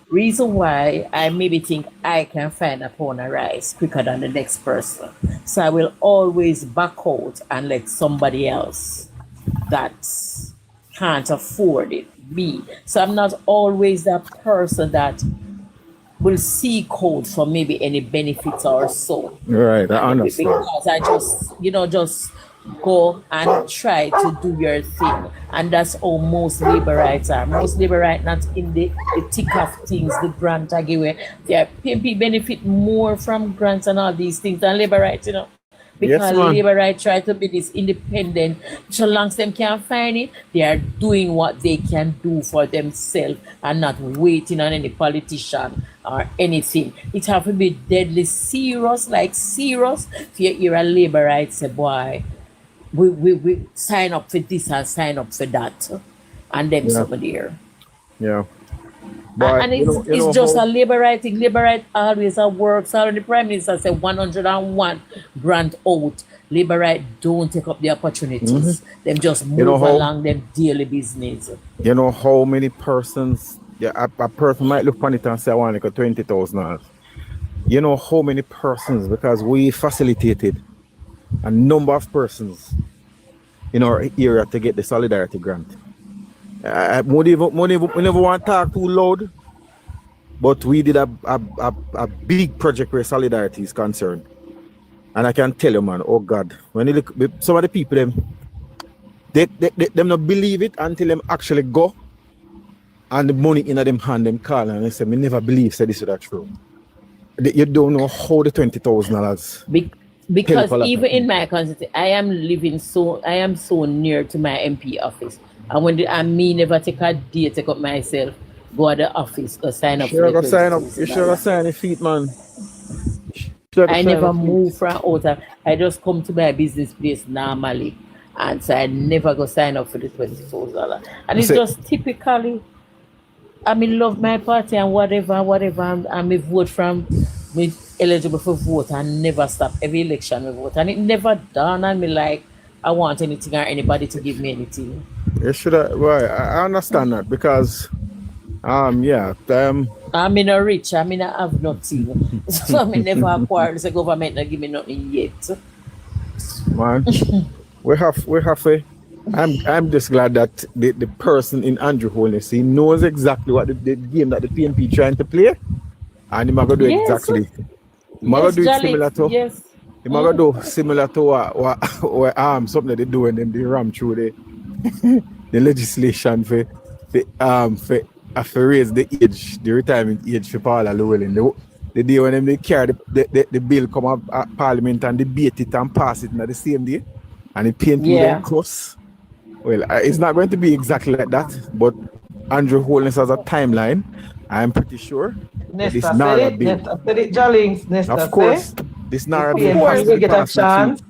Reason why I maybe think I can find a pound of rice quicker than the next person. So I will always back out and let somebody else that can't afford it be. So I'm not always that person that will seek out for maybe any benefits or so. Right, I understand. Because I just go and try to do your thing, and that's how most labor rights are. Most labor rights not in the thick of things, the grant I give away. People benefit more from grants and all these things than labor rights, because labor rights try to be this independent. So long as them can't find it, they are doing what they can do for themselves and not waiting on any politician or anything. It have to be deadly serious, like serious. If you hear a labor rights say, boy, we sign up for this and sign up for that, and them somebody there. Yeah. But and it's just a labor right thing. Labor right always works. Already the Prime Minister said 101 grant out. Labor right don't take up the opportunities. Them just move along them daily business. You know how many persons, a person might look on it and say I want like $20,000. You know how many persons, because we facilitated a number of persons in our area to get the solidarity grant. We never want to talk too loud, but we did a big project where solidarity is concerned. And I can tell you, man, oh God, when you look, some of the people, they not believe it until them actually go and the money in them hand, them call and they say, me never believe say this is that true. You don't know how the $20,000. Because even in my constituency, I am so near to my MP office. And when me never take a day, take up myself, go to the office, go sign up. You should have signed a feet, man. I never move from out. I just come to my business place normally. And so I never go sign up for the $24. And it's just typically, I love my party and whatever, and me vote from me eligible for vote and never stop. Every election we vote. And it never dawned on me like I want anything or anybody to give me anything. You should have, right, I understand that because I'm not rich, I have nothing. So I never acquired the government not give me nothing yet. Man, we have a I'm just glad that the person in Andrew Holness, he knows exactly what the game that the PNP trying to play, and he might go do exactly. He might go do it similar to. Yes. He might go do similar to what something that they do and then they ram through the legislation for raise the age, the retirement age for Paula Llewellyn. The day when they carry the bill come up at Parliament and debate it and pass it in the same day, and the PNP then cross. Well, it's not going to be exactly like that, but Andrew Holness has a timeline. I'm pretty sure. Nesta said it. Of course, this narrative will get a chance.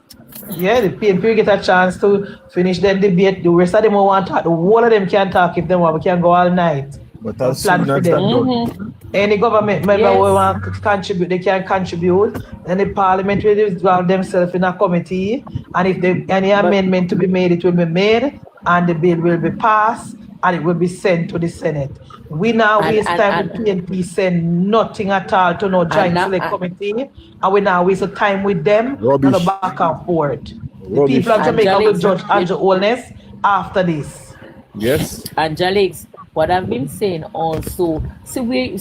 Yeah, the PNP will get a chance to finish their debate. The rest of them will want to talk. The whole of them can talk if they want. We can go all night. But as soon as that done. Any government member who want to contribute, they can contribute. And the parliament will involve themselves in a committee. And if any amendment to be made, it will be made. And the bill will be passed. and it will be sent to the Senate. We now waste time with PNP send nothing at all to no joint select committee, and we now waste time with them on the back and forth. The people of Jamaica will judge Andrew Holness after this. Yes. Angelics, what I've been saying also, we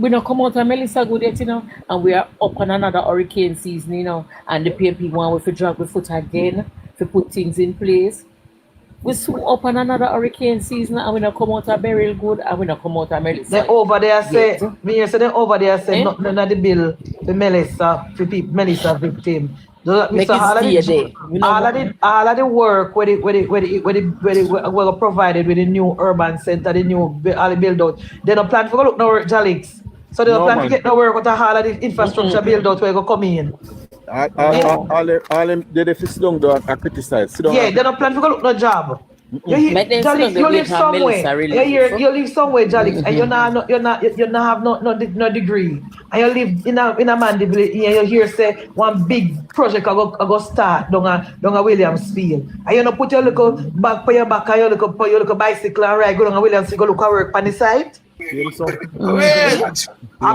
don't come out of Melissa good yet, you know, and we are up on another hurricane season, you know, and the PNP want we to drag the foot again to put things in place. We soon up on another hurricane season and we don't come out of Beryl good and we don't come out of Melissa. They over there say, me say they over there say nothing of the bill for Melissa, for people, Melissa victim. Mr. All of the work where we provided with the new urban center, the new all the build out. They don't plan for look no work, Jalix. So they don't plan to get no work with all of the infrastructure build out where go come in. All them they sit down there and criticize. Yeah, they don't plan to go look no job. You live somewhere. You live somewhere, Jalix, and you not have no degree. And you live in a Mandeville, and you hear say one big project I go start down a Williamsfield. And you not put your little back for your back and your little bicycle and ride go down a Williamsfield, go look at work on the site. A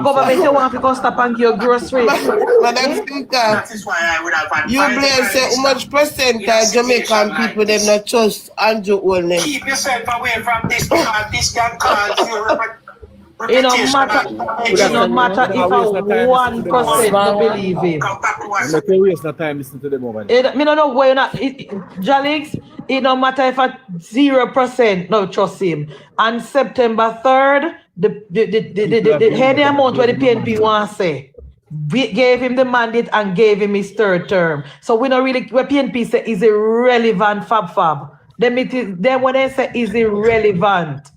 government you want to go stop and give groceries. Madam Speaker, that is why I would have had you blame say how much percentage Jamaican people them not trust Andrew Holness. Keep yourself away from this because this can cause you it don't matter if 1% believe him. Let me waste the time listening to them over there. Me don't know why you're not Jalix, it don't matter if 0% no trust him. On September 3rd, the heady amount where the PNP want to say, we gave him the mandate and gave him his third term. So we don't really, what PNP say is irrelevant fab. Then when they say is irrelevant,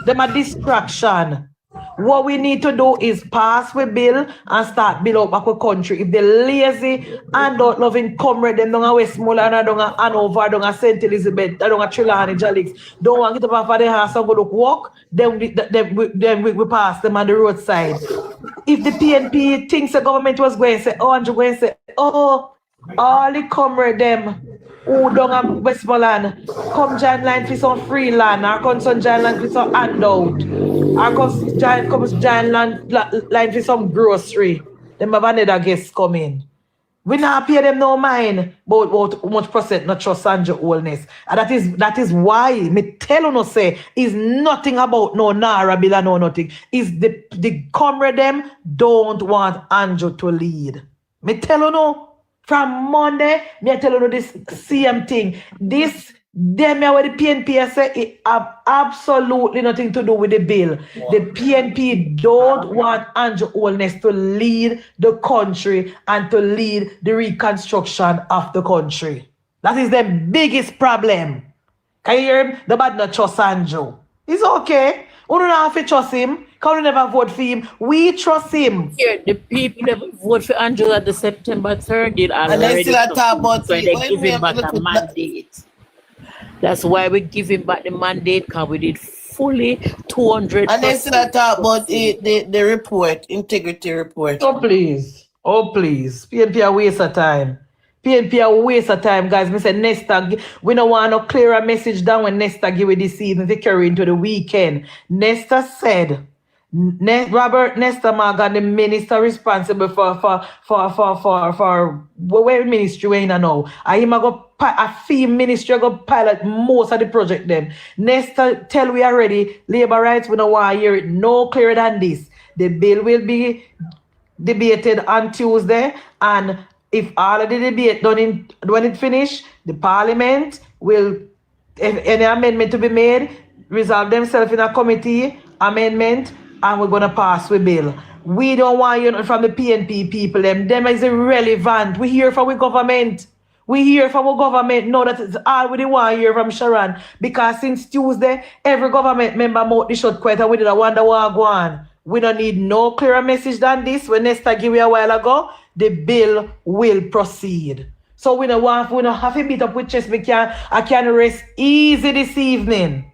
them a distraction. What we need to do is pass with bill and start build up back with country. If they're lazy and don't loving comrade, them don't Westmoreland, don't Hanover, don't St. Elizabeth, don't Trelawney, Jalix, don't want to get up off the house and go look walk, then we pass them on the roadside. If the PNP thinks the government was going to say, Andrew going to say, all the comrade them who don't have Westmoreland, come join line for some free land, or come some join line for some handout, or come join line for some grocery. Them have another guest coming. We not pay them no mind about how much percent not trust Andrew Holness. And that is why me tell you no say is nothing about no Nara bill and no nothing. Is the comrade them don't want Andrew to lead. Me tell you no. From Monday, me tell you this same thing. This them where the PNP say it have absolutely nothing to do with the bill. Wow. The PNP don't want Andrew Holness to lead the country and to lead the reconstruction of the country. That is the biggest problem. Can you hear him? The bad not trust Andrew. It's okay. We don't have to trust him. Can we never vote for him? We trust him. Here, the people never vote for Andrew at the September 3rd did already. And they still talk about so they give him back a mandate. That's why we give him back the mandate because we did fully 200%. And they still talk about the report, integrity report. Oh, please. PNP a waste of time. PNP a waste of time, guys. Me say Nesta, we don't want to clear a message down when Nesta give it this season to carry into the weekend. Nesta said, Robert Nesta Morgan, the minister responsible for where ministry we in now. And him a fee ministry go pilot most of the project them. Nesta tell we already, labor rights, we don't want to hear it no clearer than this. The bill will be debated on Tuesday, and if all of the debate done when it finish, the parliament will, if any amendment to be made, resolve themselves in a committee amendment, and we're gonna pass with bill. We don't want you from the PNP people. Them is irrelevant. We hear from the government. Know that it's all we want to hear from Sharon. Because since Tuesday, every government member mouth the shut quiet and we did a wonder what go on. We don't need no clearer message than this. When Nesta give you a while ago, the bill will proceed. So we don't have to beat up with chest. I can rest easy this evening.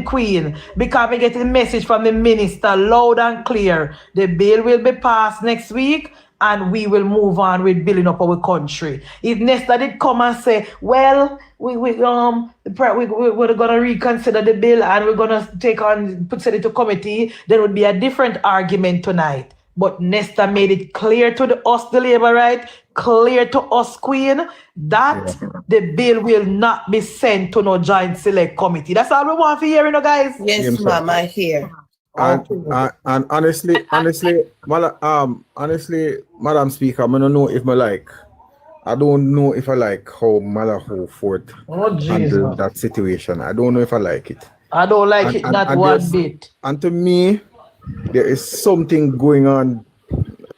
Queen, because we get a message from the minister loud and clear. The bill will be passed next week and we will move on with building up our country. If Nesta did come and say, well, we're gonna reconsider the bill and we're gonna send it to committee, then would be a different argument tonight. But Nesta made it clear to us, the Labour right, clear to us, Queen, that the bill will not be sent to no joint select committee. That's all we want to hear, guys. Yes, ma'am, I hear. And honestly, Madam Speaker, I don't know if I like how Malaho Fort handled that situation. I don't know if I like it. I don't like it not one bit. And to me, there is something going on.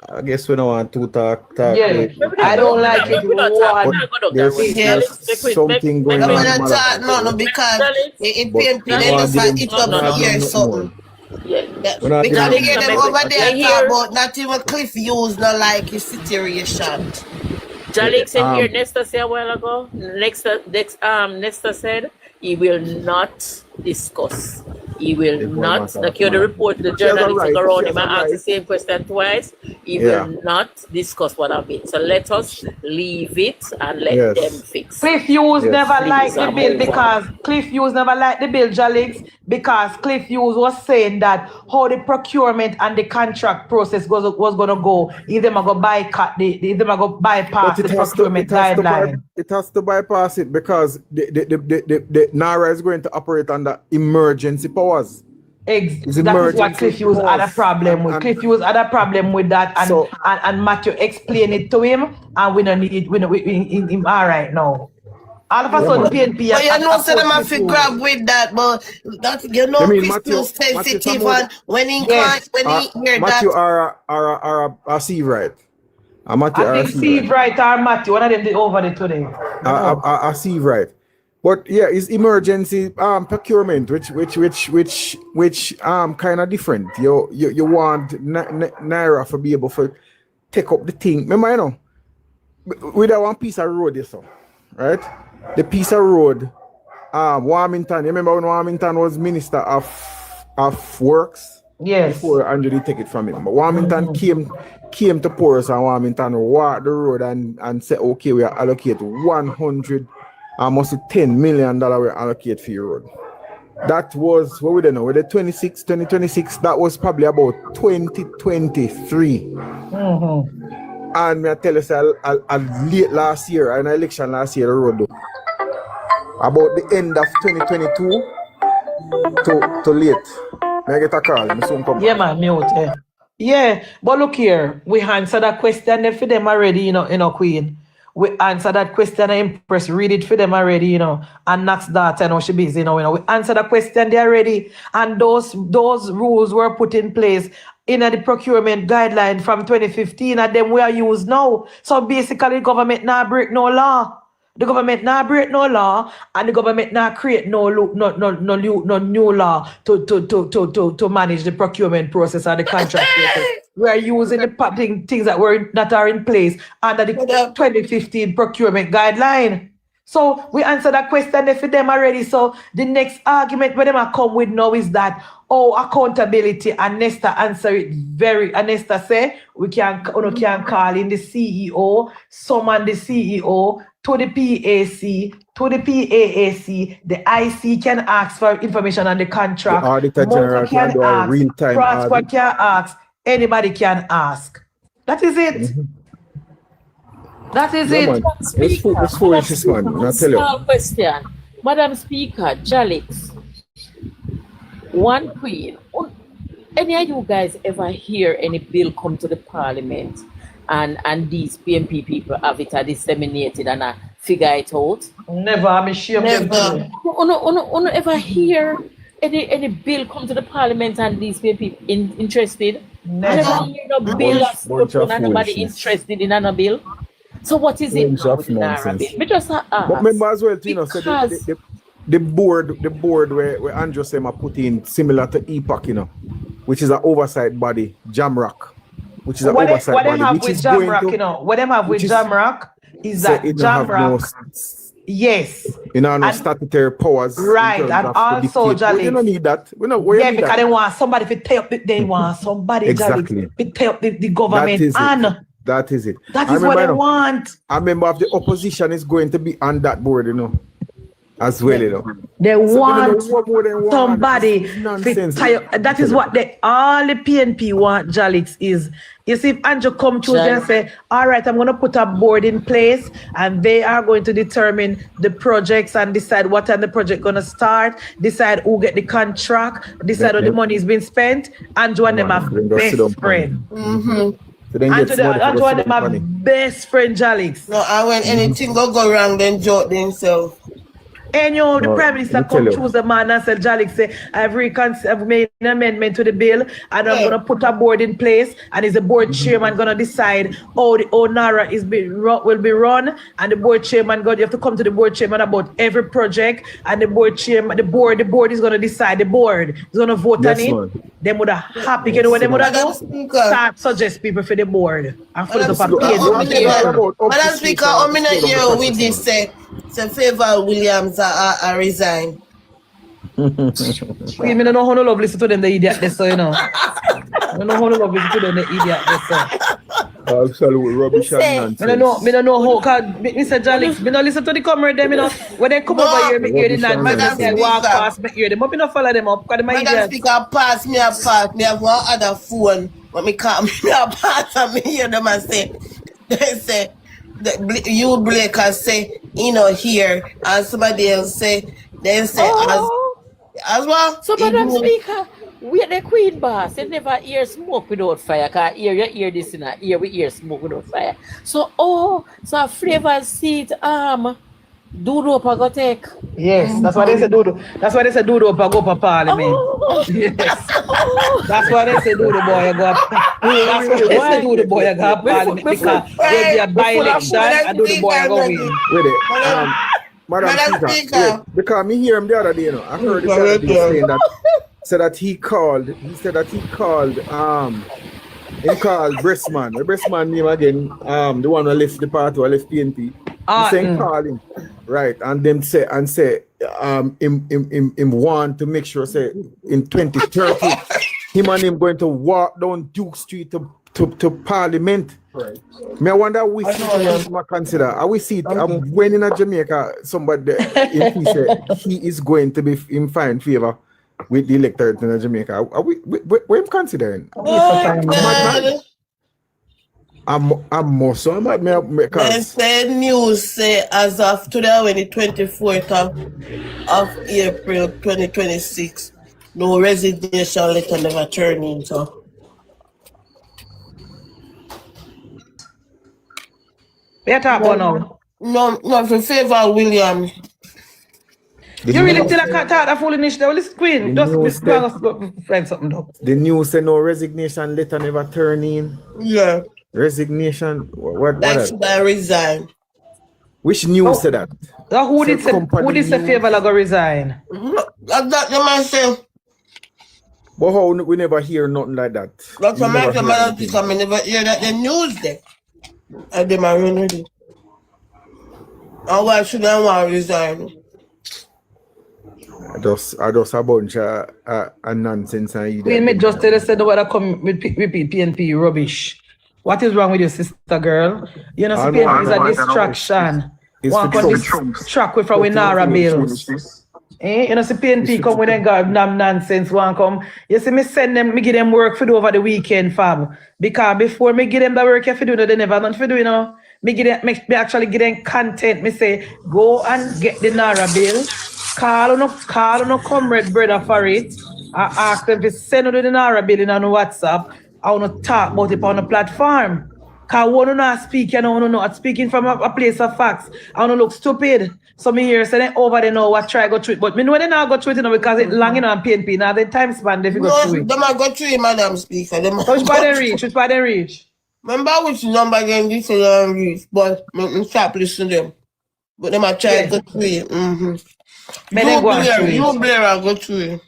I guess we don't want to talk. Yeah, I don't like it one. There's something going on. No, because in PNP they just it up here something. Because we hear them over there talk about not even Cliff use no like his situation. Jalix said here, Nesta said a while ago, Nesta said he will not discuss. He will not, like you the report, the journalists go around him and ask the same question twice. He will not discuss what of it. So let us leave it and let them fix. Cliff Hughes never liked the bill because Cliff Hughes never liked the bill, Jalix, because Cliff Hughes was saying that how the procurement and the contract process was going to go. If them are going to bypass the procurement guideline. It has to bypass it because the NARA is going to operate under emergency powers. That is what Cliff Hughes had a problem with. Cliff Hughes had a problem with that, and Matthew explained it to him, and we don't need it. Him all right now. All of a sudden, PNP. But you know, so them have to grab with that, but that Cliff Hughes sensitive, and when he hear that. Matthew are Steve right. I think Steve right or Matthew, one of them over there today. Steve right. But yeah, it's emergency procurement, which kind of different. You want Naira to be able to take up the thing. Remember, with that one piece of road, right? The piece of road, Warmington. You remember when Warmington was Minister of Works? Yes. Before Andrew did take it from him, but Warmington came to Porus and Warmington walked the road and said, okay, we are allocate 100. Almost $10 million we allocate for your road. That was, what we don't know, with the 2026, that was probably about 2023. And I tell you, late last year, in election last year, the road, about the end of 2022 to late. May I get a call? Yeah, man, mute. Yeah, but look here, we answer that question for them already, Queen. We answer that question, Empress, read it for them already, and Nat's daughter, she busy, we answer the question there already, and those rules were put in place in the procurement guideline from 2015, and them we are used now. So basically, government now break no law. The government now break no law, and the government now create no new law to manage the procurement process and the contract process. We are using the things that are in place under the 2015 procurement guideline. So we answer that question for them already. So the next argument where them are come with now is that accountability, and Nesta answer it and Nesta say we can call in the CEO, summon the CEO to the PAC, to the PAAC, the IC can ask for information on the contract. The Auditor General can do a real-time Transport can ask. Anybody can ask. That is it. That is it. It's foolish, man. I'll tell you. Question. Madam Speaker, Jalix, one Queen. Any of you guys ever hear any bill come to the Parliament and these PMP people have it disseminated and figure it out? Never. I'm ashamed. Never. You ever hear any bill come to the Parliament and these PMP interested? Never. Never hear no bill and nobody interested in a bill. So what is it now with the Naira bill? Me just ask. But remember as well, so the board where Andrew Sema put in similar to EPAC, which is an oversight body, Jamrock, which is an oversight body. What them have with Jamrock is that Jamrock. Yes. No statutory powers. Right, and also we don't need that. Because they want somebody to take up. They want somebody exactly to take up the government That is it. That is what they want. A member of the opposition is going to be on that board, you know, as well, you know. They want somebody. Nonsense. That is what all the PNP want, Jalix, is. You see, if Andrew come through and say, all right, I'm going to put a board in place and they are going to determine the projects and decide what time the project going to start, decide who get the contract, decide how the money is being spent. Andrew and them are best friend. So then Andrew and them are best friend, Jalix. No, and when anything go wrong, then joke themselves. And you know, the Prime Minister come choose the man and said, Jalix say, I've made an amendment to the bill and I'm going to put a board in place and is the board chairman going to decide how the NARA will be run, and the board chairman, you have to come to the board chairman about every project, and the board chairman, the board is going to decide, the board is going to vote on it. They would have happy, you know what they would have done? Start suggest people for the board and put it up on page. Madam Speaker, I'm not here with this favor Williams I resign. We don't know how to love listen to them, the idiot, they so, you know. I don't know how to love listen to them, the idiot, they so. Absolute rubbish and nonsense. I don't know how, because Mr. Jalix, I don't listen to the comrade, them, you know. When they come over here, make hear the nonsense, they walk past, make hear them, but I don't follow them up, because they're idiots. Madam Speaker, pass, me have one other phone, but me can't, me pass, and me hear them and say, they say, you Blakers say, you know, here, and somebody else say, they say, as well. So, Madam Speaker, we are the Queen boss. You never hear smoke without fire. Because here you hear this in a ear, we hear smoke without fire. So, so Flavor's seat, Doodle up go take. Yes, that's why they say Doodle. That's why they say Doodle up go for parliament. Yes. That's why they say Doodle boy go up. That's why they say Doodle boy go up parliament, because there'll be a by-election and Doodle boy go win. Wait it. Madam Speaker, because me hear him the other day, you know. I heard the other day saying that he said that he called Breastman. The Breastman name again, the one who left the party, who left PNP. He saying call him. Right, and them say him want to make sure say in 2030 him and him going to walk down Duke Street to Parliament. Right. Me I wonder which I consider. I will see it when in Jamaica somebody he is going to be in fine favor with the electorate in Jamaica. Are we I'm considering? I'm more so about me because the news say as of today, when the 24th of April 2026, no resignation letter never turn in. So we are talking now. No, for favor William. You really tell a cat that foolishness there? Well, it's Queen. Just find something though. The news say no resignation letter never turn in. Yeah. Resignation. What? That should I resign. Which news said that? Who did say favor like go resign? That the man say. But how we never hear nothing like that? That's what my man think. I never hear that the news there. And them are running it. And why should I want to resign? I just a bunch of nonsense. We may just tell us that what I come repeat PNP rubbish. What is wrong with your sister, girl? You know, PNP is a distraction. One can distract with our NARA bills. You know, PNP come with them nonsense. One come. You see, me send them, me give them work for do over the weekend, fam. Because before me give them the work for do, they never done for do, you know. Me actually give them content. Me say, go and get the NARA bill. Call on comrade brother for it. I ask them to send the NARA bill in on WhatsApp. I want to talk about it on the platform. Because I want to not speak, and I want to not speaking from a place of facts. I want to look stupid. So me here saying over there know what try go through it. But me know they not go through it, you know, because it's long enough on PNP. Now the time span they go through it. They might go through it, Madam Speaker. Which part they reach? Which part they reach? Remember which number again this is reach, but me stop listening to them. But they might try to go through it. You Blair go through it.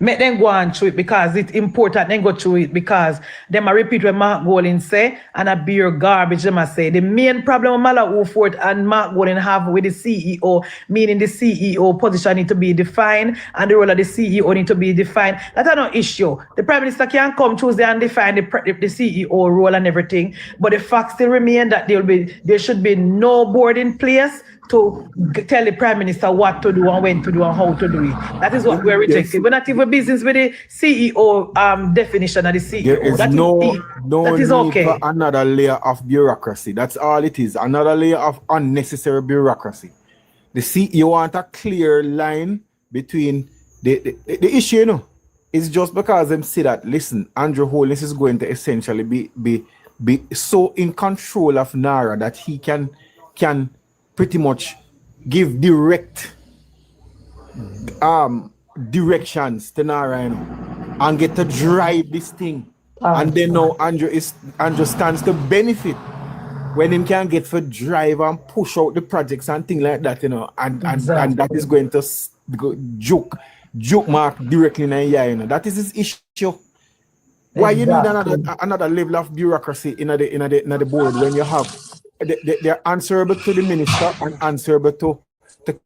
Make them go on through it because it's important. Then go through it because them I repeat what Mark Golin say and a beer garbage them I say. The main problem with Mala Woolford and Mark Golin have with the CEO, meaning the CEO position need to be defined and the role of the CEO need to be defined. That's no issue. The Prime Minister can come Tuesday and define the CEO role and everything. But the fact still remain that there should be no board in place to tell the Prime Minister what to do and when to do and how to do it. That is what we're rejecting. We're not even business with the CEO definition of the CEO. There is that no is need okay. for another layer of bureaucracy. That's all it is. Another layer of unnecessary bureaucracy. The CEO want a clear line between the issue, you know, is just because them see that, listen, Andrew Holness is going to essentially be so in control of NARA that he can pretty much give direct directions to NARA, you know, and get to drive this thing. And then now Andrew stands to benefit when him can get for drive and push out the projects and things like that, you know, and that is going to joke Mark directly in the ear, you know. That is his issue. Why you need another level of bureaucracy in the board when you have they're answerable to the minister and answerable to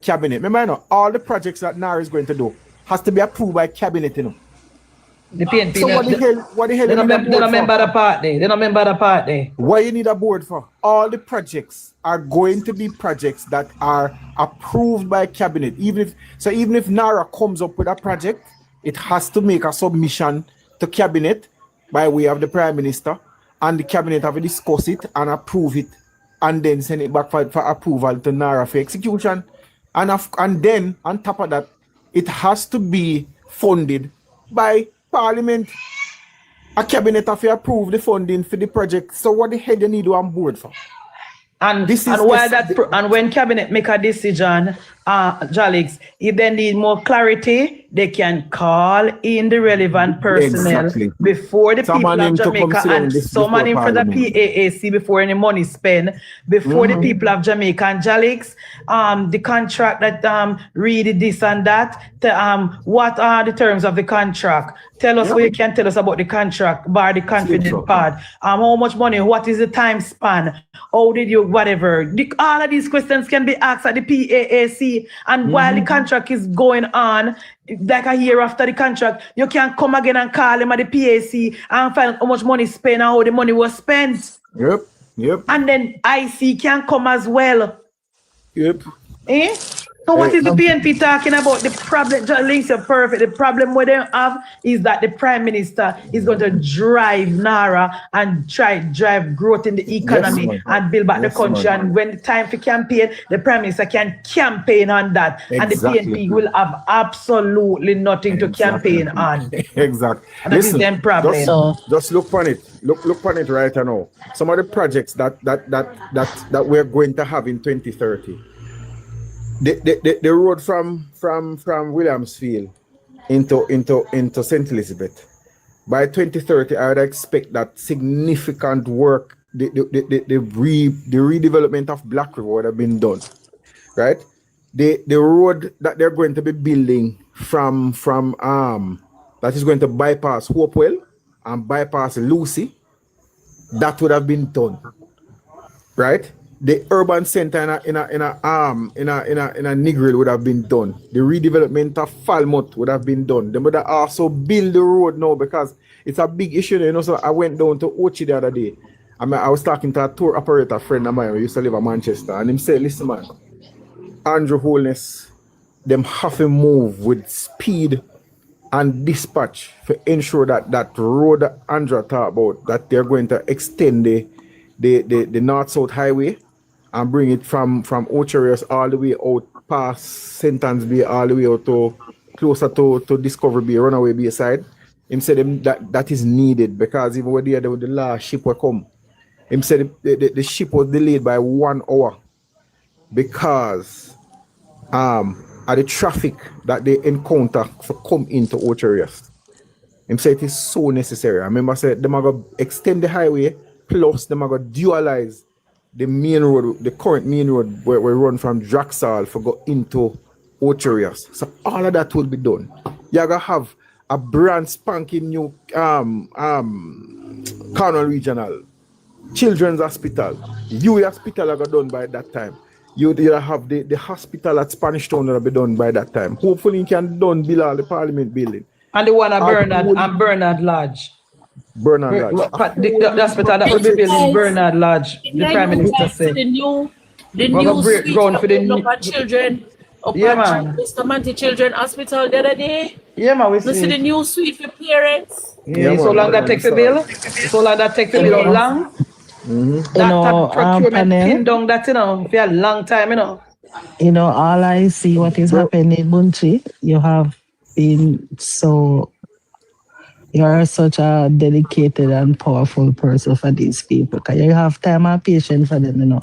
cabinet. Remember, you know, all the projects that NAR is going to do has to be approved by cabinet, you know. The PNP. So what the hell they you need a board for? They don't remember the part there. They don't remember the part there. What you need a board for? All the projects are going to be projects that are approved by cabinet. Even if NARA comes up with a project, it has to make a submission to cabinet by way of the Prime Minister, and the cabinet have to discuss it and approve it, and then send it back for approval to NARA for execution. And then on top of that, it has to be funded by Parliament. A cabinet have to approve the funding for the project. So what the hell you need to on board for? And when cabinet make a decision, Jalix, if they need more clarity, they can call in the relevant personnel before the people of Jamaica and someone in front of PAAC before any money spent, before the people of Jamaica and Jalix, the contract that read this and that, what are the terms of the contract? Tell us what you can tell us about the contract, bar the confident part. How much money? What is the time span? How did you, whatever? All of these questions can be asked at the PAAC. And while the contract is going on, like a year after the contract, you can come again and call them at the PAC and find out how much money spent and how the money was spent. Yep. And then IC can come as well. Yep. So what is the PNP talking about? The problem, links are perfect. The problem we don't have is that the Prime Minister is going to drive NARA and drive growth in the economy and build back the country. And when the time for campaign, the Prime Minister can campaign on that. And the PNP will have absolutely nothing to campaign on. Exactly. And that is them problem. Just look on it. Look on it right now. Some of the projects that we're going to have in 2030. The road from Williamsfield into St. Elizabeth. By 2030, I would expect that significant work, the redevelopment of Black River would have been done. Right? The road that they're going to be building from that is going to bypass Hopewell and bypass Lucy, that would have been done. Right? The urban center in a Negril would have been done. The redevelopment of Falmouth would have been done. They would have also build the road now because it's a big issue. You know, so I went down to Ochi the other day. I was talking to a tour operator friend of mine who used to live in Manchester, and him said, listen man, Andrew Holness, them have to move with speed and dispatch to ensure that road that Andrew talked about, that they're going to extend the north-south highway and bring it from Ocherius all the way out past St. Anne's Bay, all the way out to closer to Discovery Bay, Runaway Bay side. Him said that is needed because even when the last ship will come, him said the ship was delayed by 1 hour because of the traffic that they encounter to come into Ocherius. Him said it is so necessary. I remember said them are going to extend the highway, plus them are going to dualize the main road, the current main road where we run from Draxall for go into Ocherius. So all of that will be done. You're going to have a brand spanking new Cornwall Regional Children's Hospital. UWI Hospital got done by that time. You have the hospital at Spanish Town that will be done by that time. Hopefully, you can done below the Parliament building. And the one at Bernard Lodge. Bernard Lodge. The hospital that will be built in Bernard Lodge. The Prime Minister said. The new suite for the children. Yeah, man. Mr. Children Hospital the other day. Yeah, man. We see the new suite for parents. Yeah, so long that takes a bill. So long that takes a bill long. That procurement pin down that, for a long time, all I see what is happening in Bunchi, you have been you're such a dedicated and powerful person for these people, because you have time and patience for them,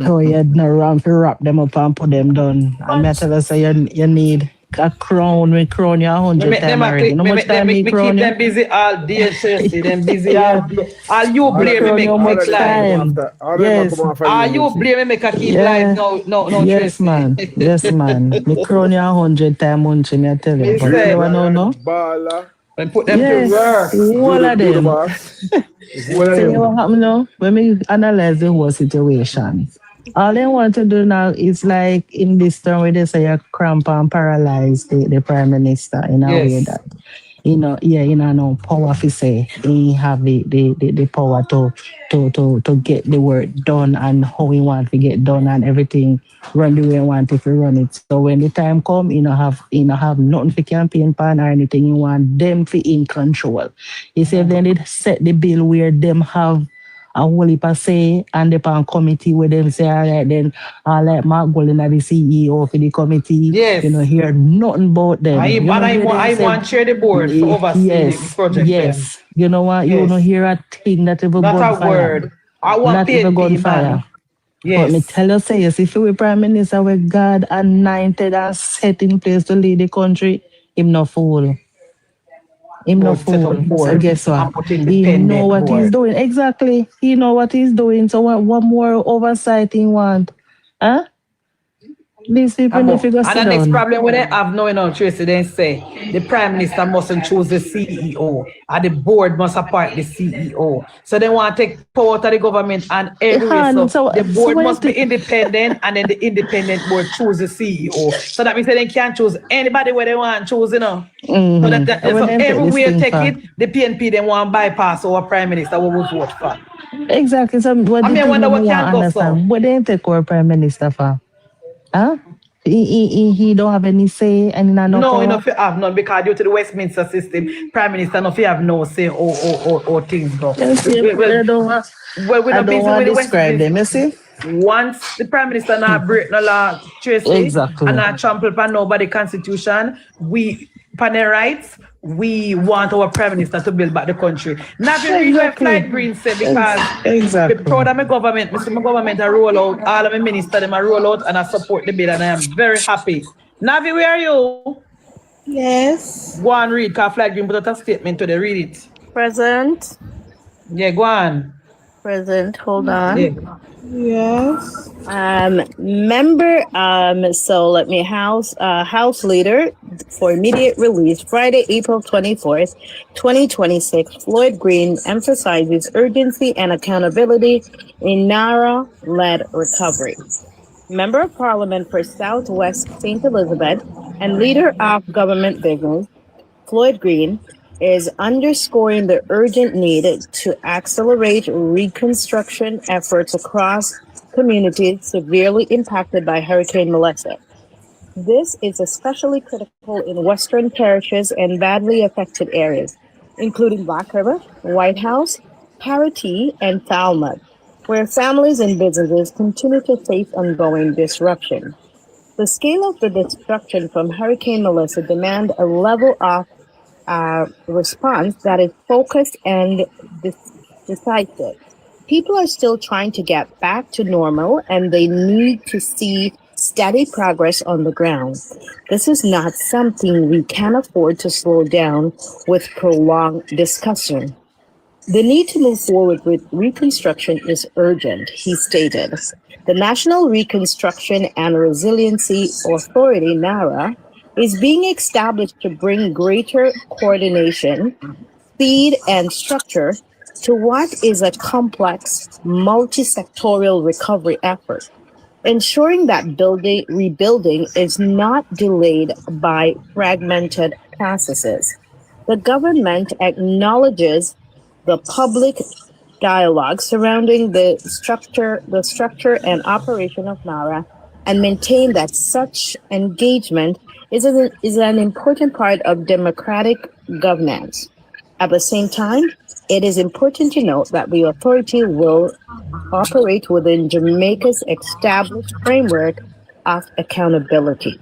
So you not around to wrap them up and put them down. And I tell us you need a crown, we crown you 100 times already. No much time we crown you. Keep them busy all day, Chelsea. Them busy all day. All you blame me make much time. Yes. All you blame me make a keep life no yes, man. Yes, man. Me crown you 100 times, Munchi, I tell you. Me say, no? And put them to work. All of them. What happened now? When we analyze the whole situation, all they want to do now is like in this term where they say you cramp and paralyze the Prime Minister in a way that, no power to say he have the power to get the work done and how he want to get done and everything run the way he want to run it. So when the time come, have nothing for campaign plan or anything, you want them to in control. He said then they set the bill where them have a whole heap of say and the pan committee where them say, all right, then I like Mark Golden the CEO for the committee. Yes. Hear nothing about them. I want to chair the board for overseeing the project. Yes. You know what? You don't hear a thing that ever not gun a word. I want not even gun fire. Yes. But me tell you, say yes, if you were Prime Minister with God anointed and set in place to lead the country, him no fool. Him no fool. So guess what? He know what he's doing. Exactly. He know what he's doing. So what more oversight he want? Huh? These people need to go sit down. And the next problem when they have no, Tracy, they say the Prime Minister mustn't choose the CEO and the board must appoint the CEO. So they want to take power to the government and everywhere. So the board must be independent and then the independent board choose the CEO. So that means they can't choose anybody where they want to choose, So everywhere take it, the PNP they want to bypass our Prime Minister what we vote for. Exactly. So what I wonder what can go so. What they take our Prime Minister for? Huh? He don't have any say and no, he don't have none because due to the Westminster system, Prime Minister don't have no say or things go. Yes, we don't want to describe them, you see? Once the Prime Minister not break no law, Tracy, exactly. And not trample upon nobody constitution, we panel rights, we want our Prime Minister to build back the country. Not really what Flight Green said because the proud of my government, my government I roll out, all of my ministers them I roll out and I support the bill and I am very happy. Navi, where are you? Yes. Go on read, because Flight Green put out a statement today, read it. Present. Yeah, go on. Present, hold on. Yeah. Yes. So let me House Leader for immediate release Friday, April 24th, 2026. Floyd Green emphasizes urgency and accountability in NARA-led recovery. Member of Parliament for Southwest St. Elizabeth and leader of government business, Floyd Green, is underscoring the urgent need to accelerate reconstruction efforts across communities severely impacted by Hurricane Melissa. This is especially critical in western parishes and badly affected areas, including Black River, White House, Paratee, and Falmouth, where families and businesses continue to face ongoing disruption. The scale of the destruction from Hurricane Melissa demands a level of response that is focused and decisive. People are still trying to get back to normal and they need to see steady progress on the ground. This is not something we can afford to slow down with prolonged discussion. The need to move forward with reconstruction is urgent, he stated. The National Reconstruction and Resiliency Authority, NARA, is being established to bring greater coordination, speed, and structure to what is a complex, multi-sectorial recovery effort, ensuring that rebuilding is not delayed by fragmented processes. The government acknowledges the public dialogue surrounding the structure and operation of NARA, and maintain that such engagement is an important part of democratic governance. At the same time, it is important to note that the authority will operate within Jamaica's established framework of accountability.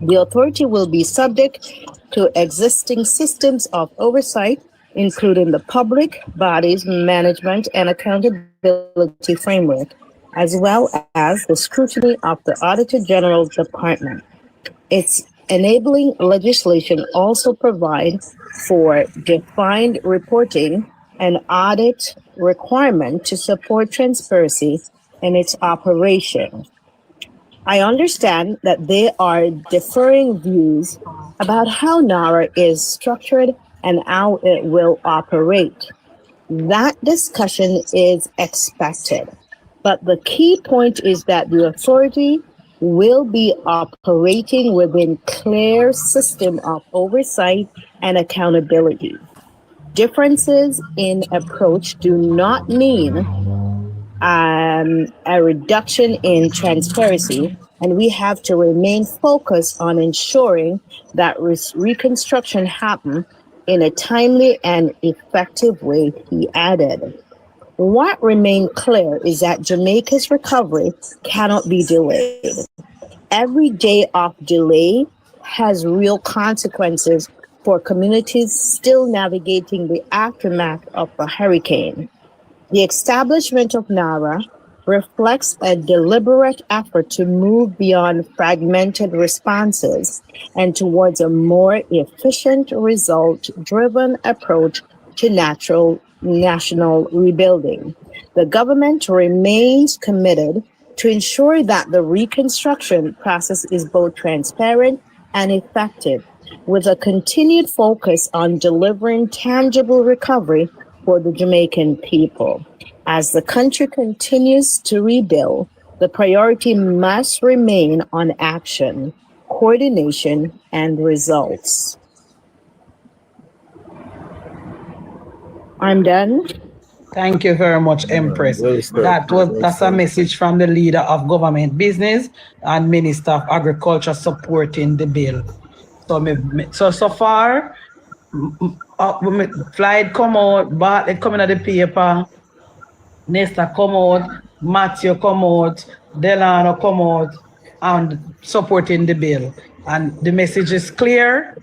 The authority will be subject to existing systems of oversight, including the Public Bodies Management and Accountability Framework, as well as the scrutiny of the Auditor General's Department. Its enabling legislation also provides for defined reporting and audit requirement to support transparency in its operation. I understand that there are differing views about how NARA is structured and how it will operate. That discussion is expected. But the key point is that the authority will be operating within clear system of oversight and accountability. Differences in approach do not mean a reduction in transparency, and we have to remain focused on ensuring that reconstruction happen in a timely and effective way, he added. What remained clear is that Jamaica's recovery cannot be delayed. Every day of delay has real consequences for communities still navigating the aftermath of a hurricane. The establishment of NARA reflects a deliberate effort to move beyond fragmented responses and towards a more efficient, result-driven approach to national rebuilding. The government remains committed to ensure that the reconstruction process is both transparent and effective, with a continued focus on delivering tangible recovery for the Jamaican people. As the country continues to rebuild, the priority must remain on action, coordination, and results. I'm done. Thank you very much, Empress. That's a message from the leader of government business and Minister of Agriculture supporting the bill. So far, Floyd come out, Bartlett coming out the paper, Nesta come out, Matthew come out, Delano come out, and supporting the bill. And the message is clear.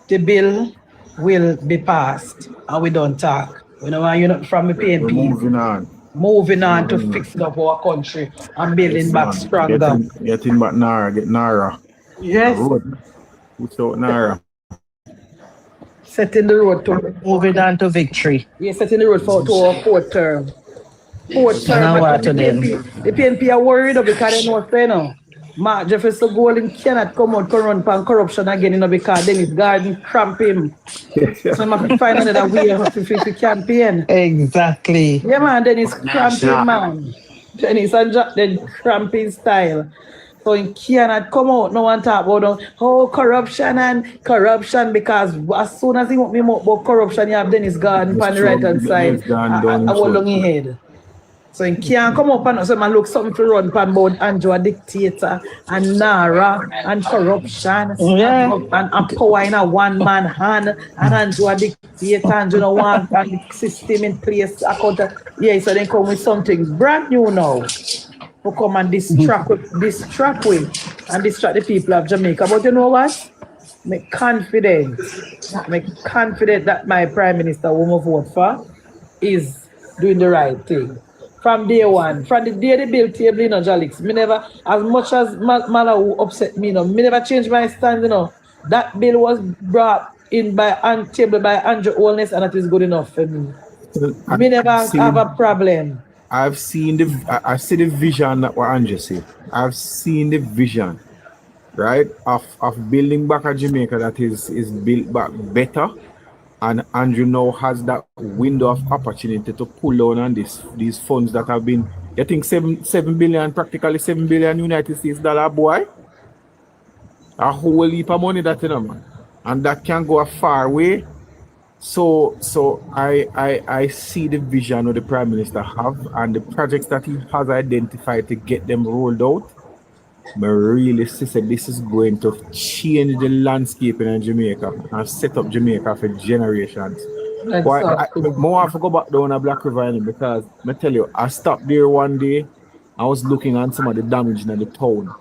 The bill will be passed, and we don't talk. We know from the PNP. Moving on to fix up our country and building back stronger. Getting back NARA, get NARA. Yes. Without NARA. Setting the road to moving on to victory. Yes, setting the road to our fourth term. Fourth term. Now what to them? The PNP are worried because they know what's going on. Mark Jefferson Golden cannot come out to run for corruption again, because Dennis Garden cramp him. So I have to find another way to campaign. Exactly. Yeah, man, Dennis cramping, man. Dennis and Jack, then cramping style. So he cannot come out, no one talk about corruption, because as soon as he want me about corruption, you have Dennis Garden on the right hand side. I will long his head. So he can't come up and say, man, look, something to run pan about Andrew a dictator and NARA and corruption and power in a one-man hand and Andrew a dictator and you know want and the system in place. Yeah, so they come with something brand new now to come and distract with and distract the people of Jamaica. But you know what? I'm confident that my Prime Minister whom I vote for is doing the right thing. From day one, from the day the bill table, Jalix, me never, as much as Malawi upset me, me never changed my stand, That bill was brought in table by Andrew Holness, and that is good enough for me. Me never have a problem. I see the vision that what Andrew said. I've seen the vision. right, of building back a Jamaica that is built back better. And Andrew now has that window of opportunity to pull down on these funds that have been, I think 7 billion, practically 7 billion United States dollar, boy. A whole heap of money that, you know, man. And that can go a far way. So I see the vision of the Prime Minister have and the projects that he has identified to get them rolled out. But really say this is going to change the landscape in Jamaica and set up Jamaica for generations. Why more have to go back down a Black River Island because I tell you, I stopped there one day. I was looking at some of the damage in the town.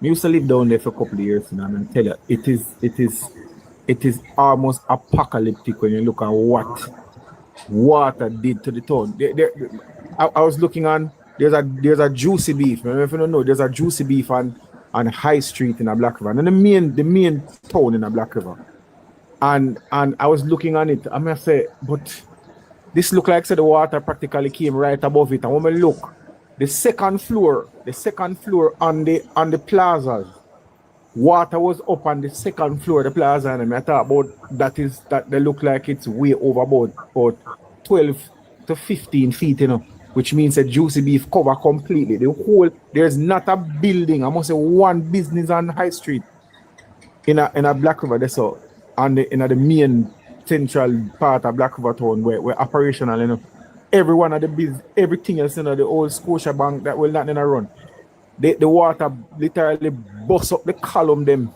I used to live down there for a couple of years now, and I tell you, it is almost apocalyptic when you look at what water did to the town. I was looking on. There's a juicy beef. If you don't know, there's a juicy beef on High Street in a Black River, and the main town in a Black River. And I was looking on it. I must say, but this look like the water practically came right above it. And when we look, the second floor on the plazas, water was up on the second floor of the plaza, and I thought about that they look like it's way over about 12 to 15 feet, you know, which means a juicy beef cover completely. There's not a building, I must say one business on High Street in a Black River there, so in the main central part of Black River town where operational, you know. Every one of the business, everything else, you know, the old Scotia Bank that will not in a run. The water literally bust up the column them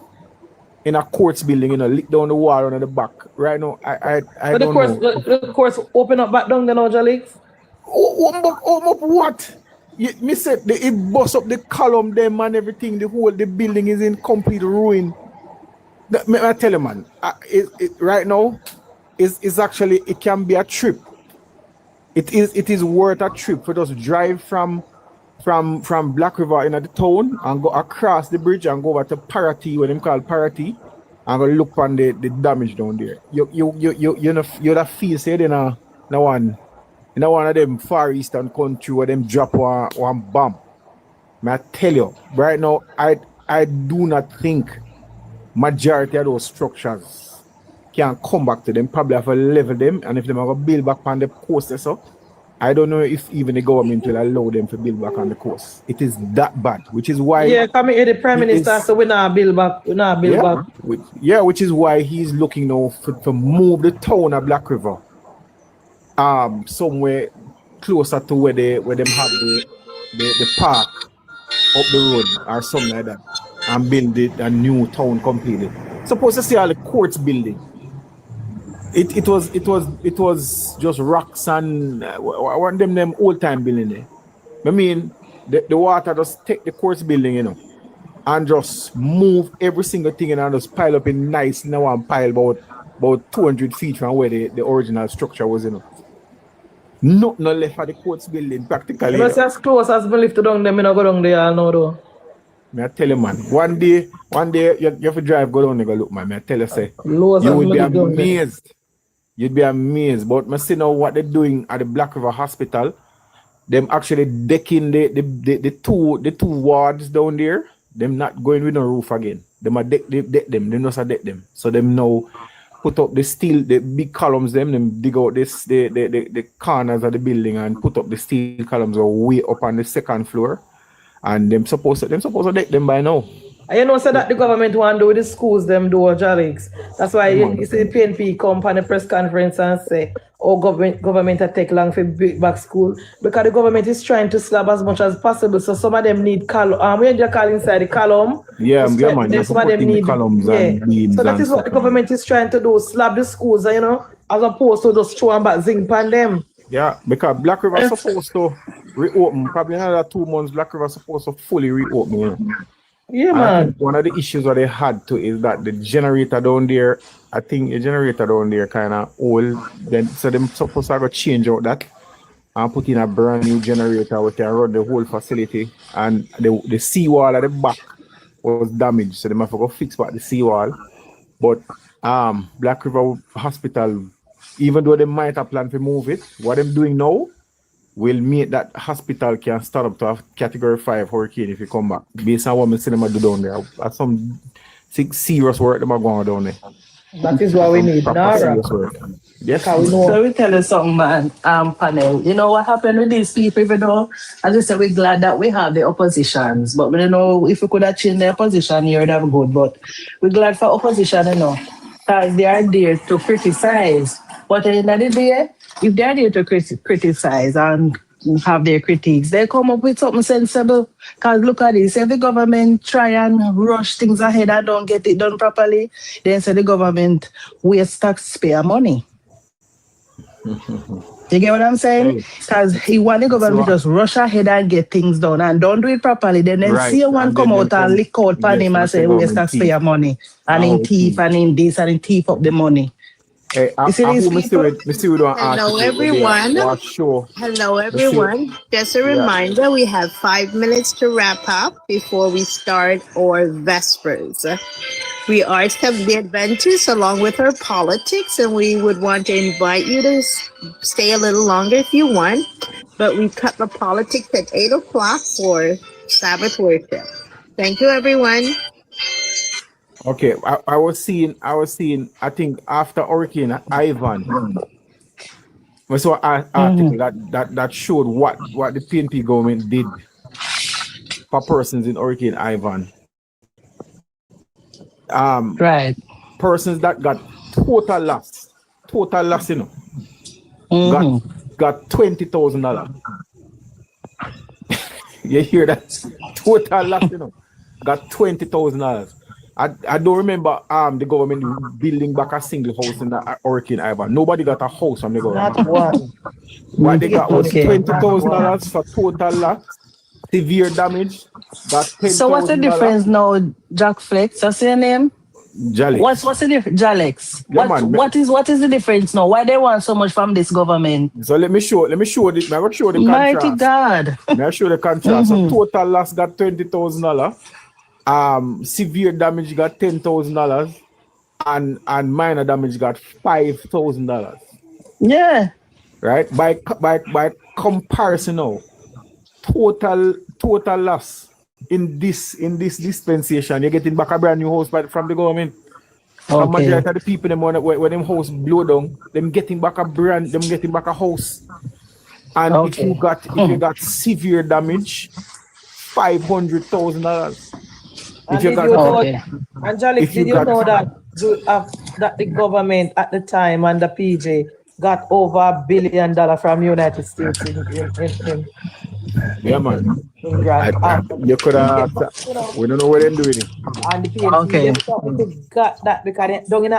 in a courts building, you know, lick down the wall on the back. Right now, I but don't know. The courts open up back down the now, Jalix? Open up what? Me said it bust up the column them and everything. The building is in complete ruin. I tell you, man, right now, is actually, it can be a trip. It is worth a trip for us to drive from Black River in the town and go across the bridge and go over to Parati, what them call Parati, and go look on the damage down there. You know feel say in one of them far eastern country where them drop one bomb. May I tell you, right now I do not think majority of those structures can come back to them. Probably have to level them, and if they have to build back on the coast or so, I don't know if even the government will allow them to build back on the coast. It is that bad, which is why... Yeah, coming here, the Prime Minister, so we not build back. Which is why he's looking now to move the town of Black River somewhere closer to where them have the park up the road or something like that, and build a new town completely. Supposed to see all the courts building. It was just rocks and one them old time building there. I mean, the water just take the courts building, you know, and just move every single thing and just pile up in nice now and pile about 200 feet from where the original structure was, you know. Nothing left for the courts building practically. You know, as close as we live to down them, I go down there now though. I tell you, man, one day you have to drive, go down there, go look, man. I tell you, say, you will be amazed. You'd be amazed. But I see now what they're doing at the Black River Hospital. Them actually decking the two wards down there. Them not going with no roof again. Them are deck them. Them just deck them. So them now put up the steel, the big columns. Them dig out the corners of the building and put up the steel columns way up on the second floor. And them supposed to deck them by now. And you know, so that the government want to do with the schools, them do Jalix. That's why you see the PNP come on the press conference and say, oh, government take long for big back school. Because the government is trying to slab as much as possible. So some of them need column. When you call inside the column, man. Some of them need columns and beams. So that is what the government is trying to do, slab the schools, you know, as opposed to just throwing back zinc on them. Yeah, because Black River is supposed to reopen. Probably another 2 months, Black River is supposed to fully reopen, you know. Yeah, man. One of the issues that they had to is that the generator down there, I think the generator down there kind of old. Then so them supposed to go change out that and put in a brand new generator which can run the whole facility. And the seawall at the back was damaged, so they have to go fix back the seawall. But Black River Hospital, even though they might have planned to move it, what they're doing now, will make that hospital can start up to a category 5 hurricane if you come back. Based on what my cinema do down there. That's some serious work them are going down there. That is what we need. Serious work. Yes. So we tell you something, man, panel. You know what happened with these people, you know? As I said, we're glad that we have the oppositions. But we don't know if we could have changed the opposition here, that would good. But we're glad for opposition, you know, because they are there to criticize. But at the end of the day, if they're there to criticize and have their critiques, they come up with something sensible. Because look at this, if the government try and rush things ahead and don't get it done properly, then say the government waste taxpayer money. You get what I'm saying? Because he want the government just rush ahead and get things done and don't do it properly. Then see one come out and lick out pan him and say waste taxpayer money and in thief and in this and in thief up the money. Hey, Hello everyone. Hello everyone. Just a reminder, we have 5 minutes to wrap up before we start our vespers. We are the Adventists along with our politics, and we would want to invite you to stay a little longer if you want. But we cut the politics at 8 o'clock for Sabbath worship. Thank you, everyone. Okay, I was seeing, I think after Hurricane Ivan, I saw an article that showed what the PNP government did for persons in Hurricane Ivan. Right. Persons that got total loss, you know, got $20,000. You hear that? Total loss, you know, got $20,000. I don't remember the government building back a single house in the Hurricane Ivan. Nobody got a house from the government. Not one. What they got was $20,000 for total loss, severe damage. Got $10,000. So what's the difference now, Jack Flex? That's your name? Jalex. What's the difference? Jalex. Yeah, what is the difference now? Why they want so much from this government? So let me show this. I'm gonna show the Mighty contrast. God. Let me show the contrast. So total loss got $20,000. Severe damage got $10,000 and minor damage got $5,000. Yeah. Right? By comparison now, total loss in this dispensation, you're getting back a brand new house from the government. The majority of the people when them house blow down, them getting back a house. And if you got severe damage, $500,000. Angelic, did you know that the government at the time and the PJ got over $1 billion from United States in yeah, man. in grant? You could have. We don't know what they're doing. And the PNP got that because they don't in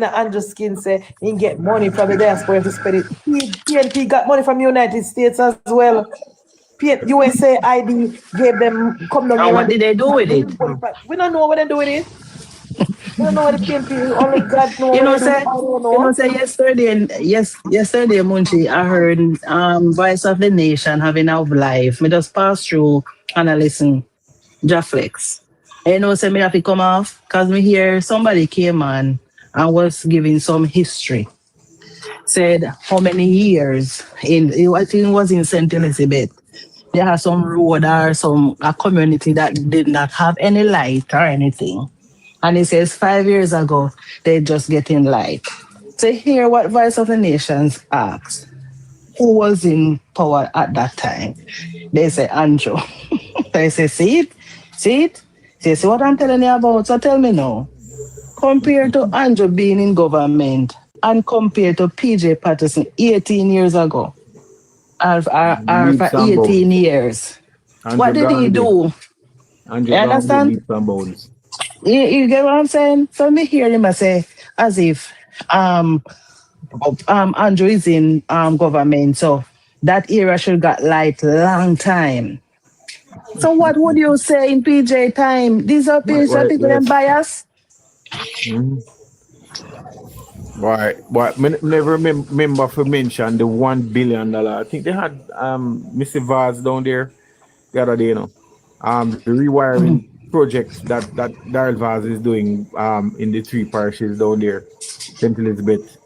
Andrew's skin say he get money from the diaspora to spend it. PNP got money from United States as well. USA ID gave them come down. And what did they do with it? We don't know what they do with it. We don't know what the PNP. Only God knows. You know, say yesterday, Munchi, I heard Voice of the Nation having a live. Me just pass through and I listen. Jaflex. You know, say me have to come off because me hear somebody came on and was giving some history. Said how many years I think it was in St. Elizabeth. There are some road or a community that did not have any light or anything. And he says 5 years ago, they just getting light. So hear what Voice of the Nations asked. Who was in power at that time? They say Andrew. They say, see it? They say, what I'm telling you about? So tell me now. Compared to Andrew being in government and compared to PJ Partisan 18 years ago, or for 18 years. Andrew, what did he do? Andrew, you understand? You get what I'm saying? So me hear him say as if Andrew is in government, so that era should got light long time. So what would you say in PJ time? These are people that bias. Right, but never remember to mention the $1 billion. I think they had Mr. Vaz down there the other day, you know. The rewiring project that Daryl Vaz is doing in the 3 parishes down there, St. Elizabeth,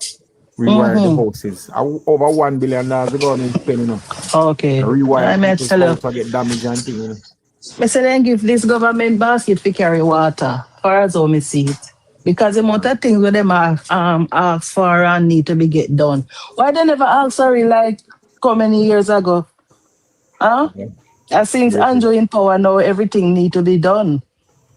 rewire the houses. Over $1 billion the government spending on. Okay. Rewire I people's house to get damage and things, you know. I say then give this government basket to carry water, for as how me see it. Because the amount of things where them ask for and need to be get done. Why they never ask sorry like how many years ago? Huh? And since Andrew in power now, everything need to be done.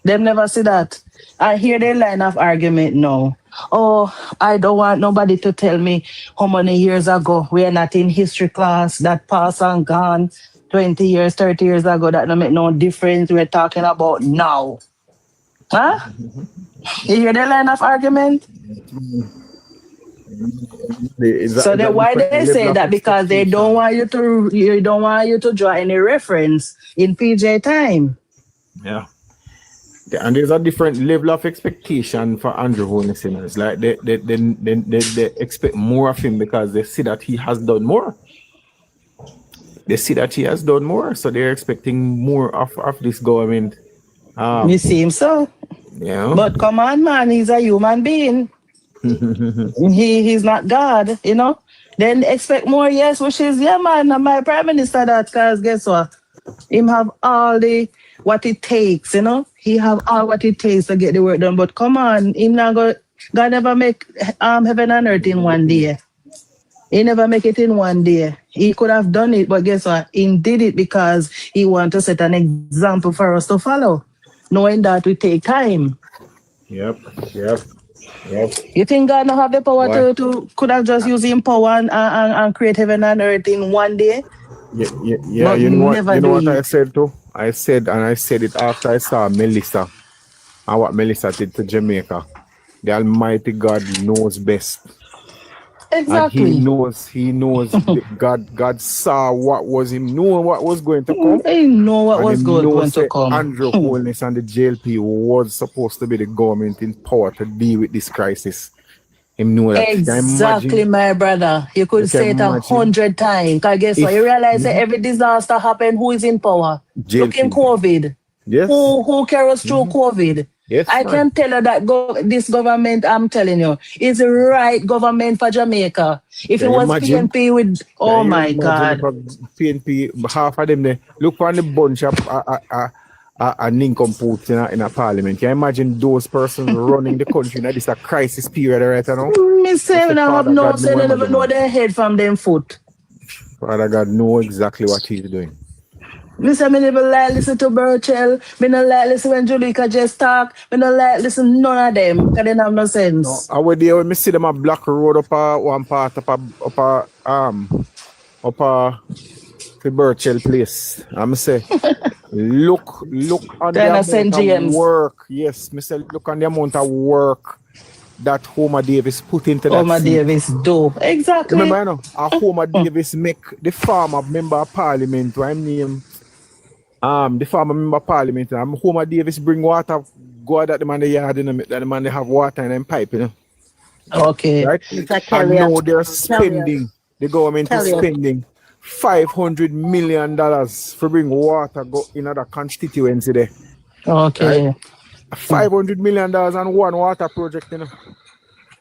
Them never see that. I hear their line of argument now. Oh, I don't want nobody to tell me how many years ago we are not in history class that passed and gone 20 years, 30 years ago. That don't make no difference. We're talking about now. Huh? You hear their line of argument? So then why they say that? Because they don't want you to draw any reference in PJ time. Yeah. And there's a different level of expectation for Andrew Holness. It's like they expect more of him because they see that he has done more. They see that he has done more, so they're expecting more of this government. You see him so? Yeah. But come on, man, he's a human being. He's not God, you know. Then expect more, yes, which is man, my prime minister that, because guess what? Him have all the what it takes, you know. He have all what it takes to get the work done. But come on, him not go God never make heaven and earth in one day. He never make it in one day. He could have done it, but guess what? He did it because he want to set an example for us to follow, knowing that we take time. Yep. You think God don't have the power to could have just used him power and create heaven and earth in one day? Yeah. But you know what I said too? I said it after I saw Melissa and what Melissa did to Jamaica. The Almighty God knows best. Exactly. And he knows God saw what was him, knew what was going to come. He know what was going to come. Andrew Holness and the JLP was supposed to be the government in power to deal with this crisis. Him know that. Exactly, my brother. You could say it 100 times. Because guess what? You realize that every disaster happened, who is in power? JLP. Look in COVID. Yes. Who carries through COVID? Yes, I can tell you that this government, I'm telling you, is the right government for Jamaica. If it was PNP with, oh my God. PNP, half of them, look on the bunch of nincompoops in a parliament. Can you imagine those persons running the country in this a crisis period right now? Me say, we don't have no say, they never know their head from them foot. Father God know exactly what he's doing. Me say, me never like listen to Burchell. Me not like listen when Julika just talk. Me not like listen none of them because they have no sense. I would there when me see them a Black Road up one part up the Burchell place. I'm say look on the amount of work. Yes, me say look on the amount of work that Homer Davis put into that. Homer Davis do. Exactly. Remember, you know, Homer Davis make the former member of parliament, who I'm named the former member of parliament, and Homer Davis bring water, go out at the man the yard, you know, that the man they have water in them pipe, you know. Okay. Right? And now they're spending, the government is spending $500 million for bring water go in other constituency there. Okay. Right? $500 million on one water project, you know.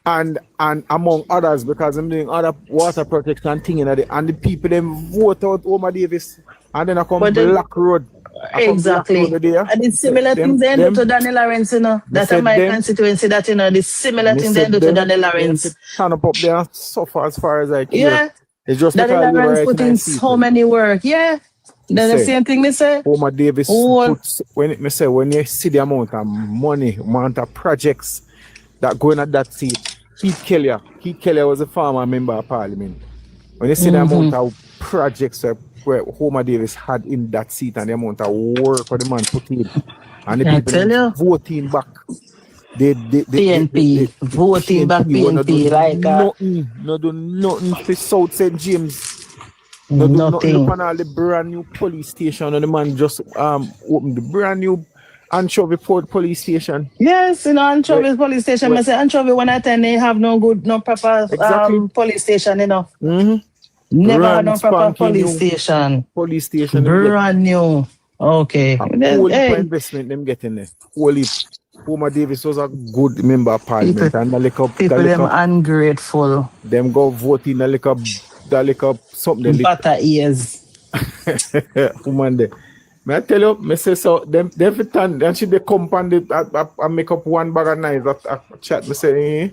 And among others, because I'm doing other water projects and things, and the people them vote out Homer Davis, and then I come Black Road. Exactly. And it's similar things they do to Danny Lawrence, you know. That's my constituency, that, you know, the similar things they do to Danny Lawrence. Stand up there and suffer as far as I can. Yeah. It's just Danny Lawrence put in so many work. Yeah. Then the same thing, me say. Homer Davis puts, when you see the amount of money, amount of projects that going at that seat, Keith Kelly was a former member of parliament. When you see the amount of projects where Homer Davis had in that seat and the amount of work for the man put in, and the people voting back, PNP voting back PNP like no do nothing for South St. James. Nothing. Look on all the brand new police station, and the man just opened the brand new Anchovy Port police station. Yes, in Anchovy police station. I say Anchovy when I tell they have no proper police station, you know. Never had no proper police station. Police station. Brand new. Okay. Whole investment them getting there. Whole Homer Davis was a good member of parliament, and people them ungrateful. Them go vote in the something. Butter ears. Woman there. May I tell you, me say so. Them every time and she they come and I make up one bag of knives. I chat. Me say,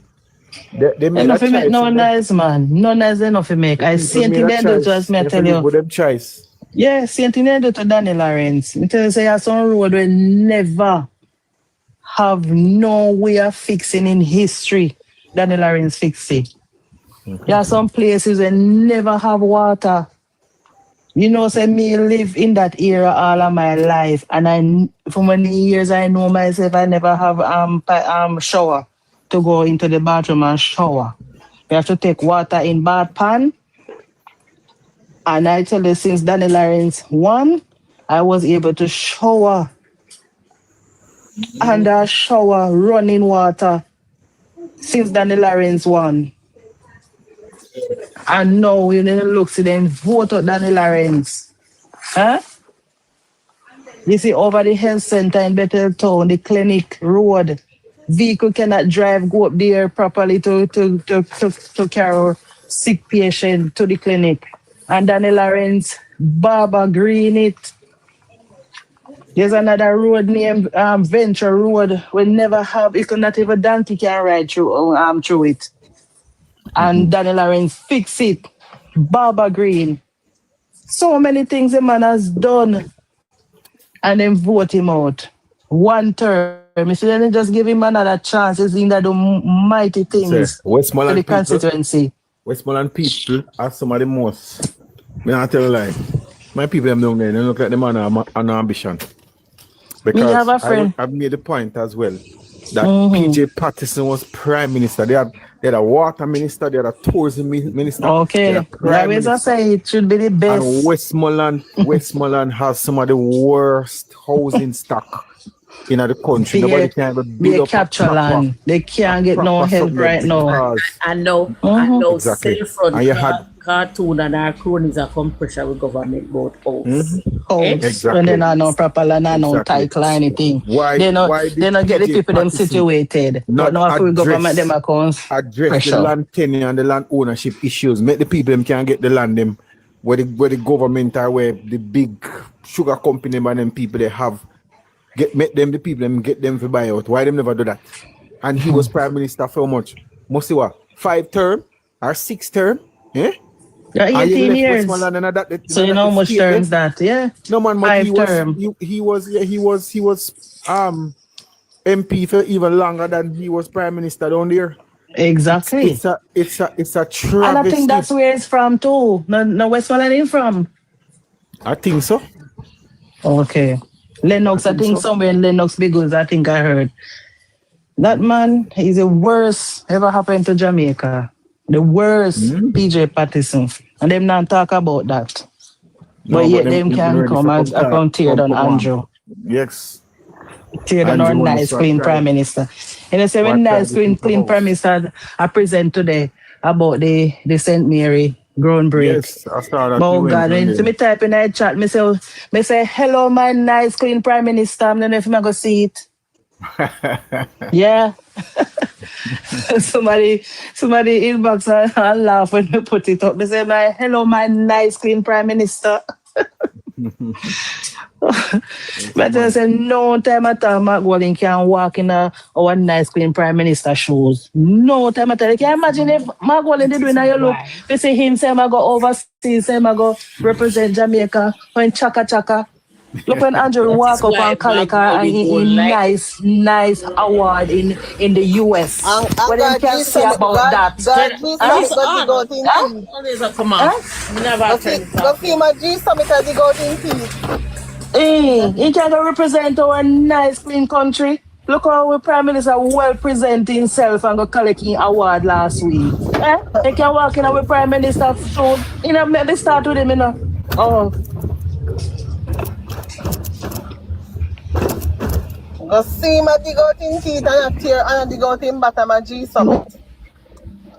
they made enough a choice. No nice man. No nice enough to make. I see anything they do to us. Me tell you. With them choice. Yeah, same thing they do to Danny Lawrence. Me tell you, say some road will never have no way of fixing in history. Danny Lawrence fix it. There are some places that never have water. You know, say me live in that era all of my life, and for many years I know myself I never have shower to go into the bathroom and shower. You have to take water in bath pan. And I tell you, since Danny Lawrence won, I was able to shower under shower running water since Danny Lawrence won. And now we look to them vote out Danny Lawrence. Huh? You see over the health center in Bethel Town, the clinic road, vehicle cannot drive, go up there properly to carry sick patient to the clinic. And Danny Lawrence, Barbara Green it. There's another road named Venture Road. We never have, you could not even donkey can ride through it. And Danny Lawrence fix it. Barbara Green. So many things the man has done. And then vote him out. One term. If you didn't just give him another chance, it's in that do mighty things for the constituency. Westmoreland people are some of the most. I tell you like, my people them down there, they look like the man an ambition. Because have a friend. I've made the point as well that PJ Partisan was prime minister. They had a water minister, they had a tourism minister. Okay, I always say it should be the best. And Westmoreland has some of the worst housing stock in the country. Nobody can even build up capture land. They can't get no help right now. I know exactly. Cartoon and our cronies are come pressure with government both Exactly. When they not no proper land, no title or anything. They not get the people them situated. But now for government them accounts. Address the land tenure and the land ownership issues. Make the people them can get the land them where the government are, where the big sugar company and them people they have. Make them the people them get them to buy out. Why them never do that? And he was prime minister for how much? Must say what? 5 term or 6 term? Yeah? 18 years. So you know how much terms that, yeah? No man, 5 term. He was MP for even longer than he was prime minister down there. Exactly. It's a travesty. And I think that's where it's from too. No Westmoreland is from. I think so. Okay. Lennox, I think somewhere in Lennox Biggles, I think I heard. That man is the worst ever happened to Jamaica. The worst PJ Partisan. And them not talk about that. But yet them can come and tear down Andrew. Yes. Tear down our nice clean prime minister. And they say when nice clean prime minister I present today about the St. Mary groundbreak. Yes, I saw that. Oh God, when me type in that chat, me say hello my nice clean prime minister. I don't know if I'm gonna see it. Yeah. somebody inbox and laugh when we put it up. They say hello my nice clean prime minister. But I say no time at all Mark Walling can walk in our nice clean prime minister shoes. No time at all. Can you imagine if Mark Walling did when you look, they say him say I go overseas, say I go represent Jamaica when chaka. Look when Andrew walk up on Calica and he nice award in the US. What they can say about that? Go see my G Summit as he got in peace. He can go represent our nice clean country. Look how our Prime Minister well present himself and go collecting award last week. He can walk in our Prime Minister show. They start with him, Oh. Go see my dig out in teeth and tear and dig out in bottom of G Summit.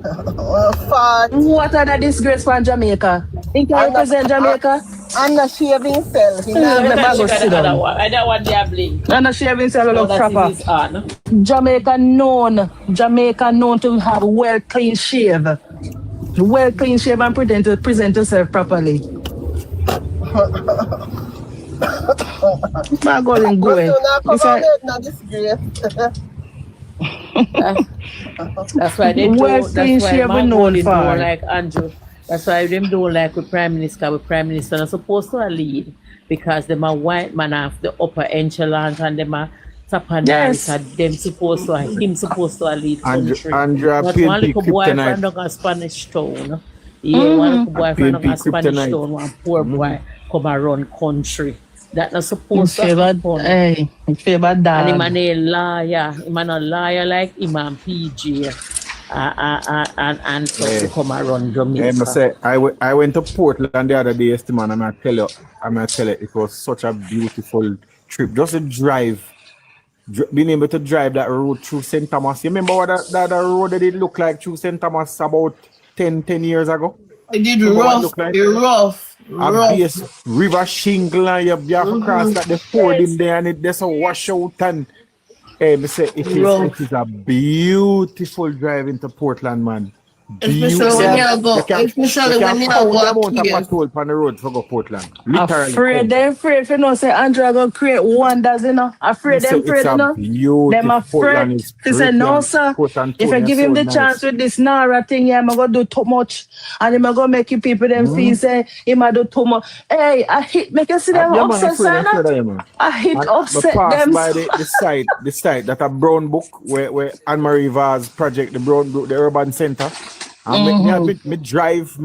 What are the disgrace for Jamaica? He can represent Jamaica? Anna shave himself. He I not thought she go got sit the other down. one. I don't want the bling. And she having a No, look that is proper. his on. Jamaica known to have well clean shave. Well clean shave and present yourself properly. My God, in But going. so now come It's on a it, not disgrace. That's why they well do. That's clean why shave we my known golden don't for. like Andrew. That's why them don't like with Prime Minister. With Prime Minister not supposed to lead because them a white man have the upper echelon and them a top and Yes. them supposed to him supposed to lead country. Andrew Not one PNP little boy kryptonite. from a Spanish town. Yeah, one little boy from PNP a Spanish kryptonite. town, one poor boy come and run country. That not In supposed to favor, happen. in favor dog. And him a liar. Him a liar like him and PJ. And so Yeah. to come around Jamaica. I must say, I went to Portland the other day, man. I'm gonna tell you, it was such a beautiful trip. Just to drive, being able to drive that road through St. Thomas. You remember what that road that it looked like through St. Thomas about 10 years ago? It did rough, rough. A base river shingle and you have to cross that the fording there and it just a wash out and me say it is a beautiful drive into Portland, man. Especially when you go, especially when you go up patrol on the road for go Portland. Literally. Afraid for no say Andrew gonna create wonders, you know. Afraid, you know. Them afraid. They say no, sir. If I give him the chance with this Nara thing, yeah, I'm gonna do too much. And I'm gonna make you people them feel say he might do too much. Hey, I hit make you see them upset, sir. I hit upset them. By the site that a brown book where Anne-Marie Vaz project, the brown book, the urban center. And me drive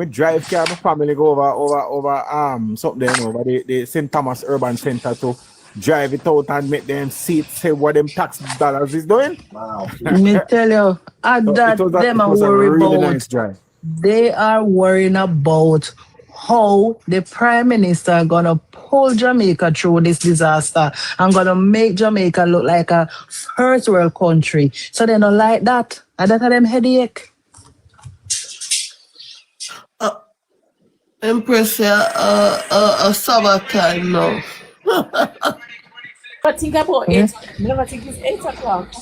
car, my family go over something over the St. Thomas Urban Center to drive it out and make them see it, say what them tax dollars is doing. Wow. Me tell you, them are worried about. Nice drive. They are worrying about how the Prime Minister gonna pull Jamaica through this disaster and gonna make Jamaica look like a first world country. So they don't like that. And that them headache. Empress, a summertime now. But think about it. Never think it's 8 o'clock.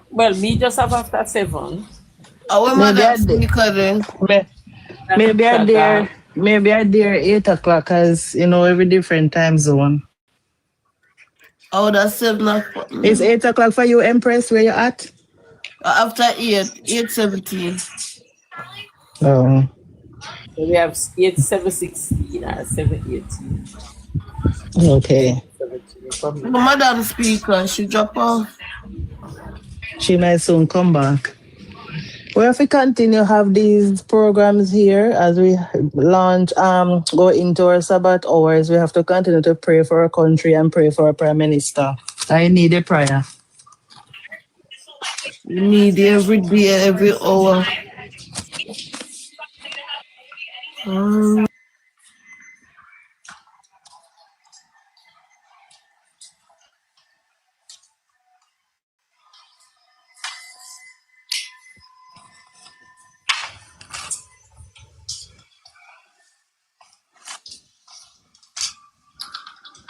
Well, me just have after 7. Maybe I there 8 o'clock, cause you know every different time zone. Oh, that's 7 o'clock. It's 8 o'clock for you, Empress. Where you at? After 8:17. Oh. We have 8:7:16 and 7:18. Okay. Madam Speaker, she drop off. She might soon come back. We have to continue have these programs here as we launch, go into our Sabbath hours. We have to continue to pray for our country and pray for our Prime Minister. I need a prayer. You need every day, every hour.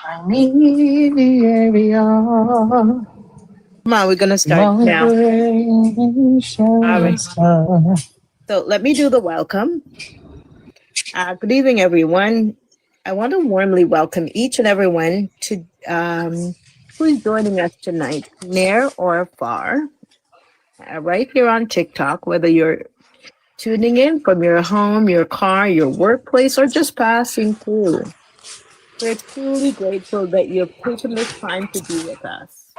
I need the area. Come on, we're gonna start now. All right. So let me do the welcome. Good evening, everyone. I want to warmly welcome each and everyone to who is joining us tonight, near or far, right here on TikTok, whether you're tuning in from your home, your car, your workplace, or just passing through. We're truly grateful that you've taken this time to be with us.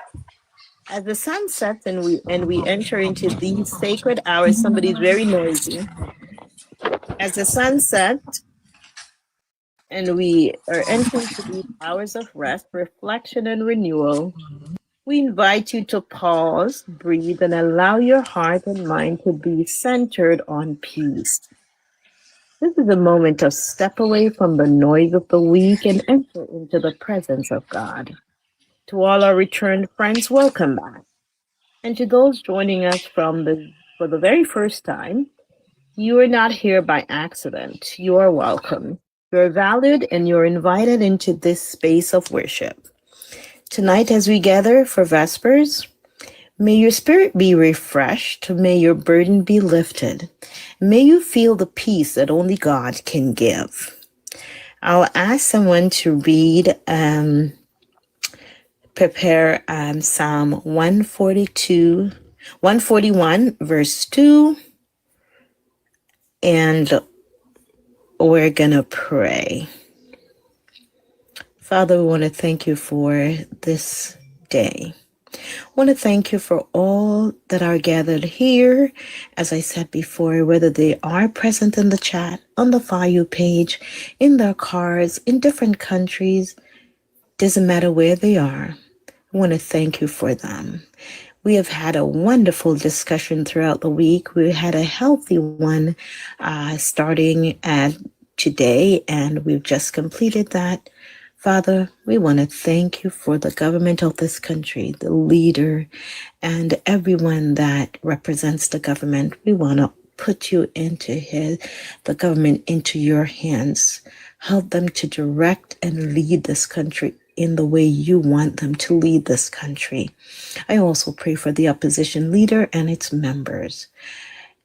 As the sun sets and we enter into these sacred hours, somebody's very noisy. As the sun sets and we are entering into these hours of rest, reflection, and renewal, we invite you to pause, breathe, and allow your heart and mind to be centered on peace. This is a moment to step away from the noise of the week and enter into the presence of God. To all our returned friends, welcome back. And to those joining us for the very first time, you are not here by accident. You are welcome. You're valued and you're invited into this space of worship. Tonight, as we gather for Vespers, may your spirit be refreshed. May your burden be lifted. May you feel the peace that only God can give. I'll ask someone to read, prepare Psalm 141, verse 2, and we're going to pray. Father, we want to thank you for this day. I want to thank you for all that are gathered here, as I said before, whether they are present in the chat, on the FIU page, in their cars, in different countries, doesn't matter where they are. I want to thank you for them. We have had a wonderful discussion throughout the week. We had a healthy one starting at today, and we've just completed that. Father, we want to thank you for the government of this country, the leader, and everyone that represents the government. We want to put you into the government into your hands. Help them to direct and lead this country in the way you want them to lead this country. I also pray for the opposition leader and its members.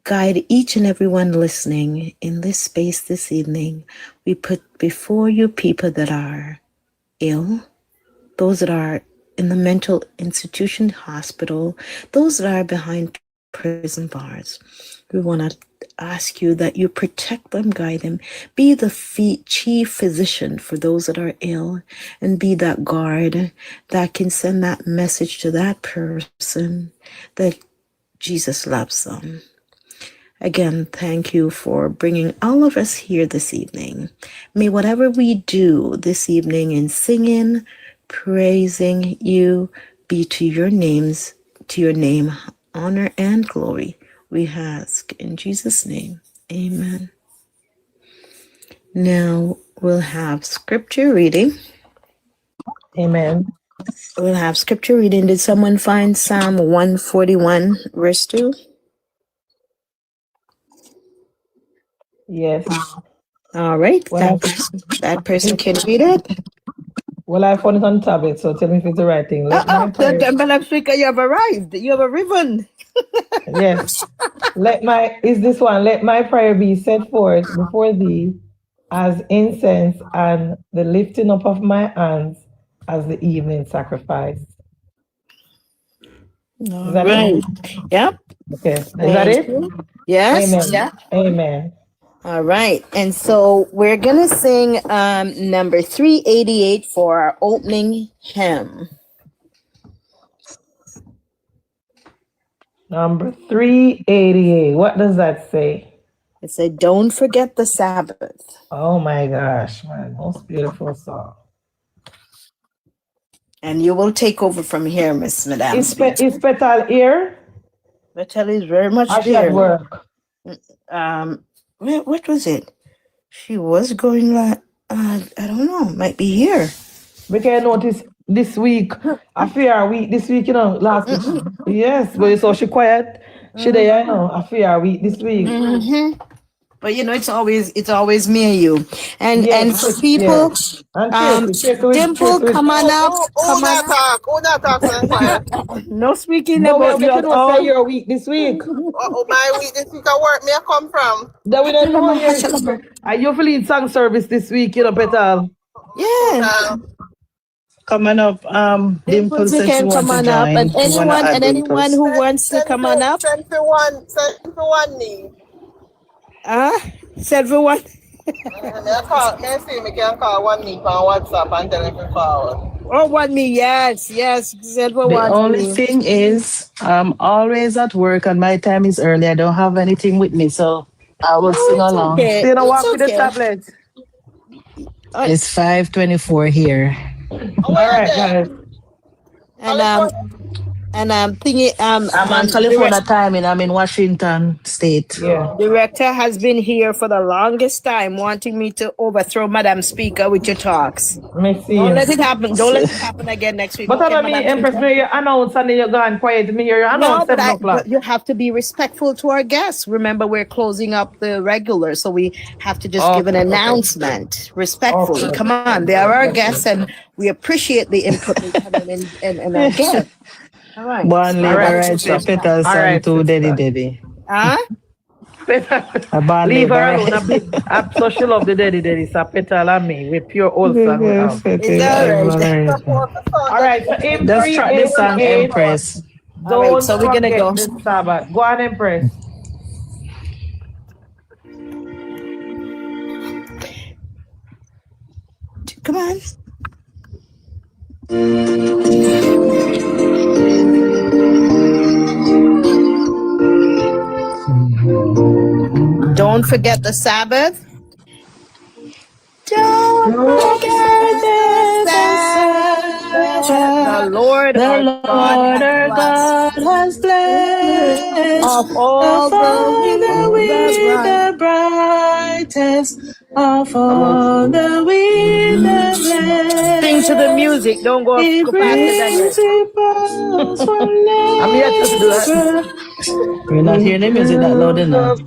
Guide each and everyone listening in this space this evening. We put before you people that are ill, those that are in the mental institution, hospital, those that are behind prison bars. We want to ask you that you protect them, guide them, be the chief physician for those that are ill, and be that guard that can send that message to that person that Jesus loves them. Again, thank you for bringing all of us here this evening. May whatever we do this evening in singing, praising you, be to your name, honor and glory. We ask in Jesus' name, amen. Now we'll have scripture reading. Amen. We'll have scripture reading. Did someone find Psalm 141, verse 2? Yes. All right. That person can read it. Well, I found it on tablet, so tell me if it's the right thing. Let my prayer... You have arrived. You have a ribbon. Yes. Is this one? Let my prayer be set forth before thee as incense, and the lifting up of my hands as the evening sacrifice. All right. Yep. Okay. Is that it? Yes. Amen. Yeah. Amen. All right. And so we're going to sing number 388 for our opening hymn. Number 388. What does that say? It said, "Don't forget the Sabbath." Oh my gosh, my most beautiful song. And you will take over from here, Miss Madame. Is Petal here? Petal is very much there. At work. What was it? She was going like, I don't know, might be here. We can notice this week, a fair week this week, last week. Yes, but so she quiet. She there, a fair week this week. Mm-hmm. But it's always me and you. And for people, Dimple, come on up. Who not talk? No speaking No, about you at all. your week this week. My week this week, where me I come from? That we don't know here. I usually in song service this week, Petal. Yeah. Come on up. Dimple said she wants to join. And anyone who wants to come on up. Send for one knee. Said for one. Me can call one knee on WhatsApp and tell him to forward. Oh, one knee, yes. Said for the one. The only thing is, I'm always at work and my time is early. I don't have anything with me, so I will sing along. Okay. You know what with the tablet? It's 5:24 here. All right, guys. And And I'm on California time and I'm in Washington State. Yeah. Director has been here for the longest time, wanting me to overthrow Madam Speaker with your talks. Me see. Don't let it happen. Don't let it happen again next week. But Okay, I mean, Empress, me you announce and then you go and quiet. Me you announce 7 o'clock. But you have to be respectful to our guests. Remember, we're closing up the regular, so we have to just give an announcement respectfully. Come on, they are our guests, and we appreciate the input they come in and our guests. All right. Born labor rights for petals and to daddy. Huh? Leave her alone. So she love the daddy. So petal and me with pure old song. Is that All right. So if just track this song, Empress. Don't so we're gonna go. The Sabbath. Go on, Empress. Come on. Don't forget the Sabbath. Don't forget the Sabbath. The Lord our God has blessed of all the with the brightest of all the with the blessed. Sing to the music. Don't go past the I'm yet to do that. We're not hearing the music that loud enough.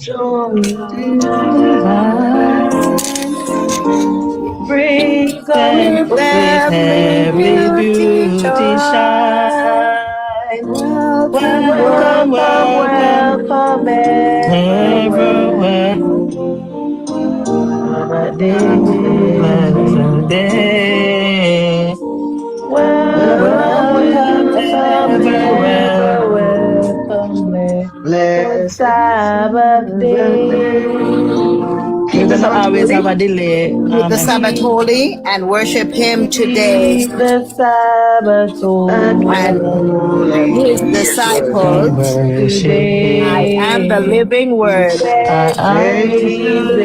Brings us with every beauty shine. Welcome, everywhere. Pleasant day. Welcome, everywhere. Blessed Sabbath day. We're gonna always have a delay. Keep the Sabbath holy and worship Him today. Keep the Sabbath holy. And His disciples. I am the living word. And if you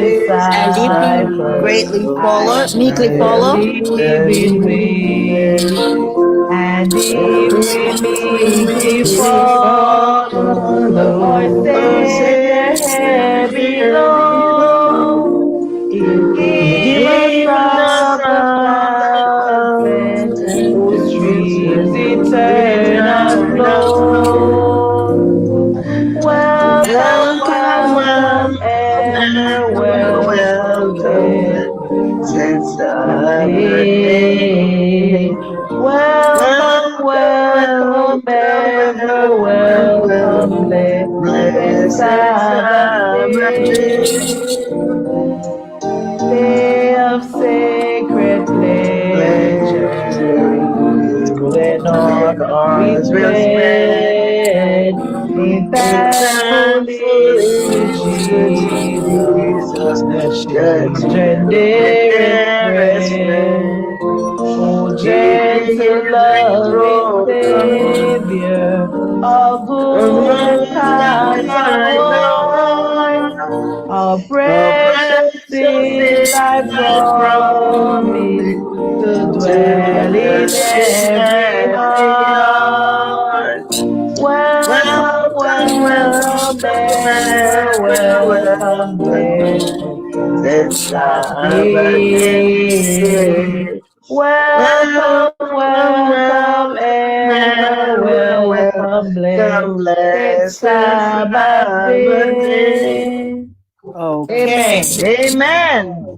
greatly follow, meekly follow. And if we meekly follow the voices heavy low, give us the fountain whose streams eternal flow. Welcome, ever welcome, since day. Welcome, ever welcome, blessed Sabbath day of sacred pleasure. When our hearts will spend in thankfulness to Jesus, the dearest friend. O gentle, loving Savior, all good and kind avoid. How precious is thy promise to dwell in every heart. Welcome, ever welcome, blessed Sabbath. Welcome, ever welcome, blessed Sabbath day. Okay. Amen.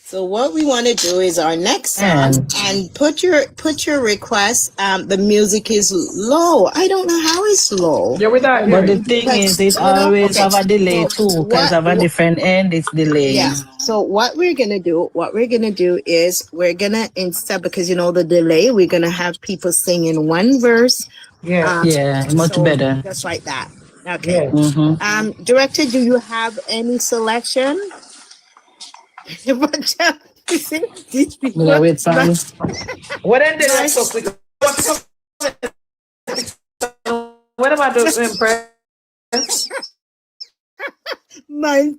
So what we want to do is our next song, and put your request. The music is low. I don't know how it's low. Yeah, without but the thing is, it always have a delay too, because of a different end, it's delaying. Yeah. So what we're gonna do is we're gonna, instead, because you know the delay, we're gonna have people sing in one verse. Yeah, much better. Just like that. Okay. Yeah. Director, do you have any selection? These people. Wait, son. What ended up so quick? What about the Empress? My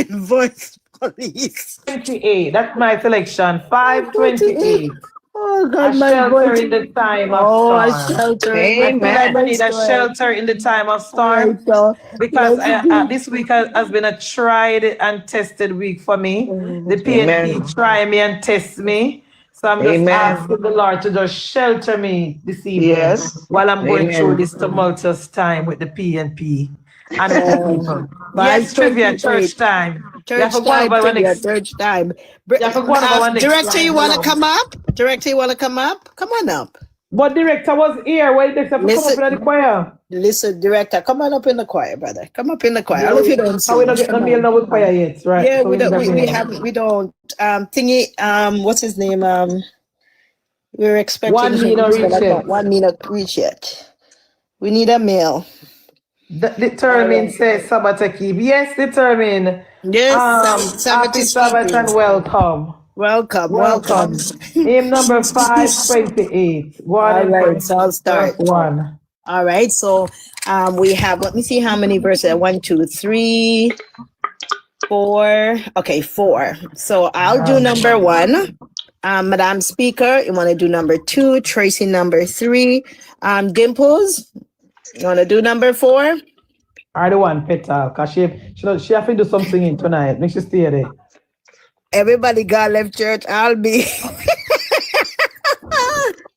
voice police. 28. That's my selection. 528. Oh God, A my shelter voice. in the time of Oh, a storm. shelter in I the feel like we time of need a storm. shelter in the time of All right, storm so because let's do. this week has been a tried and tested week for me. The Amen. PNP try me and test me. So I'm just Amen. asking the Lord to just shelter me this evening Yes. while I'm going through Amen. this tumultuous time with the PNP and with the people. Yes, trivia, 5:28. church time. You have Church to go on time, about one trivia, next. church time. You have to go on about one next Director, slide. you want to Hello. come up? Director, you want to come up? Come on up. But director was here. Why director have to come up in the choir? Listen, director, come on up in the choir, brother. Come up in the choir. I Yeah, don't know if you don't we sing. don't get no Come mail on. now with choir yet, right? Yeah, So we we need don't. a We mail. haven't. We don't. Thingy. What's his name? We were expecting 1 him, million but reach not yet. 1 minute reach yet. We need a mail. Determine says Sabbath to keep. Yes, determine. Yes, Sabbath Happy is Sabbath keeping. and welcome. Welcome, welcome. Welcome. Hymn number 528. Go on, All right, Empress. so I'll start. Verse 1. All right, so we have. Let me see how many verses. 1, 2, 3, 4. Okay, 4. So I'll do number 1. Madam Speaker, you want to do number 2. Tracy, number 3. Dimples, you want to do number 4? I the one, Petal, because she have to do some singing tonight. Make sure stay there. Everybody got left church. I'll be.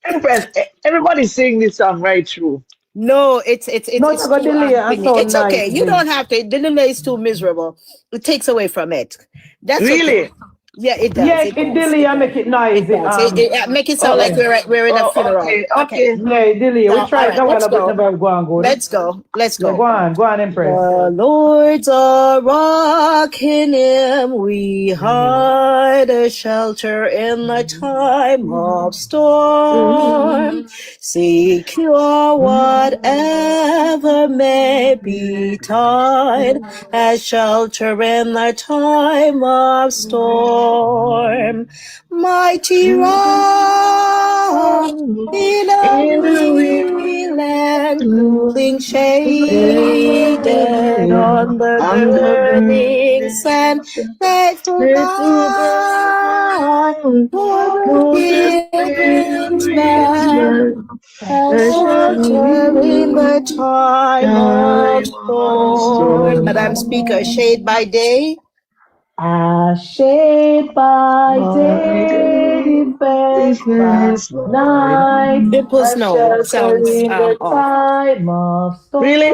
Empress, everybody's singing this song right through. No, it's No, it's got too delay and thingy. so It's okay. nice. You don't have to. The delay is too miserable. It takes away from it. That's Really? okay. Yeah, it does. Yeah, It it does. delay and make it noisy. It does. It make it sound like Yeah. we're in a funeral. Okay. Yeah, it delay. So, We try all it right, that let's one, but go. never go on good. Let's go. Let's Yeah, go. go on, Empress. The Lord's a rock, in him we hide, a shelter in the time of storm. Secure whatever may betide, as shelter in the time of storm. Mighty rock in a weary land, cooling shaded on the burning sand, faithful God, for the pilgrim's band, a shelter in the time of storm. Madam Speaker, shade by day. A shade by day, defense by night, Dimples, a no, shelter sounds in the off. time of storm. Really?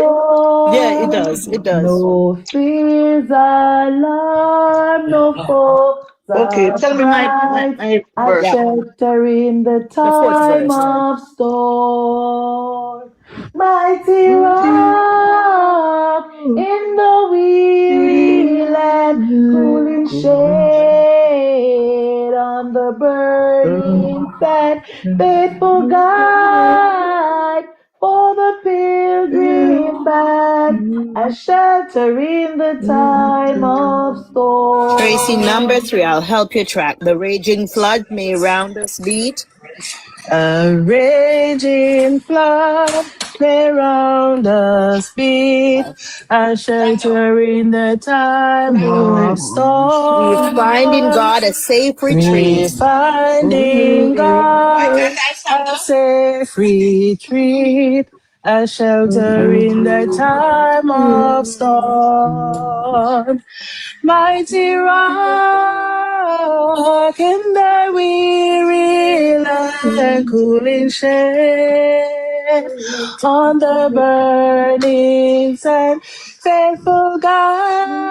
Yeah, it does. It does. No fears alarm, no foes Okay, tell me my a verse. shelter in the The fourth time verse. of storm. Mighty rock in the weary land, cooling shade on the burning sand, faithful guide for the pilgrim band, a shelter in the time of storm. Tracy, number 3, I'll help you track. The raging flood may round us beat. A raging flood may round us beat, a shelter in the time of storm. We find in God a safe retreat. We find in God a safe retreat, a shelter in the time of storm. Mighty rock in the weary land, cooling shade on the burning sand, faithful guide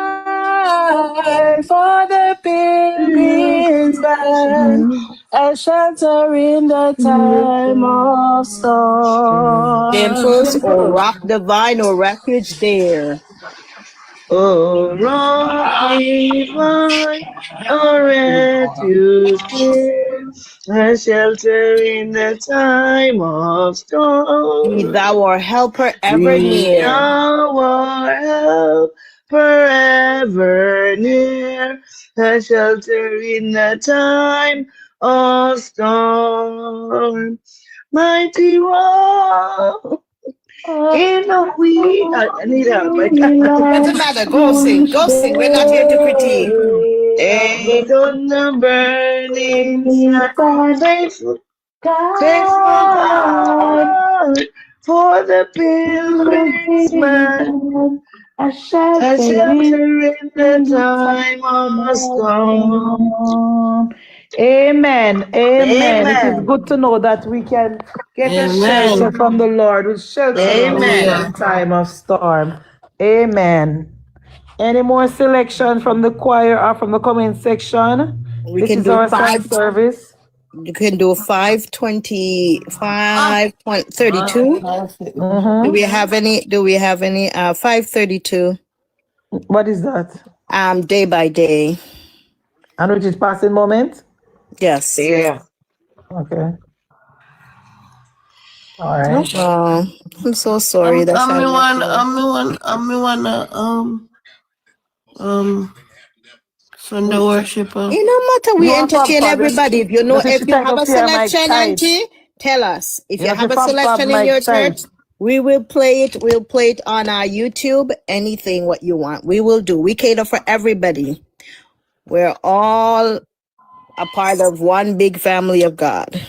for the pilgrim's band, a shelter in the time of storm. Dimples, or rock divine, or refuge there. Oh, rock divine, a refuge here, a shelter in the time of Be storm. thou our helper ever Be near. thou our help forever near, a shelter in the time of storm. Mighty rock in the we. I need help. Doesn't matter. Go sing. Go sing. We're not here to critique. Ain't gonna burn in faithful God, for the pilgrims man, a a shelter shelter in the in time of storm. storm. Amen. Amen. It is Amen. good to know that we can get a shelter Amen. from the Lord, who shelters us Amen. in time of storm. Amen. Any more selection from the choir or from the comment section? We This can is do our song service. You can do 5:32. Do we have any? 5:32? What is that? Day by day. And which is passing moment? Yes. Yeah. Okay. All right. I'm so sorry. That's how Sunday worship. It no matter. We entertain everybody. If you know, if you have a selection, Auntie, tell us. If you have a selection in your church, we will play it. We'll play it on our YouTube. Anything what you want, we will do. We cater for everybody. We're all a part of one big family of God.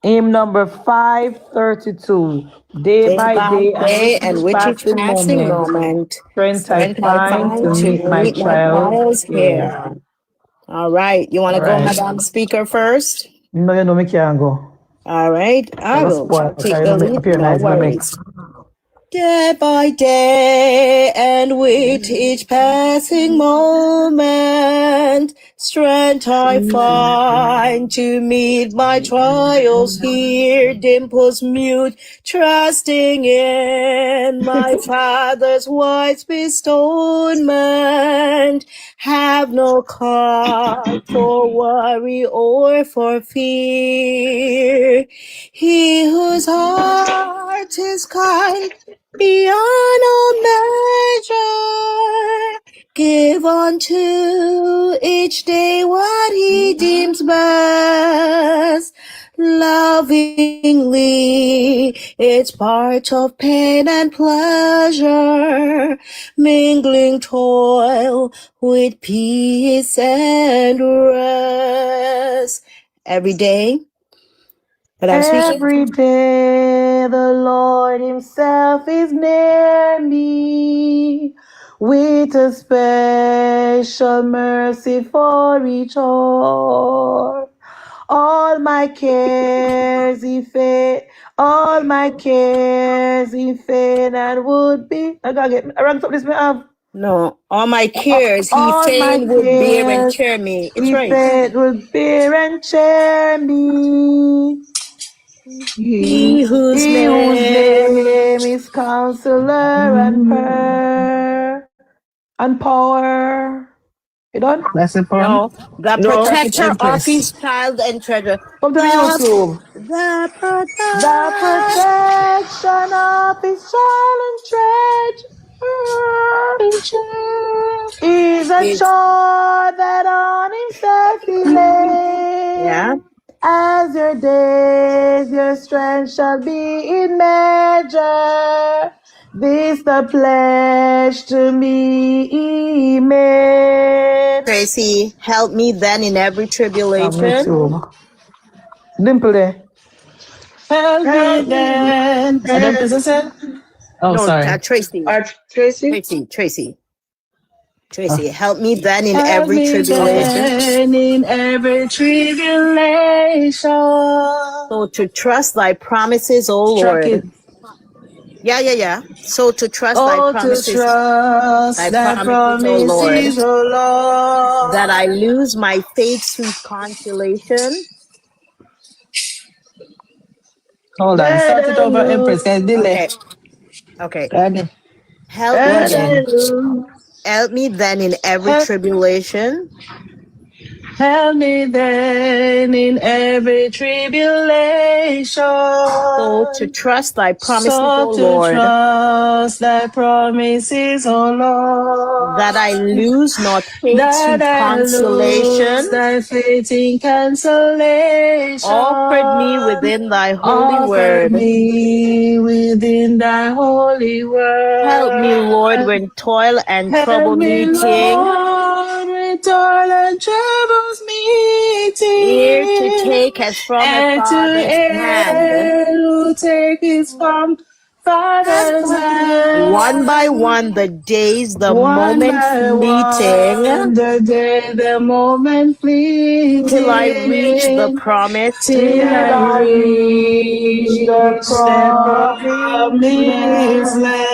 Hymn number 532. Day by day and which is passing moment. Strength I find to meet my trials here. All right. You want to All go, right. Madam Speaker, first? No, you know me can't go. All right. I will take the lead. No Appear worries. Day by day, and with each passing moment, strength I find to meet my trials here. Dimples mute, trusting in my Father's wise bestowment. Have no cause for worry or for fear. He whose heart is kind beyond all measure, give unto each day what he deems best. Lovingly, it's part of pain and pleasure, mingling toil with peace and rest. Every day. Every day the Lord himself is near me with a special mercy for each heart. All my cares he fed, and would be. I gotta get, I ranked up this me have. No, all my cares he fain would bear and cheer me. It's right. He would bear and cheer me. He whose name is Counselor and Power. You done? That's it, No, the protector of his child and treasure. Come to YouTube. The protection of his child and treasure is a chore that on himself he laid. Yeah. As your days, your strength shall be in measure. This the pledge to me he made. Tracy, help me then in every tribulation. Dimple there. Help me then. And then Prison said? Oh, no, sorry. Tracy. Tracy, help me then in Help every me tribulation. then in every tribulation. So to trust thy promises, O Lord. Yeah. So to trust thy promises, thy promises, O Lord. that I lose my faith's sweet consolation. Hold on, start it over, Empress. Delay. Okay. Help me then in every tribulation. Help me then in every tribulation. So to trust thy promises, O to Lord. trust thy promises, O Lord. That I lose not faith's sweet consolation. Thy faith in consolation. Offered me within thy holy word. me within thy holy word. Help me, Lord, when toil and trouble meeting. Lord, when all the troubles meeting. Here to take us from a and to father's hand. who take us from Father's hand. One by one, the days, the One moments by fleeting, one, the day, the moment fleeting, till I reach the promised till I reach the promised land.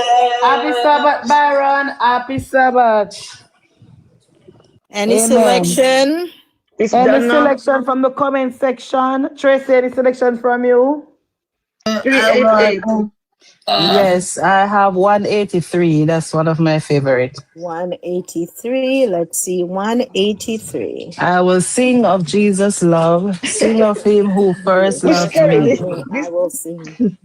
Happy Sabbath, Byron. Happy Sabbath. Any Amen. selection? It's Any done now. selection from the comment section? Tracy, any selection from you? 388. Yes, I have 183. That's one of my favorites. 183. Let's see, 183. I will sing of Jesus' love, sing of him who first Which loved Kerry? me. I will sing.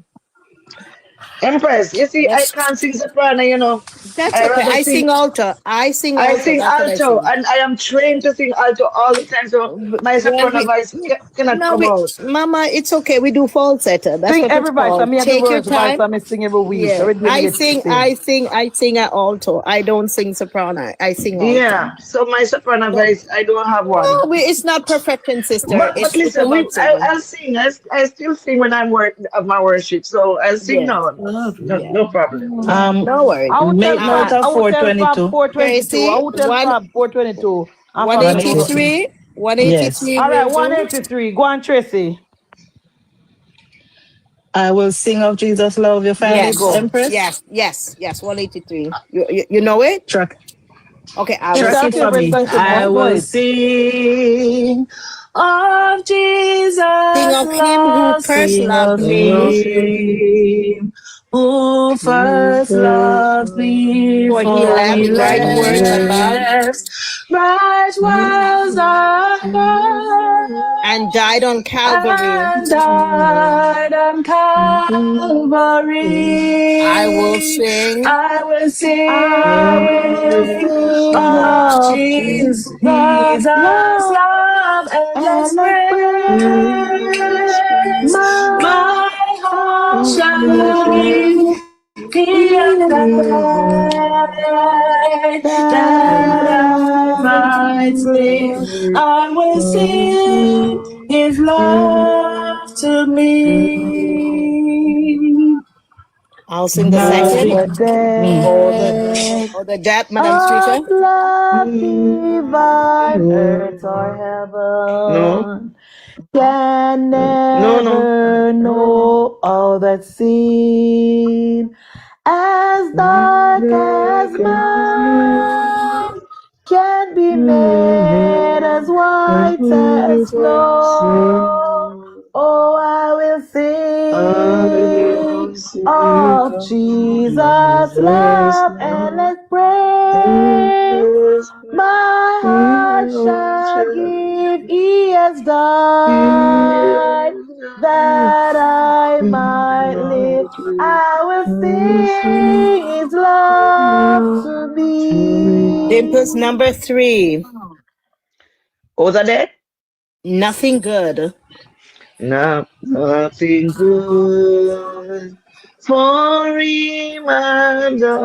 Empress, you see, I Yes. can't sing soprano, you know. That's I okay. rather I sing alto. I sing alto. sing That's what I alto, sing. and I am trained to sing alto all the time, so my soprano voice cannot come out. Mama, it's okay. We do falsetto. That's Sing what every it's voice. I called. mean, every Take your word voice. time. I sing every week. Yeah, Every day I get to sing at alto. I don't sing soprano. I sing alto. Yeah, so my soprano voice, I don't have one. No, it's not perfection, sister. But It's listen, about singing. I'll sing. I still sing when I'm at my worship, so I'll sing Yes. now. No problem. No worries. I would Make note of 422. 422. I would tell Fab 422. 183. 183. Yes. All right, will do. 183. Go on, Tracy. I will sing of Jesus' love. You find Yes. it, Empress? Yes. 183. You know it? Track. Okay, I Track will it for me. I will sing of Jesus' sing of him who love, first sing loved of me. him who first loved me, For he for he left bright words above left bright worlds above and died on Calvary. and died on Calvary. I will sing. I will sing of of Jesus' love, love, endless praise. My heart shall give thee and that I might live. I will sing his love to me. I'll sing the second. Or the death, Madam Streeter. of love divine, earth or heaven, can never know all that's seen. As dark as mine can be made as white as snow. Oh, I will sing of Jesus' love and let's praise. My heart shall give, he has died that I might live. I will sing his love to me. Dimples number 3. What was that? Nothing good. Nothing good for reminder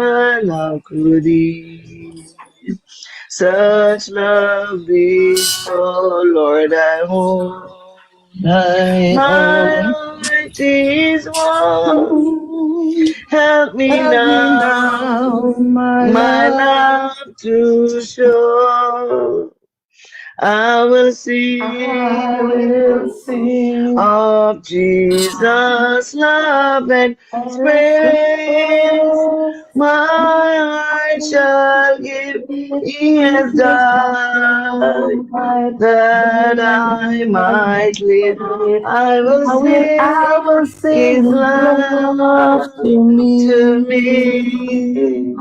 how could he such love bestow, Lord, I hope my heart is warm. Help me now, my love to show. I will sing of Jesus' love and praise. My heart shall give, he has died that I might live. I will sing his love to me.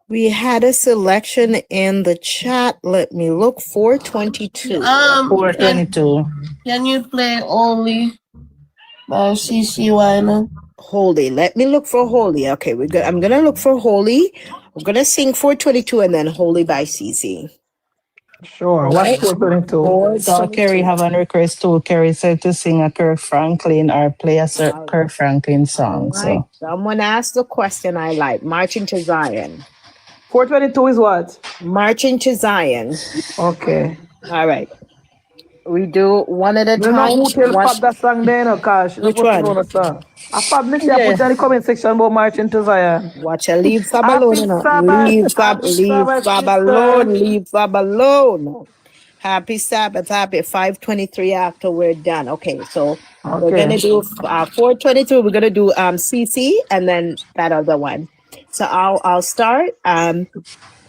We had a selection in the chat. Let me look. 422. 422. Can you play only by CC Winer? Holy. Let me look for Holy. Okay, I'm gonna look for Holy. We're gonna sing 422 and then Holy by CC. Sure. What's 422? So Kerry have a request too. Kerry said to sing a Kirk Franklin or play a Kirk Franklin song. Right. So Someone asked the question I like. Marching to Zion. 422 is what? Marching to Zion. Okay. All right. We do one at a You know time. who tell Fab that song there, no, cause she not Which supposed to one? know the song. A Fab, me see I Yeah. put in the comment section about marching to Zion. Watch her, leave Fab Happy alone. No. Sabbath, Leave Fab sister. alone. Leave Fab alone. Happy Sabbath. Happy 5:23 after we're done. Okay, so we're Okay. gonna do 4:22. We're gonna do CC and then that other one. So I'll start.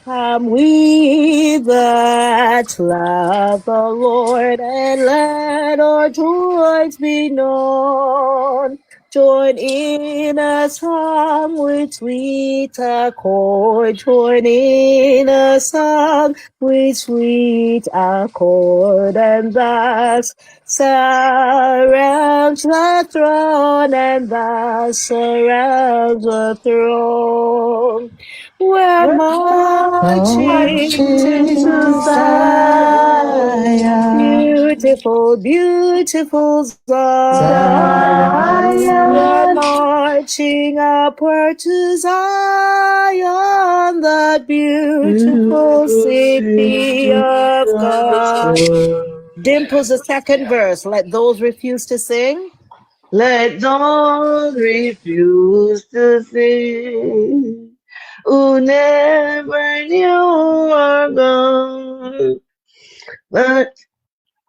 We that love the Lord and let our joys be known. Join in a song with sweet accord. Join in a song with sweet accord. And thus surrounds the throne. And thus surrounds the throne. We're marching to Zion. Beautiful, beautiful Zion. We're marching upward to Zion, the beautiful city of God. Dimples, the second verse. Let those refuse to sing. Let those refuse to sing who never knew our God, but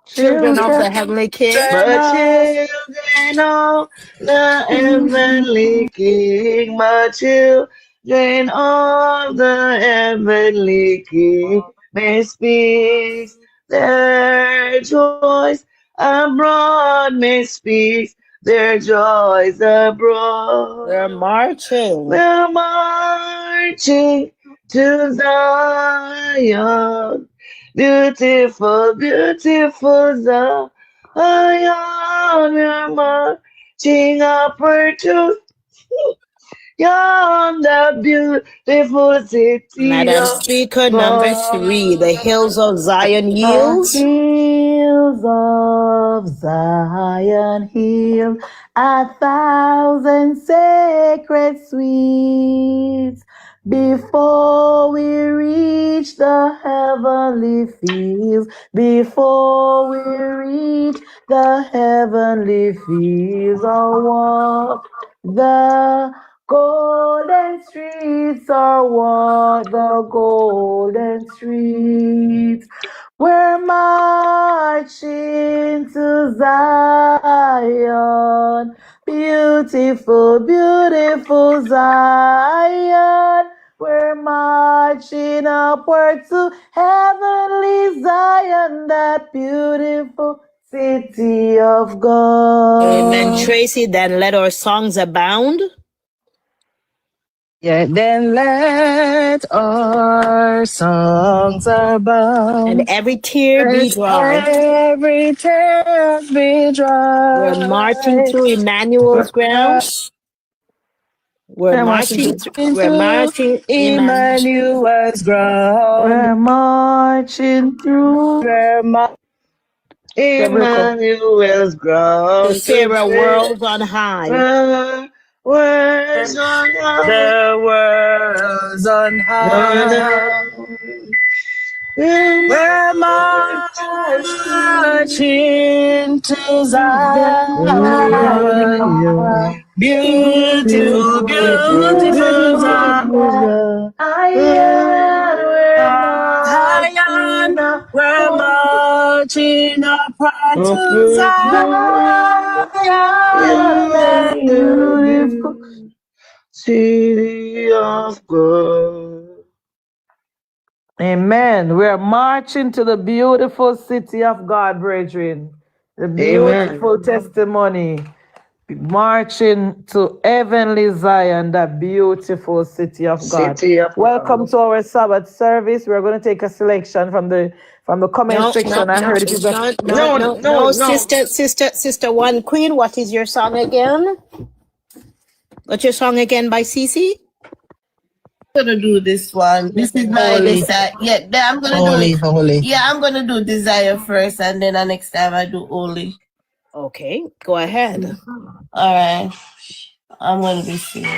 Children of the Heavenly King. But children of the Heavenly King, but children of the Heavenly King, may speak their joys abroad, may speak their joys abroad. We're marching. We're marching to Zion. Beautiful, beautiful Zion. We're marching upward to the beautiful city Madam of Speaker, number 3, the hills of Zion yields. Hills of Zion hill, 1,000 sacred sweets. Before we reach the heavenly fields, before we reach the heavenly fields, I'll walk the golden streets, I'll walk the golden streets. We're marching to Zion, beautiful, beautiful Zion. We're marching upward to heavenly Zion, that beautiful city of God. Amen, Tracy. Then let our songs abound. Yeah, then let our songs abound. And every tear be dry. Every tear be dry. We're marching through Emmanuel's ground. We're marching Emmanuel's ground. We're marching through Emmanuel's ground. to Sarah worlds on high. Worlds on high. The world's on high. We're marching to Zion. Beautiful, beautiful Zion. We're marching upward to Zion. Beautiful city of God. Amen. We are marching to the beautiful city of God, brethren. The beautiful testimony. Marching to heavenly Zion, that beautiful city of God. Welcome to our Sabbath service. We're going to take a selection from the comment section. I heard it is no, sister One Queen. What is your song again? What's your song again by Cece? I'm gonna do this one. This is my desire. Yeah, I'm gonna do it. Yeah, I'm gonna do Desire first, and then the next time I do Holy. Okay, go ahead. All right, I'm gonna be singing.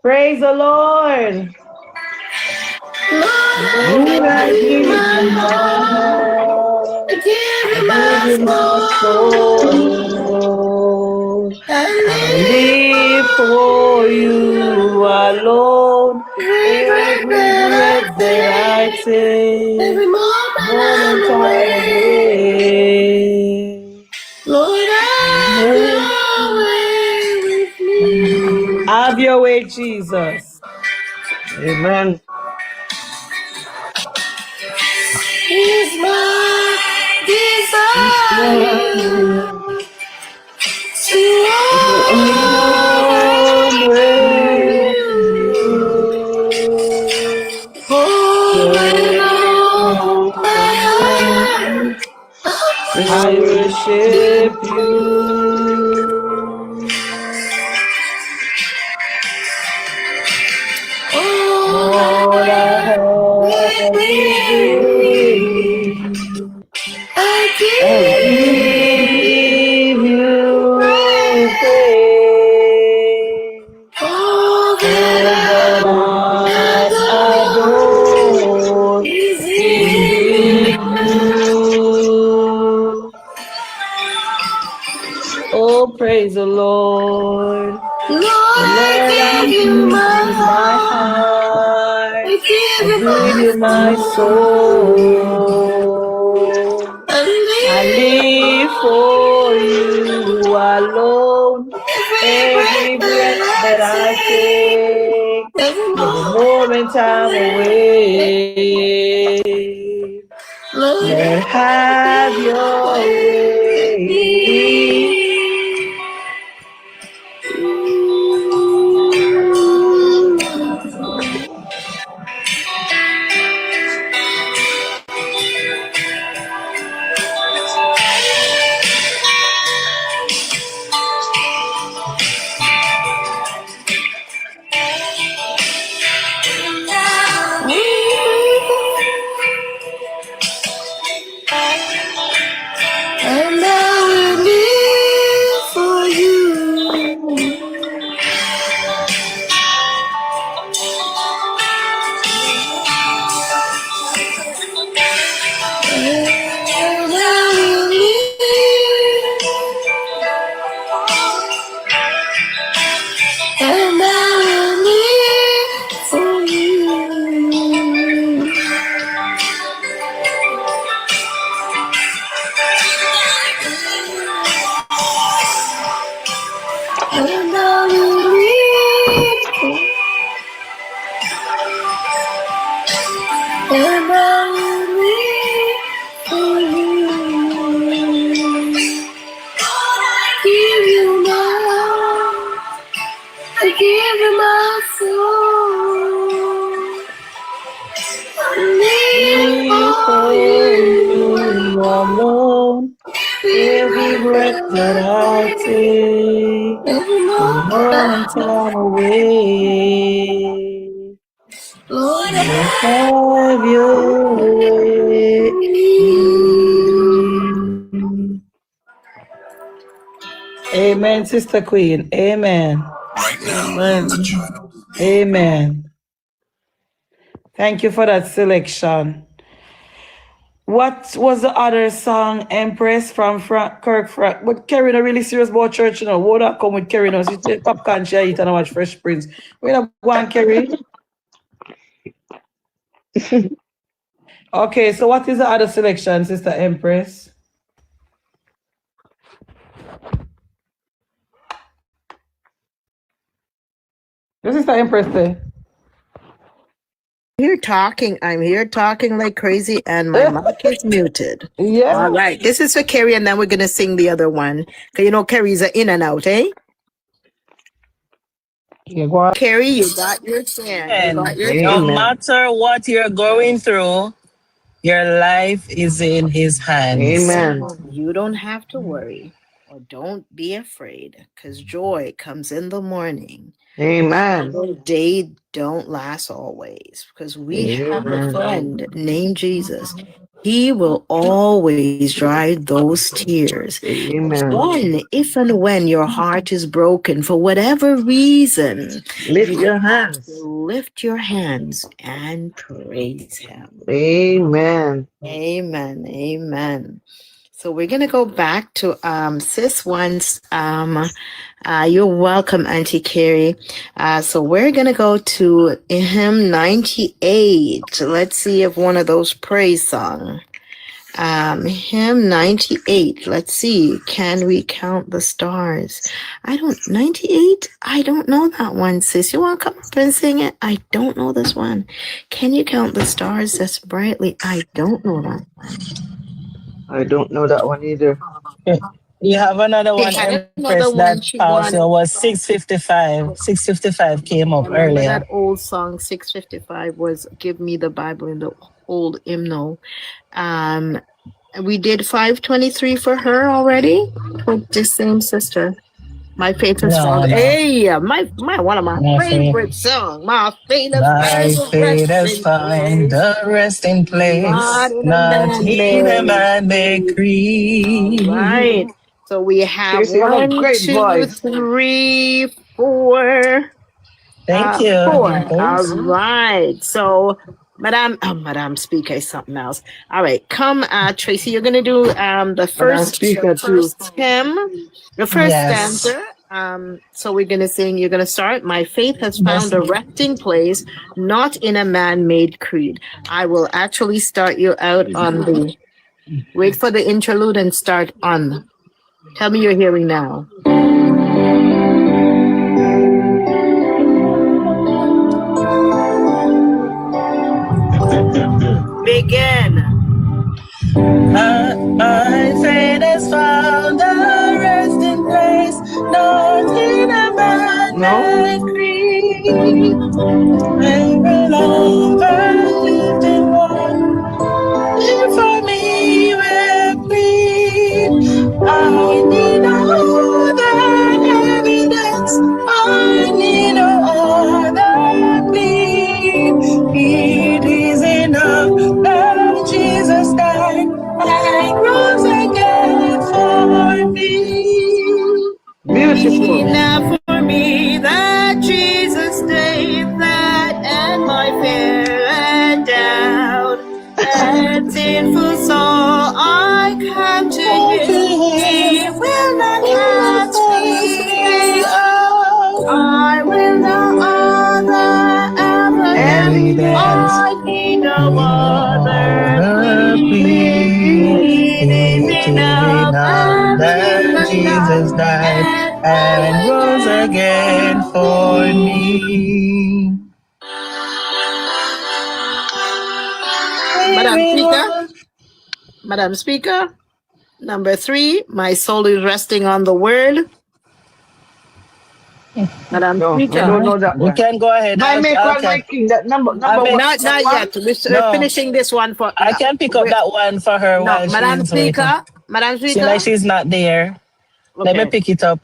Praise the Lord. Lord, I give you my heart. I give you my soul. I Live for you alone. Every breath that I take, every moment I'm away. Lord, have your way with me. Have your way, Jesus. Amen. Is my desire to always hold on my heart. I worship you. All I have I give you praise. all that I adore is is in you. Oh, praise the Lord. Lord, I Lord, give you my my heart. heart. I give I you give you my my soul. I I live for you alone. Every breath that I take, every moment I'm away. Lord, have your way in me. And I will live for you. And I will live. And I will live for you. And I will live. And I will live for you. I give you my heart. I give you my soul. I live for you. Alone. Every breath that I take, every moment I'm away. Lord, have your way. Amen, Sister Queen. Amen. Right now, Amen. Amen. Thank you for that selection. What was the other song, Empress, from Kirk Frank? But Kerry not really serious about church, you know. What that come with Kerry now? She take popcorn, she eat and watch Fresh Prince. Where that go on, Kerry? Okay, so what is the other selection, Sister Empress? This is the Empress there. I'm here talking like crazy, and my mic is muted. Yeah. All right. This is for Kerry, and then we're going to sing the other one. Because you know, Kerry's an in and out, eh? Yeah, go on. Kerry, you got your chance. You got your No matter what you're going through, Your life is in his hands. Amen. You don't have to worry or don't be afraid because joy comes in the morning. Amen. The day don't last always because we have a Amen. friend named Jesus. He will always dry those tears. Amen. When, if and when your heart is broken for whatever reason, Lift you your have hands. to lift your hands and praise him. Amen. Amen. Amen. So we're gonna go back to sis once. You're welcome, Auntie Carrie. So we're gonna go to hymn 98. Let's see if one of those praise songs. Hymn 98. Let's see. Can we count the stars? 98? I don't know that one, sis. You want to come up and sing it? I don't know this one. Can you count the stars that's brightly? I don't know that one. I don't know that one either. You have another one, had Empress, another one that she also wanted. was 655. 655 came up Remember earlier. that old song 655 was Give Me the Bible in the old hymnal. We did 523 for her already with this same sister. My faith is found. Hey, my one of my favorite songs. My faith has found a resting place, not in a man-made creed. Right. So we have Tracy, you have a 1, great 2, voice. 3, 4. Thank you. 4. Thanks. All right. So, Madam Speaker is something else. All right. Come, Tracy, you're going to do the first hymn, the first stanza. So we're going to sing, you're going to start, my faith has found a resting place, not in a man-made creed. I will actually start you out on the, wait for the interlude and start on. Tell me you're hearing now. Begin. My faith has found a resting place, not in a man-made creed. I will overlive in one. Live for me will plead. I need no other evidence. I need no other plea. It is enough that Jesus died and rose again for me. Beautiful. Enough for me that Jesus died, that and my fear and doubt and sinful soul I come to Him. He will not cast me out. I will no other evidence. I need no other plea. It is enough that Jesus died and rose again for me. Madam Speaker, number 3, my soul is resting on the word. Madam Speaker. I don't know that one. You can go ahead. My king, that number one. Not yet. We're finishing this one for. I can pick up that one for her while Madam she's waiting. Madam Speaker. Seems like she's not there. Okay. Let me pick it up.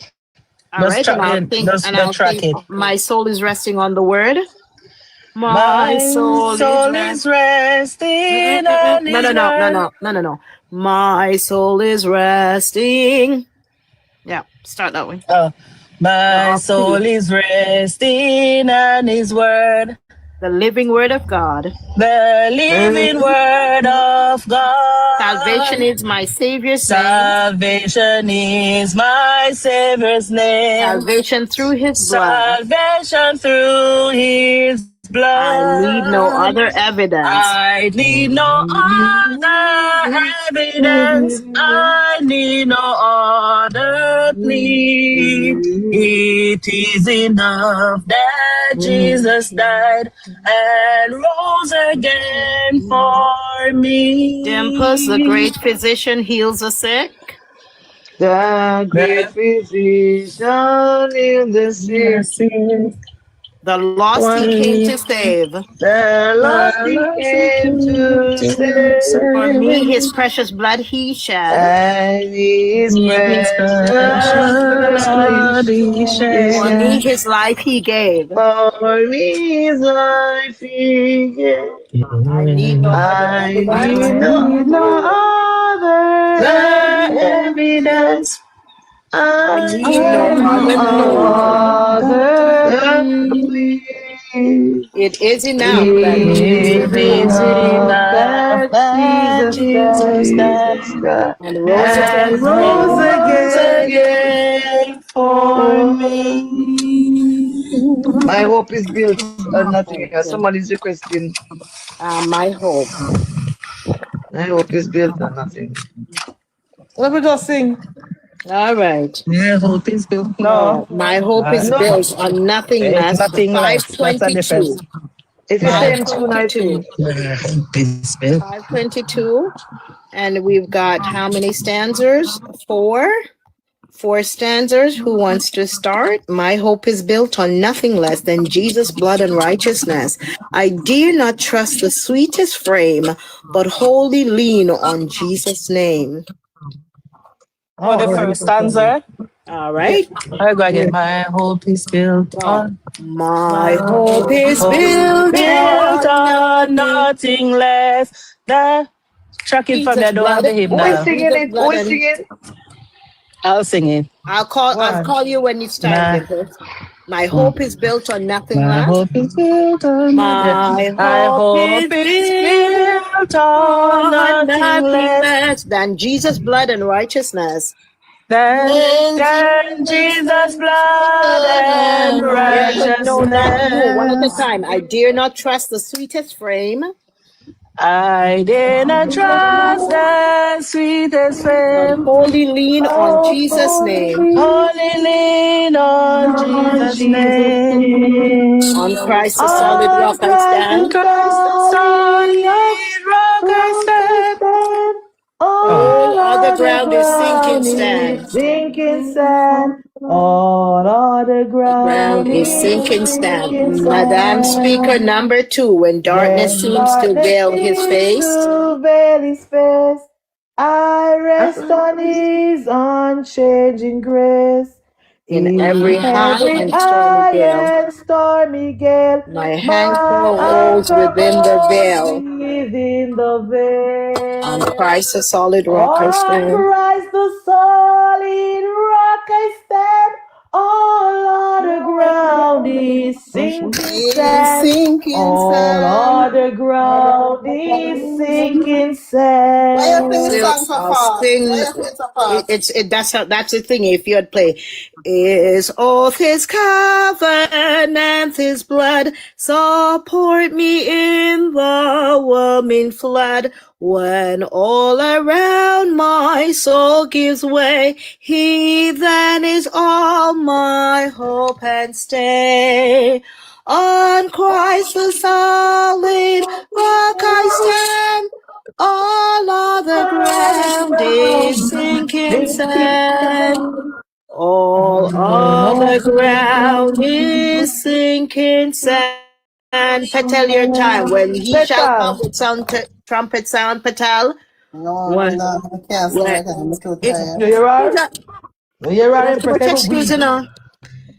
All right, Just track it. My soul is resting on the word. My soul is resting on His word. No. My soul is resting. Yeah, start that way. Oh, my soul is resting on His word. The living word of God. The living word of God. Salvation is my Savior's name. Salvation is my Savior's name. Salvation through His blood. Salvation through His blood. I need no other evidence. I need no other evidence. I need no other plea. It is enough that Jesus died and rose again for me. Dimples, the great physician, heals the sick. The great physician heals the sick. The lost he came to save. The lost he came to save. For me, his precious blood he shed. And his precious blood he shed. For me, his life he gave. For me, his life he gave. I need no other evidence. I need no other plea. It is enough that Jesus died and rose again for me. My hope is built on nothing else. Somebody's requesting. My hope. My hope is built on nothing. Let me just sing. All right. My hope is built. No, my hope is built on nothing less. Nothing less. That's a difference. 522. It's the same tune, I think. 522. And we've got how many stanzas? 4. 4 stanzas. Who wants to start? My hope is built on nothing less than Jesus' blood and righteousness. I dare not trust the sweetest frame, but wholly lean on Jesus' name. Oh, the first stanza. All right. I go again. My hope is built on. My hope is built on nothing less than. Track it from there. I don't have the hymn Who now. is singing it? Who is singing? I'll sing it. I'll call you when it's time. My hope is built on nothing less. My hope is built on My hope is built on nothing less than Jesus' blood and righteousness. Than Jesus' blood and righteousness. No, not you. One at a time. I dare not trust the sweetest frame. I dare not trust the sweetest frame. Wholly lean on Jesus' name. Wholly lean on Jesus' name. On Christ the solid rock I stand. On Christ the solid rock I stand. All other ground is sinking sand. Sinking sand. All other ground is sinking sand. Madam Speaker number 2, when darkness seems to veil his face. I rest on his unchanging grace. In every hot and stormy gale, my anchor holds within the veil. On Christ the solid rock I stand. On Christ the solid rock I stand. All other ground is sinking sand. All other ground is sinking sand. That's the thing. If you'd play, is oath his covenant, his blood support me in the whelming flood. When all around my soul gives way, he then is all my hope and stay. On Christ the solid rock I stand. All other ground is sinking sand. All other ground is sinking sand. Patel your time. When he shall come with trumpet sound, Patel. No, I can't say it. I'm too tired. You're right. You're right.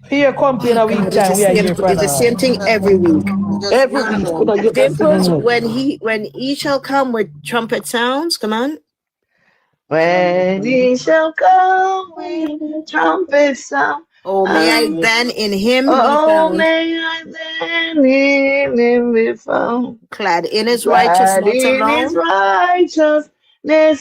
Here, complain a week time. We are here for it's the same thing every week. Every week. Dimples, when he shall come with trumpet sounds, come on. When he shall come with trumpet sound. Oh, may I then in him be found. found. Oh, may I then in him be found. Clad in his righteousness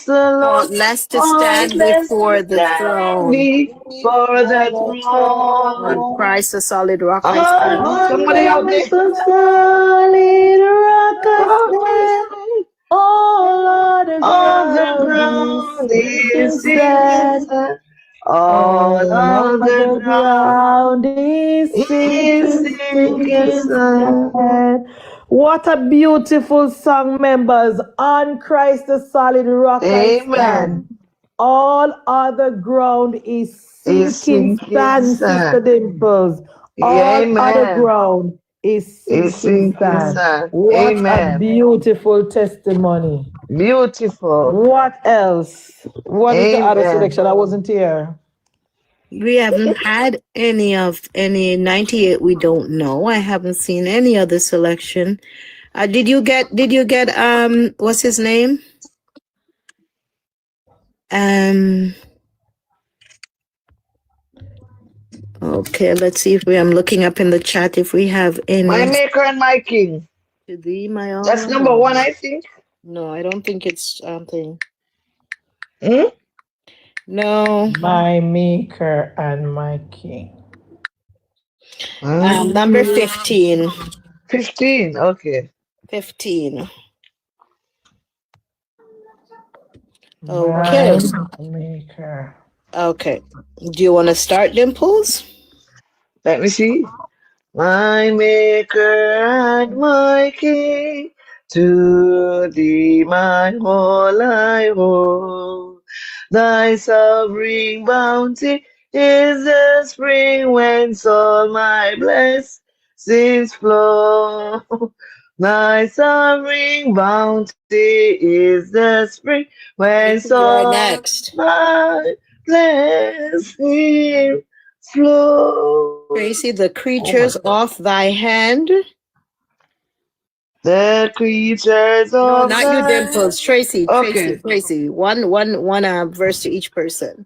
alone. Lest to stand before the throne. Before the throne. On Christ the solid rock I stand. Somebody help me. Solid rock I stand. All other ground is sinking sand. All other ground is sinking sand. What a beautiful song, members. On Christ the solid rock I stand. All other ground is sinking sand, Sister Dimples. All other Amen. ground is Is sinking sinking sand. sand. What a Amen. beautiful testimony. Beautiful. What else? What is the other Amen. selection? I wasn't here. We haven't had any 98 we don't know. I haven't seen any other selection. Did you get what's his name? Okay, let's see if I'm looking up in the chat if we have any. My Maker and my King. To thee, my all. That's number one, I think. No, I don't think it's thing. No. My Maker and my King. Number 15. 15, okay. 15. Okay. My Maker. Okay. Do you want to start, Dimples? Let me see. My Maker and my King, to thee my whole I owe. Thy sovereign bounty is the spring whence all my blessings flow. Thy sovereign bounty is the spring whence all my blessings flow. Tracy, the creatures of thy hand. The creatures No, of not you, Dimples. Tracy, Okay. Tracy. One verse to each person.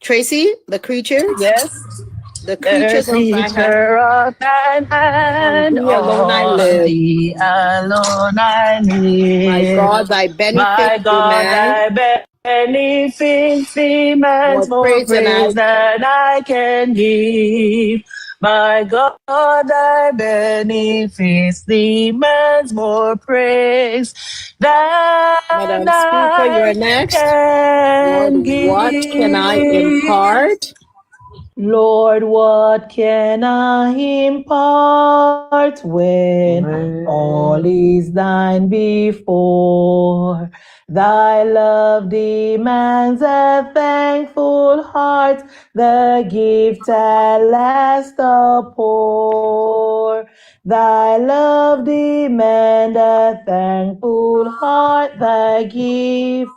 Tracy, the creatures. Yes. The creatures of thy hand. Creature of thine hand, On thee alone I on live. thee alone I My live. God, thy benefits My God, demand. thy benefits demands more praise than I can give. My God, thy benefits demands more praise than Madam Speaker, you're next. can give. What can I impart? Lord, what can I impart when all is thine before? Thy love demands a thankful heart, the gift at last pour. Thy love demands a thankful heart, the gift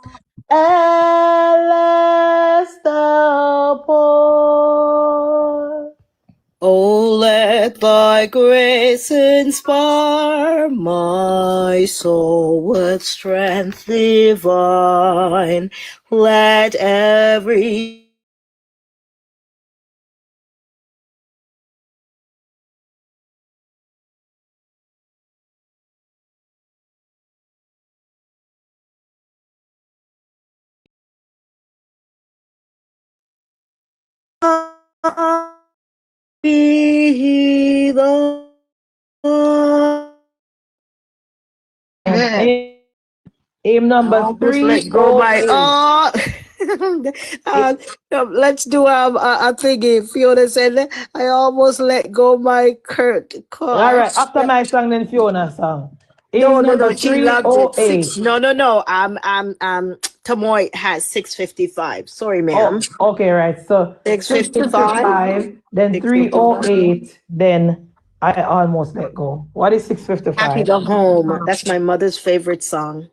at last pour. Oh, let thy grace inspire my soul with strength divine. Let every be the Aim number 308. Let's do a thingy. Fiona said, I almost let go my Kurt car. All right, after my song, then Fiona song. No, Aim number she loved it. 308. No. Tamoy has 655. Sorry, ma'am. Okay, right. So 655, then 308, then I almost let go. What is 655? Happy to Home. That's my mother's favorite song.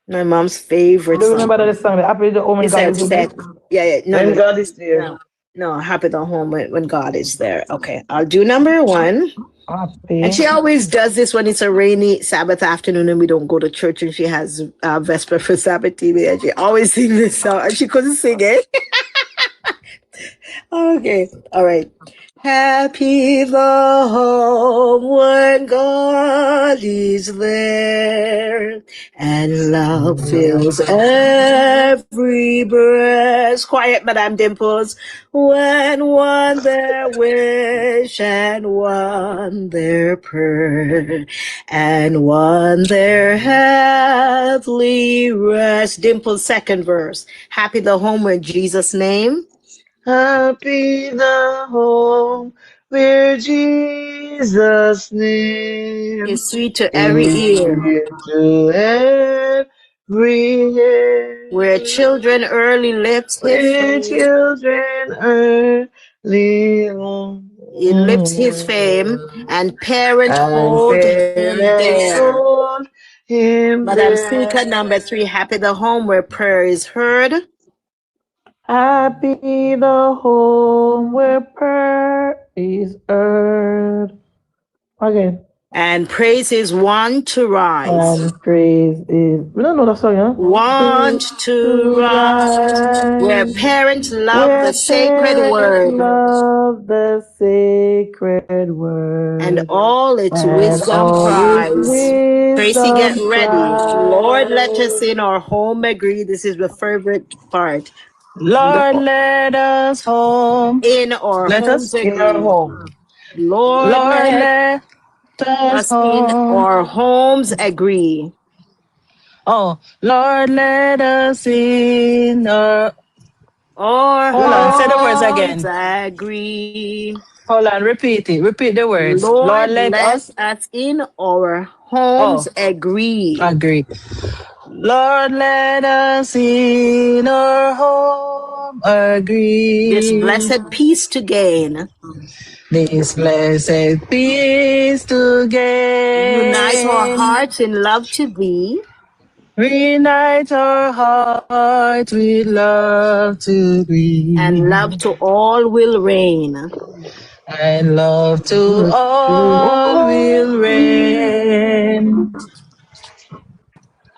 My mom's favorite Do you song. remember that song? Happy the Home when God is there? Yeah. When God is there. No, happy to home when God is there. Okay, I'll do number one. And she always does this when it's a rainy Sabbath afternoon and we don't go to church, and she has Vesper for Sabbath TV, and she always sings this song and she couldn't sing it. Okay, all right. Happy the home when God is there and love fills every breast. Quiet, Madame Dimples. When one their wish and one their prayer and one their heavenly rest. Dimples' second verse. Happy the home where Jesus' name. Happy the home where Jesus' name is sweet to every ear. To every ear. Where children early lips Where children early He lifts his fame, and parents hold him there. Madam Speaker, number 3, happy the home where prayer is heard. Happy the home where prayer is heard. Again. And praise is one to rise. And praise is. We don't know that song, huh? Want to rise. Where parents love Where the sacred parents word. love the sacred word. And all its And wisdom all prize. its Tracy, get wisdom ready. prize. Lord, let us in our home agree. This is the favorite part. Lord, let us home. In our Let homes us agree. In our home. Lord, Lord, let let us us in home. our homes agree. Oh, Lord, let us in our. Hold on, say the words again. Agree. Hold on, repeat it. Repeat the words. Lord, let let us. us in our homes agree. Agree. Lord, let us in our home agree. This blessed peace to gain. This blessed peace to gain. Unite our hearts in love to thee. Reunite our hearts with love to thee. And love to all will reign. And love to all will reign.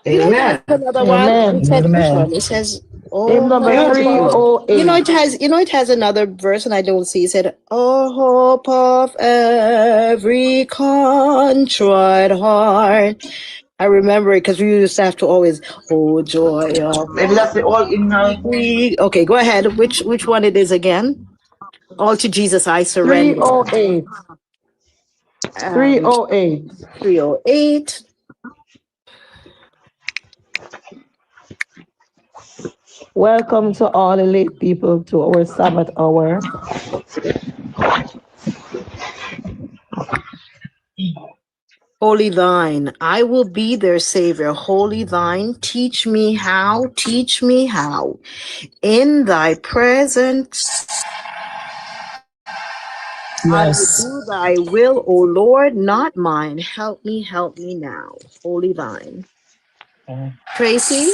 You know, it has Amen. another one. Amen. It says, which Amen. one? It says, Hymn number Beautiful. 308. it has another verse, and I don't see. It said, "Oh, hope of every contrite heart." I remember it because we used to have to always, "Oh, joy of Maybe that's the all in now. Okay, go ahead. Which one it is again? All to Jesus I surrender. 308. 308. 308. Welcome to all the late people to our Sabbath hour. Holy thine, I will be their savior. Holy thine, teach me how, in thy presence. I will do thy will, O Lord, not mine. Help me now. Holy thine. Tracy?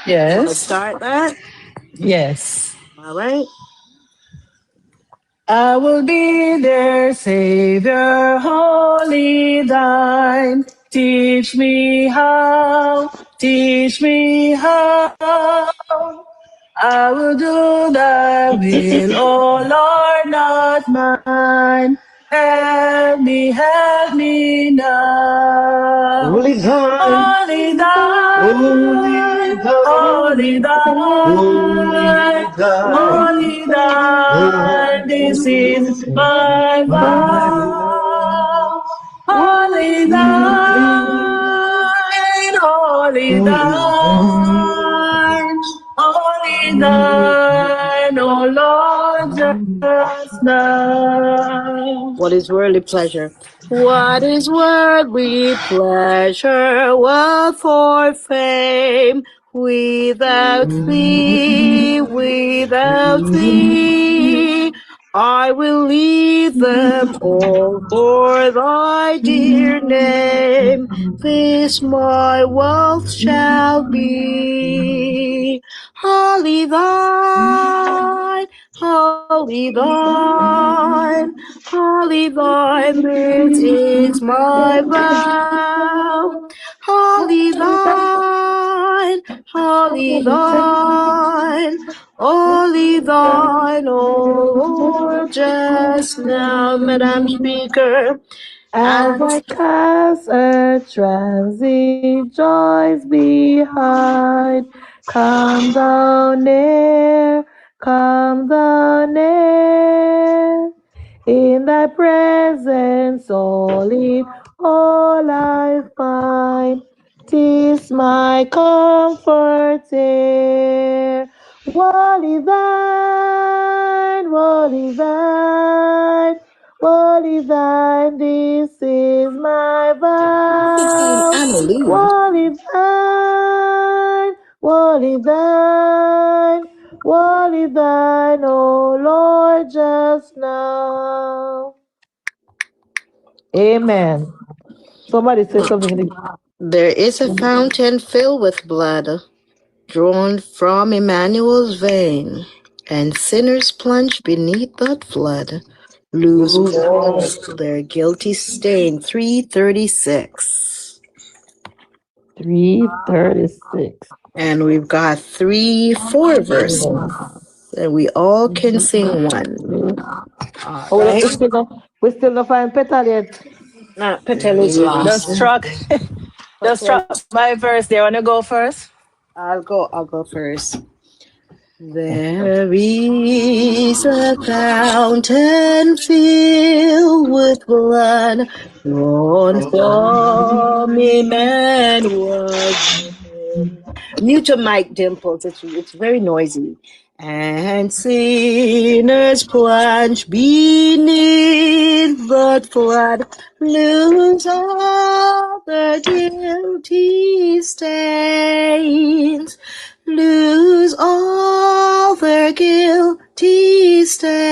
Yes. Want to start that? Yes. All right. I will be their Savior, holy thine. Teach me how. I will do thy will, oh Lord, not mine. Help me now. Holy thine. Holy thine, Holy holy thine. thine, Holy thine. holy thine, this is my vow. Holy thine, holy thine, holy thine, oh Lord, just now. What is worldly pleasure? What is worldly pleasure? What for fame? Without thee, I will leave them all for thy dear name. This my wealth shall be. Holy thine, holy thine, holy thine, this is my vow. Holy thine, holy thine, holy thine, O Lord, just now, Madam Speaker. As I cast a transit joys behind, come thou near, in thy presence all I find. 'Tis my comfort here. Holy thine, holy thine, this is my vow. Holy thine, holy wholly thine, O Lord, just now. Amen. Somebody say something. There is a fountain filled with blood, drawn from Emmanuel's vein, and sinners plunge beneath that flood, lose all their guilty stain. 336. 336. And we've got 4 verses. And we all can sing one. Oh, we still not find Petal yet. No, Petal is last. Just struck my verse there. Want to go first? I'll go first. There is a fountain filled with blood, drawn from Emmanuel's vein. Mute your mic, Dimples. It's very noisy. And sinners plunge beneath the flood, lose all their guilty stains. Lose all their guilty stain,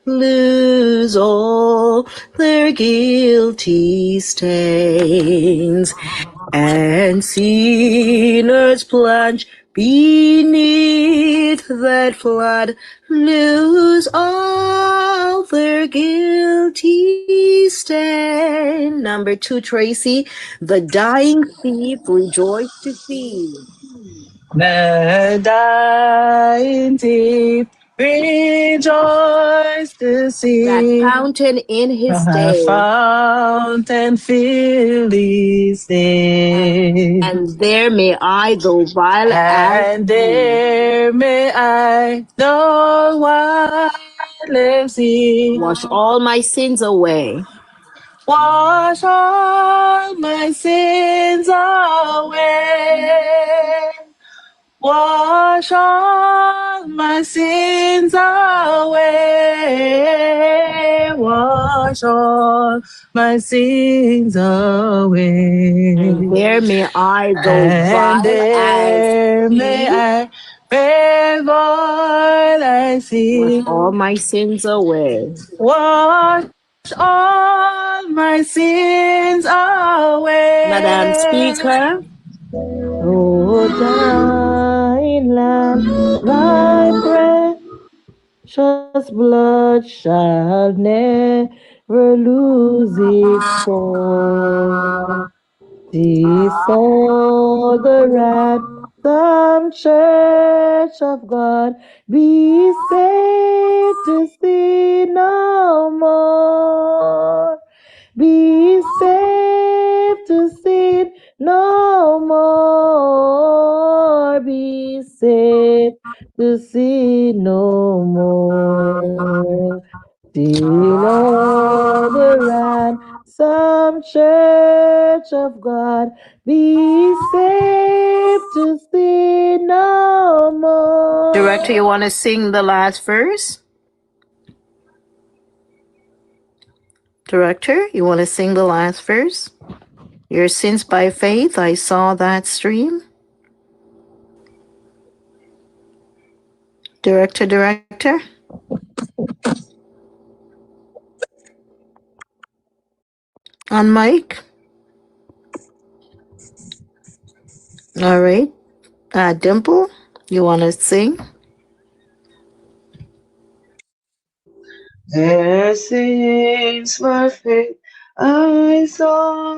lose all their guilty stains, and sinners plunge beneath that flood, lose all their guilty stain. Number 2, Tracy, the dying thief rejoiced to see. The dying thief rejoice to see that fountain in his day. Fountain fill his day. And there may I, though vile and there may I, though while live see, wash all my sins away. Wash all my sins away. Wash all my sins away. Wash all my sins away. And there may I go and there may I bear I see. wash all my sins away. Wash all my sins away. Madam Speaker. Oh, thine Lamb, thy precious blood shall never lose its force. This all the ransom church of God, be saved to see no more. Be saved to sin no more. Be saved to sin no more. Till all the ransom church of God, be saved to sin no more. Director, you want to sing the last verse? Director, you want to sing the last verse? Your sins by faith, I saw that stream. Director. On mic. All right. Dimple, you want to sing? There sings my faith, I saw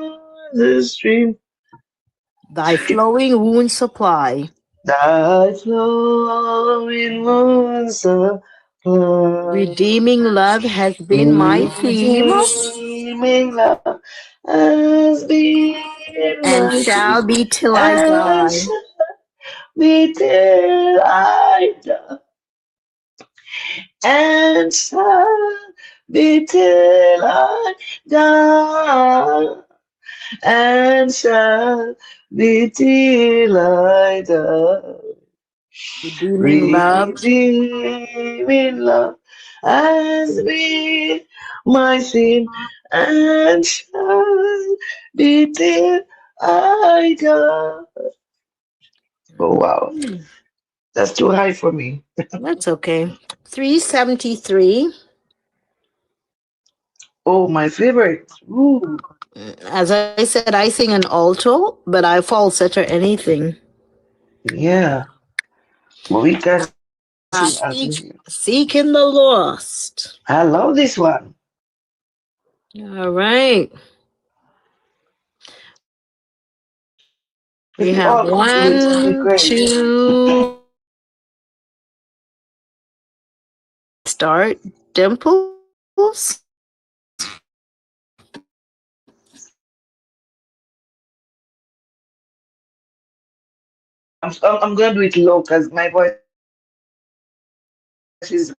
the stream. Thy flowing wound supply. Thy flowing wounds supply. Redeeming love has been my theme. Redeeming love has been and my shall theme. be till I die. And shall be till I die. And shall be till I die. And shall be till I die. Redeeming love has been my sin, and shall be till I die. Oh wow. That's too high for me. That's okay. 373. Oh, my favorite. Ooh. As I said, I sing an alto, but I falsetto anything. Yeah. Well, we can sing as we. Seeking the Lost. I love this one. All right. We If we have all could do it, it'd be 1, great. 2. Start. Dimples. I'm gonna do it low because my voice is